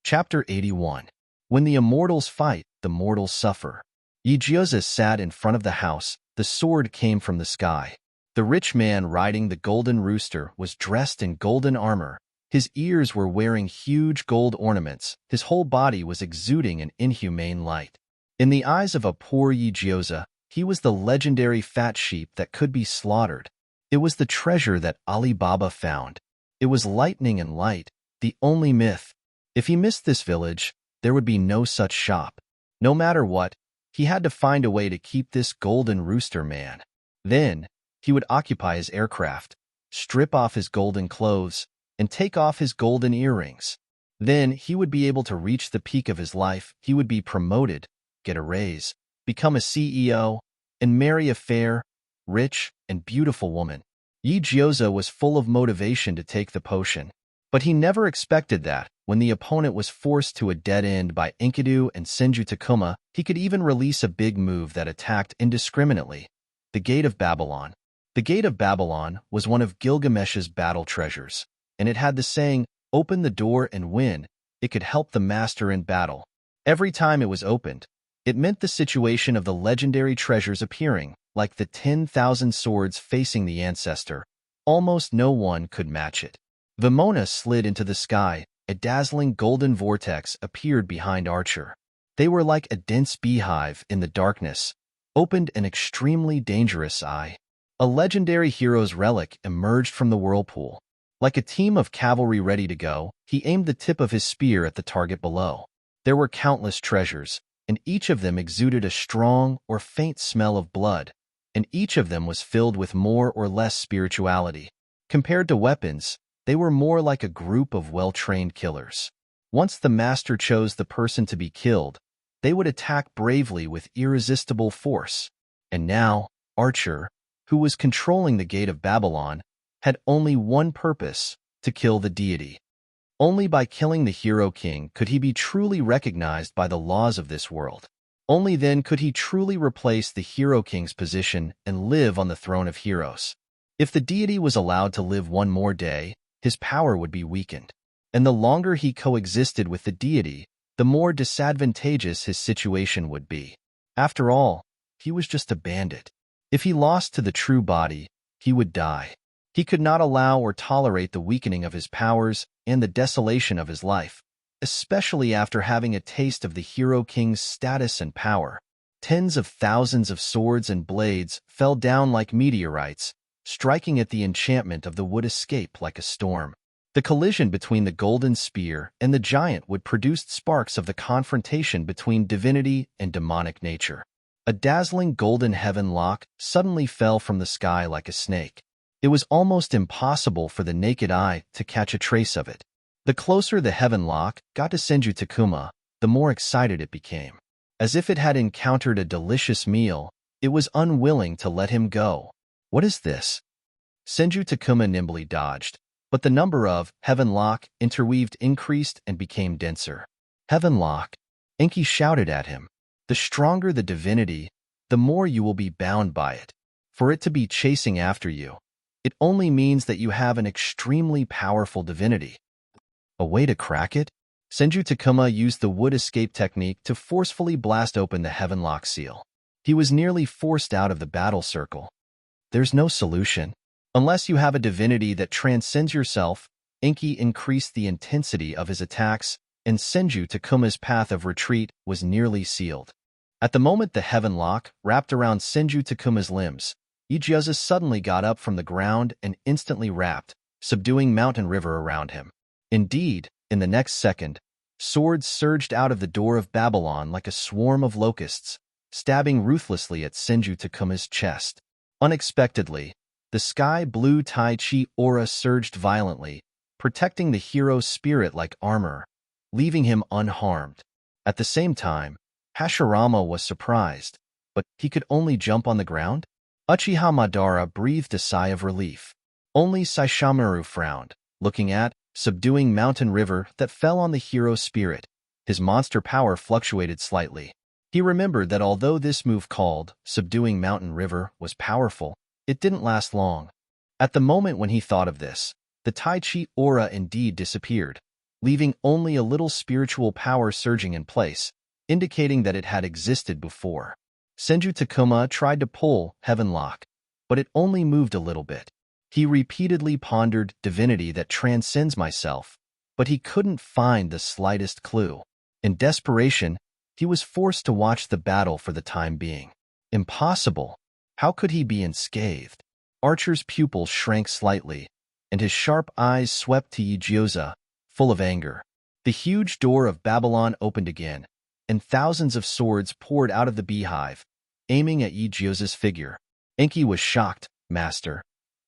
Chapter 81. When the immortals fight, the mortals suffer. Yi Gyoza sat in front of the house. The sword came from the sky. The rich man riding the golden rooster was dressed in golden armor. His ears were wearing huge gold ornaments. His whole body was exuding an inhumane light. In the eyes of a poor Yi Gyoza, he was the legendary fat sheep that could be slaughtered. It was the treasure that Ali Baba found. It was lightning and light, the only myth. If he missed this village, there would be no such shop. No matter what, he had to find a way to keep this golden rooster man. Then, he would occupy his aircraft, strip off his golden clothes, and take off his golden earrings. Then, he would be able to reach the peak of his life. He would be promoted, get a raise, become a CEO, and marry a fair, rich, and beautiful woman. Yi Gyoza was full of motivation to take the potion. But he never expected that, when the opponent was forced to a dead end by Enkidu and Senju Takuma, he could even release a big move that attacked indiscriminately. The Gate of Babylon. The Gate of Babylon was one of Gilgamesh's battle treasures, and it had the saying, "Open the door and win." It could help the master in battle. Every time it was opened, it meant the situation of the legendary treasures appearing, like the 10,000 swords facing the ancestor. Almost no one could match it. Vimona slid into the sky. A dazzling golden vortex appeared behind Archer. They were like a dense beehive in the darkness, opened an extremely dangerous eye. A legendary hero's relic emerged from the whirlpool. Like a team of cavalry ready to go, he aimed the tip of his spear at the target below. There were countless treasures, and each of them exuded a strong or faint smell of blood, and each of them was filled with more or less spirituality. Compared to weapons, they were more like a group of well-trained killers. Once the master chose the person to be killed, they would attack bravely with irresistible force. And now, Archer, who was controlling the Gate of Babylon, had only one purpose: to kill the deity. Only by killing the Hero King could he be truly recognized by the laws of this world. Only then could he truly replace the Hero King's position and live on the throne of heroes. If the deity was allowed to live one more day, his power would be weakened. And the longer he coexisted with the deity, the more disadvantageous his situation would be. After all, he was just a bandit. If he lost to the true body, he would die. He could not allow or tolerate the weakening of his powers and the desolation of his life, especially after having a taste of the Hero King's status and power. Tens of thousands of swords and blades fell down like meteorites, striking at the enchantment of the wood escape like a storm. The collision between the golden spear and the giant would produce sparks of the confrontation between divinity and demonic nature. A dazzling golden heaven lock suddenly fell from the sky like a snake. It was almost impossible for the naked eye to catch a trace of it. The closer the heaven lock got to Senju Takuma, the more excited it became. As if it had encountered a delicious meal, it was unwilling to let him go. What is this? Senju Takuma nimbly dodged, but the number of heaven lock interweaved increased and became denser. Heaven lock, Enki shouted at him. The stronger the divinity, the more you will be bound by it. For it to be chasing after you, it only means that you have an extremely powerful divinity. A way to crack it? Senju Takuma used the wood escape technique to forcefully blast open the heaven lock seal. He was nearly forced out of the battle circle. There's no solution. Unless you have a divinity that transcends yourself. Enki increased the intensity of his attacks, and Senju Takuma's path of retreat was nearly sealed. At the moment the heaven lock wrapped around Senju Takuma's limbs, Ichioza suddenly got up from the ground and instantly wrapped, subduing mountain river around him. Indeed, in the next second, swords surged out of the door of Babylon like a swarm of locusts, stabbing ruthlessly at Senju Takuma's chest. Unexpectedly, the sky-blue Tai Chi aura surged violently, protecting the hero's spirit like armor, leaving him unharmed. At the same time, Hashirama was surprised, but he could only jump on the ground? Uchiha Madara breathed a sigh of relief. Only Saishomaru frowned, looking at, subduing mountain river that fell on the hero's spirit. His monster power fluctuated slightly. He remembered that although this move called subduing mountain river was powerful, it didn't last long. At the moment when he thought of this, the Tai Chi aura indeed disappeared, leaving only a little spiritual power surging in place, indicating that it had existed before. Senju Takuma tried to pull Heaven Lock, but it only moved a little bit. He repeatedly pondered divinity that transcends myself, but he couldn't find the slightest clue. In desperation, he was forced to watch the battle for the time being. Impossible. How could he be unscathed? Archer's pupils shrank slightly, and his sharp eyes swept to Ichioza, full of anger. The huge door of Babylon opened again, and thousands of swords poured out of the beehive, aiming at Ichioza's figure. Enki was shocked, Master.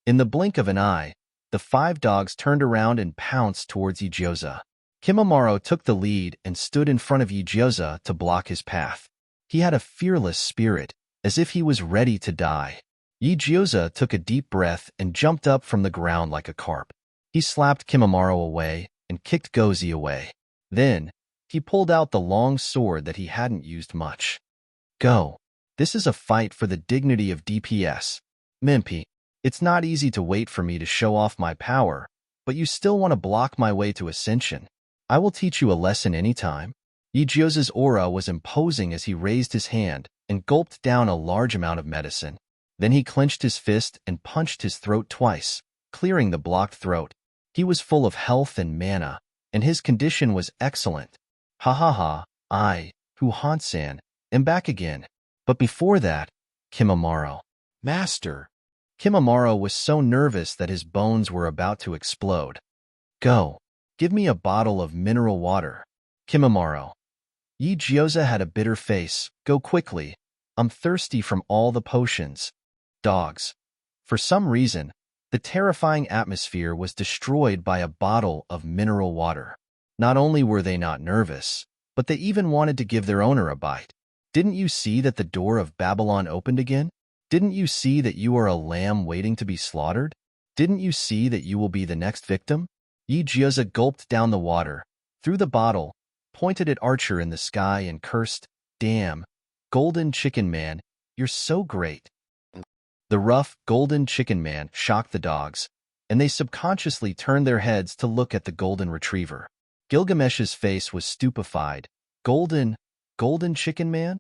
In the blink of an eye, the 5 dogs turned around and pounced towards Ichioza. Kimimaro took the lead and stood in front of Ichioza to block his path. He had a fearless spirit, as if he was ready to die. Ichioza took a deep breath and jumped up from the ground like a carp. He slapped Kimimaro away and kicked Gozi away. Then, he pulled out the long sword that he hadn't used much. Go. This is a fight for the dignity of DPS. Mimpi, it's not easy to wait for me to show off my power, but you still want to block my way to ascension. I will teach you a lesson anytime. Ichioza's aura was imposing as he raised his hand and gulped down a large amount of medicine. Then he clenched his fist and punched his throat twice, clearing the blocked throat. He was full of health and mana, and his condition was excellent. Ha ha ha, I, Hu-Han-san, am back again. But before that, Kimimaro. Master. Kimimaro was so nervous that his bones were about to explode. Go. Give me a bottle of mineral water. Kimimaro. Ichioza had a bitter face. Go quickly. I'm thirsty from all the potions. Dogs. For some reason, the terrifying atmosphere was destroyed by a bottle of mineral water. Not only were they not nervous, but they even wanted to give their owner a bite. Didn't you see that the door of Babylon opened again? Didn't you see that you are a lamb waiting to be slaughtered? Didn't you see that you will be the next victim? Ichioza gulped down the water, threw the bottle, pointed at Archer in the sky and cursed, Damn, Golden Chicken Man, you're so great. The rough, Golden Chicken Man shocked the dogs, and they subconsciously turned their heads to look at the Golden Retriever. Gilgamesh's face was stupefied. Golden Chicken Man?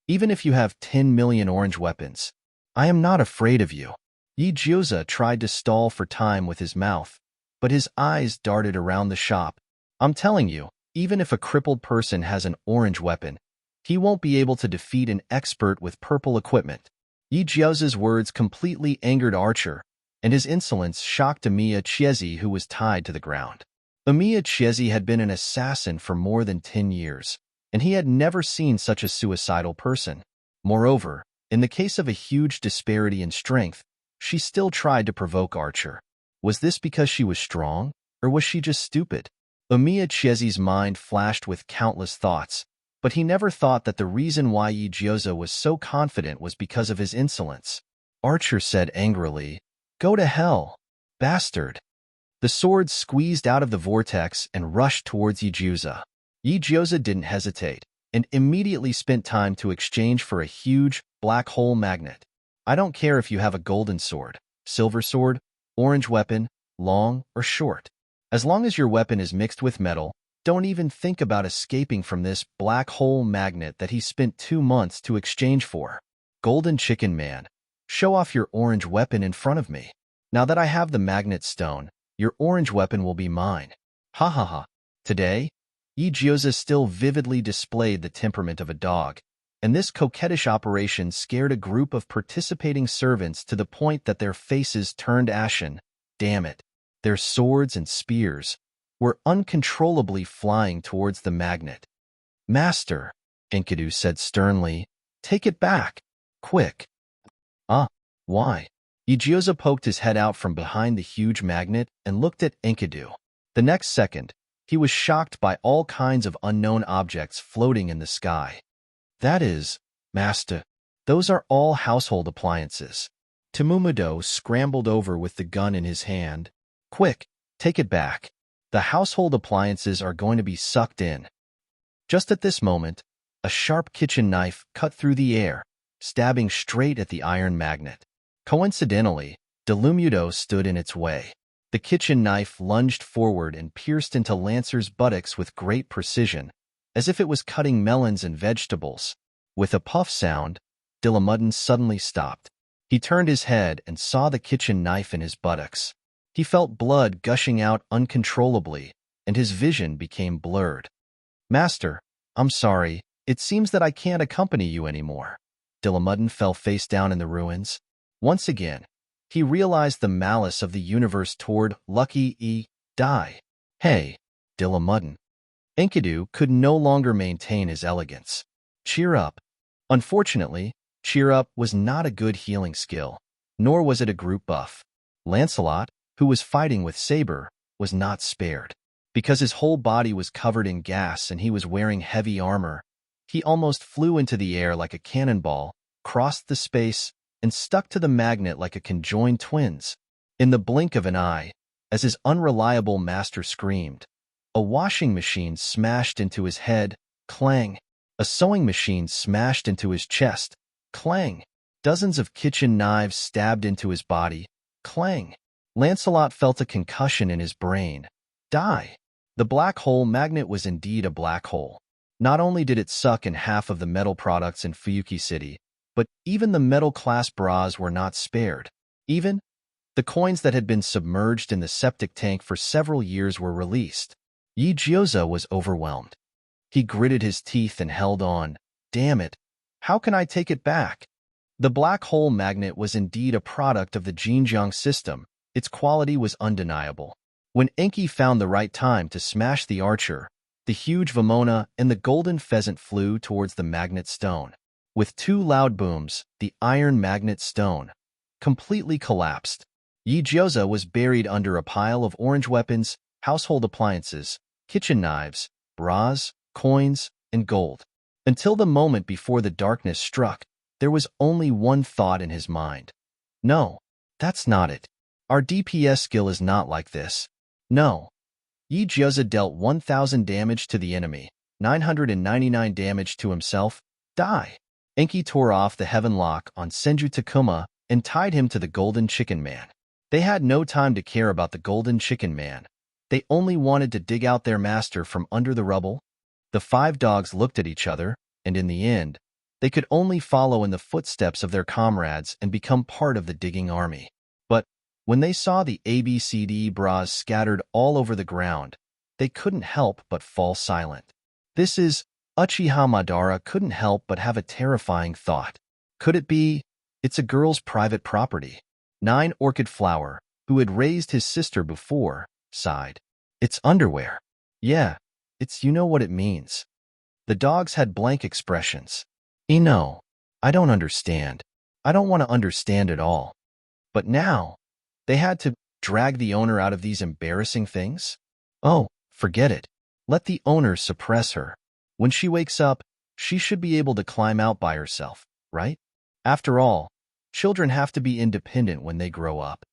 Even if you have 10 million orange weapons, I am not afraid of you. Ichioza tried to stall for time with his mouth, but his eyes darted around the shop. I'm telling you, even if a crippled person has an orange weapon, he won't be able to defeat an expert with purple equipment. Ichioza's words completely angered Archer, and his insolence shocked Amiya Chiezi, who was tied to the ground. Amiya Chiezi had been an assassin for more than 10 years, and he had never seen such a suicidal person. Moreover, in the case of a huge disparity in strength, she still tried to provoke Archer. Was this because she was strong, or was she just stupid? Amiya Chiezi's mind flashed with countless thoughts, but he never thought that the reason why Ichioza was so confident was because of his insolence. Archer said angrily, Go to hell, bastard. The sword squeezed out of the vortex and rushed towards Ichioza. Ichioza didn't hesitate, and immediately spent time to exchange for a huge, black hole magnet. I don't care if you have a golden sword, silver sword, orange weapon, long or short. As long as your weapon is mixed with metal, don't even think about escaping from this black hole magnet that he spent 2 months to exchange for. Golden Chicken Man, show off your orange weapon in front of me. Now that I have the magnet stone, your orange weapon will be mine. Ha ha ha. Today, Ichioza still vividly displayed the temperament of a dog, and this coquettish operation scared a group of participating servants to the point that their faces turned ashen. Damn it. Their swords and spears were uncontrollably flying towards the magnet. "Master," Enkidu said sternly, "take it back. Quick." "Ah, why?" Igioza poked his head out from behind the huge magnet and looked at Enkidu. The next second, he was shocked by all kinds of unknown objects floating in the sky. "That is, Master, those are all household appliances." Tamumudo scrambled over with the gun in his hand. "Quick, take it back. The household appliances are going to be sucked in." Just at this moment, a sharp kitchen knife cut through the air, stabbing straight at the iron magnet. Coincidentally, Delumudo stood in its way. The kitchen knife lunged forward and pierced into Lancer's buttocks with great precision, as if it was cutting melons and vegetables. With a puff sound, Dillamuddin suddenly stopped. He turned his head and saw the kitchen knife in his buttocks. He felt blood gushing out uncontrollably, and his vision became blurred. "Master, I'm sorry. It seems that I can't accompany you anymore." Dillamuddin fell face down in the ruins. Once again, he realized the malice of the universe toward Lucky Die. "Hey, Dillamuddin." Enkidu could no longer maintain his elegance. "Cheer up." Unfortunately, cheer up was not a good healing skill, nor was it a group buff. Lancelot, who was fighting with Saber, was not spared. Because his whole body was covered in gas and he was wearing heavy armor, he almost flew into the air like a cannonball, crossed the space, and stuck to the magnet like a conjoined twins. In the blink of an eye, as his unreliable master screamed, a washing machine smashed into his head, clang. A sewing machine smashed into his chest, clang. Dozens of kitchen knives stabbed into his body, clang. Lancelot felt a concussion in his brain. Die. The black hole magnet was indeed a black hole. Not only did it suck in half of the metal products in Fuyuki City, but even the metal-class bras were not spared. Even the coins that had been submerged in the septic tank for several years were released. Igioza was overwhelmed. He gritted his teeth and held on. "Damn it. How can I take it back?" The black hole magnet was indeed a product of the Jinjiang system. Its quality was undeniable. When Enki found the right time to smash the archer, the huge Vamona and the golden pheasant flew towards the magnet stone. With two loud booms, the iron magnet stone completely collapsed. Igioza was buried under a pile of orange weapons, household appliances, kitchen knives, bras, coins, and gold. Until the moment before the darkness struck, there was only one thought in his mind. "No, that's not it. Our DPS skill is not like this. No." Igioza dealt 1,000 damage to the enemy, 999 damage to himself. Die. Enki tore off the heaven lock on Senju Takuma and tied him to the Golden Chicken Man. They had no time to care about the Golden Chicken Man. They only wanted to dig out their master from under the rubble. The five dogs looked at each other, and in the end, they could only follow in the footsteps of their comrades and become part of the digging army. But when they saw the ABCD bras scattered all over the ground, they couldn't help but fall silent. This is Uchiha Madara couldn't help but have a terrifying thought. Could it be, it's a girl's private property? 9 Orchid Flower, who had raised his sister before, sighed. "It's underwear." "Yeah, it's you know what it means." The dogs had blank expressions. "No, I don't understand. I don't want to understand at all." But now, they had to drag the owner out of these embarrassing things? Oh, forget it. Let the owner suppress her. When she wakes up, she should be able to climb out by herself, right? After all, children have to be independent when they grow up.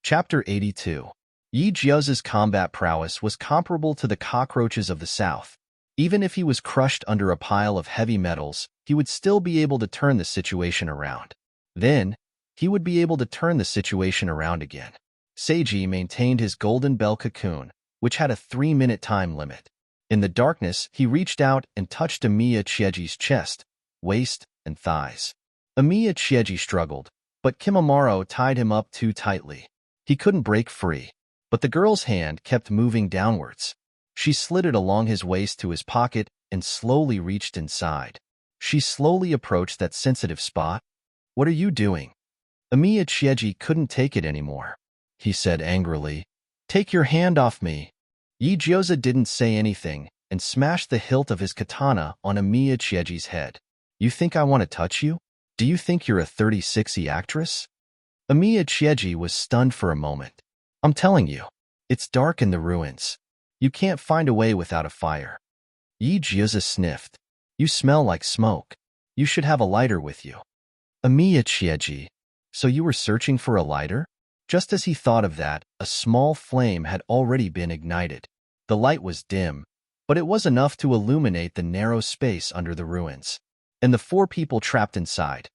Chapter 82. Igioza's combat prowess was comparable to the cockroaches of the south. Even if he was crushed under a pile of heavy metals, he would still be able to turn the situation around. Then, he would be able to turn the situation around again. Seiji maintained his golden bell cocoon, which had a 3-minute time limit. In the darkness, he reached out and touched Amiya Chieji's chest, waist, and thighs. Amiya Chieji struggled, but Kimimaro tied him up too tightly. He couldn't break free. But the girl's hand kept moving downwards. She slid it along his waist to his pocket and slowly reached inside. She slowly approached that sensitive spot. "What are you doing?" Amiya Chieji couldn't take it anymore. He said angrily, "Take your hand off me." Yijioza didn't say anything and smashed the hilt of his katana on Amiya Chieji's head. "You think I want to touch you? Do you think you're a 36y actress?" Amiya Chieji was stunned for a moment. "I'm telling you, it's dark in the ruins. You can't find a way without a fire." Yijioza sniffed. "You smell like smoke. You should have a lighter with you." "Amiya Chieji, so you were searching for a lighter?" Just as he thought of that, a small flame had already been ignited. The light was dim, but it was enough to illuminate the narrow space under the ruins. And the four people trapped inside: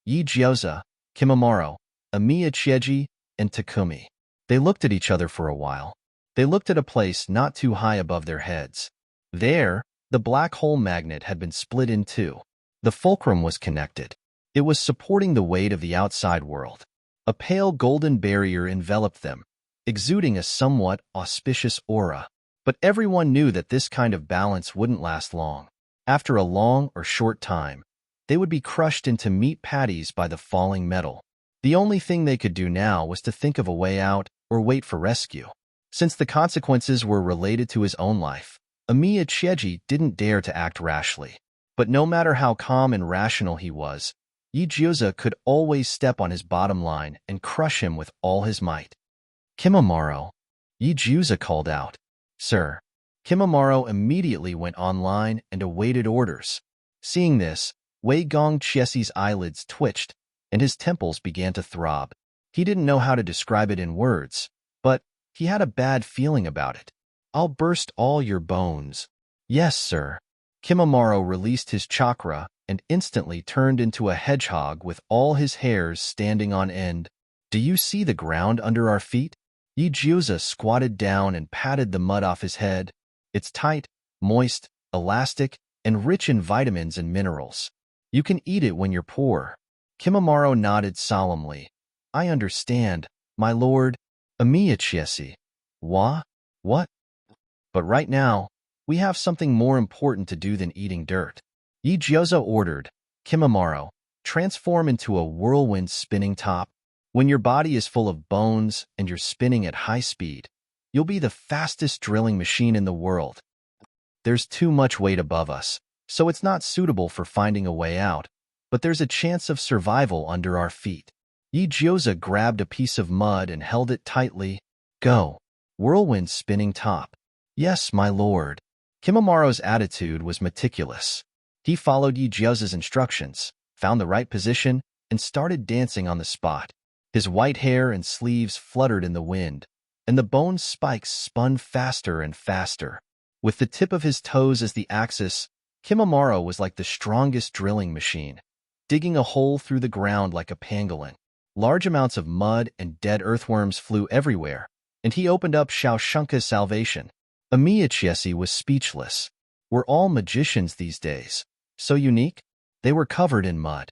Yijioza, Kimimaro, Amiya Chieji, and Takumi. They looked at each other for a while. They looked at a place not too high above their heads. There, the black hole magnet had been split in two. The fulcrum was connected. It was supporting the weight of the outside world. A pale golden barrier enveloped them, exuding a somewhat auspicious aura. But everyone knew that this kind of balance wouldn't last long. After a long or short time, they would be crushed into meat patties by the falling metal. The only thing they could do now was to think of a way out or wait for rescue. Since the consequences were related to his own life, Amiya Chieji didn't dare to act rashly. But no matter how calm and rational he was, Yijioza could always step on his bottom line and crush him with all his might. "Kimimaro," Yijioza called out. "Sir." Kimimaro immediately went online and awaited orders. Seeing this, Wei Gong Chiesi's eyelids twitched, and his temples began to throb. He didn't know how to describe it in words, but he had a bad feeling about it. "I'll burst all your bones." "Yes, sir." Kimimaro released his chakra and instantly turned into a hedgehog with all his hairs standing on end. "Do you see the ground under our feet?" Yijioza squatted down and patted the mud off his head. "It's tight, moist, elastic, and rich in vitamins and minerals. You can eat it when you're poor." Kimimaro nodded solemnly. "I understand, my lord." "Amiya Chiesi." "What? But right now, we have something more important to do than eating dirt." Yijioza ordered, "Kimimaro, transform into a whirlwind spinning top. When your body is full of bones and you're spinning at high speed, you'll be the fastest drilling machine in the world. There's too much weight above us, so it's not suitable for finding a way out, but there's a chance of survival under our feet." Yijioza grabbed a piece of mud and held it tightly. "Go. Whirlwind spinning top." "Yes, my lord." Kimimaro's attitude was meticulous. He followed Yijioza's instructions, found the right position, and started dancing on the spot. His white hair and sleeves fluttered in the wind, and the bone spikes spun faster and faster. With the tip of his toes as the axis, Kimimaro was like the strongest drilling machine, digging a hole through the ground like a pangolin. Large amounts of mud and dead earthworms flew everywhere, and he opened up Shaoshunka's salvation. Amiya Chiesi was speechless. Were all magicians these days so unique? They were covered in mud.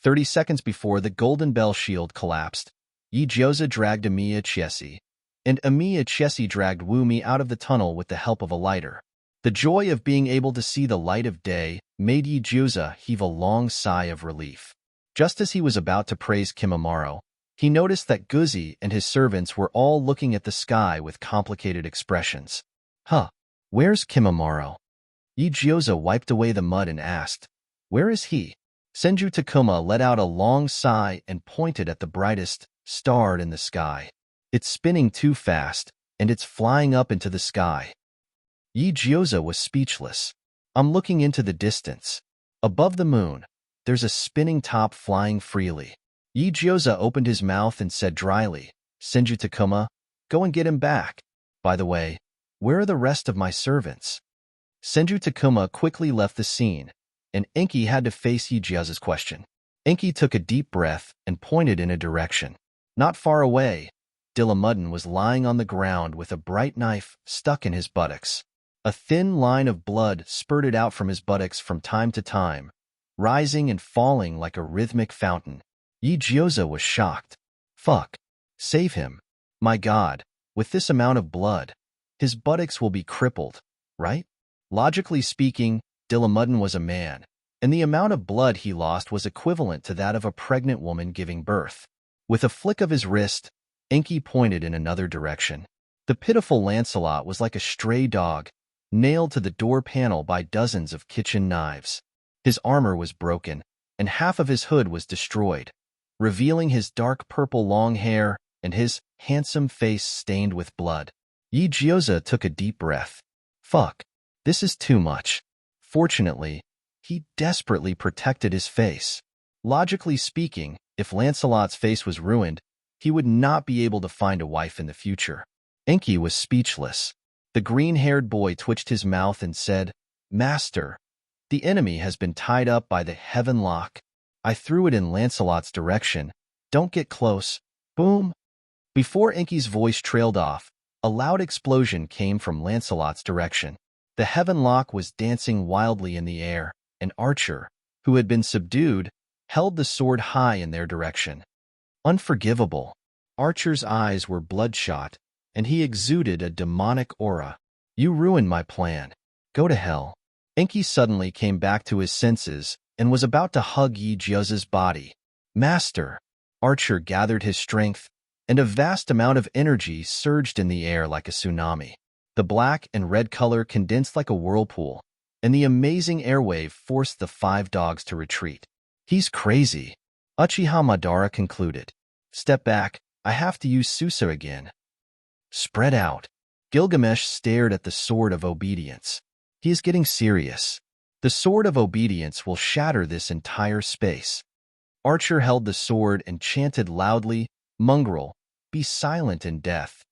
30 seconds before the golden bell shield collapsed, Yijioza dragged Amiya Chiesi, and Amiya Chiesi dragged Wumi out of the tunnel with the help of a lighter. The joy of being able to see the light of day made Yijioza heave a long sigh of relief. Just as he was about to praise Kimimaro, he noticed that Guzi and his servants were all looking at the sky with complicated expressions. Where's Kimimaro?" Yijioza wiped away the mud and asked, "Where is he?" Senju Takuma let out a long sigh and pointed at the brightest star in the sky. "It's spinning too fast, and it's flying up into the sky." Yijioza was speechless. "I'm looking into the distance. Above the moon, there's a spinning top flying freely." Yijioza opened his mouth and said dryly, "Senju Takuma, go and get him back. By the way, where are the rest of my servants?" Senju Takuma quickly left the scene, and Enki had to face Yijioza's question. Enki took a deep breath and pointed in a direction. Not far away, Dilamudden was lying on the ground with a bright knife stuck in his buttocks. A thin line of blood spurted out from his buttocks from time to time, rising and falling like a rhythmic fountain. Yijioza was shocked. "Fuck. Save him. My God, With this amount of blood, his buttocks will be crippled, right? Logically speaking, Dilamuddin was a man, and the amount of blood he lost was equivalent to that of a pregnant woman giving birth. With a flick of his wrist, Enki pointed in another direction. The pitiful Lancelot was like a stray dog, nailed to the door panel by dozens of kitchen knives. His armor was broken, and half of his hood was destroyed, revealing his dark purple long hair and his handsome face stained with blood. Yi Jioza took a deep breath. Fuck, this is too much. Fortunately, he desperately protected his face. Logically speaking, if Lancelot's face was ruined, he would not be able to find a wife in the future. Enki was speechless. The green-haired boy twitched his mouth and said, Master, the enemy has been tied up by the heaven lock. I threw it in Lancelot's direction. Don't get close. Boom. Before Enki's voice trailed off, a loud explosion came from Lancelot's direction. The heaven lock was dancing wildly in the air, and Archer, who had been subdued, held the sword high in their direction. Unforgivable. Archer's eyes were bloodshot, and he exuded a demonic aura. You ruined my plan. Go to hell. Enki suddenly came back to his senses and was about to hug Yi Jioza's body. Master. Archer gathered his strength, and a vast amount of energy surged in the air like a tsunami. The black and red color condensed like a whirlpool, and the amazing airwave forced the 5 dogs to retreat. He's crazy, Uchiha Madara concluded. Step back, I have to use Susa again. Spread out. Gilgamesh stared at the Sword of Obedience. He is getting serious. The Sword of Obedience will shatter this entire space. Archer held the sword and chanted loudly, Mongrel, be silent in death.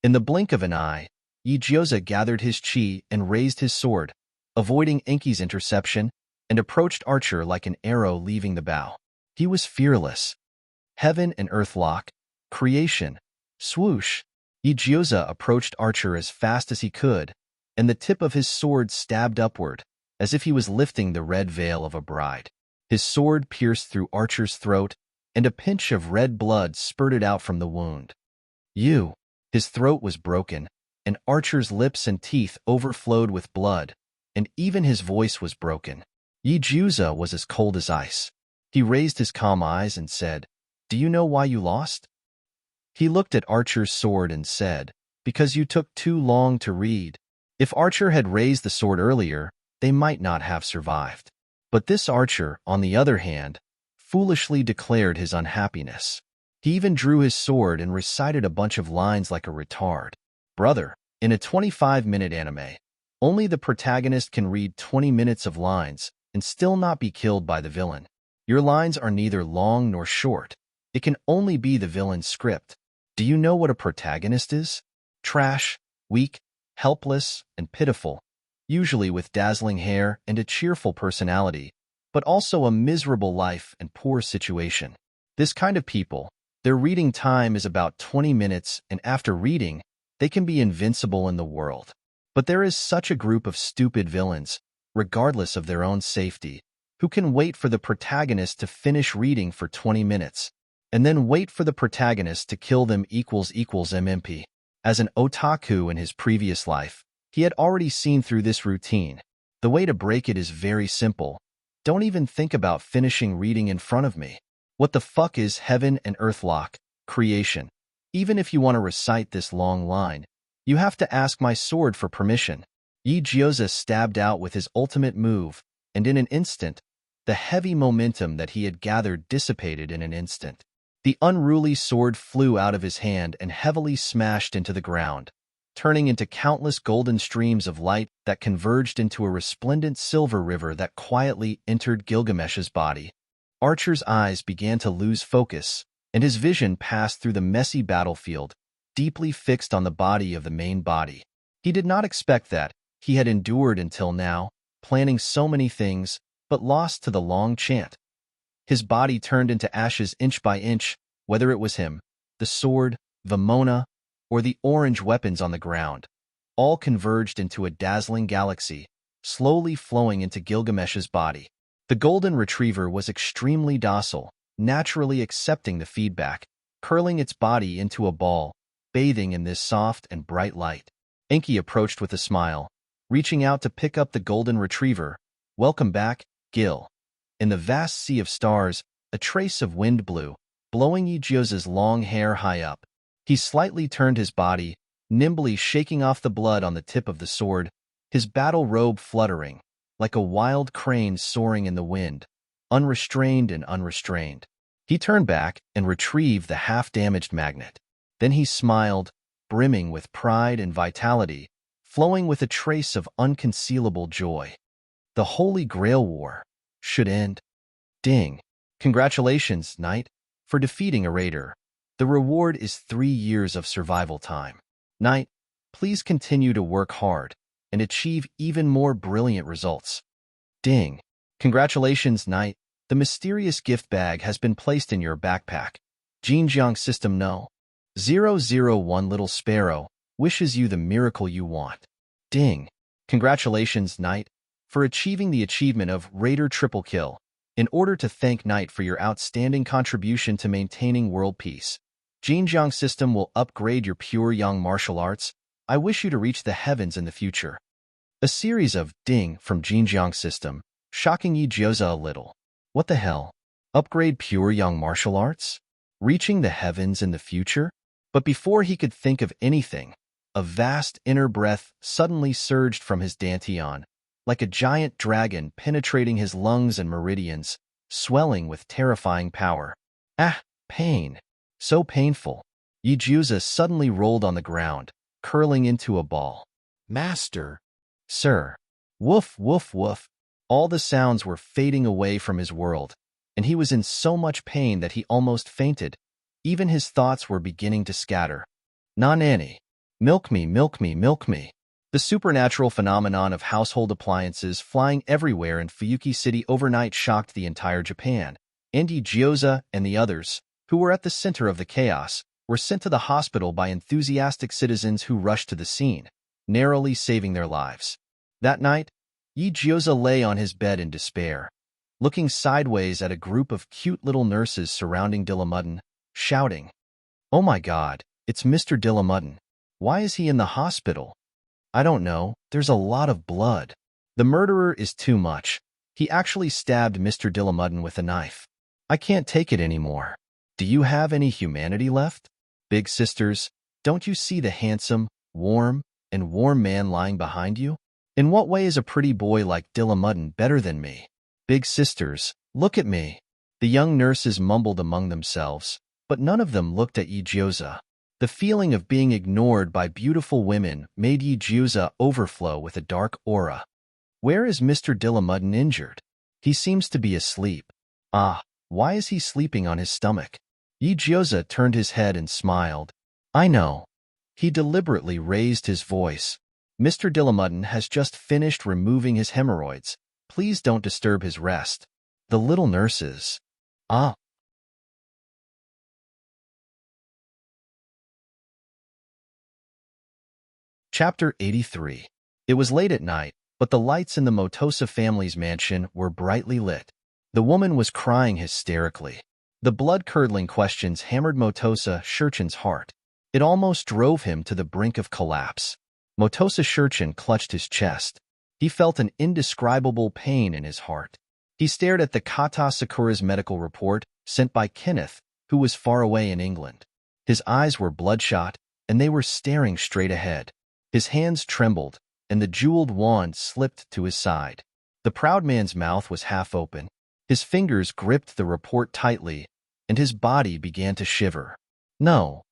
In the blink of an eye, Yi Jioza gathered his chi and raised his sword, avoiding Enki's interception, and approached Archer like an arrow leaving the bow. He was fearless. Heaven and earth lock, creation, swoosh. Yi Jioza approached Archer as fast as he could, and the tip of his sword stabbed upward, as if he was lifting the red veil of a bride. His sword pierced through Archer's throat, and a pinch of red blood spurted out from the wound. His throat was broken, and Archer's lips and teeth overflowed with blood, and even his voice was broken. Yi Jioza was as cold as ice. He raised his calm eyes and said, Do you know why you lost? He looked at Archer's sword and said, Because you took too long to read. If Archer had raised the sword earlier, they might not have survived. But this Archer, on the other hand, foolishly declared his unhappiness. He even drew his sword and recited a bunch of lines like a retard. Brother, in a 25-minute anime, only the protagonist can read 20 minutes of lines and still not be killed by the villain. Your lines are neither long nor short. It can only be the villain's script. Do you know what a protagonist is? Trash, weak, helpless, and pitiful, usually with dazzling hair and a cheerful personality, but also a miserable life and poor situation. This kind of people, their reading time is about 20 minutes, and after reading, they can be invincible in the world. But there is such a group of stupid villains, regardless of their own safety, who can wait for the protagonist to finish reading for 20 minutes, and then wait for the protagonist to kill them equals MMP. As an otaku in his previous life, he had already seen through this routine. The way to break it is very simple. Don't even think about finishing reading in front of me. What the fuck is heaven and earth lock, creation? Even if you want to recite this long line, you have to ask my sword for permission. Yi Jioza stabbed out with his ultimate move, and in an instant, the heavy momentum that he had gathered dissipated in an instant. The unruly sword flew out of his hand and heavily smashed into the ground, turning into countless golden streams of light that converged into a resplendent silver river that quietly entered Gilgamesh's body. Archer's eyes began to lose focus, and his vision passed through the messy battlefield, deeply fixed on the body of the main body. He did not expect that. He had endured until now, planning so many things, but lost to the long chant. His body turned into ashes inch by inch, whether it was him, the sword, Vamona, or the orange weapons on the ground. All converged into a dazzling galaxy, slowly flowing into Gilgamesh's body. The golden retriever was extremely docile, naturally accepting the feedback, curling its body into a ball, bathing in this soft and bright light. Enki approached with a smile, reaching out to pick up the golden retriever. Welcome back, Gil. In the vast sea of stars, a trace of wind blew, blowing Igyoza's long hair high up. He slightly turned his body, nimbly shaking off the blood on the tip of the sword, his battle robe fluttering, like a wild crane soaring in the wind, unrestrained and unrestrained. He turned back and retrieved the half-damaged magnet. Then he smiled, brimming with pride and vitality, flowing with a trace of unconcealable joy. The Holy Grail War should end. Ding. Congratulations, Knight, for defeating a raider. The reward is 3 years of survival time. Knight, please continue to work hard and achieve even more brilliant results. Ding. Congratulations, Knight. The mysterious gift bag has been placed in your backpack. Jinjiang System No. 001 Little Sparrow wishes you the miracle you want. Ding. Congratulations, Knight, for achieving the achievement of Raider Triple Kill. In order to thank Knight for your outstanding contribution to maintaining world peace, Jinjiang System will upgrade your pure young martial arts. I wish you to reach the heavens in the future. A series of ding from Jinjiang System, shocking Igyoza a little. What the hell? Upgrade pure young martial arts? Reaching the heavens in the future? But before he could think of anything, a vast inner breath suddenly surged from his dantian, like a giant dragon penetrating his lungs and meridians, swelling with terrifying power. Ah, pain. So painful. Igyoza suddenly rolled on the ground, curling into a ball. Master. Sir. Woof, woof, woof. All the sounds were fading away from his world, and he was in so much pain that he almost fainted. Even his thoughts were beginning to scatter. Nanani. Milk me, milk me, milk me. The supernatural phenomenon of household appliances flying everywhere in Fuyuki City overnight shocked the entire Japan, and Igyoza and the others, who were at the center of the chaos, were sent to the hospital by enthusiastic citizens who rushed to the scene, narrowly saving their lives. That night, Igyoza lay on his bed in despair, looking sideways at a group of cute little nurses surrounding Dillamuddin, shouting, "Oh my God, it's Mr. Dillamuddin. Why is he in the hospital? I don't know, there's a lot of blood. The murderer is too much. He actually stabbed Mr. Dillamuddin with a knife. I can't take it anymore. Do you have any humanity left? Big sisters, don't you see the handsome, warm man lying behind you? In what way is a pretty boy like Dillamuddin better than me? Big sisters, look at me." The young nurses mumbled among themselves, but none of them looked at Igyoza. The feeling of being ignored by beautiful women made Igyoza overflow with a dark aura. Where is Mr. Dillamuddin injured? He seems to be asleep. Ah, why is he sleeping on his stomach? Igyoza turned his head and smiled. I know. He deliberately raised his voice. Mr. Dillamuddin has just finished removing his hemorrhoids. Please don't disturb his rest. The little nurses. Ah. Chapter 83. It was late at night, but the lights in the Motosa family's mansion were brightly lit. The woman was crying hysterically. The blood-curdling questions hammered Motosa Shurchin's heart. It almost drove him to the brink of collapse. Motosa Shurchin clutched his chest. He felt an indescribable pain in his heart. He stared at the Kata Sakura's medical report sent by Kenneth, who was far away in England. His eyes were bloodshot, and they were staring straight ahead. His hands trembled, and the jeweled wand slipped to his side. The proud man's mouth was half open. His fingers gripped the report tightly, and his body began to shiver. No.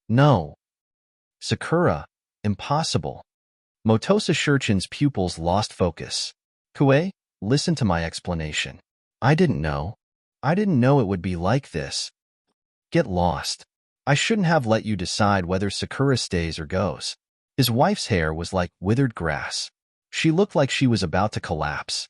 No. Sakura, impossible. Motosa Shurchin's pupils lost focus. Kue, listen to my explanation. I didn't know. I didn't know it would be like this. Get lost. I shouldn't have let you decide whether Sakura stays or goes. His wife's hair was like withered grass. She looked like she was about to collapse.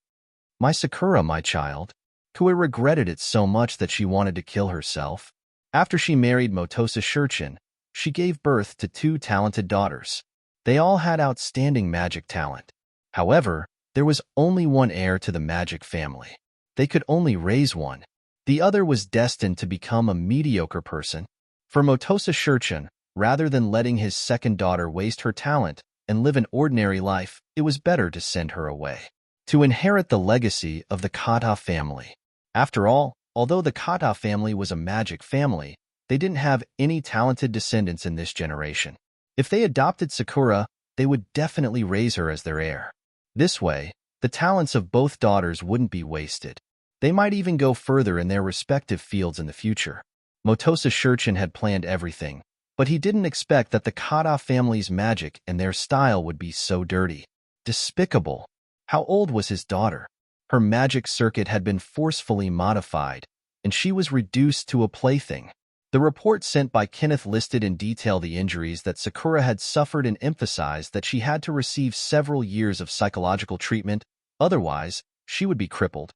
My Sakura, my child. Kue regretted it so much that she wanted to kill herself. After she married Motosa Shurchin, she gave birth to 2 talented daughters. They all had outstanding magic talent. However, there was only one heir to the magic family. They could only raise one. The other was destined to become a mediocre person. For Motosa Shurchin, Rather than letting his second daughter waste her talent and live an ordinary life, it was better to send her away, to inherit the legacy of the Kata family. After all, although the Kata family was a magic family, they didn't have any talented descendants in this generation. If they adopted Sakura, they would definitely raise her as their heir. This way, the talents of both daughters wouldn't be wasted. They might even go further in their respective fields in the future. Motosa Shurchin had planned everything, but he didn't expect that the Kata family's magic and their style would be so dirty. Despicable. How old was his daughter? Her magic circuit had been forcefully modified, and she was reduced to a plaything. The report sent by Kenneth listed in detail the injuries that Sakura had suffered and emphasized that she had to receive several years of psychological treatment, otherwise, she would be crippled.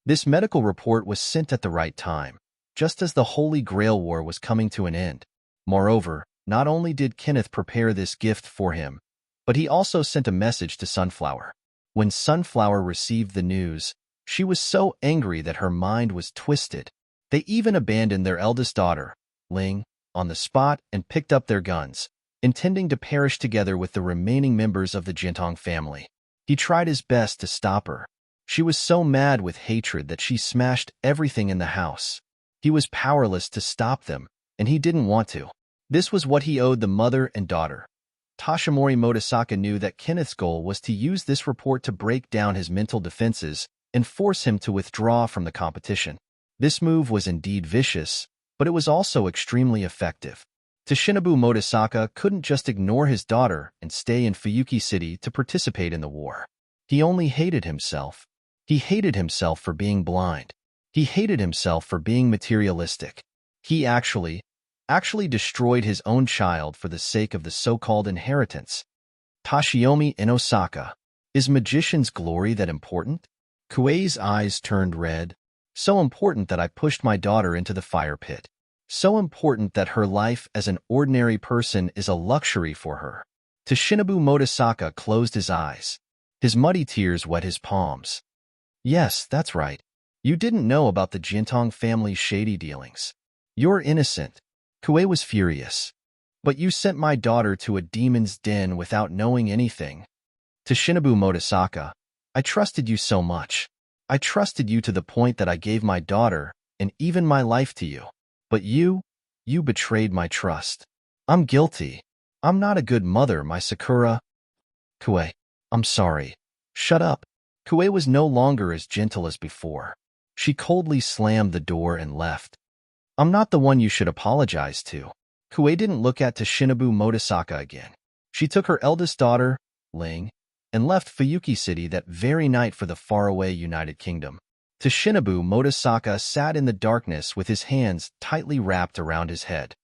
This medical report was sent at the right time, just as the Holy Grail War was coming to an end. Moreover, not only did Kenneth prepare this gift for him, but he also sent a message to Sunflower. When Sunflower received the news, she was so angry that her mind was twisted. They even abandoned their eldest daughter, Ling, on the spot and picked up their guns, intending to perish together with the remaining members of the Jintong family. He tried his best to stop her. She was so mad with hatred that she smashed everything in the house. He was powerless to stop them, and he didn't want to. This was what he owed the mother and daughter. Toshinori Motasaka knew that Kenneth's goal was to use this report to break down his mental defenses and force him to withdraw from the competition. This move was indeed vicious, but it was also extremely effective. Toshinobu Motasaka couldn't just ignore his daughter and stay in Fuyuki City to participate in the war. He only hated himself. He hated himself for being blind. He hated himself for being materialistic. He actually destroyed his own child for the sake of the so-called inheritance. Tashiyomi in Osaka. Is magician's glory that important? Kuei's eyes turned red. So important that I pushed my daughter into the fire pit. So important that her life as an ordinary person is a luxury for her. Toshinobu Motasaka closed his eyes. His muddy tears wet his palms. Yes, that's right. You didn't know about the Jintong family's shady dealings. You're innocent. Kuei was furious. But you sent my daughter to a demon's den without knowing anything. Toshinobu Motasaka, I trusted you so much. I trusted you to the point that I gave my daughter and even my life to you. But you betrayed my trust. I'm guilty. I'm not a good mother, my Sakura. Kuei, I'm sorry. Shut up. Kuei was no longer as gentle as before. She coldly slammed the door and left. I'm not the one you should apologize to. Kuei didn't look at Toshinobu Motasaka again. She took her eldest daughter, Ling, and left Fuyuki City that very night for the faraway United Kingdom. Toshinobu Motasaka sat in the darkness with his hands tightly wrapped around his head.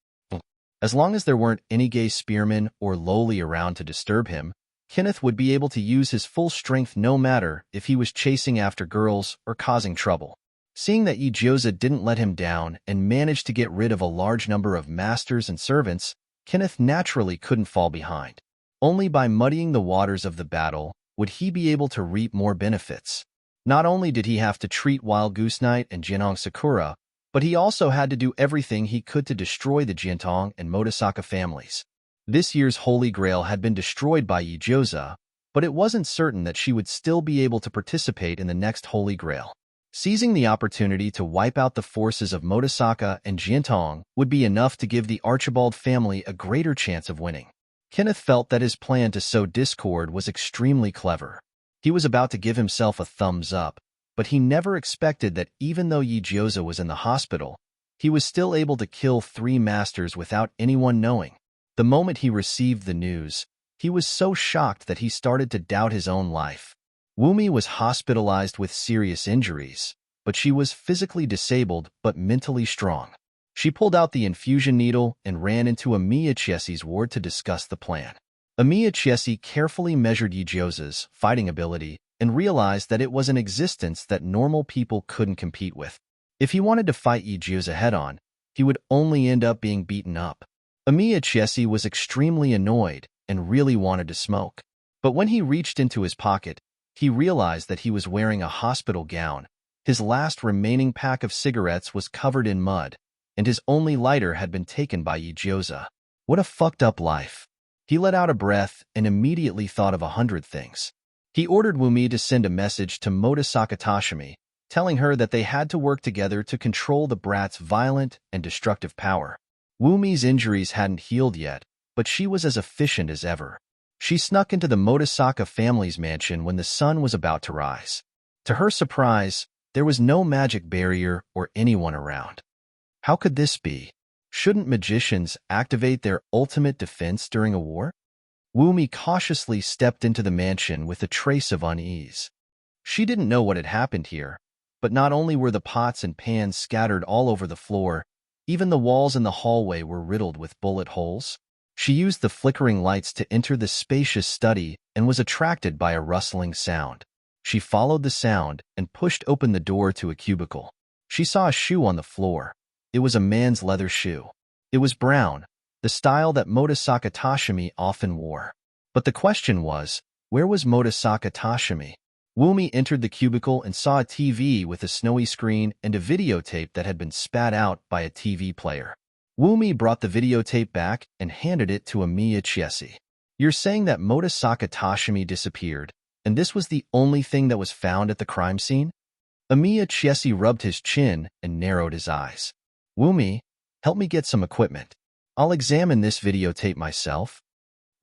As long as there weren't any gay spearmen or lowly around to disturb him, Kenneth would be able to use his full strength no matter if he was chasing after girls or causing trouble. Seeing that Igyoza didn't let him down and managed to get rid of a large number of masters and servants, Kenneth naturally couldn't fall behind. Only by muddying the waters of the battle would he be able to reap more benefits. Not only did he have to treat Wild Goose Knight and Jinong Sakura, but he also had to do everything he could to destroy the Jintong and Motasaka families. This year's Holy Grail had been destroyed by Igyoza, but it wasn't certain that she would still be able to participate in the next Holy Grail. Seizing the opportunity to wipe out the forces of Motasaka and Jintong would be enough to give the Archibald family a greater chance of winning. Kenneth felt that his plan to sow discord was extremely clever. He was about to give himself a thumbs up, but he never expected that even though Igyoza was in the hospital, he was still able to kill 3 masters without anyone knowing. The moment he received the news, he was so shocked that he started to doubt his own life. Wumi was hospitalized with serious injuries, but she was physically disabled but mentally strong. She pulled out the infusion needle and ran into Amiya Chiesi's ward to discuss the plan. Amiya Chiesi carefully measured Igyoza's fighting ability and realized that it was an existence that normal people couldn't compete with. If he wanted to fight Igyoza head-on, he would only end up being beaten up. Amiya Chiesi was extremely annoyed and really wanted to smoke. But when he reached into his pocket, he realized that he was wearing a hospital gown. His last remaining pack of cigarettes was covered in mud, and his only lighter had been taken by Igyoza. What a fucked up life. He let out a breath and immediately thought of 100 things. He ordered Wumi to send a message to Motasaka Tashimi, telling her that they had to work together to control the brat's violent and destructive power. Wumi's injuries hadn't healed yet, but she was as efficient as ever. She snuck into the Motasaka family's mansion when the sun was about to rise. To her surprise, there was no magic barrier or anyone around. How could this be? Shouldn't magicians activate their ultimate defense during a war? Wumi cautiously stepped into the mansion with a trace of unease. She didn't know what had happened here, but not only were the pots and pans scattered all over the floor, even the walls in the hallway were riddled with bullet holes. She used the flickering lights to enter the spacious study and was attracted by a rustling sound. She followed the sound and pushed open the door to a cubicle. She saw a shoe on the floor. It was a man's leather shoe. It was brown, the style that Motasaka Tashimi often wore. But the question was, where was Motasaka Tashimi? Wumi entered the cubicle and saw a TV with a snowy screen and a videotape that had been spat out by a TV player. Wumi brought the videotape back and handed it to Amiya Chiesi. You're saying that Motasaka Tashimi disappeared, and this was the only thing that was found at the crime scene? Amiya Chiesi rubbed his chin and narrowed his eyes. Wumi, help me get some equipment. I'll examine this videotape myself.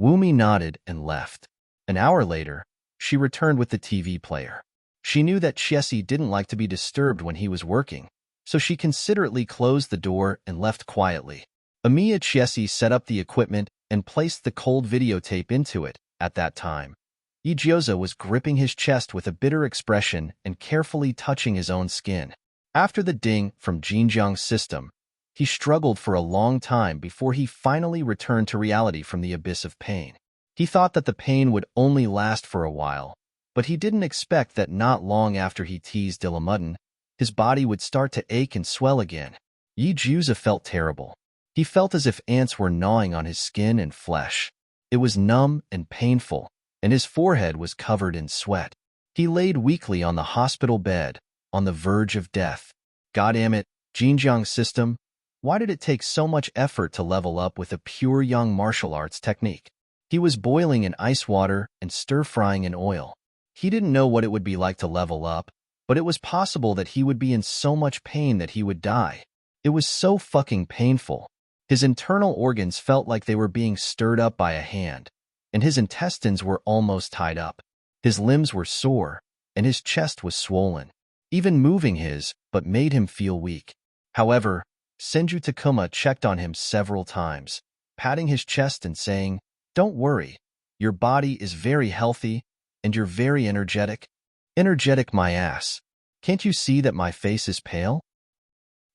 Wumi nodded and left. An hour later, she returned with the TV player. She knew that Chiesi didn't like to be disturbed when he was working, so she considerately closed the door and left quietly. Amiya Chiesi set up the equipment and placed the cold videotape into it. At that time, Igyoza was gripping his chest with a bitter expression and carefully touching his own skin. After the ding from Jinjiang's system, he struggled for a long time before he finally returned to reality from the abyss of pain. He thought that the pain would only last for a while, but he didn't expect that not long after he teased Dilamudden, his body would start to ache and swell again. Igyoza felt terrible. He felt as if ants were gnawing on his skin and flesh. It was numb and painful, and his forehead was covered in sweat. He laid weakly on the hospital bed, on the verge of death. Goddamn it, Jinjiang's system, why did it take so much effort to level up with a pure young martial arts technique? He was boiling in ice water and stir-frying in oil. He didn't know what it would be like to level up, but it was possible that he would be in so much pain that he would die. It was so fucking painful. His internal organs felt like they were being stirred up by a hand, and his intestines were almost tied up. His limbs were sore, and his chest was swollen. Even moving but made him feel weak. However, Senju Takuma checked on him several times, patting his chest and saying, "Don't worry, your body is very healthy, and you're very energetic." Energetic my ass. Can't you see that my face is pale?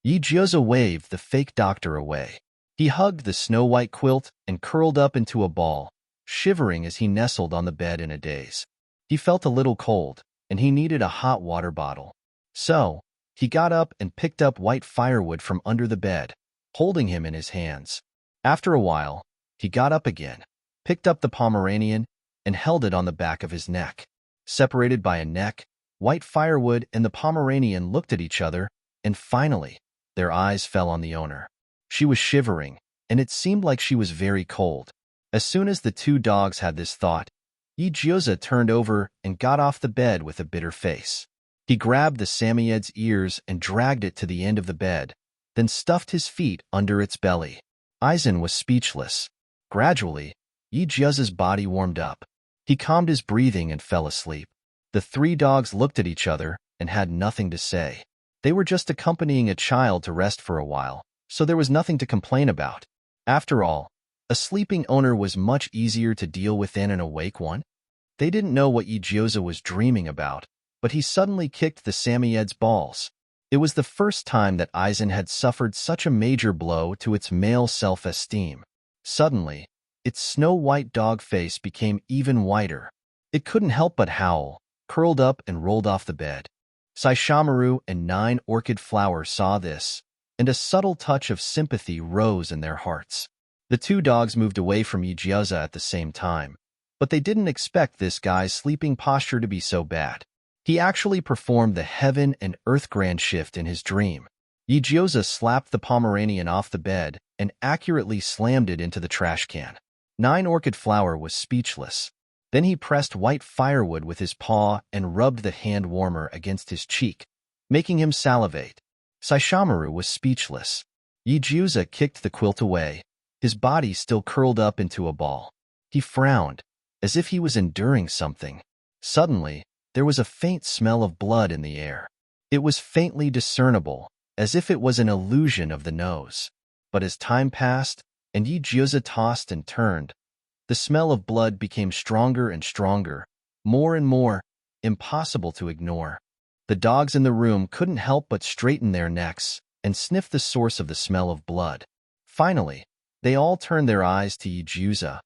Igyoza waved the fake doctor away. He hugged the snow-white quilt and curled up into a ball, shivering as he nestled on the bed in a daze. He felt a little cold, and he needed a hot water bottle. So, he got up and picked up white firewood from under the bed, holding him in his hands. After a while, he got up again, picked up the Pomeranian, and held it on the back of his neck. Separated by a neck, white firewood and the Pomeranian looked at each other, and finally, their eyes fell on the owner. She was shivering, and it seemed like she was very cold. As soon as the two dogs had this thought, Igyoza turned over and got off the bed with a bitter face. He grabbed the Samiyed's ears and dragged it to the end of the bed, then stuffed his feet under its belly. Aizen was speechless. Gradually, Igyoza's body warmed up. He calmed his breathing and fell asleep. The three dogs looked at each other and had nothing to say. They were just accompanying a child to rest for a while, so there was nothing to complain about. After all, a sleeping owner was much easier to deal with than an awake one. They didn't know what Igyoza was dreaming about, but he suddenly kicked the Samiyed's balls. It was the first time that Aizen had suffered such a major blow to its male self-esteem. Suddenly, its snow-white dog face became even whiter. It couldn't help but howl, curled up and rolled off the bed. Saishomaru and 9 Orchid Flower saw this, and a subtle touch of sympathy rose in their hearts. The two dogs moved away from Igyoza at the same time, but they didn't expect this guy's sleeping posture to be so bad. He actually performed the heaven and earth grand shift in his dream. Igyoza slapped the Pomeranian off the bed and accurately slammed it into the trash can. Nine Orchid Flower was speechless. Then he pressed white firewood with his paw and rubbed the hand warmer against his cheek, making him salivate. Saishomaru was speechless. Yijiuza kicked the quilt away, his body still curled up into a ball. He frowned, as if he was enduring something. Suddenly, there was a faint smell of blood in the air. It was faintly discernible, as if it was an illusion of the nose. But as time passed, and Yijiuza tossed and turned, the smell of blood became stronger and stronger, more and more, impossible to ignore. The dogs in the room couldn't help but straighten their necks and sniff the source of the smell of blood. Finally, they all turned their eyes to Yijiuza.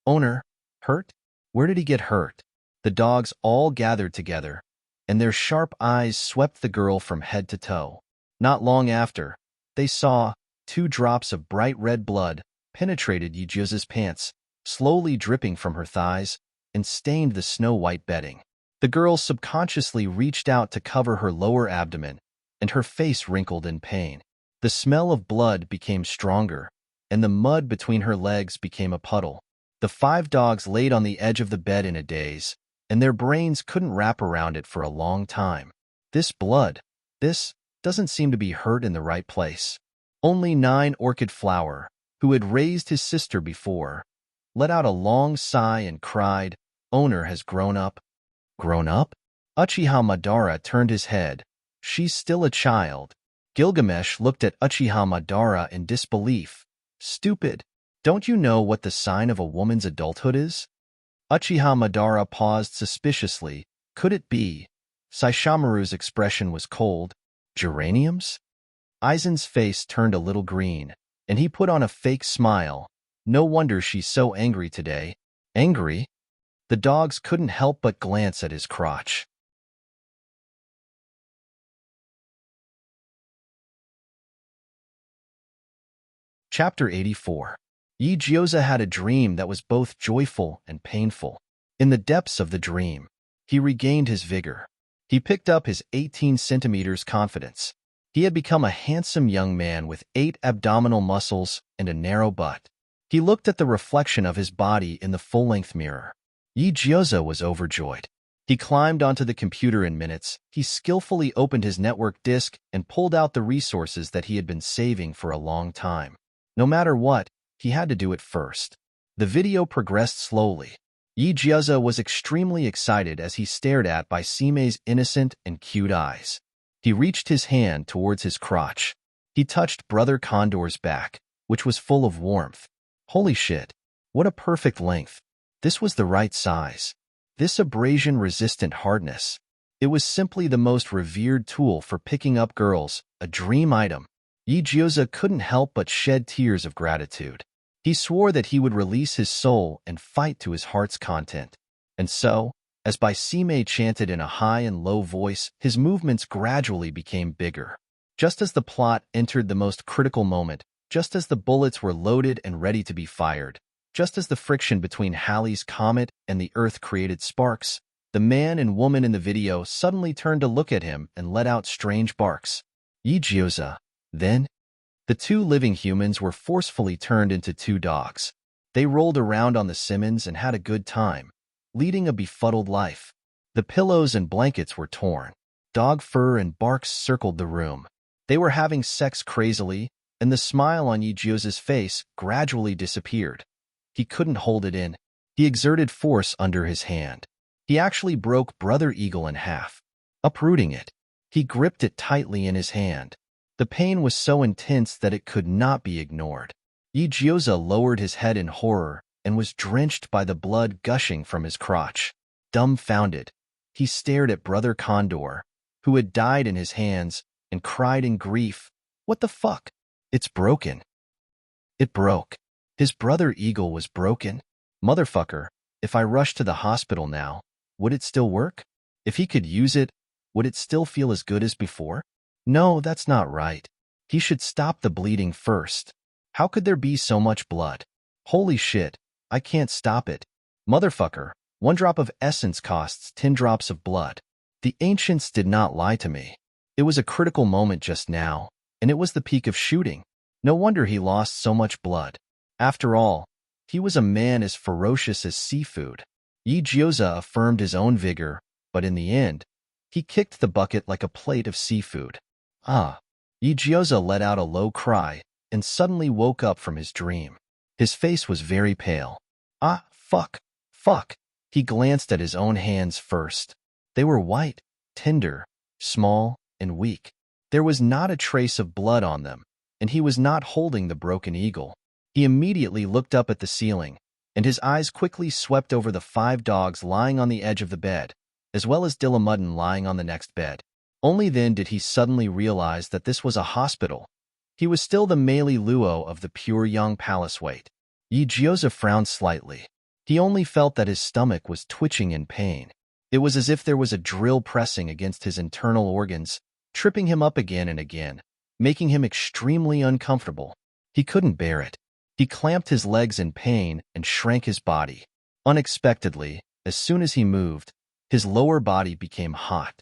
"Owner, hurt? Where did he get hurt?" The dogs all gathered together, and their sharp eyes swept the girl from head to toe. Not long after, they saw 2 drops of bright red blood penetrated Yijiuza's pants, slowly dripping from her thighs, and stained the snow-white bedding. The girl subconsciously reached out to cover her lower abdomen, and her face wrinkled in pain. The smell of blood became stronger, and the mud between her legs became a puddle. The 5 dogs laid on the edge of the bed in a daze, and their brains couldn't wrap around it for a long time. This blood, this doesn't seem to be hurt in the right place. Only 9 Orchid Flower, who had raised his sister before, let out a long sigh and cried, "Owner has grown up." "Grown up?" Uchiha Madara turned his head. "She's still a child." Gilgamesh looked at Uchiha Madara in disbelief. "Stupid. Don't you know what the sign of a woman's adulthood is?" Uchiha Madara paused suspiciously. Could it be? Saishomaru's expression was cold. Geraniums? Aizen's face turned a little green, and he put on a fake smile. No wonder she's so angry today. Angry? The dogs couldn't help but glance at his crotch. Chapter 84. Yijiuza had a dream that was both joyful and painful. In the depths of the dream, he regained his vigor. He picked up his 18 centimeters confidence. He had become a handsome young man with 8 abdominal muscles and a narrow butt. He looked at the reflection of his body in the full-length mirror. Yijiuza was overjoyed. He climbed onto the computer in minutes. He skillfully opened his network disk and pulled out the resources that he had been saving for a long time. No matter what, he had to do it first. The video progressed slowly. Yijiuza was extremely excited as he stared at by Sime's innocent and cute eyes. He reached his hand towards his crotch. He touched Brother Condor's back, which was full of warmth. Holy shit, what a perfect length. This was the right size. This abrasion-resistant hardness. It was simply the most revered tool for picking up girls, a dream item. Yijiuza couldn't help but shed tears of gratitude. He swore that he would release his soul and fight to his heart's content. And so, as Sime chanted in a high and low voice, his movements gradually became bigger. Just as the plot entered the most critical moment, just as the bullets were loaded and ready to be fired, just as the friction between Halley's comet and the Earth created sparks, the man and woman in the video suddenly turned to look at him and let out strange barks. Yijiuza. Then, the 2 living humans were forcefully turned into 2 dogs. They rolled around on the Simmons and had a good time, leading a befuddled life. The pillows and blankets were torn. Dog fur and barks circled the room. They were having sex crazily, and the smile on Yijiuza's face gradually disappeared. He couldn't hold it in. He exerted force under his hand. He actually broke Brother Eagle in half. Uprooting it, he gripped it tightly in his hand. The pain was so intense that it could not be ignored. Yijiuza lowered his head in horror and was drenched by the blood gushing from his crotch. Dumbfounded, he stared at Brother Condor, who had died in his hands, and cried in grief, "What the fuck? It's broken." It broke. His Brother Eagle was broken? Motherfucker, if I rushed to the hospital now, would it still work? If he could use it, would it still feel as good as before? No, that's not right. He should stop the bleeding first. How could there be so much blood? Holy shit, I can't stop it. Motherfucker, 1 drop of essence costs 10 drops of blood. The ancients did not lie to me. It was a critical moment just now, and it was the peak of shooting. No wonder he lost so much blood. After all, he was a man as ferocious as seafood. Yi Jioza affirmed his own vigor, but in the end, he kicked the bucket like a plate of seafood. Ah! Yi Jioza let out a low cry and suddenly woke up from his dream. His face was very pale. Ah, fuck! Fuck! He glanced at his own hands first. They were white, tender, small, and weak. There was not a trace of blood on them, and he was not holding the broken eagle. He immediately looked up at the ceiling, and his eyes quickly swept over the 5 dogs lying on the edge of the bed, as well as Dillamuddin lying on the next bed. Only then did he suddenly realize that this was a hospital. He was still the Meili Luo of the pure young palace wait. Yi Jioza frowned slightly. He only felt that his stomach was twitching in pain. It was as if there was a drill pressing against his internal organs, tripping him up again and again, making him extremely uncomfortable. He couldn't bear it. He clamped his legs in pain and shrank his body. Unexpectedly, as soon as he moved, his lower body became hot.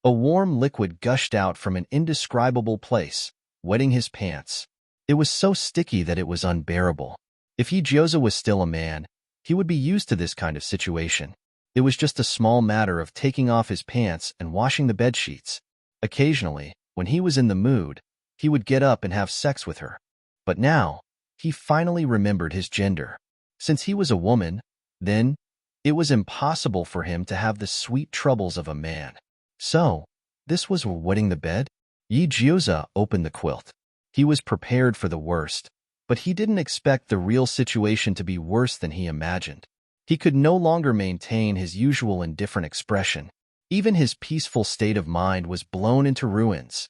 A warm liquid gushed out from an indescribable place, wetting his pants. It was so sticky that it was unbearable. If Yi Jioza was still a man, he would be used to this kind of situation. It was just a small matter of taking off his pants and washing the bedsheets. Occasionally, when he was in the mood, he would get up and have sex with her. But now, he finally remembered his gender. Since he was a woman, then, it was impossible for him to have the sweet troubles of a man. So, this was wetting the bed? Yi Jioza opened the quilt. He was prepared for the worst, but he didn't expect the real situation to be worse than he imagined. He could no longer maintain his usual indifferent expression. Even his peaceful state of mind was blown into ruins.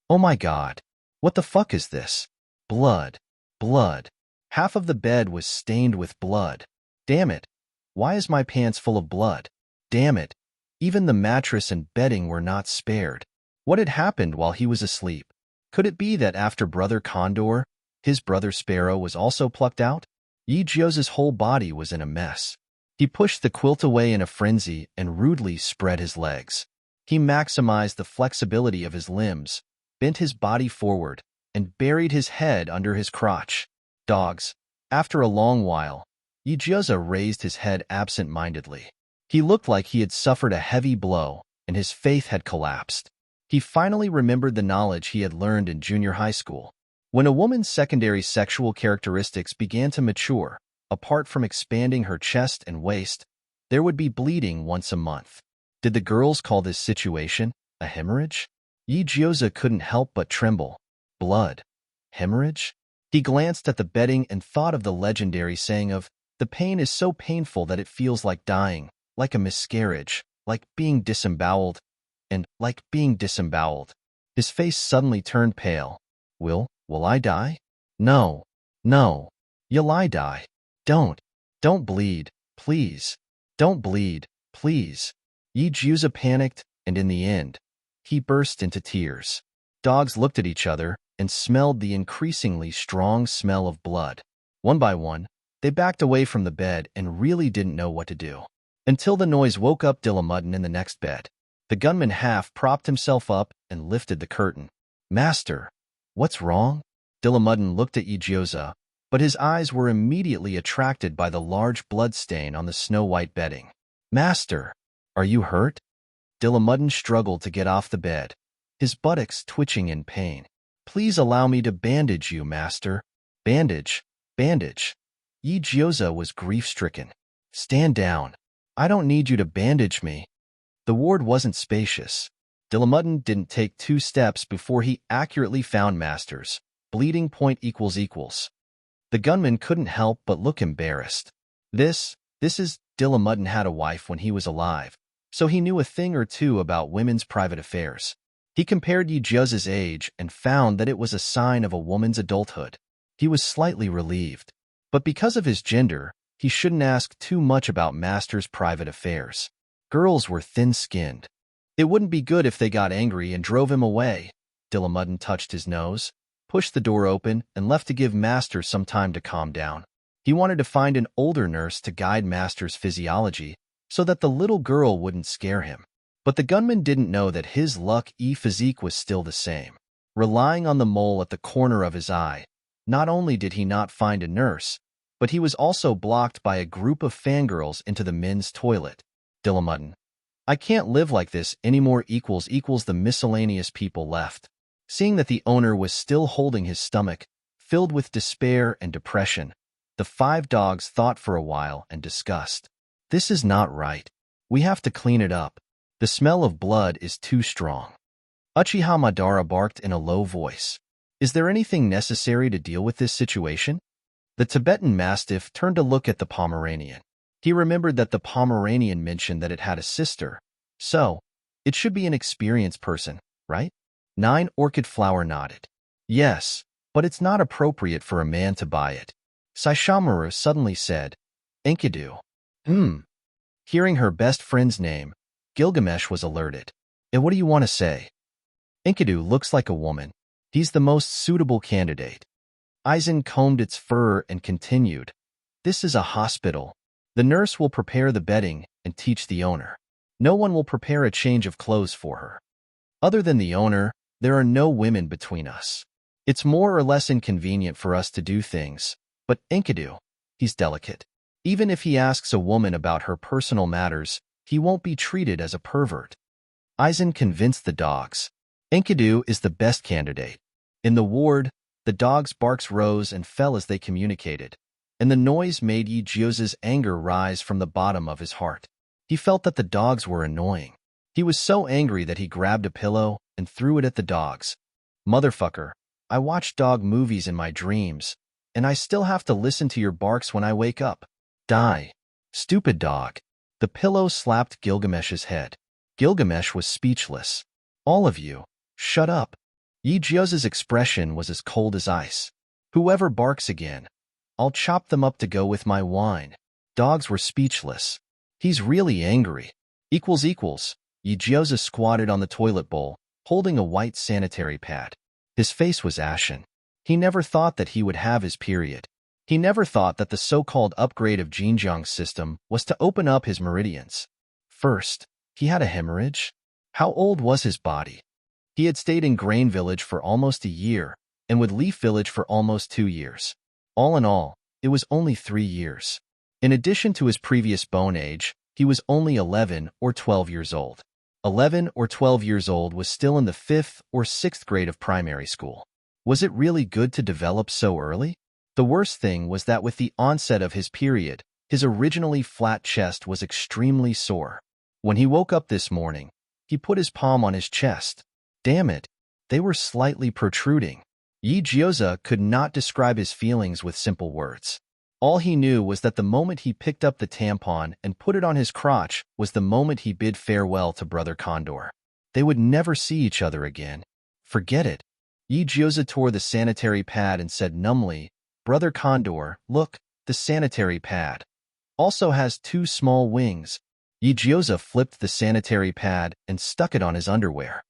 Oh my God! What the fuck is this? Blood. Blood. Half of the bed was stained with blood. Damn it. Why is my pants full of blood? Damn it. Even the mattress and bedding were not spared. What had happened while he was asleep? Could it be that after Brother Condor, his brother Sparrow was also plucked out? Yi Jioza's whole body was in a mess. He pushed the quilt away in a frenzy and rudely spread his legs. He maximized the flexibility of his limbs, bent his body forward, and buried his head under his crotch. Dogs. After a long while, Yi Jioza raised his head absent-mindedly. He looked like he had suffered a heavy blow, and his faith had collapsed. He finally remembered the knowledge he had learned in junior high school. When a woman's secondary sexual characteristics began to mature, apart from expanding her chest and waist, there would be bleeding once a month. Did the girls call this situation a hemorrhage? Yi Jioza couldn't help but tremble. Blood. Hemorrhage? He glanced at the bedding and thought of the legendary saying of, "The pain is so painful that it feels like dying, like a miscarriage, like being disemboweled, and like being disemboweled." His face suddenly turned pale. Will I die? No. No. You'll I die. Don't bleed, please. Don't bleed, please. Yi Jioza panicked, and in the end, he burst into tears. Dogs looked at each other and smelled the increasingly strong smell of blood. One by one, they backed away from the bed and really didn't know what to do. Until the noise woke up Dillamuddin in the next bed. The gunman half propped himself up and lifted the curtain. "Master, what's wrong?" Dillamuddin looked at Yi Jioza, but his eyes were immediately attracted by the large blood stain on the snow-white bedding. "Master, are you hurt?" Dillamuddin struggled to get off the bed, his buttocks twitching in pain. "Please allow me to bandage you, master." "Bandage? Bandage?" Yi Jioza was grief-stricken. "Stand down. I don't need you to bandage me." The ward wasn't spacious. Dillamuddin didn't take 2 steps before he accurately found Master's bleeding point equals. The gunman couldn't help but look embarrassed. This is Dillamuddin had a wife when he was alive, so he knew a thing or two about women's private affairs. He compared Yi Jioza's age and found that it was a sign of a woman's adulthood. He was slightly relieved. But because of his gender, he shouldn't ask too much about Master's private affairs. Girls were thin-skinned. It wouldn't be good if they got angry and drove him away. Dillamuddin touched his nose, pushed the door open, and left to give Master some time to calm down. He wanted to find an older nurse to guide Master's physiology so that the little girl wouldn't scare him. But the gunman didn't know that his luck-e physique was still the same. Relying on the mole at the corner of his eye, Not only did he not find a nurse, but he was also blocked by a group of fangirls into the men's toilet. Dilemma. I can't live like this anymore equals the miscellaneous people left. Seeing that the owner was still holding his stomach, filled with despair and depression, the 5 dogs thought for a while and discussed. This is not right. We have to clean it up. The smell of blood is too strong. Uchiha Madara barked in a low voice. Is there anything necessary to deal with this situation? The Tibetan Mastiff turned to look at the Pomeranian. He remembered that the Pomeranian mentioned that it had a sister, so it should be an experienced person, right? 9 Orchid Flower nodded. Yes, but it's not appropriate for a man to buy it. Saishomaru suddenly said, Enkidu. Hearing her best friend's name, Gilgamesh was alerted. And what do you want to say? Enkidu looks like a woman. He's the most suitable candidate. Aizen combed its fur and continued. This is a hospital. The nurse will prepare the bedding and teach the owner. No one will prepare a change of clothes for her. Other than the owner, there are no women between us. It's more or less inconvenient for us to do things, but Enkidu, he's delicate. Even if he asks a woman about her personal matters, he won't be treated as a pervert. Aizen convinced the dogs. Enkidu is the best candidate. In the ward, the dogs' barks rose and fell as they communicated, and the noise made Yigioza's anger rise from the bottom of his heart. He felt that the dogs were annoying. He was so angry that he grabbed a pillow and threw it at the dogs. Motherfucker, I watch dog movies in my dreams, and I still have to listen to your barks when I wake up. Die. Stupid dog. The pillow slapped Gilgamesh's head. Gilgamesh was speechless. All of you, shut up. Yigioza's expression was as cold as ice. Whoever barks again, I'll chop them up to go with my wine. Dogs were speechless. He's really angry. Yigioza squatted on the toilet bowl, holding a white sanitary pad. His face was ashen. He never thought that he would have his period. He never thought that the so-called upgrade of Jinjiang's system was to open up his meridians. First, he had a hemorrhage. How old was his body? He had stayed in Grain Village for almost a year, and with Leaf Village for almost 2 years. All in all, it was only 3 years. In addition to his previous bone age, he was only 11 or 12 years old. 11 or 12 years old was still in the 5th or 6th grade of primary school. Was it really good to develop so early? The worst thing was that with the onset of his period, his originally flat chest was extremely sore. When he woke up this morning, he put his palm on his chest. Damn it, they were slightly protruding. Yigioza could not describe his feelings with simple words. All he knew was that the moment he picked up the tampon and put it on his crotch was the moment he bid farewell to Brother Condor. They would never see each other again. Forget it. Yigioza tore the sanitary pad and said numbly, Brother Condor, look, the sanitary pad also has 2 small wings. Yigioza flipped the sanitary pad and stuck it on his underwear.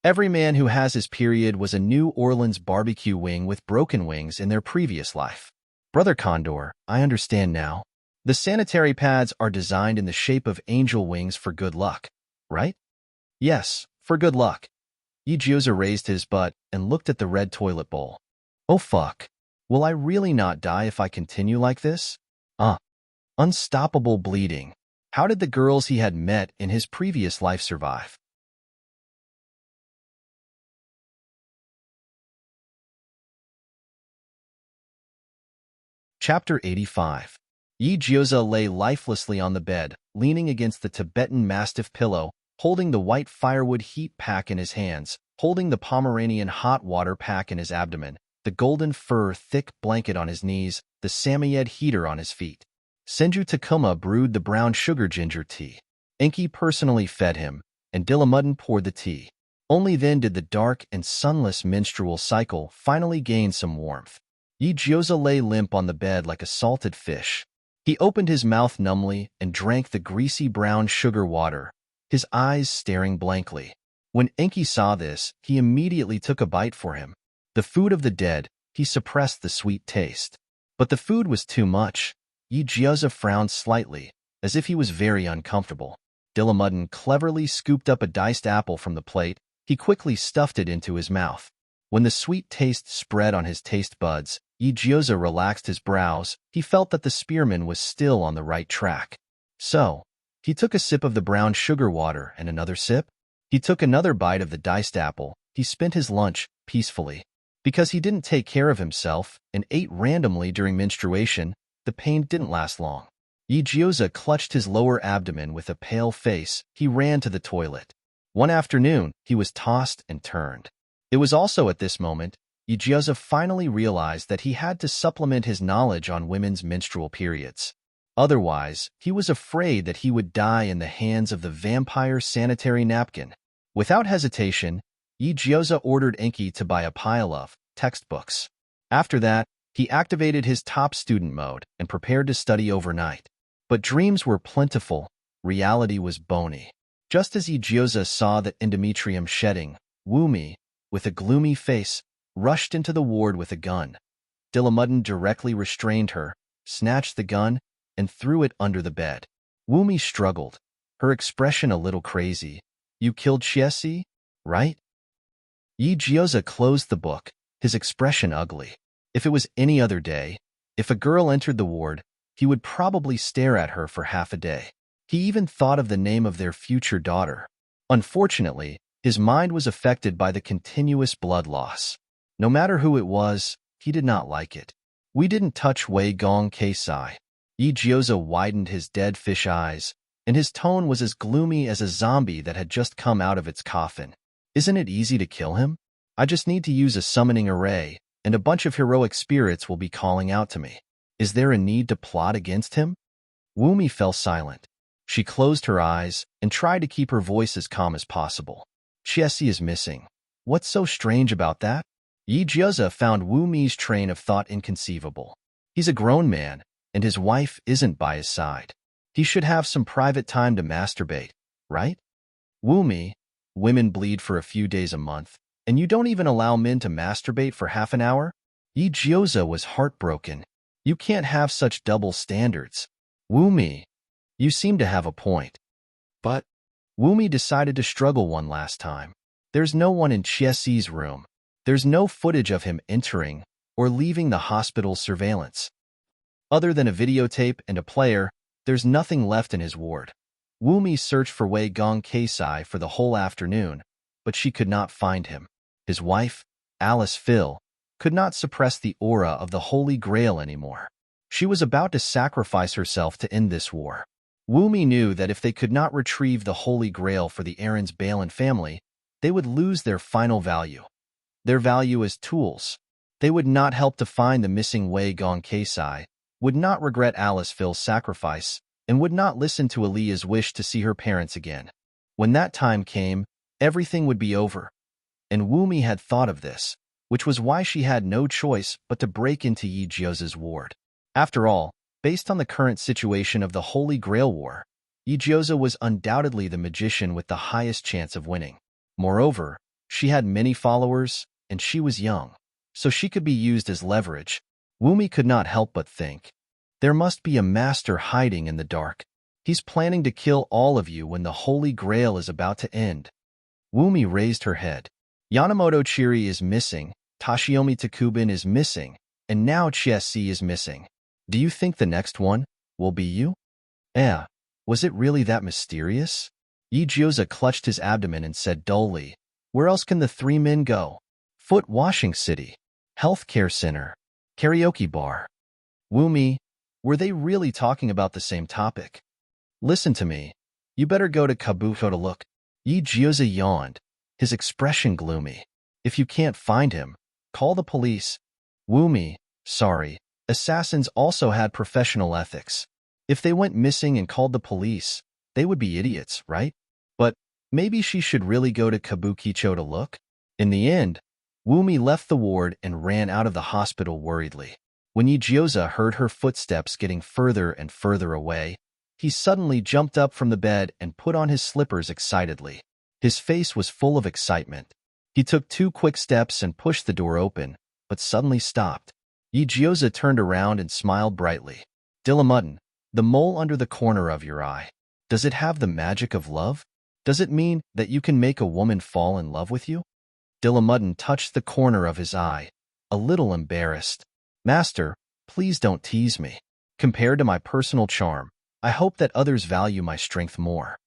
Every man who has his period was a New Orleans barbecue wing with broken wings in their previous life. Brother Condor, I understand now. The sanitary pads are designed in the shape of angel wings for good luck, right? Yes, for good luck. Yigioza raised his butt and looked at the red toilet bowl. Oh fuck. Will I really not die if I continue like this? Unstoppable bleeding. How did the girls he had met in his previous life survive? Chapter 85. Yigioza lay lifelessly on the bed, leaning against the Tibetan Mastiff pillow, holding the white firewood heat pack in his hands, holding the Pomeranian hot water pack in his abdomen, the golden fur thick blanket on his knees, the Samoyed heater on his feet. Senju Takuma brewed the brown sugar ginger tea. Enki personally fed him, and Dilamudden poured the tea. Only then did the dark and sunless menstrual cycle finally gain some warmth. Yigioza lay limp on the bed like a salted fish. He opened his mouth numbly and drank the greasy brown sugar water, his eyes staring blankly. When Enki saw this, he immediately took a bite for him. The food of the dead, he suppressed the sweet taste. But the food was too much. Yigioza frowned slightly, as if he was very uncomfortable. Dilamudden cleverly scooped up a diced apple from the plate. He quickly stuffed it into his mouth. When the sweet taste spread on his taste buds, Igyoza relaxed his brows. He felt that the spearman was still on the right track. So, he took a sip of the brown sugar water and another sip. He took another bite of the diced apple. He spent his lunch peacefully. Because he didn't take care of himself and ate randomly during menstruation, the pain didn't last long. Igyoza clutched his lower abdomen with a pale face. He ran to the toilet. One afternoon, he was tossed and turned. It was also at this moment, Igyoza finally realized that he had to supplement his knowledge on women's menstrual periods. Otherwise, he was afraid that he would die in the hands of the vampire sanitary napkin. Without hesitation, Igyoza ordered Enki to buy a pile of textbooks. After that, he activated his top student mode and prepared to study overnight. But dreams were plentiful, reality was bony. Just as Igyoza saw the endometrium shedding, Wumi, with a gloomy face, rushed into the ward with a gun. Dilamudden directly restrained her, snatched the gun, and threw it under the bed. Wumi struggled, her expression a little crazy. "You killed Chiesi, right?" Igyoza closed the book, his expression ugly. If it was any other day, if a girl entered the ward, he would probably stare at her for half a day. He even thought of the name of their future daughter. Unfortunately, his mind was affected by the continuous blood loss. No matter who it was, he did not like it. "We didn't touch Wei Gong Keisai." Igyoza widened his dead fish eyes, and his tone was as gloomy as a zombie that had just come out of its coffin. "Isn't it easy to kill him? I just need to use a summoning array, and a bunch of heroic spirits will be calling out to me. Is there a need to plot against him?" Wumi fell silent. She closed her eyes and tried to keep her voice as calm as possible. "Chiesi is missing. What's so strange about that?" Igyoza found Wumi's train of thought inconceivable. He's a grown man, and his wife isn't by his side. He should have some private time to masturbate, right? "Wumi, women bleed for a few days a month, and you don't even allow men to masturbate for half an hour?" Igyoza was heartbroken. "You can't have such double standards." "Wumi, you seem to have a point." But Wumi decided to struggle one last time. "There's no one in Chiesi's room. There's no footage of him entering or leaving the hospital's surveillance. Other than a videotape and a player, there's nothing left in his ward." Wumi searched for Wei Gong Keisai for the whole afternoon, but she could not find him. His wife, Alice Phil, could not suppress the aura of the Holy Grail anymore. She was about to sacrifice herself to end this war. Wumi knew that if they could not retrieve the Holy Grail for the Aaron's Balin family, they would lose their final value. Their value as tools. They would not help to find the missing Wei Gong Keisai, would not regret Alice Phil's sacrifice, and would not listen to Aaliyah's wish to see her parents again. When that time came, everything would be over. And Wumi had thought of this, which was why she had no choice but to break into Igyoza's ward. After all, based on the current situation of the Holy Grail War, Igyoza was undoubtedly the magician with the highest chance of winning. Moreover, she had many followers, and she was young, so she could be used as leverage. Wumi could not help but think, there must be a master hiding in the dark. He's planning to kill all of you when the Holy Grail is about to end. Wumi raised her head. Yamamoto Chiri is missing, Tashiomi Takubin is missing, and now Chiesi is missing. Do you think the next one will be you? Was it really that mysterious? Igyoza clutched his abdomen and said dully, "Where else can the three men go? Foot washing city, healthcare center, karaoke bar." Wumi, were they really talking about the same topic? "Listen to me. You better go to Kabuto to look." Igyoza yawned, his expression gloomy. "If you can't find him, call the police." Wumi, sorry. Assassins also had professional ethics. If they went missing and called the police, they would be idiots, right? But maybe she should really go to Kabukicho to look? In the end, Wumi left the ward and ran out of the hospital worriedly. When Igyoza heard her footsteps getting further and further away, he suddenly jumped up from the bed and put on his slippers excitedly. His face was full of excitement. He took 2 quick steps and pushed the door open, but suddenly stopped. Igyoza turned around and smiled brightly. "Dilamudden, the mole under the corner of your eye. Does it have the magic of love? Does it mean that you can make a woman fall in love with you?" Dillamuddin touched the corner of his eye, a little embarrassed. Master, please don't tease me. Compared to my personal charm, I hope that others value my strength more.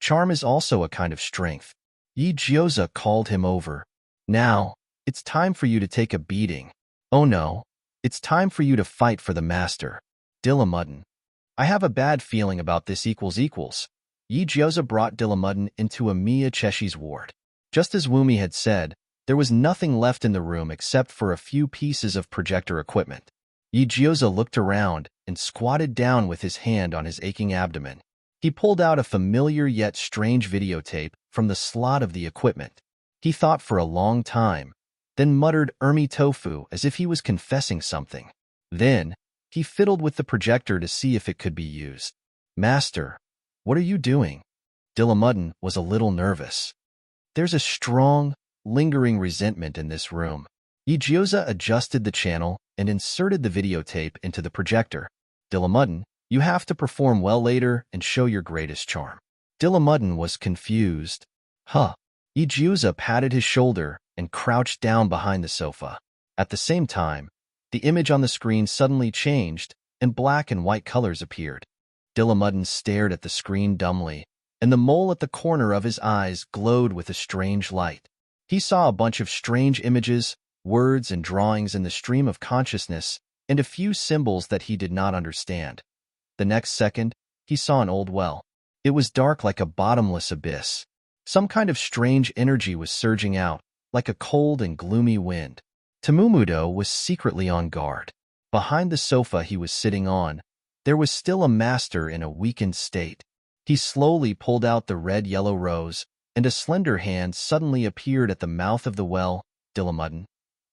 Charm is also a kind of strength. Yi Jioza called him over. Now, it's time for you to take a beating. Oh no, it's time for you to fight for the master. Dillamuddin. I have a bad feeling about this equals. Yi Jioza brought Dillamuddin into Amiya Cheshi's ward. Just as Wumi had said, there was nothing left in the room except for a few pieces of projector equipment. Yi Jioza looked around and squatted down with his hand on his aching abdomen. He pulled out a familiar yet strange videotape from the slot of the equipment. He thought for a long time, then muttered Ermi Tofu as if he was confessing something. Then, he fiddled with the projector to see if it could be used. Master, what are you doing? Dillamuddin was a little nervous. There's a strong, lingering resentment in this room. Yi Jioza adjusted the channel and inserted the videotape into the projector. Dillamuddin, you have to perform well later and show your greatest charm. Dillamuddin was confused. Huh. Yi Jioza patted his shoulder and crouched down behind the sofa. At the same time, the image on the screen suddenly changed and black and white colors appeared. Dillamuddin stared at the screen dumbly, and the mole at the corner of his eyes glowed with a strange light. He saw a bunch of strange images, words, and drawings in the stream of consciousness, and a few symbols that he did not understand. The next second, he saw an old well. It was dark like a bottomless abyss. Some kind of strange energy was surging out, like a cold and gloomy wind. Tamumudo was secretly on guard. Behind the sofa he was sitting on, there was still a master in a weakened state. He slowly pulled out the red-yellow rose, and a slender hand suddenly appeared at the mouth of the well. Dillamuddin.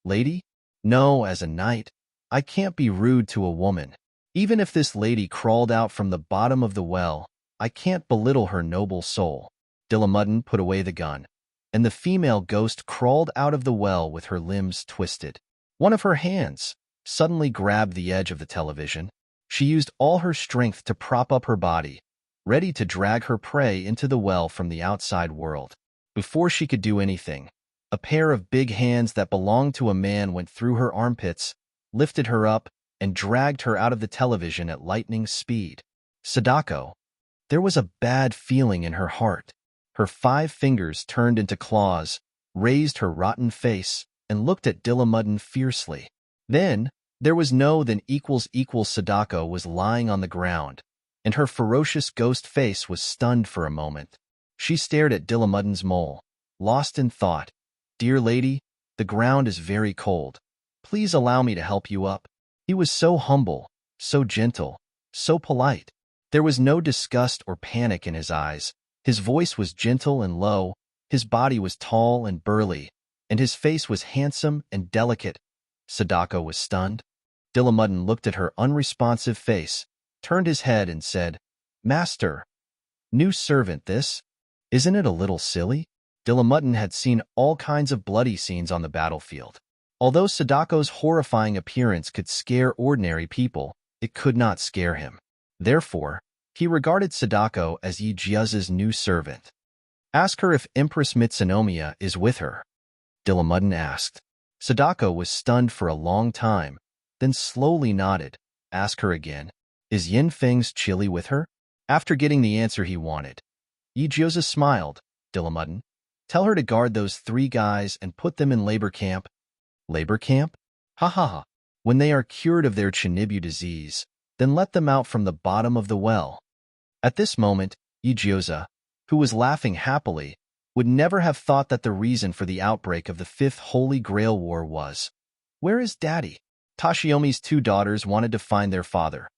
Lady? No, as a knight, I can't be rude to a woman. Even if this lady crawled out from the bottom of the well, I can't belittle her noble soul. Dillamuddin put away the gun, and the female ghost crawled out of the well with her limbs twisted. One of her hands suddenly grabbed the edge of the television. She used all her strength to prop up her body, ready to drag her prey into the well from the outside world. Before she could do anything, a pair of big hands that belonged to a man went through her armpits, lifted her up, and dragged her out of the television at lightning speed. Sadako. There was a bad feeling in her heart. Her 5 fingers turned into claws, raised her rotten face, and looked at Dillamuddin fiercely. Then, there was no then equals Sadako was lying on the ground, and her ferocious ghost face was stunned for a moment. She stared at Dillamuddin's mole, lost in thought. Dear lady, the ground is very cold. Please allow me to help you up. He was so humble, so gentle, so polite. There was no disgust or panic in his eyes. His voice was gentle and low, his body was tall and burly, and his face was handsome and delicate. Sadako was stunned. Dillamuddin looked at her unresponsive face, turned his head and said, Master, new servant this? Isn't it a little silly? Dillamuddin had seen all kinds of bloody scenes on the battlefield. Although Sadako's horrifying appearance could scare ordinary people, it could not scare him. Therefore, he regarded Sadako as Yi Jioza's new servant. Ask her if Empress Mitsunomiya is with her, Dillamuddin asked. Sadako was stunned for a long time, then slowly nodded. Ask her again. Is Yin Feng's chili with her? After getting the answer he wanted, Yi Jioza smiled. Dillamuddin, tell her to guard those 3 guys and put them in labor camp. Labor camp? Ha ha ha. When they are cured of their Chinibu disease, then let them out from the bottom of the well. At this moment, Yi Jioza, who was laughing happily, would never have thought that the reason for the outbreak of the 5th Holy Grail War was, where is Daddy? Toshiomi's 2 daughters wanted to find their father.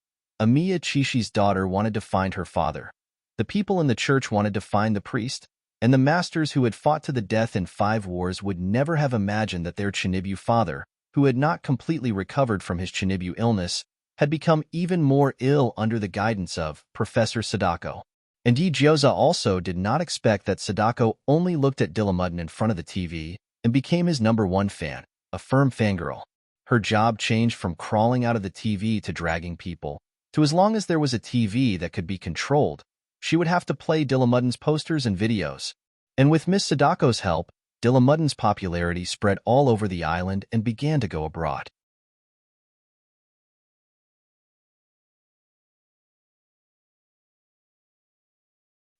Amiya Chishi's daughter wanted to find her father. The people in the church wanted to find the priest, and the masters who had fought to the death in 5 wars would never have imagined that their Chinibu father, who had not completely recovered from his Chinibu illness, had become even more ill under the guidance of Professor Sadako. And Yi Jioza also did not expect that Sadako only looked at Dillamuddin in front of the TV and became his #1 fan, a firm fangirl. Her job changed from crawling out of the TV to dragging people, to as long as there was a TV that could be controlled, she would have to play Dillamuddin's posters and videos. And with Miss Sadako's help, Dillamuddin's popularity spread all over the island and began to go abroad.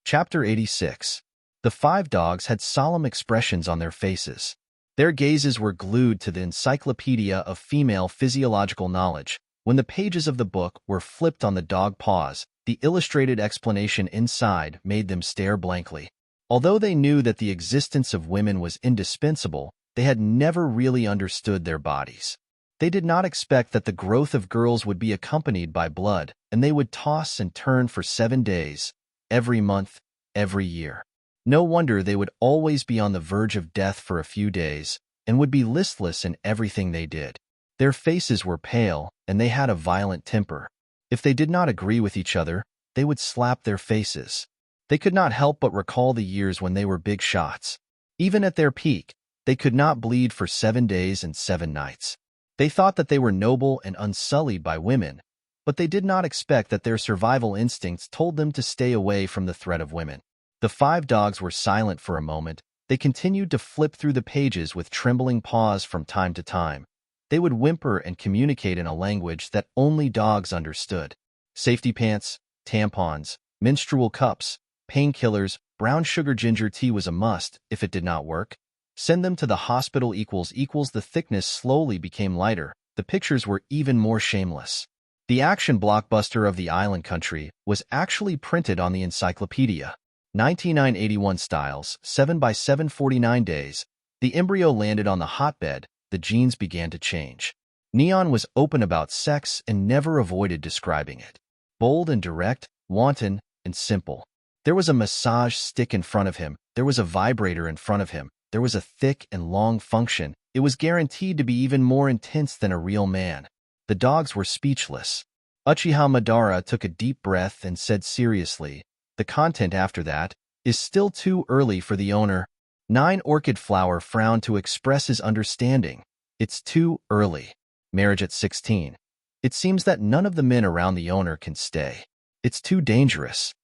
Chapter 86. The five dogs had solemn expressions on their faces. Their gazes were glued to the Encyclopedia of Female Physiological Knowledge. When the pages of the book were flipped on the dog paws, the illustrated explanation inside made them stare blankly. Although they knew that the existence of women was indispensable, they had never really understood their bodies. They did not expect that the growth of girls would be accompanied by blood, and they would toss and turn for 7 days, every month, every year. No wonder they would always be on the verge of death for a few days, and would be listless in everything they did. Their faces were pale, and they had a violent temper. If they did not agree with each other, they would slap their faces. They could not help but recall the years when they were big shots. Even at their peak, they could not bleed for 7 days and 7 nights. They thought that they were noble and unsullied by women, but they did not expect that their survival instincts told them to stay away from the threat of women. The five dogs were silent for a moment. They continued to flip through the pages with trembling paws from time to time. They would whimper and communicate in a language that only dogs understood. Safety pants, tampons, menstrual cups, painkillers, brown sugar ginger tea was a must. If it did not work, send them to the hospital. The thickness slowly became lighter. The pictures were even more shameless. The action blockbuster of the island country was actually printed on the encyclopedia. 9981 styles, 7 by 749 days. The embryo landed on the hotbed. The genes began to change. Neon was open about sex and never avoided describing it. Bold and direct, wanton and simple. There was a massage stick in front of him. There was a vibrator in front of him. There was a thick and long function. It was guaranteed to be even more intense than a real man. The dogs were speechless. Uchiha Madara took a deep breath and said seriously, "The content after that is still too early for the owner." 9 Orchid Flower frowned to express his understanding. "It's too early. Marriage at 16. It seems that none of the men around the owner can stay. It's too dangerous."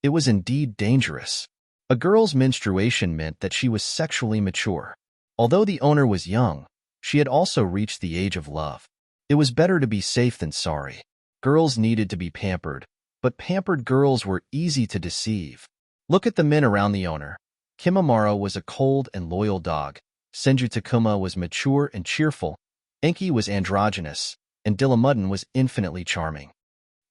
It was indeed dangerous. A girl's menstruation meant that she was sexually mature. Although the owner was young, she had also reached the age of love. It was better to be safe than sorry. Girls needed to be pampered, but pampered girls were easy to deceive. Look at the men around the owner. Kimimaro was a cold and loyal dog. Senju Takuma was mature and cheerful. Enki was androgynous, and Dillamuddin was infinitely charming.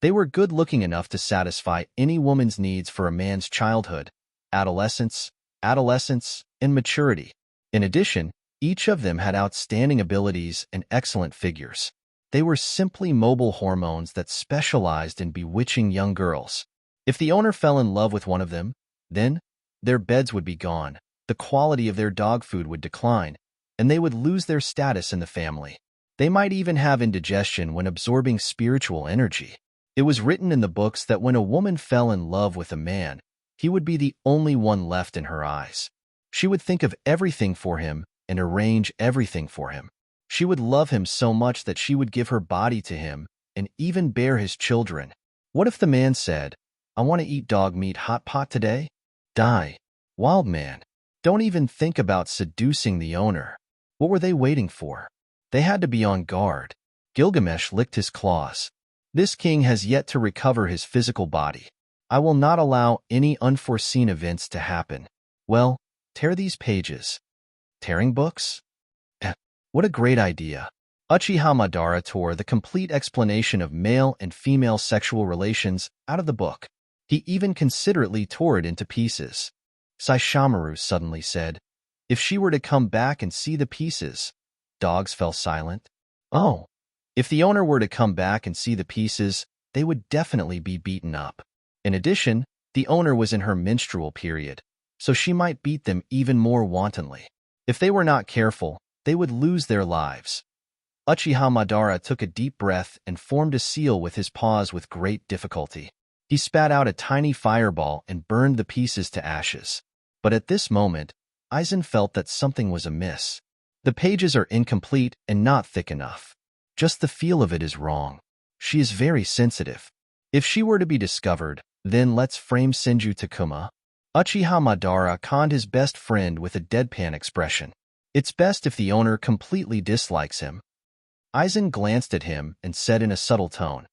They were good-looking enough to satisfy any woman's needs for a man's childhood, adolescence, and maturity. In addition, each of them had outstanding abilities and excellent figures. They were simply mobile hormones that specialized in bewitching young girls. If the owner fell in love with one of them, then their beds would be gone, the quality of their dog food would decline, and they would lose their status in the family. They might even have indigestion when absorbing spiritual energy. It was written in the books that when a woman fell in love with a man, he would be the only one left in her eyes. She would think of everything for him and arrange everything for him. She would love him so much that she would give her body to him and even bear his children. What if the man said, "I want to eat dog meat hot pot today"? Die. Wild man. Don't even think about seducing the owner. What were they waiting for? They had to be on guard. Gilgamesh licked his claws. This king has yet to recover his physical body. I will not allow any unforeseen events to happen. Well, tear these pages. Tearing books? What a great idea. Uchiha Madara tore the complete explanation of male and female sexual relations out of the book. He even considerately tore it into pieces. Saishomaru suddenly said, "If she were to come back and see the pieces." Dogs fell silent. Oh, if the owner were to come back and see the pieces, they would definitely be beaten up. In addition, the owner was in her menstrual period, so she might beat them even more wantonly. If they were not careful, they would lose their lives. Uchiha Madara took a deep breath and formed a seal with his paws with great difficulty. He spat out a tiny fireball and burned the pieces to ashes. But at this moment, Aizen felt that something was amiss. The pages are incomplete and not thick enough. Just the feel of it is wrong. She is very sensitive. If she were to be discovered, then let's frame Senju Takuma. Uchiha Madara conned his best friend with a deadpan expression. It's best if the owner completely dislikes him. Aizen glanced at him and said in a subtle tone,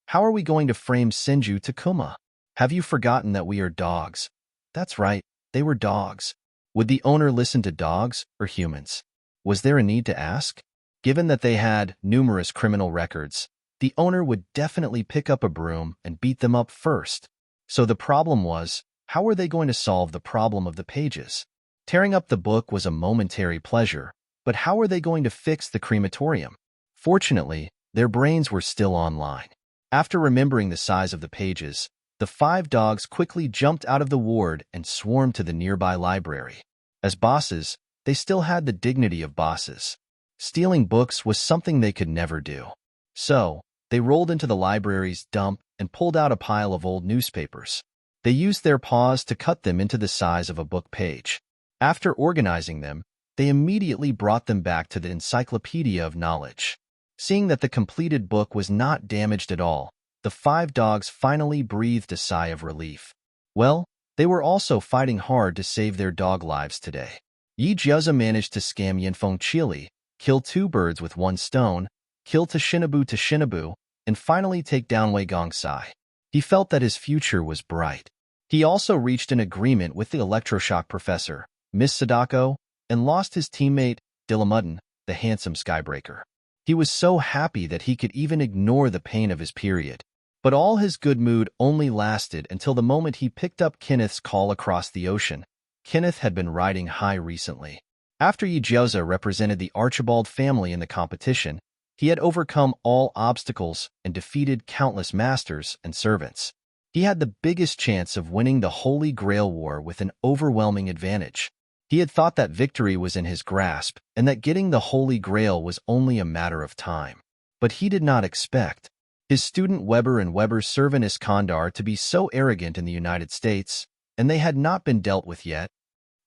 "How are we going to frame Senju Takuma? Have you forgotten that we are dogs?" That's right, they were dogs. Would the owner listen to dogs or humans? Was there a need to ask? Given that they had numerous criminal records, the owner would definitely pick up a broom and beat them up first. So the problem was, how were they going to solve the problem of the pages? Tearing up the book was a momentary pleasure, but how were they going to fix the crematorium? Fortunately, their brains were still online. After remembering the size of the pages, the 5 dogs quickly jumped out of the ward and swarmed to the nearby library. As bosses, they still had the dignity of bosses. Stealing books was something they could never do. So, they rolled into the library's dump and pulled out a pile of old newspapers. They used their paws to cut them into the size of a book page. After organizing them, they immediately brought them back to the Encyclopedia of Knowledge. Seeing that the completed book was not damaged at all, the 5 dogs finally breathed a sigh of relief. Well, they were also fighting hard to save their dog lives today. Yi Jiaozi managed to scam Yinfeng Chili, kill 2 birds with 1 stone, kill Tashinabu, and finally take down Wei Gongsai. He felt that his future was bright. He also reached an agreement with the electroshock professor, Miss Sadako, and lost his teammate, Dilamudden, the handsome skybreaker. He was so happy that he could even ignore the pain of his period. But all his good mood only lasted until the moment he picked up Kenneth's call across the ocean. Kenneth had been riding high recently. After Yi Jiaozi represented the Archibald family in the competition, he had overcome all obstacles and defeated countless masters and servants. He had the biggest chance of winning the Holy Grail War with an overwhelming advantage. He had thought that victory was in his grasp and that getting the Holy Grail was only a matter of time. But he did not expect his student Weber and Weber's servant Iskandar to be so arrogant in the United States, and they had not been dealt with yet.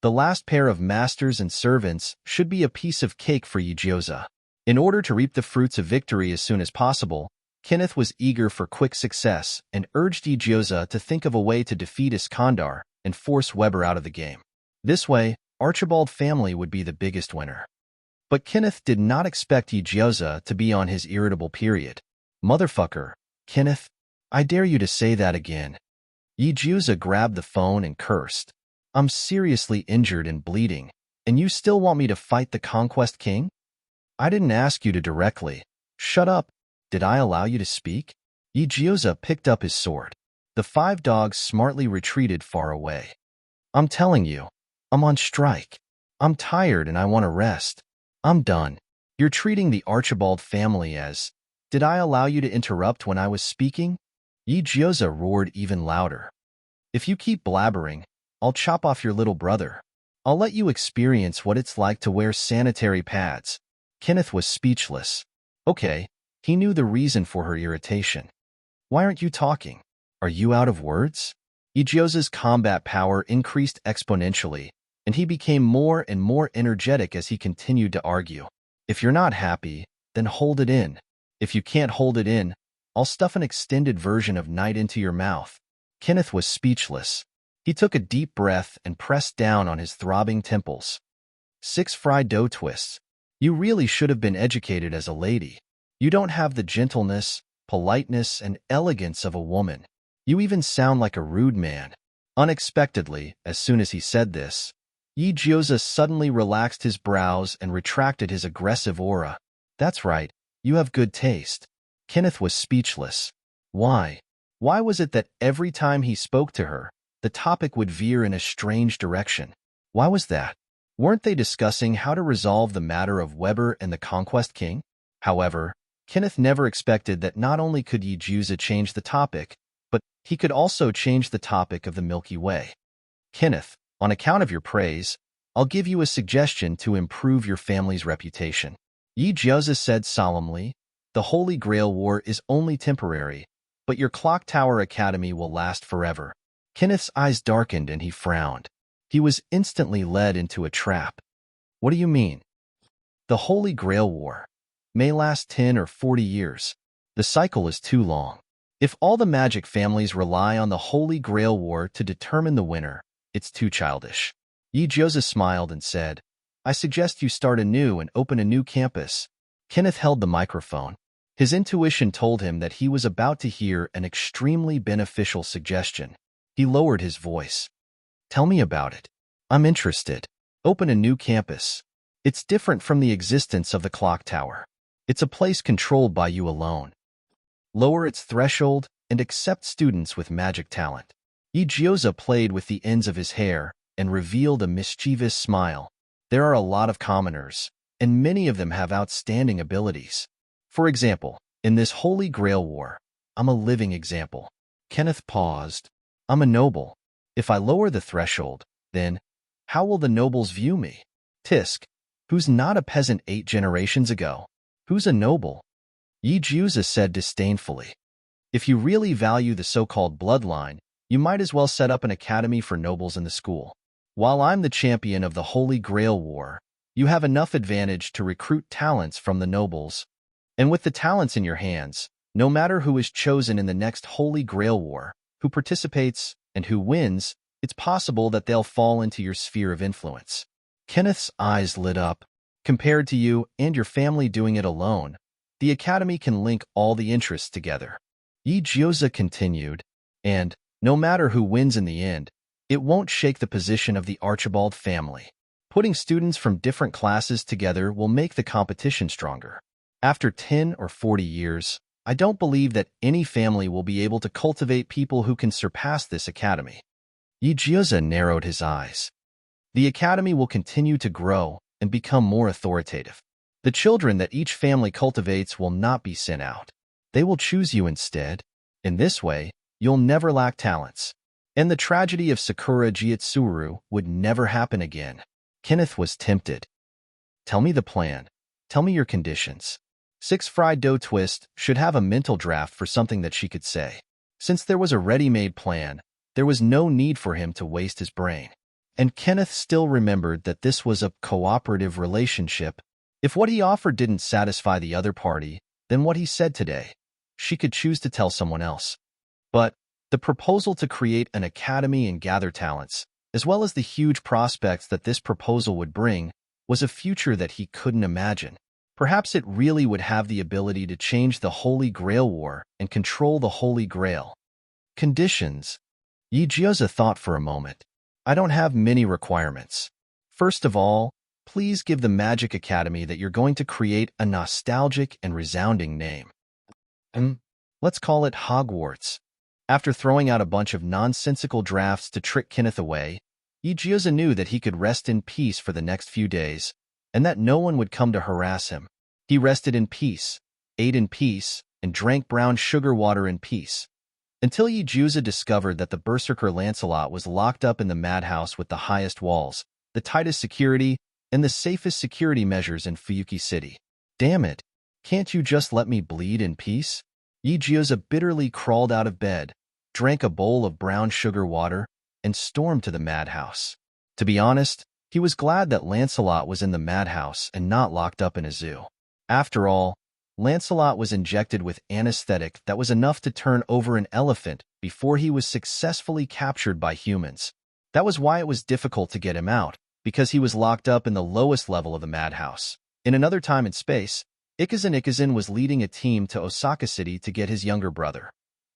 The last pair of masters and servants should be a piece of cake for Yi Jiaozi. In order to reap the fruits of victory as soon as possible, Kenneth was eager for quick success and urged Yi Jiaozi to think of a way to defeat Iskandar and force Weber out of the game. This way, Archibald family would be the biggest winner. But Kenneth did not expect Yi Jiaozi to be on his irritable period. "Motherfucker, Kenneth, I dare you to say that again." Yi Jiaozi grabbed the phone and cursed. "I'm seriously injured and bleeding, and you still want me to fight the Conquest King? I didn't ask you to directly. Shut up. Did I allow you to speak?" Yi Jiaozi picked up his sword. The 5 dogs smartly retreated far away. "I'm telling you, I'm on strike. I'm tired and I want to rest. I'm done. You're treating the Archibald family as... Did I allow you to interrupt when I was speaking?" Yi Jiaozi roared even louder. "If you keep blabbering, I'll chop off your little brother. I'll let you experience what it's like to wear sanitary pads." Kenneth was speechless. Okay, he knew the reason for her irritation. "Why aren't you talking? Are you out of words?" Yi Jiaozi's combat power increased exponentially, and he became more and more energetic as he continued to argue. "If you're not happy, then hold it in. If you can't hold it in, I'll stuff an extended version of night into your mouth." Kenneth was speechless. He took a deep breath and pressed down on his throbbing temples. 6 fried dough twists. You really should have been educated as a lady. You don't have the gentleness, politeness, and elegance of a woman. You even sound like a rude man. Unexpectedly, as soon as he said this, Yi Jiaozi suddenly relaxed his brows and retracted his aggressive aura. "That's right. You have good taste." Kenneth was speechless. Why? Why was it that every time he spoke to her, the topic would veer in a strange direction? Why was that? Weren't they discussing how to resolve the matter of Weber and the Conquest King? However, Kenneth never expected that not only could Yi Jiaozi change the topic, but he could also change the topic of the Milky Way. "Kenneth, on account of your praise, I'll give you a suggestion to improve your family's reputation." Yi Jiaozi said solemnly, "The Holy Grail War is only temporary, but your Clock Tower Academy will last forever." Kenneth's eyes darkened and he frowned. He was instantly led into a trap. "What do you mean?" "The Holy Grail War may last 10 or 40 years. The cycle is too long. If all the magic families rely on the Holy Grail War to determine the winner, It's too childish. Yigyoza smiled and said, I suggest you start anew and open a new campus. Kenneth held the microphone. His intuition told him that he was about to hear an extremely beneficial suggestion. He lowered his voice. Tell me about it. I'm interested. Open a new campus. It's different from the existence of the clock tower. It's a place controlled by you alone. Lower its threshold and accept students with magic talent. Yigyoza played with the ends of his hair and revealed a mischievous smile. There are a lot of commoners, and many of them have outstanding abilities. For example, in this Holy Grail War, I'm a living example. Kenneth paused. I'm a noble. If I lower the threshold, then how will the nobles view me? Tisk, who's not a peasant 8 generations ago? Who's a noble? Yigyoza said disdainfully. If you really value the so-called bloodline, you might as well set up an academy for nobles in the school. While I'm the champion of the Holy Grail War, you have enough advantage to recruit talents from the nobles. And with the talents in your hands, no matter who is chosen in the next Holy Grail War, who participates, and who wins, it's possible that they'll fall into your sphere of influence. Kenneth's eyes lit up. Compared to you and your family doing it alone, the academy can link all the interests together. Yigyoza continued, and, no matter who wins in the end, it won't shake the position of the Archibald family. Putting students from different classes together will make the competition stronger. After 10 or 40 years, I don't believe that any family will be able to cultivate people who can surpass this academy. Yigyoza narrowed his eyes. The academy will continue to grow and become more authoritative. The children that each family cultivates will not be sent out. They will choose you instead. In this way, you'll never lack talents. And the tragedy of Sakura Jitsuru would never happen again. Kenneth was tempted. Tell me the plan. Tell me your conditions. 6 fried dough twist should have a mental draft for something that she could say. Since there was a ready-made plan, there was no need for him to waste his brain. And Kenneth still remembered that this was a cooperative relationship. If what he offered didn't satisfy the other party, then what he said today, she could choose to tell someone else. But the proposal to create an academy and gather talents, as well as the huge prospects that this proposal would bring, was a future that he couldn't imagine. Perhaps it really would have the ability to change the Holy Grail War and control the Holy Grail. Conditions. Yigyoza thought for a moment. I don't have many requirements. First of all, please give the Magic Academy that you're going to create a nostalgic and resounding name. Let's call it Hogwarts. After throwing out a bunch of nonsensical drafts to trick Kenneth away, Yigyoza knew that he could rest in peace for the next few days, and that no one would come to harass him. He rested in peace, ate in peace, and drank brown sugar water in peace, until Yigyoza discovered that the berserker Lancelot was locked up in the madhouse with the highest walls, the tightest security, and the safest security measures in Fuyuki City. Damn it, can't you just let me bleed in peace? Yigyoza bitterly crawled out of bed, drank a bowl of brown sugar water, and stormed to the madhouse. To be honest, he was glad that Lancelot was in the madhouse and not locked up in a zoo. After all, Lancelot was injected with anesthetic that was enough to turn over an elephant before he was successfully captured by humans. That was why it was difficult to get him out, because he was locked up in the lowest level of the madhouse. In another time and space, Ikazan was leading a team to Osaka City to get his younger brother.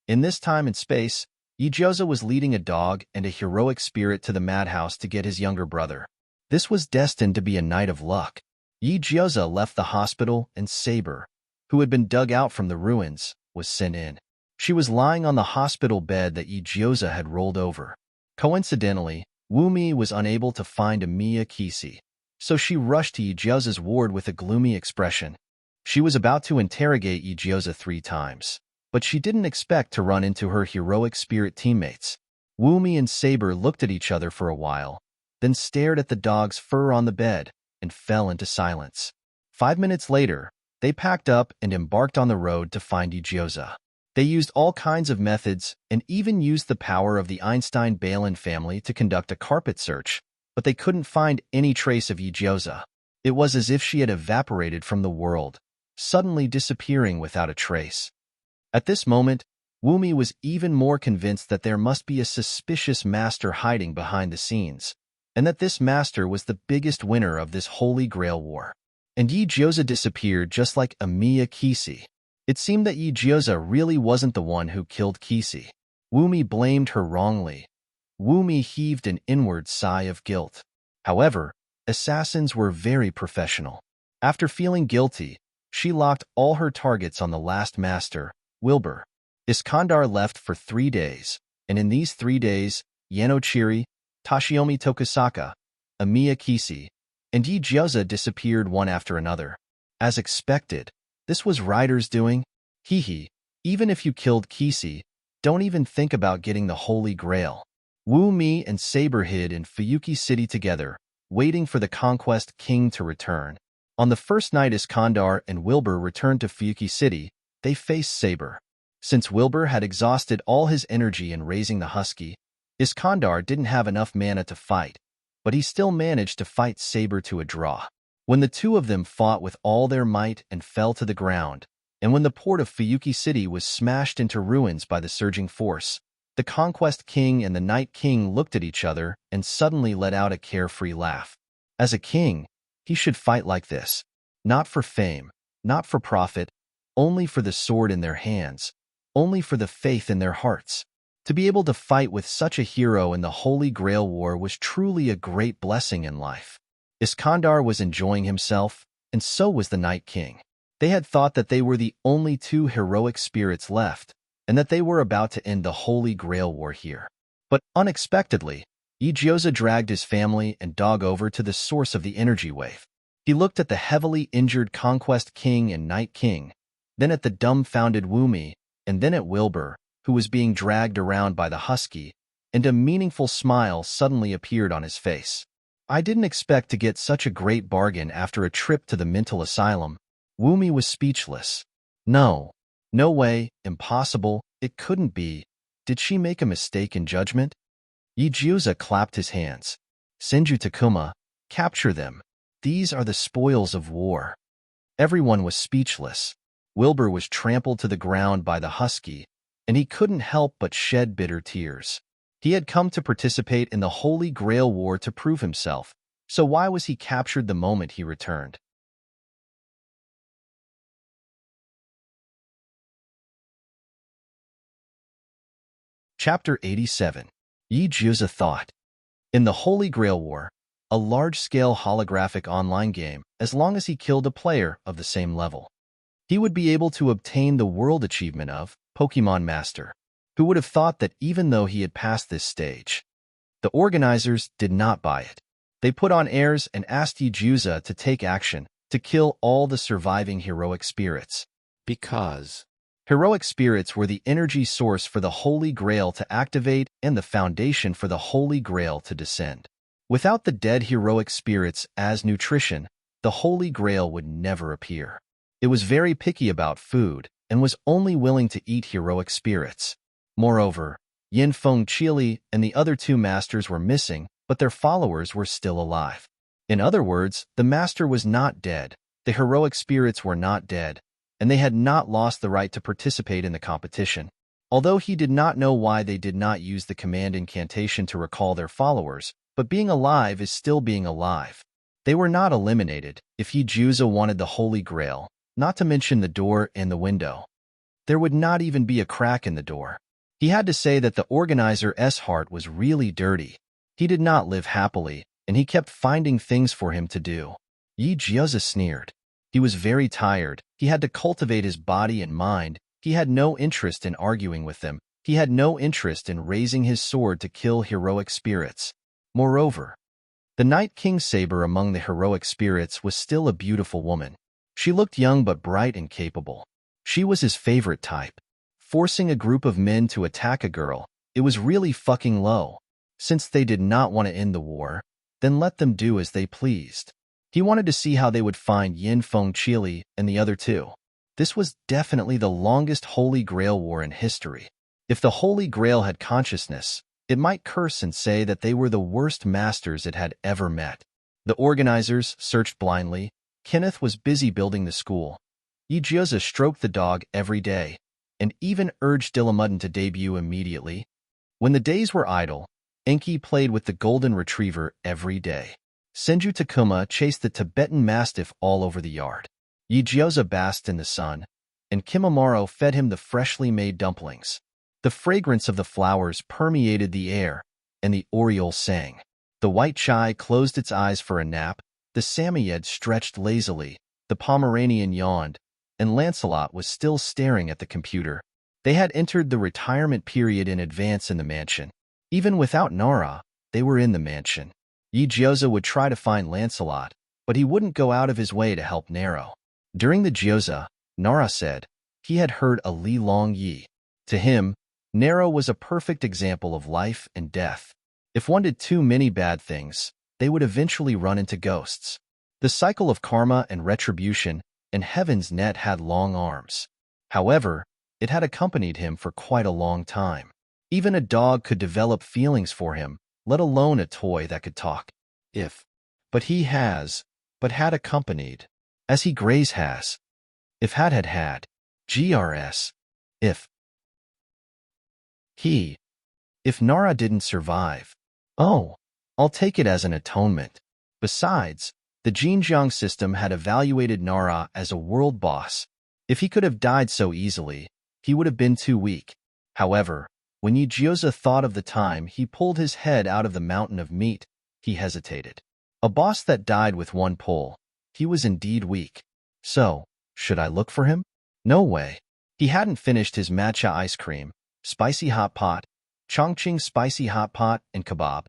In this time and space, Yigyoza was leading a dog and a heroic spirit to the madhouse to get his younger brother. This was destined to be a night of luck. Yigyoza left the hospital and Saber, who had been dug out from the ruins, was sent in. She was lying on the hospital bed that Yigyoza had rolled over. Coincidentally, Wumi was unable to find Amiya Kisi, so she rushed to Yigyoza's ward with a gloomy expression. She was about to interrogate Yigyoza 3 times, but she didn't expect to run into her heroic spirit teammates. Wumi and Saber looked at each other for a while, then stared at the dog's fur on the bed and fell into silence. 5 minutes later, they packed up and embarked on the road to find Yigyoza. They used all kinds of methods and even used the power of the Einstein-Balin family to conduct a carpet search, but they couldn't find any trace of Yigyoza. It was as if she had evaporated from the world, suddenly disappearing without a trace. At this moment, Wumi was even more convinced that there must be a suspicious master hiding behind the scenes, and that this master was the biggest winner of this Holy Grail war. And Yi Jioza disappeared just like Amiya Kisi. It seemed that Yi Jioza really wasn't the one who killed Kisi. Wumi blamed her wrongly. Wumi heaved an inward sigh of guilt. However, assassins were very professional. After feeling guilty, she locked all her targets on the last master, Wilbur. Iskandar left for 3 days, and in these 3 days, Yanochiri, Toshiomi Tokusaka, Amiya Kisi, and Yi Jioza disappeared one after another. As expected, this was Ryder's doing. Even if you killed Kisi, don't even think about getting the Holy Grail. Wu Mi and Saber hid in Fuyuki City together, waiting for the Conquest King to return. On the first night Iskandar and Wilbur returned to Fuyuki City, they faced Saber. Since Wilbur had exhausted all his energy in raising the husky, Iskandar didn't have enough mana to fight, but he still managed to fight Saber to a draw. When the two of them fought with all their might and fell to the ground, and when the port of Fuyuki City was smashed into ruins by the surging force, the Conquest King and the Night King looked at each other and suddenly let out a carefree laugh. As a king, he should fight like this. Not for fame, not for profit, only for the sword in their hands, only for the faith in their hearts. To be able to fight with such a hero in the Holy Grail War was truly a great blessing in life. Iskandar was enjoying himself, and so was the Night King. They had thought that they were the only 2 heroic spirits left, and that they were about to end the Holy Grail War here. But unexpectedly, Yi Jioza dragged his family and dog over to the source of the energy wave. He looked at the heavily injured Conquest King and Night King, then at the dumbfounded Wumi, and then at Wilbur, who was being dragged around by the husky, and a meaningful smile suddenly appeared on his face. I didn't expect to get such a great bargain after a trip to the mental asylum. Wumi was speechless. No way, impossible, it couldn't be. Did she make a mistake in judgment? Yi Jioza clapped his hands. Senju Takuma, capture them. These are the spoils of war. Everyone was speechless. Wilbur was trampled to the ground by the husky, and he couldn't help but shed bitter tears. He had come to participate in the Holy Grail War to prove himself, so why was he captured the moment he returned? Chapter 87. Yi Jioza thought. In the Holy Grail War, a large-scale holographic online game, as long as he killed a player of the same level, he would be able to obtain the world achievement of Pokemon Master. Who would have thought that even though he had passed this stage? The organizers did not buy it. They put on airs and asked Yi Jioza to take action, to kill all the surviving heroic spirits. Because heroic spirits were the energy source for the Holy Grail to activate and the foundation for the Holy Grail to descend. Without the dead heroic spirits as nutrition, the Holy Grail would never appear. It was very picky about food and was only willing to eat heroic spirits. Moreover, Yin Feng Chili and the other 2 masters were missing, but their followers were still alive. In other words, the master was not dead, the heroic spirits were not dead, and they had not lost the right to participate in the competition. Although he did not know why they did not use the command incantation to recall their followers, but being alive is still being alive. They were not eliminated if Yi Jioza wanted the Holy Grail, not to mention the door and the window. There would not even be a crack in the door. He had to say that the organizer's heart was really dirty. He did not live happily, and he kept finding things for him to do. Yi Jioza sneered. He was very tired. He had to cultivate his body and mind. He had no interest in arguing with them. He had no interest in raising his sword to kill heroic spirits. Moreover, the Night King Saber among the heroic spirits was still a beautiful woman. She looked young but bright and capable. She was his favorite type. Forcing a group of men to attack a girl, it was really fucking low. Since they did not want to end the war, then let them do as they pleased. He wanted to see how they would find Yin Feng Chili and the other 2. This was definitely the longest Holy Grail War in history. If the Holy Grail had consciousness, it might curse and say that they were the worst masters it had ever met. The organizers searched blindly. Kenneth was busy building the school. Yi Jioza stroked the dog every day. and even urged Dilamudden to debut immediately. When the days were idle, Enki played with the golden retriever every day. Senju Takuma chased the Tibetan Mastiff all over the yard. Yigyoza basked in the sun, and Kimamaro fed him the freshly made dumplings. The fragrance of the flowers permeated the air, and the oriole sang. The white chai closed its eyes for a nap, the Samoyed stretched lazily, the Pomeranian yawned, and Lancelot was still staring at the computer. They had entered the retirement period in advance in the mansion. Even without Nara, they were in the mansion. Yigyoza would try to find Lancelot, but he wouldn't go out of his way to help Nero. During the gyoza, Nara said he had heard a Li Long Yi. To him, Nero was a perfect example of life and death. If one did too many bad things, they would eventually run into ghosts. The cycle of karma and retribution and Heaven's Net had long arms. However, it had accompanied him for quite a long time. Even a dog could develop feelings for him, let alone a toy that could talk. But had accompanied, as he Grays has. If had, GRS. If Nara didn't survive. Oh, I'll take it as an atonement. Besides, the Jinjiang system had evaluated Nara as a world boss. If he could have died so easily, he would have been too weak. However, when Yigyoza thought of the time he pulled his head out of the mountain of meat, he hesitated. A boss that died with one pull. He was indeed weak. So, should I look for him? No way. He hadn't finished his matcha ice cream, spicy hot pot, Chongqing spicy hot pot, and kebab.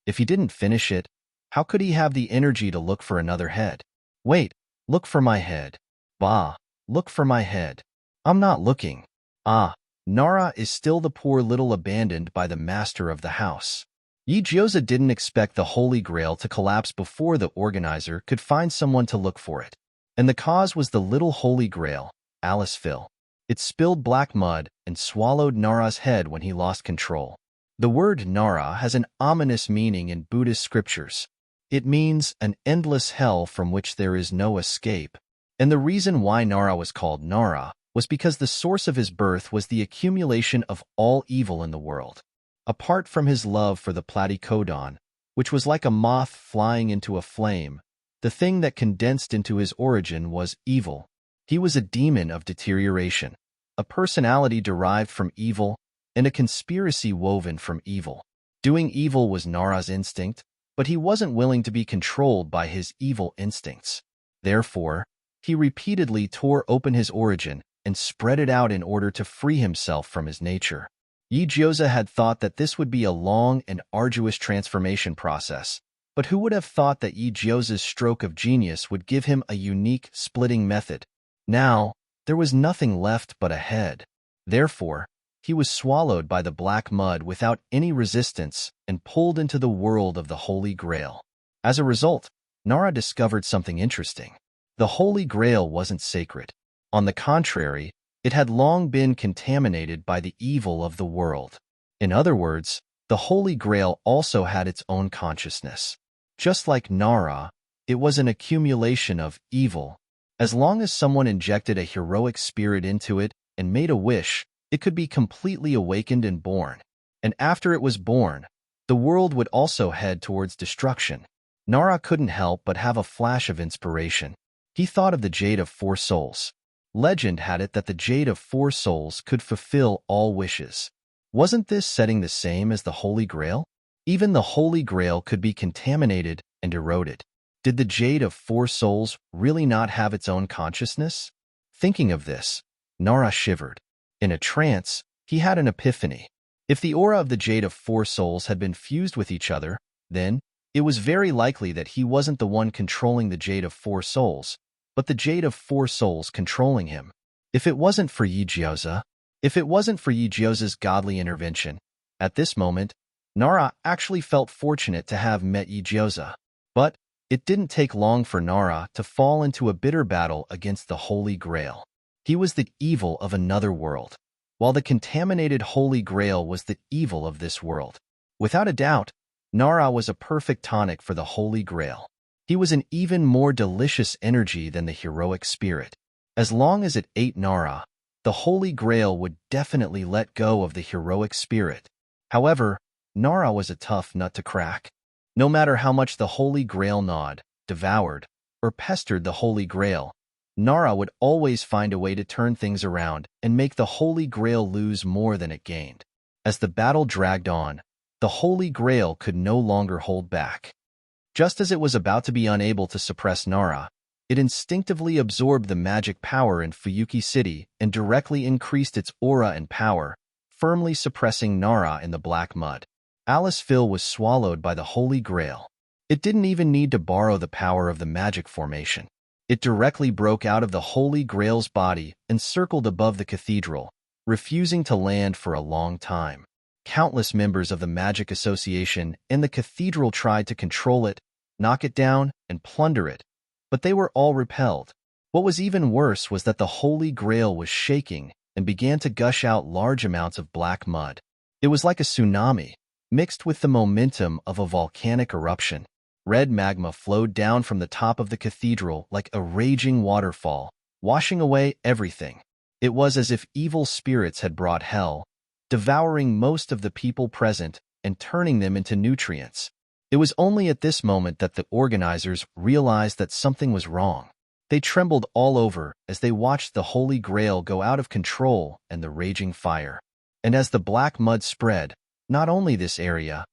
If he didn't finish it, how could he have the energy to look for another head? Wait, look for my head. Bah, look for my head. I'm not looking. Ah, Nara is still the poor little abandoned by the master of the house. Yigyoza didn't expect the Holy Grail to collapse before the organizer could find someone to look for it. And the cause was the little Holy Grail, Aliceville. It spilled black mud and swallowed Nara's head when he lost control. The word Nara has an ominous meaning in Buddhist scriptures. It means an endless hell from which there is no escape. And the reason why Nara was called Nara was because the source of his birth was the accumulation of all evil in the world. Apart from his love for the platycodon, which was like a moth flying into a flame, the thing that condensed into his origin was evil. He was a demon of deterioration, a personality derived from evil, and a conspiracy woven from evil. Doing evil was Nara's instinct, but he wasn't willing to be controlled by his evil instincts. Therefore, he repeatedly tore open his origin and spread it out in order to free himself from his nature. Yigyoza had thought that this would be a long and arduous transformation process, but who would have thought that Yigyoza's stroke of genius would give him a unique splitting method? Now, there was nothing left but a head. Therefore, he was swallowed by the black mud without any resistance and pulled into the world of the Holy Grail. As a result, Nara discovered something interesting. The Holy Grail wasn't sacred. On the contrary, it had long been contaminated by the evil of the world. In other words, the Holy Grail also had its own consciousness. Just like Nara, it was an accumulation of evil. As long as someone injected a heroic spirit into it and made a wish, it could be completely awakened and born. And after it was born, the world would also head towards destruction. Nara couldn't help but have a flash of inspiration. He thought of the Jade of Four Souls. Legend had it that the Jade of Four Souls could fulfill all wishes. Wasn't this setting the same as the Holy Grail? Even the Holy Grail could be contaminated and eroded. Did the Jade of Four Souls really not have its own consciousness? Thinking of this, Nara shivered. In a trance, he had an epiphany. If the aura of the Jade of Four Souls had been fused with each other, then it was very likely that he wasn't the one controlling the Jade of Four Souls, but the Jade of Four Souls controlling him. If it wasn't for Yigyoza's godly intervention, at this moment, Nara actually felt fortunate to have met Yigyoza. But it didn't take long for Nara to fall into a bitter battle against the Holy Grail. He was the evil of another world, while the contaminated Holy Grail was the evil of this world. Without a doubt, Nara was a perfect tonic for the Holy Grail. He was an even more delicious energy than the heroic spirit. As long as it ate Nara, the Holy Grail would definitely let go of the heroic spirit. However, Nara was a tough nut to crack. No matter how much the Holy Grail gnawed, devoured, or pestered the Holy Grail, Nara would always find a way to turn things around and make the Holy Grail lose more than it gained. As the battle dragged on, the Holy Grail could no longer hold back. Just as it was about to be unable to suppress Nara, it instinctively absorbed the magic power in Fuyuki City and directly increased its aura and power, firmly suppressing Nara in the black mud. Aliceville was swallowed by the Holy Grail. It didn't even need to borrow the power of the magic formation. It directly broke out of the Holy Grail's body and circled above the cathedral, refusing to land for a long time. Countless members of the Magic Association and the cathedral tried to control it, knock it down, and plunder it, but they were all repelled. What was even worse was that the Holy Grail was shaking and began to gush out large amounts of black mud. It was like a tsunami, mixed with the momentum of a volcanic eruption. Red magma flowed down from the top of the cathedral like a raging waterfall, washing away everything. It was as if evil spirits had brought hell, devouring most of the people present and turning them into nutrients. It was only at this moment that the organizers realized that something was wrong. They trembled all over as they watched the Holy Grail go out of control and the raging fire. And as the black mud spread, not only this area,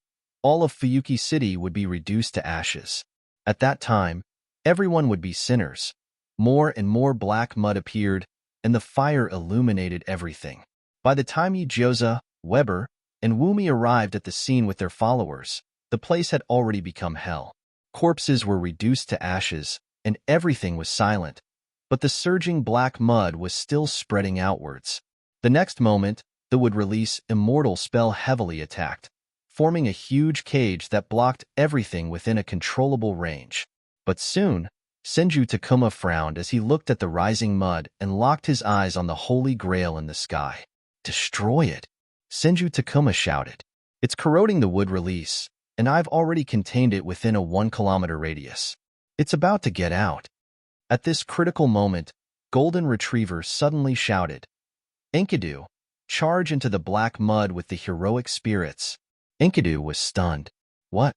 all of Fuyuki City would be reduced to ashes. At that time, everyone would be sinners. More and more black mud appeared, and the fire illuminated everything. By the time Igyoza, Weber, and Wumi arrived at the scene with their followers, the place had already become hell. Corpses were reduced to ashes, and everything was silent, but the surging black mud was still spreading outwards. The next moment, the would release immortal spell heavily attacked, forming a huge cage that blocked everything within a controllable range. But soon, Senju Takuma frowned as he looked at the rising mud and locked his eyes on the Holy Grail in the sky. Destroy it, Senju Takuma shouted. It's corroding the wood release, and I've already contained it within a 1-kilometer radius. It's about to get out. At this critical moment, Golden Retriever suddenly shouted, Enkidu, charge into the black mud with the heroic spirits. Enkidu was stunned. What?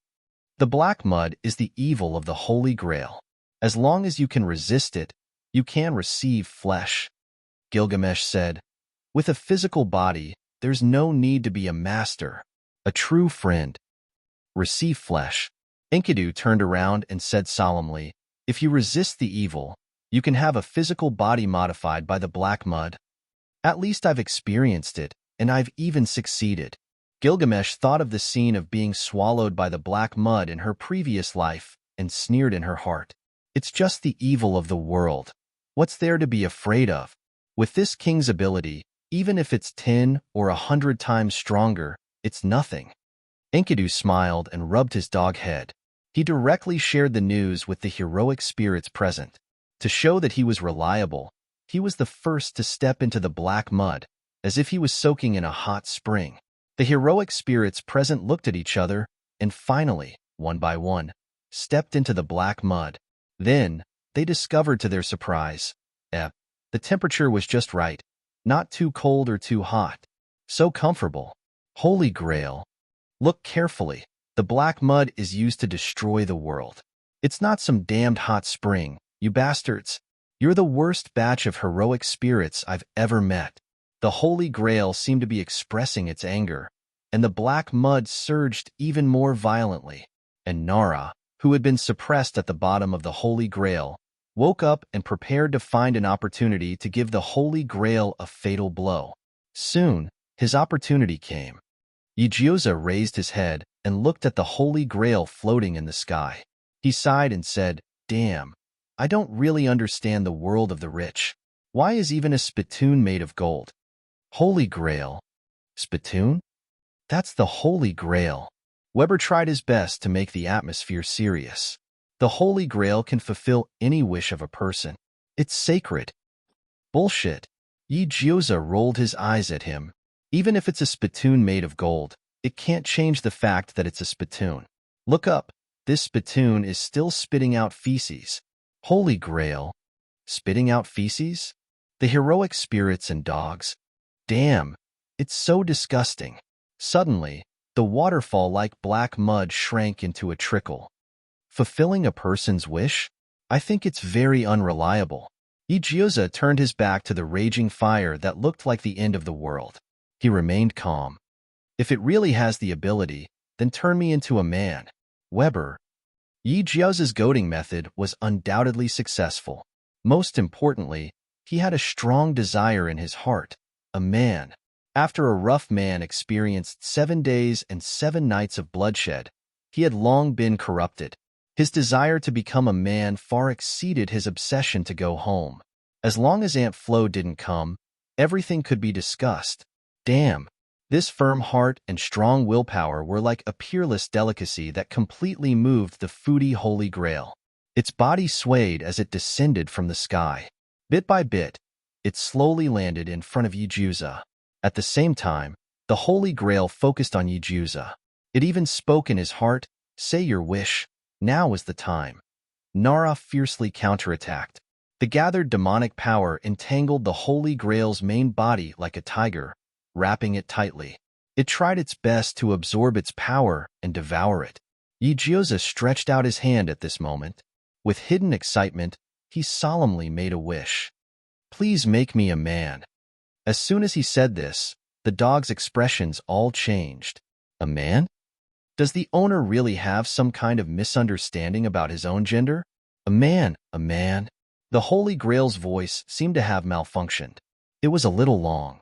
The black mud is the evil of the Holy Grail. As long as you can resist it, you can receive flesh. Gilgamesh said, with a physical body, there's no need to be a master, a true friend. Receive flesh. Enkidu turned around and said solemnly, if you resist the evil, you can have a physical body modified by the black mud. At least I've experienced it, and I've even succeeded. Gilgamesh thought of the scene of being swallowed by the black mud in her previous life and sneered in her heart. It's just the evil of the world. What's there to be afraid of? With this king's ability, even if it's 10 or 100 times stronger, it's nothing. Enkidu smiled and rubbed his dog head. He directly shared the news with the heroic spirits present. To show that he was reliable, he was the first to step into the black mud, as if he was soaking in a hot spring. The heroic spirits present looked at each other, and finally, one by one, stepped into the black mud. Then, they discovered to their surprise, the temperature was just right, not too cold or too hot. So comfortable. Holy Grail. Look carefully. The black mud is used to destroy the world. It's not some damned hot spring, you bastards. You're the worst batch of heroic spirits I've ever met. The Holy Grail seemed to be expressing its anger, and the black mud surged even more violently. And Nara, who had been suppressed at the bottom of the Holy Grail, woke up and prepared to find an opportunity to give the Holy Grail a fatal blow. Soon, his opportunity came. Igyoza raised his head and looked at the Holy Grail floating in the sky. He sighed and said, Damn, I don't really understand the world of the rich. Why is even a spittoon made of gold? Holy Grail. Spittoon? That's the Holy Grail. Weber tried his best to make the atmosphere serious. The Holy Grail can fulfill any wish of a person. It's sacred. Bullshit. Igyoza rolled his eyes at him. Even if it's a spittoon made of gold, it can't change the fact that it's a spittoon. Look up. This spittoon is still spitting out feces. Holy Grail. Spitting out feces? The heroic spirits and dogs. Damn, it's so disgusting. Suddenly, the waterfall-like black mud shrank into a trickle. Fulfilling a person's wish? I think it's very unreliable. Igyoza turned his back to the raging fire that looked like the end of the world. He remained calm. If it really has the ability, then turn me into a man. Weber. Igyoza's goading method was undoubtedly successful. Most importantly, he had a strong desire in his heart, a man. After a rough man experienced 7 days and 7 nights of bloodshed, he had long been corrupted. His desire to become a man far exceeded his obsession to go home. As long as Aunt Flo didn't come, everything could be discussed. Damn, this firm heart and strong willpower were like a peerless delicacy that completely moved the foodie Holy Grail. Its body swayed as it descended from the sky. Bit by bit, it slowly landed in front of Igyoza. At the same time, the Holy Grail focused on Igyoza. It even spoke in his heart, "Say your wish, now is the time." Nara fiercely counterattacked. The gathered demonic power entangled the Holy Grail's main body like a tiger, wrapping it tightly. It tried its best to absorb its power and devour it. Igyoza stretched out his hand at this moment. With hidden excitement, he solemnly made a wish. "Please make me a man." As soon as he said this, the dog's expressions all changed. A man? Does the owner really have some kind of misunderstanding about his own gender? A man, a man. The Holy Grail's voice seemed to have malfunctioned. It was a little long.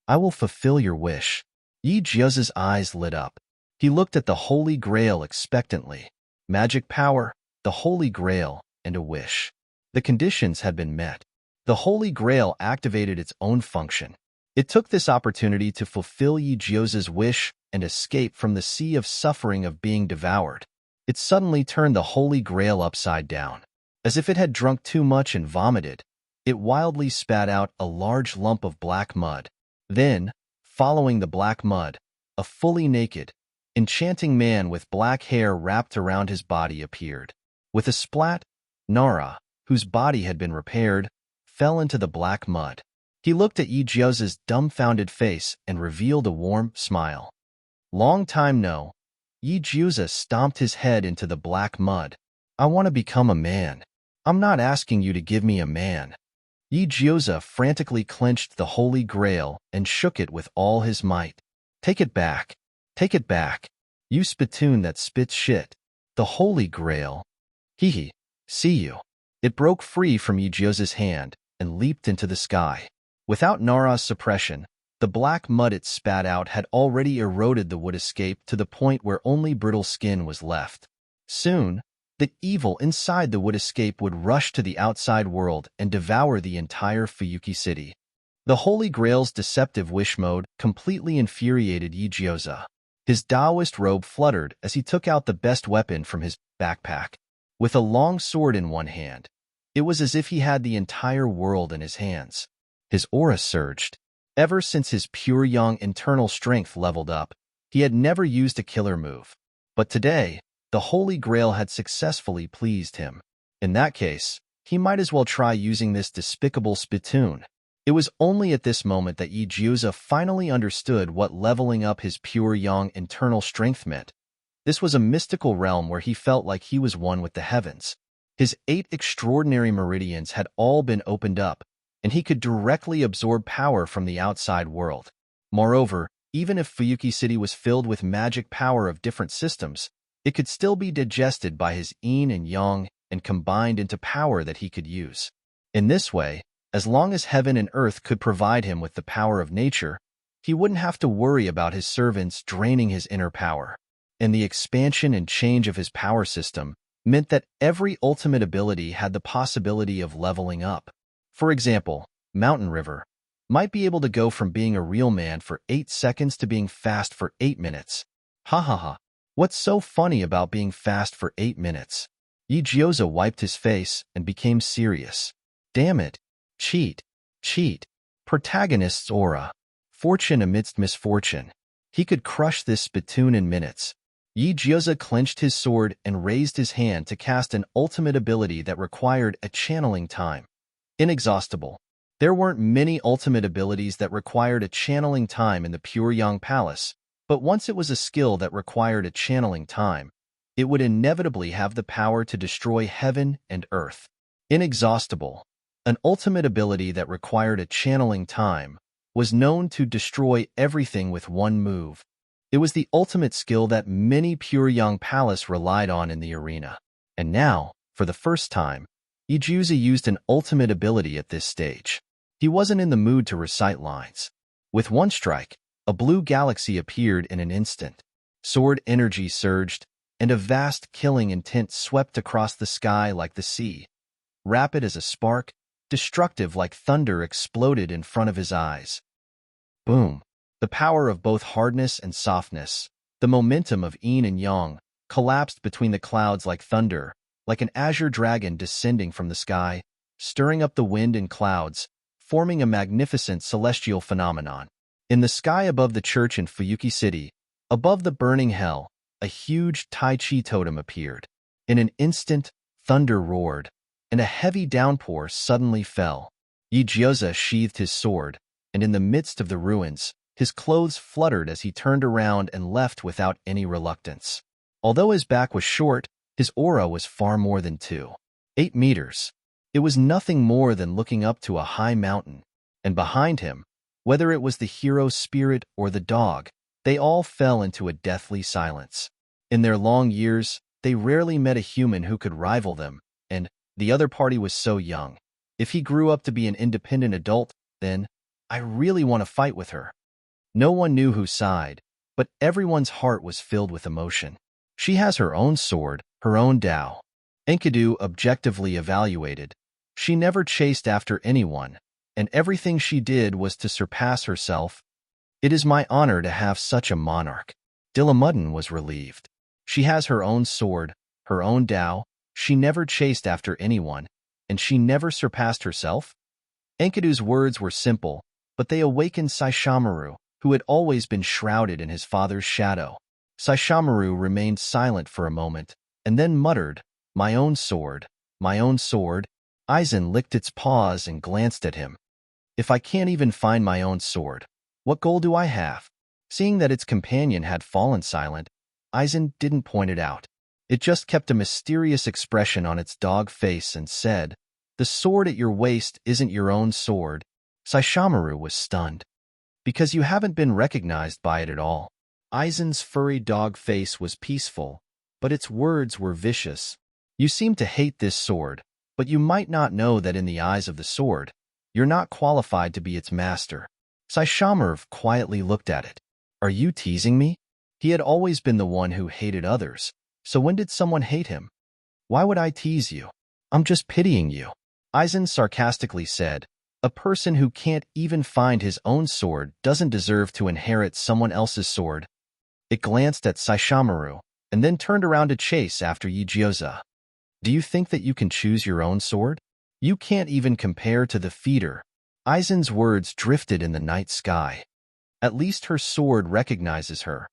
"I will fulfill your wish." Igyoza's eyes lit up. He looked at the Holy Grail expectantly. Magic power, the Holy Grail, and a wish. The conditions had been met. The Holy Grail activated its own function. It took this opportunity to fulfill Igyoza's wish and escape from the sea of suffering of being devoured. It suddenly turned the Holy Grail upside down. As if it had drunk too much and vomited, it wildly spat out a large lump of black mud. Then, following the black mud, a fully naked, enchanting man with black hair wrapped around his body appeared. With a splat, Nara, whose body had been repaired, fell into the black mud. He looked at Igyoza's dumbfounded face and revealed a warm smile. "Long time no." Igyoza stomped his head into the black mud. "I want to become a man. I'm not asking you to give me a man." Igyoza frantically clenched the Holy Grail and shook it with all his might. "Take it back. Take it back. You spittoon that spits shit. The Holy Grail. Hee. See you." It broke free from Igyoza's hand and leaped into the sky. Without Nara's suppression, the black mud it spat out had already eroded the wood escape to the point where only brittle skin was left. Soon, the evil inside the wood escape would rush to the outside world and devour the entire Fuyuki city. The Holy Grail's deceptive wish mode completely infuriated Igyoza. His Taoist robe fluttered as he took out the best weapon from his backpack. With a long sword in one hand, it was as if he had the entire world in his hands. His aura surged. Ever since his pure young internal strength leveled up, he had never used a killer move. But today, the Holy Grail had successfully pleased him. In that case, he might as well try using this despicable spittoon. It was only at this moment that Igyoza finally understood what leveling up his pure young internal strength meant. This was a mystical realm where he felt like he was one with the heavens. His 8 extraordinary meridians had all been opened up, and he could directly absorb power from the outside world. Moreover, even if Fuyuki City was filled with magic power of different systems, it could still be digested by his yin and yang and combined into power that he could use. In this way, as long as heaven and earth could provide him with the power of nature, he wouldn't have to worry about his servants draining his inner power. And the expansion and change of his power system meant that every ultimate ability had the possibility of leveling up. For example, Mountain River might be able to go from being a real man for 8 seconds to being fast for 8 minutes. Ha ha ha. What's so funny about being fast for 8 minutes? Igyoza wiped his face and became serious. Damn it. Cheat. Cheat. Protagonist's aura. Fortune amidst misfortune. He could crush this spittoon in minutes. Igyoza clenched his sword and raised his hand to cast an ultimate ability that required a channeling time. Inexhaustible. There weren't many ultimate abilities that required a channeling time in the Pure Yang Palace, but once it was a skill that required a channeling time, it would inevitably have the power to destroy heaven and earth. Inexhaustible, an ultimate ability that required a channeling time, was known to destroy everything with one move. It was the ultimate skill that many Pure Yang Palace relied on in the arena. And now, for the first time, Ijuza used an ultimate ability at this stage. He wasn't in the mood to recite lines. With one strike, a blue galaxy appeared in an instant. Sword energy surged, and a vast killing intent swept across the sky like the sea. Rapid as a spark, destructive like thunder exploded in front of his eyes. Boom! The power of both hardness and softness, the momentum of yin and yang, collapsed between the clouds like thunder, like an azure dragon descending from the sky, stirring up the wind and clouds, forming a magnificent celestial phenomenon. In the sky above the church in Fuyuki City, above the burning hell, a huge Tai Chi totem appeared. In an instant, thunder roared, and a heavy downpour suddenly fell. Ijuza sheathed his sword, and in the midst of the ruins, his clothes fluttered as he turned around and left without any reluctance. Although his back was short, his aura was far more than 8 meters. It was nothing more than looking up to a high mountain, and behind him, whether it was the hero spirit or the dog, they all fell into a deathly silence. In their long years, they rarely met a human who could rival them, and the other party was so young. If he grew up to be an independent adult, then, I really want to fight with her. No one knew who sighed, but everyone's heart was filled with emotion. She has her own sword, her own Tao. Enkidu objectively evaluated. She never chased after anyone, and everything she did was to surpass herself. It is my honor to have such a monarch. Dilamudden was relieved. She has her own sword, her own Tao. She never chased after anyone, and she never surpassed herself. Enkidu's words were simple, but they awakened Saishomaru, who had always been shrouded in his father's shadow. Saishomaru remained silent for a moment, and then muttered, "My own sword, my own sword." Aizen licked its paws and glanced at him. "If I can't even find my own sword, what goal do I have?" Seeing that its companion had fallen silent, Aizen didn't point it out. It just kept a mysterious expression on its dog face and said, "The sword at your waist isn't your own sword." Saishomaru was stunned. "Because you haven't been recognized by it at all." Aizen's furry dog face was peaceful, but its words were vicious. "You seem to hate this sword, but you might not know that in the eyes of the sword, you're not qualified to be its master." Saishomaru quietly looked at it. "Are you teasing me?" He had always been the one who hated others, so when did someone hate him? "Why would I tease you? I'm just pitying you." Aizen sarcastically said, "A person who can't even find his own sword doesn't deserve to inherit someone else's sword." It glanced at Saishomaru, and then turned around to chase after Ijuza. "Do you think that you can choose your own sword? You can't even compare to the feeder." Aizen's words drifted in the night sky. "At least her sword recognizes her,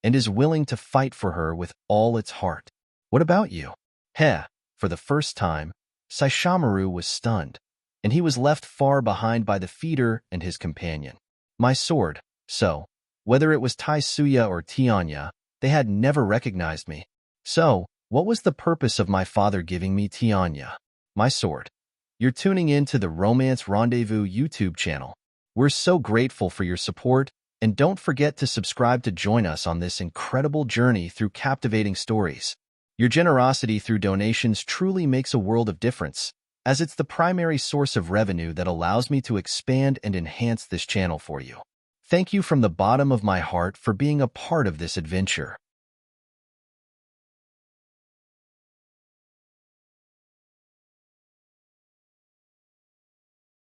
and is willing to fight for her with all its heart. What about you?" Heh, for the first time, Saishomaru was stunned, and he was left far behind by the feeder and his companion. "My sword." So, whether it was Taisuya or Tianya, they had never recognized me. So, what was the purpose of my father giving me Tianya? My sword. You're tuning in to the Romance Rendezvous YouTube channel. We're so grateful for your support, and don't forget to subscribe to join us on this incredible journey through captivating stories. Your generosity through donations truly makes a world of difference, as it's the primary source of revenue that allows me to expand and enhance this channel for you. Thank you from the bottom of my heart for being a part of this adventure.